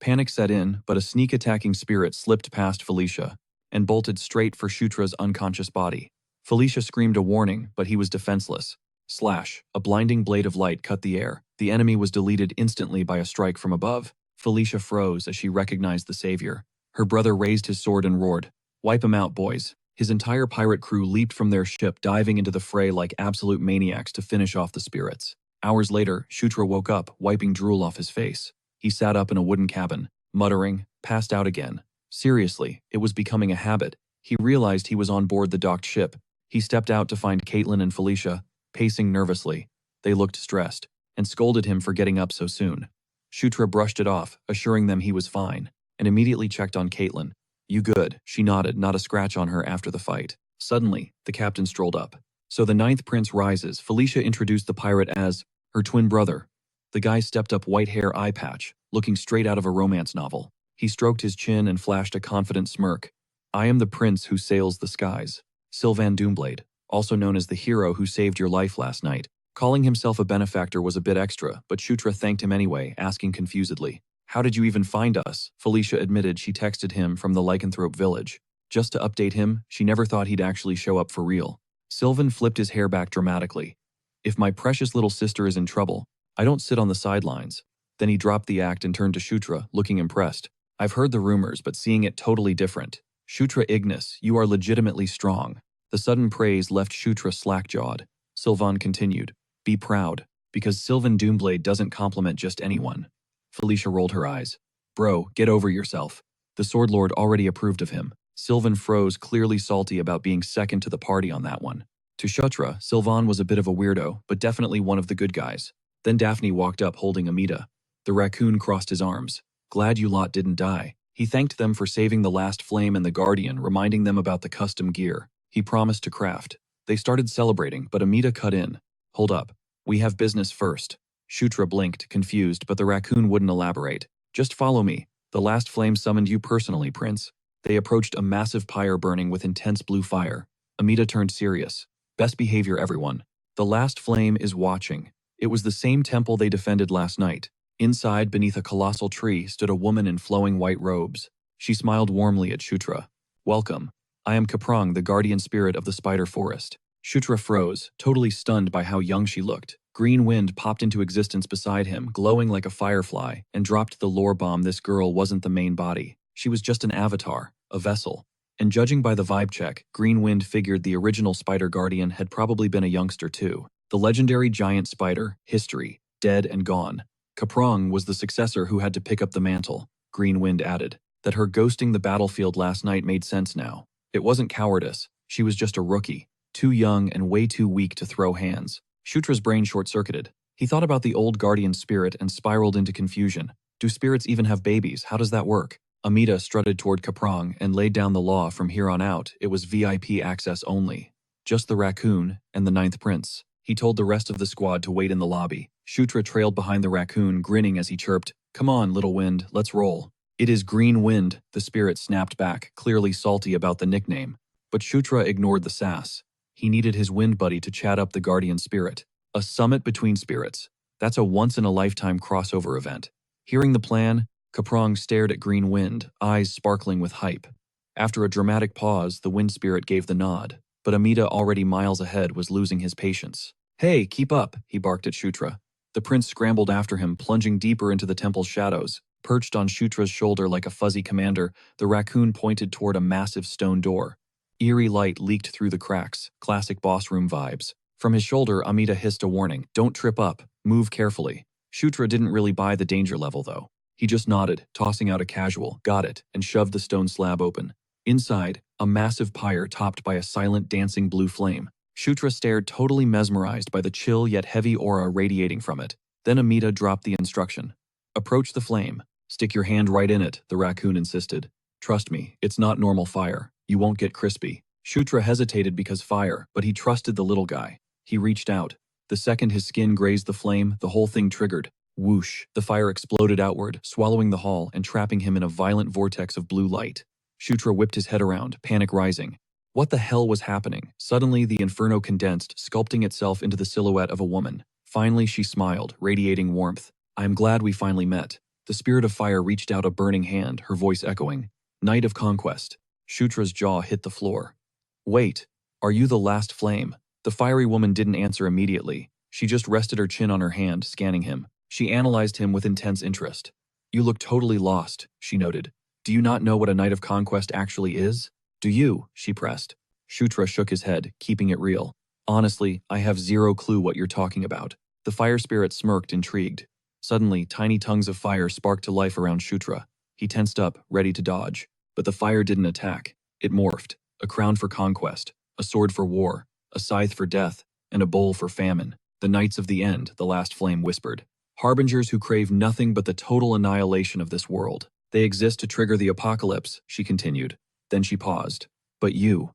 Panic set in, but a sneak-attacking spirit slipped past Felicia and bolted straight for Shutra's unconscious body. Felicia screamed a warning, but he was defenseless. Slash! A blinding blade of light cut the air. The enemy was deleted instantly by a strike from above. Felicia froze as she recognized the savior. Her brother raised his sword and roared, "Wipe him out, boys." His entire pirate crew leaped from their ship, diving into the fray like absolute maniacs to finish off the spirits. Hours later, Shutra woke up, wiping drool off his face. He sat up in a wooden cabin, muttering, passed out again. Seriously, it was becoming a habit. He realized he was on board the docked ship. He stepped out to find Caitlyn and Felicia, pacing nervously. They looked stressed, and scolded him for getting up so soon. Shutra brushed it off, assuring them he was fine, and immediately checked on Caitlyn. "You good?" She nodded, not a scratch on her after the fight. Suddenly, the captain strolled up. So the ninth prince rises. Felicia introduced the pirate as her twin brother. The guy stepped up, white hair, eye patch, looking straight out of a romance novel. He stroked his chin and flashed a confident smirk. "I am the prince who sails the skies. Sylvan Doomblade, also known as the hero who saved your life last night." Calling himself a benefactor was a bit extra, but Shutra thanked him anyway, asking confusedly, "How did you even find us?" Felicia admitted she texted him from the lycanthrope village. Just to update him, she never thought he'd actually show up for real. Sylvan flipped his hair back dramatically. "If my precious little sister is in trouble, I don't sit on the sidelines." Then he dropped the act and turned to Shutra, looking impressed. "I've heard the rumors, but seeing it totally different. Shutra Ignis, you are legitimately strong." The sudden praise left Shutra slack-jawed. Sylvan continued, "Be proud, because Sylvan Doomblade doesn't compliment just anyone." Felicia rolled her eyes. "Bro, get over yourself. The Sword Lord already approved of him." Sylvan froze, clearly salty about being second to the party on that one. To Shutra, Sylvan was a bit of a weirdo, but definitely one of the good guys. Then Daphne walked up holding Amita. The raccoon crossed his arms. Glad you lot didn't die. He thanked them for saving the last flame and the guardian, reminding them about the custom gear he promised to craft. They started celebrating, but Amita cut in. Hold up. We have business first. Shutra blinked, confused, but the raccoon wouldn't elaborate. Just follow me. The last flame summoned you personally, Prince. They approached a massive pyre burning with intense blue fire. Amita turned serious. Best behavior, everyone. The last flame is watching. It was the same temple they defended last night. Inside, beneath a colossal tree, stood a woman in flowing white robes. She smiled warmly at Shutra. Welcome. I am Kaprang, the guardian spirit of the spider forest. Shutra froze, totally stunned by how young she looked. Green wind popped into existence beside him, glowing like a firefly, and dropped the lore bomb. This girl wasn't the main body. She was just an avatar, a vessel. And judging by the vibe check, Green Wind figured the original spider guardian had probably been a youngster too. The legendary giant spider, history, dead and gone. Kaprang was the successor who had to pick up the mantle. Green Wind added. That her ghosting the battlefield last night made sense now. It wasn't cowardice. She was just a rookie. Too young and way too weak to throw hands. Shutra's brain short-circuited. He thought about the old guardian spirit and spiraled into confusion. Do spirits even have babies? How does that work? Amita strutted toward Kaprang and laid down the law. From here on out, it was VIP access only. Just the raccoon and the ninth prince. He told the rest of the squad to wait in the lobby. Shutra trailed behind the raccoon, grinning as he chirped, "Come on, little wind, let's roll." "It is Green Wind," the spirit snapped back, clearly salty about the nickname. But Shutra ignored the sass. He needed his wind buddy to chat up the guardian spirit. A summit between spirits. That's a once-in-a-lifetime crossover event. Hearing the plan, Kaprang stared at Green Wind, eyes sparkling with hype. After a dramatic pause, the wind spirit gave the nod, but Amita, already miles ahead, was losing his patience. "Hey, keep up," he barked at Shutra. The prince scrambled after him, plunging deeper into the temple's shadows. Perched on Shutra's shoulder like a fuzzy commander, the raccoon pointed toward a massive stone door. Eerie light leaked through the cracks, classic boss room vibes. From his shoulder, Amita hissed a warning. "Don't trip up, move carefully." Shutra didn't really buy the danger level though. He just nodded, tossing out a casual, "Got it," and shoved the stone slab open. Inside, a massive pyre topped by a silent dancing blue flame. Shutra stared, totally mesmerized by the chill yet heavy aura radiating from it. Then Amita dropped the instruction. "Approach the flame. Stick your hand right in it," the raccoon insisted. "Trust me, it's not normal fire. You won't get crispy." Shutra hesitated because fire, but he trusted the little guy. He reached out. The second his skin grazed the flame, the whole thing triggered. Whoosh! The fire exploded outward, swallowing the hall and trapping him in a violent vortex of blue light. Shutra whipped his head around, panic rising. What the hell was happening? Suddenly, the inferno condensed, sculpting itself into the silhouette of a woman. Finally, she smiled, radiating warmth. "I am glad we finally met." The spirit of fire reached out a burning hand, her voice echoing. "Knight of Conquest." Shutra's jaw hit the floor. "Wait, are you the last flame?" The fiery woman didn't answer immediately. She just rested her chin on her hand, scanning him. She analyzed him with intense interest. "You look totally lost," she noted. "Do you not know what a Knight of Conquest actually is?" "Do you?" she pressed. Shutra shook his head, keeping it real. "Honestly, I have zero clue what you're talking about." The fire spirit smirked, intrigued. Suddenly, tiny tongues of fire sparked to life around Shutra. He tensed up, ready to dodge. But the fire didn't attack. It morphed. A crown for conquest, a sword for war, a scythe for death, and a bowl for famine. "The Knights of the End," the last flame whispered. "Harbingers who crave nothing but the total annihilation of this world. They exist to trigger the apocalypse," she continued. Then she paused. "But you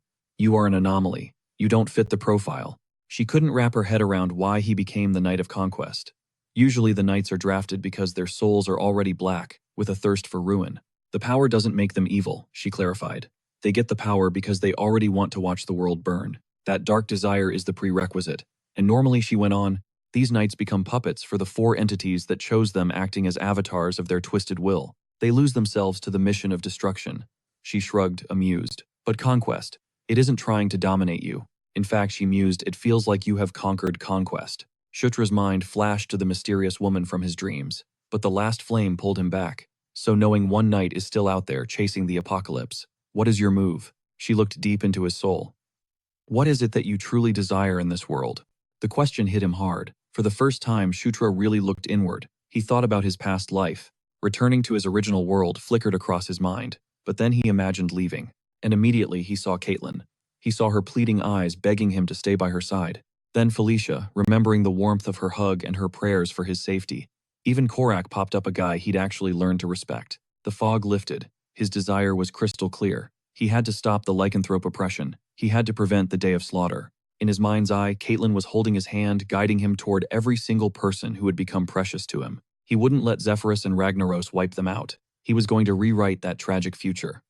are an anomaly. You don't fit the profile." She couldn't wrap her head around why he became the Knight of Conquest. Usually the knights are drafted because their souls are already black, with a thirst for ruin. The power doesn't make them evil, she clarified. They get the power because they already want to watch the world burn. That dark desire is the prerequisite. And normally, she went on, these knights become puppets for the four entities that chose them, acting as avatars of their twisted will. They lose themselves to the mission of destruction. She shrugged, amused. But Conquest, it isn't trying to dominate you. In fact, she mused, it feels like you have conquered Conquest. Shutra's mind flashed to the mysterious woman from his dreams. But the last flame pulled him back. So knowing one knight is still out there chasing the apocalypse, what is your move? She looked deep into his soul. What is it that you truly desire in this world? The question hit him hard. For the first time, Shutra really looked inward. He thought about his past life. Returning to his original world flickered across his mind. But then he imagined leaving. and immediately he saw Caitlin. He saw her pleading eyes begging him to stay by her side. Then Felicia, remembering the warmth of her hug and her prayers for his safety. Even Korak popped up, a guy he'd actually learned to respect. The fog lifted. His desire was crystal clear. He had to stop the lycanthrope oppression. He had to prevent the day of slaughter. In his mind's eye, Caitlin was holding his hand, guiding him toward every single person who had become precious to him. He wouldn't let Zephyrus and Ragnaros wipe them out. He was going to rewrite that tragic future.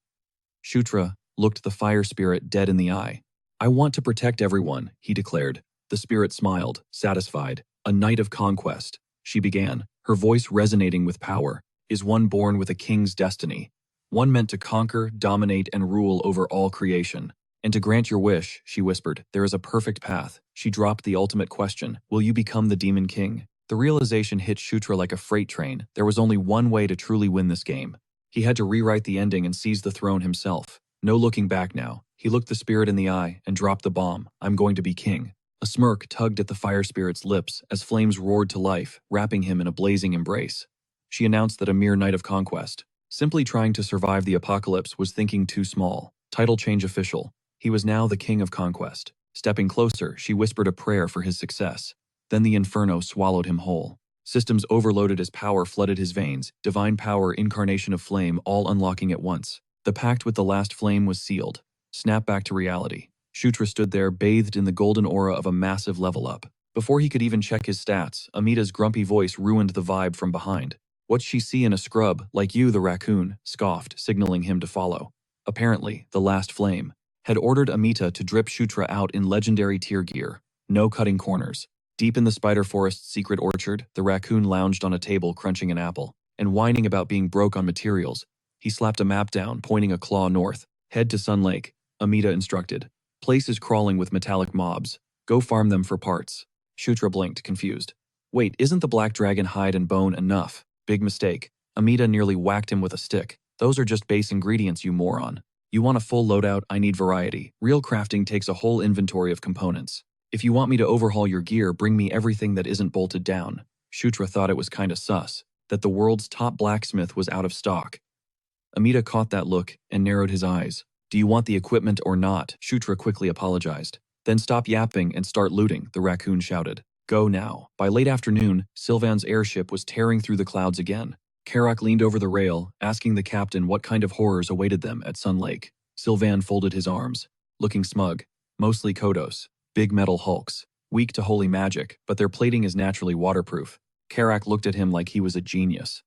Shutra looked the fire spirit dead in the eye. "I want to protect everyone," he declared. The spirit smiled, satisfied. "A night of conquest," she began, her voice resonating with power, "is one born with a king's destiny. One meant to conquer, dominate, and rule over all creation. And to grant your wish," she whispered, "there is a perfect path." She dropped the ultimate question: will you become the Demon King? The realization hit Shutra like a freight train. There was only one way to truly win this game. He had to rewrite the ending and seize the throne himself. No looking back now. He looked the spirit in the eye and dropped the bomb. "I'm going to be king." A smirk tugged at the fire spirit's lips as flames roared to life, wrapping him in a blazing embrace. She announced that a mere night of conquest, simply trying to survive the apocalypse, was thinking too small. Title change official. He was now the king of conquest. Stepping closer, she whispered a prayer for his success. Then the inferno swallowed him whole. Systems overloaded as power flooded his veins, divine power, incarnation of flame, all unlocking at once. The pact with the last flame was sealed. Snap back to reality. Shutra stood there, bathed in the golden aura of a massive level up. Before he could even check his stats, Amita's grumpy voice ruined the vibe from behind. "What's she see in a scrub, like you, the raccoon?" scoffed, signaling him to follow. Apparently, the last flame had ordered Amita to drip Shutra out in legendary tier gear. No cutting corners. Deep in the spider forest's secret orchard, the raccoon lounged on a table crunching an apple, and whining about being broke on materials. He slapped a map down, pointing a claw north. "Head to Sun Lake," Amita instructed. "Place is crawling with metallic mobs. Go farm them for parts." Shutra blinked, confused. "Wait, isn't the black dragon hide and bone enough?" "Big mistake." Amita nearly whacked him with a stick. "Those are just base ingredients, you moron. You want a full loadout? I need variety. Real crafting takes a whole inventory of components. If you want me to overhaul your gear, bring me everything that isn't bolted down." Shutra thought it was kinda sus that the world's top blacksmith was out of stock. Amita caught that look and narrowed his eyes. "Do you want the equipment or not?" Shutra quickly apologized. "Then stop yapping and start looting," the raccoon shouted. "Go now." By late afternoon, Sylvan's airship was tearing through the clouds again. Karak leaned over the rail, asking the captain what kind of horrors awaited them at Sun Lake. Sylvan folded his arms, looking smug. "Mostly Kodos. Big metal hulks. Weak to holy magic, but their plating is naturally waterproof." Karak looked at him like he was a genius.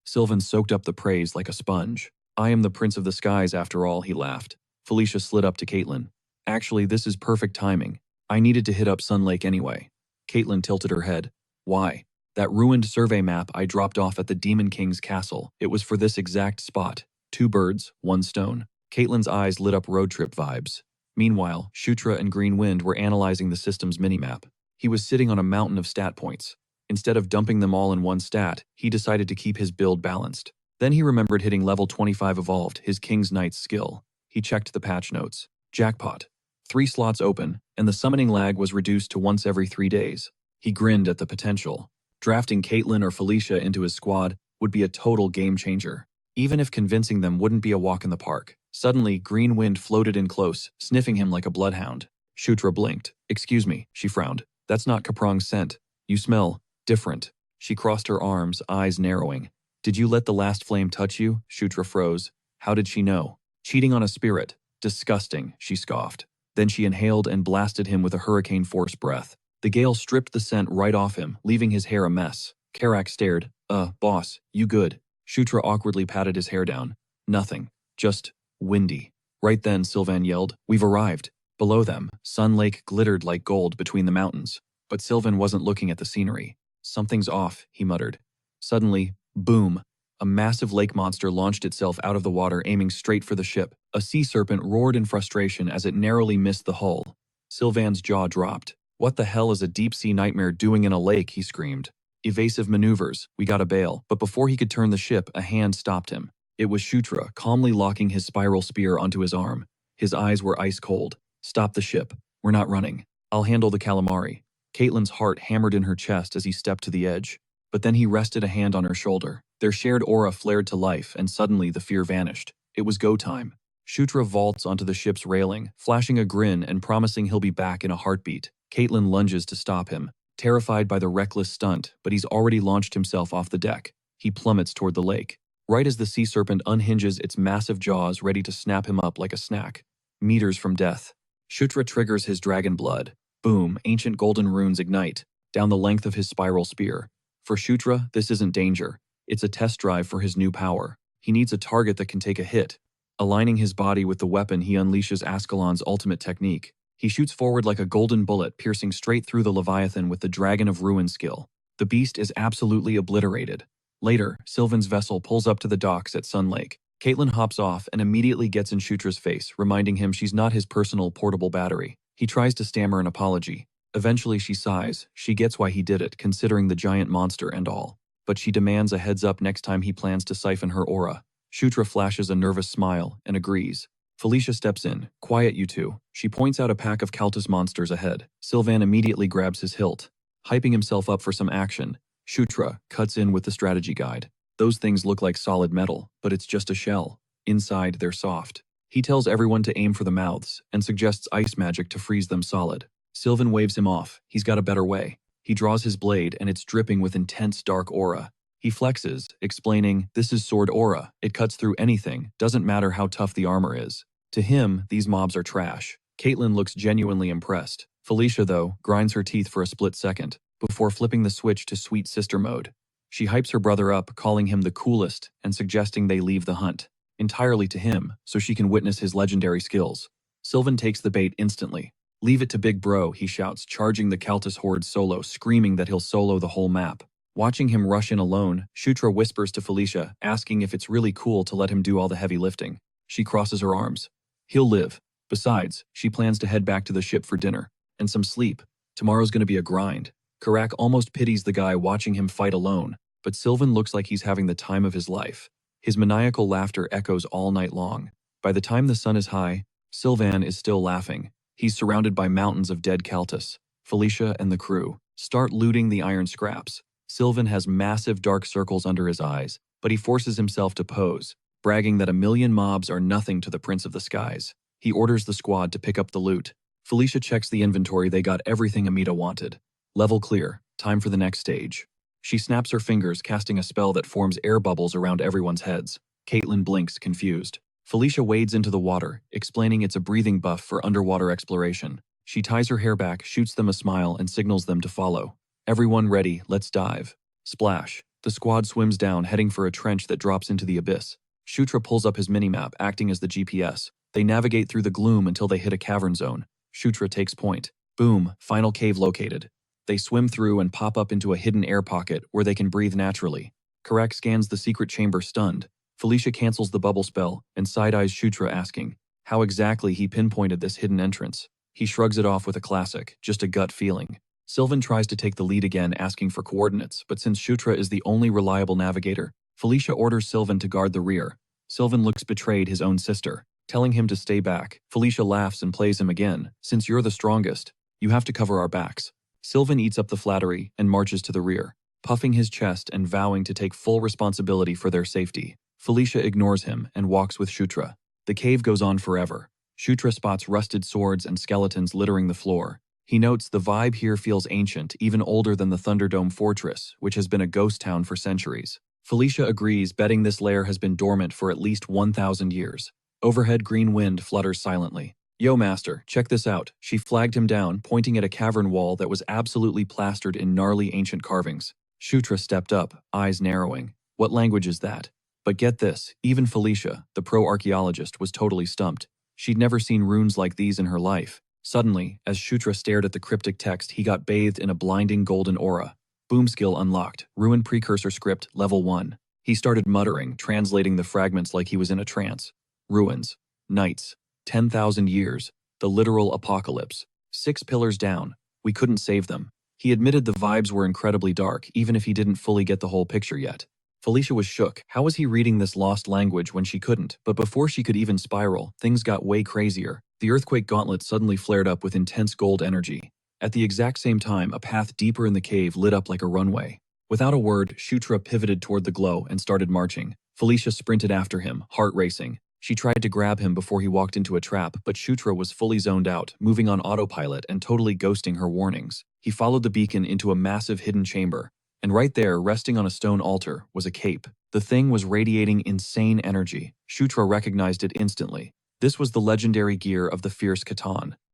Sylvan soaked up the praise like a sponge. "I am the prince of the skies after all," he laughed. Felicia slid up to Caitlin. "Actually, this is perfect timing. I needed to hit up Sun Lake anyway." Caitlin tilted her head. "Why?" "That ruined survey map I dropped off at the Demon King's castle. It was for this exact spot. 2 birds, 1 stone." Caitlin's eyes lit up road trip vibes. Meanwhile, Shutra and Green Wind were analyzing the system's minimap. He was sitting on a mountain of stat points. Instead of dumping them all in one stat, he decided to keep his build balanced. Then he remembered hitting level 25 evolved, his King's Knight's skill. He checked the patch notes. Jackpot. 3 slots open, and the summoning lag was reduced to once every 3 days. He grinned at the potential. Drafting Caitlin or Felicia into his squad would be a total game changer, even if convincing them wouldn't be a walk in the park. Suddenly, Green Wind floated in close, sniffing him like a bloodhound. Shutra blinked. "Excuse me," she frowned. "That's not Kaprong's scent. You smell different." She crossed her arms, eyes narrowing. "Did you let the last flame touch you?" Shutra froze. How did she know? "Cheating on a spirit. Disgusting," she scoffed. Then she inhaled and blasted him with a hurricane-force breath. The gale stripped the scent right off him, leaving his hair a mess. Karak stared. Boss, you good?" Shutra awkwardly patted his hair down. "Nothing. Just windy." Right then, Sylvan yelled, "We've arrived." Below them, Sun Lake glittered like gold between the mountains. But Sylvan wasn't looking at the scenery. "Something's off," he muttered. Suddenly, boom! A massive lake monster launched itself out of the water, aiming straight for the ship. A sea serpent roared in frustration as it narrowly missed the hull. Sylvan's jaw dropped. "What the hell is a deep-sea nightmare doing in a lake?" he screamed. "Evasive maneuvers. We gotta bail." But before he could turn the ship, a hand stopped him. It was Shutra, calmly locking his spiral spear onto his arm. His eyes were ice cold. "Stop the ship. We're not running. I'll handle the calamari." Caitlin's heart hammered in her chest as he stepped to the edge. But then he rested a hand on her shoulder. Their shared aura flared to life, and suddenly the fear vanished. It was go time. Shutra vaults onto the ship's railing, flashing a grin and promising he'll be back in a heartbeat. Caitlin lunges to stop him, terrified by the reckless stunt, but he's already launched himself off the deck. He plummets toward the lake, right as the sea serpent unhinges its massive jaws ready to snap him up like a snack. Meters from death, Shutra triggers his dragon blood. Boom, ancient golden runes ignite, down the length of his spiral spear. For Shutra, this isn't danger. It's a test drive for his new power. He needs a target that can take a hit. Aligning his body with the weapon, he unleashes Ascalon's ultimate technique. He shoots forward like a golden bullet, piercing straight through the Leviathan with the Dragon of Ruin skill. The beast is absolutely obliterated. Later, Sylvan's vessel pulls up to the docks at Sun Lake. Caitlin hops off and immediately gets in Shutra's face, reminding him she's not his personal portable battery. He tries to stammer an apology. Eventually she sighs. She gets why he did it, considering the giant monster and all. But she demands a heads up next time he plans to siphon her aura. Shutra flashes a nervous smile and agrees. Felicia steps in. Quiet, you two. She points out a pack of Cultist monsters ahead. Sylvan immediately grabs his hilt. Hyping himself up for some action, Shutra cuts in with the strategy guide. Those things look like solid metal, but it's just a shell. Inside, they're soft. He tells everyone to aim for the mouths and suggests ice magic to freeze them solid. Sylvan waves him off. He's got a better way. He draws his blade and it's dripping with intense dark aura. He flexes, explaining, "This is sword aura. It cuts through anything, doesn't matter how tough the armor is." To him, these mobs are trash. Caitlin looks genuinely impressed. Felicia, though, grinds her teeth for a split second, before flipping the switch to sweet sister mode. She hypes her brother up, calling him the coolest and suggesting they leave the hunt. Entirely to him, so she can witness his legendary skills. Sylvan takes the bait instantly. "Leave it to Big Bro," he shouts, charging the Cultist horde solo, screaming that he'll solo the whole map. Watching him rush in alone, Shutra whispers to Felicia, asking if it's really cool to let him do all the heavy lifting. She crosses her arms. He'll live. Besides, she plans to head back to the ship for dinner. And some sleep. Tomorrow's gonna be a grind. Karak almost pities the guy watching him fight alone, but Sylvan looks like he's having the time of his life. His maniacal laughter echoes all night long. By the time the sun is high, Sylvan is still laughing. He's surrounded by mountains of dead Cultists. Felicia and the crew start looting the iron scraps. Sylvan has massive dark circles under his eyes, but he forces himself to pose, bragging that 1,000,000 mobs are nothing to the Prince of the Skies. He orders the squad to pick up the loot. Felicia checks the inventory. They got everything Amita wanted. Level clear. Time for the next stage. She snaps her fingers, casting a spell that forms air bubbles around everyone's heads. Caitlin blinks, confused. Felicia wades into the water, explaining it's a breathing buff for underwater exploration. She ties her hair back, shoots them a smile, and signals them to follow. "Everyone ready, let's dive." Splash. The squad swims down, heading for a trench that drops into the abyss. Shutra pulls up his minimap, acting as the GPS. They navigate through the gloom until they hit a cavern zone. Shutra takes point. Boom, final cave located. They swim through and pop up into a hidden air pocket where they can breathe naturally. Karak scans the secret chamber, stunned. Felicia cancels the bubble spell and side-eyes Shutra, asking how exactly he pinpointed this hidden entrance. He shrugs it off with a classic, just a gut feeling. Sylvan tries to take the lead again, asking for coordinates, but since Shutra is the only reliable navigator, Felicia orders Sylvan to guard the rear. Sylvan looks betrayed, his own sister, telling him to stay back. Felicia laughs and plays him again. "Since you're the strongest, you have to cover our backs." Sylvan eats up the flattery and marches to the rear, puffing his chest and vowing to take full responsibility for their safety. Felicia ignores him and walks with Shutra. The cave goes on forever. Shutra spots rusted swords and skeletons littering the floor. He notes the vibe here feels ancient, even older than the Thunderdome Fortress, which has been a ghost town for centuries. Felicia agrees, betting this lair has been dormant for at least 1,000 years. Overhead, green wind flutters silently. "Yo, master, check this out." She flagged him down, pointing at a cavern wall that was absolutely plastered in gnarly ancient carvings. Shutra stepped up, eyes narrowing. "What language is that?" But get this, even Felicia, the pro-archaeologist, was totally stumped. She'd never seen runes like these in her life. Suddenly, as Shutra stared at the cryptic text, he got bathed in a blinding golden aura. Boom skill unlocked, Ruin Precursor Script, Level 1. He started muttering, translating the fragments like he was in a trance. Ruins. Nights. 10,000 years. The literal apocalypse. 6 pillars down. We couldn't save them. He admitted the vibes were incredibly dark, even if he didn't fully get the whole picture yet. Felicia was shook. How was he reading this lost language when she couldn't? But before she could even spiral, things got way crazier. The earthquake gauntlet suddenly flared up with intense gold energy. At the exact same time, a path deeper in the cave lit up like a runway. Without a word, Shutra pivoted toward the glow and started marching. Felicia sprinted after him, heart racing. She tried to grab him before he walked into a trap, but Shutra was fully zoned out, moving on autopilot and totally ghosting her warnings. He followed the beacon into a massive hidden chamber, and right there, resting on a stone altar, was a cape. The thing was radiating insane energy. Shutra recognized it instantly. This was the legendary gear of the fierce Khatan.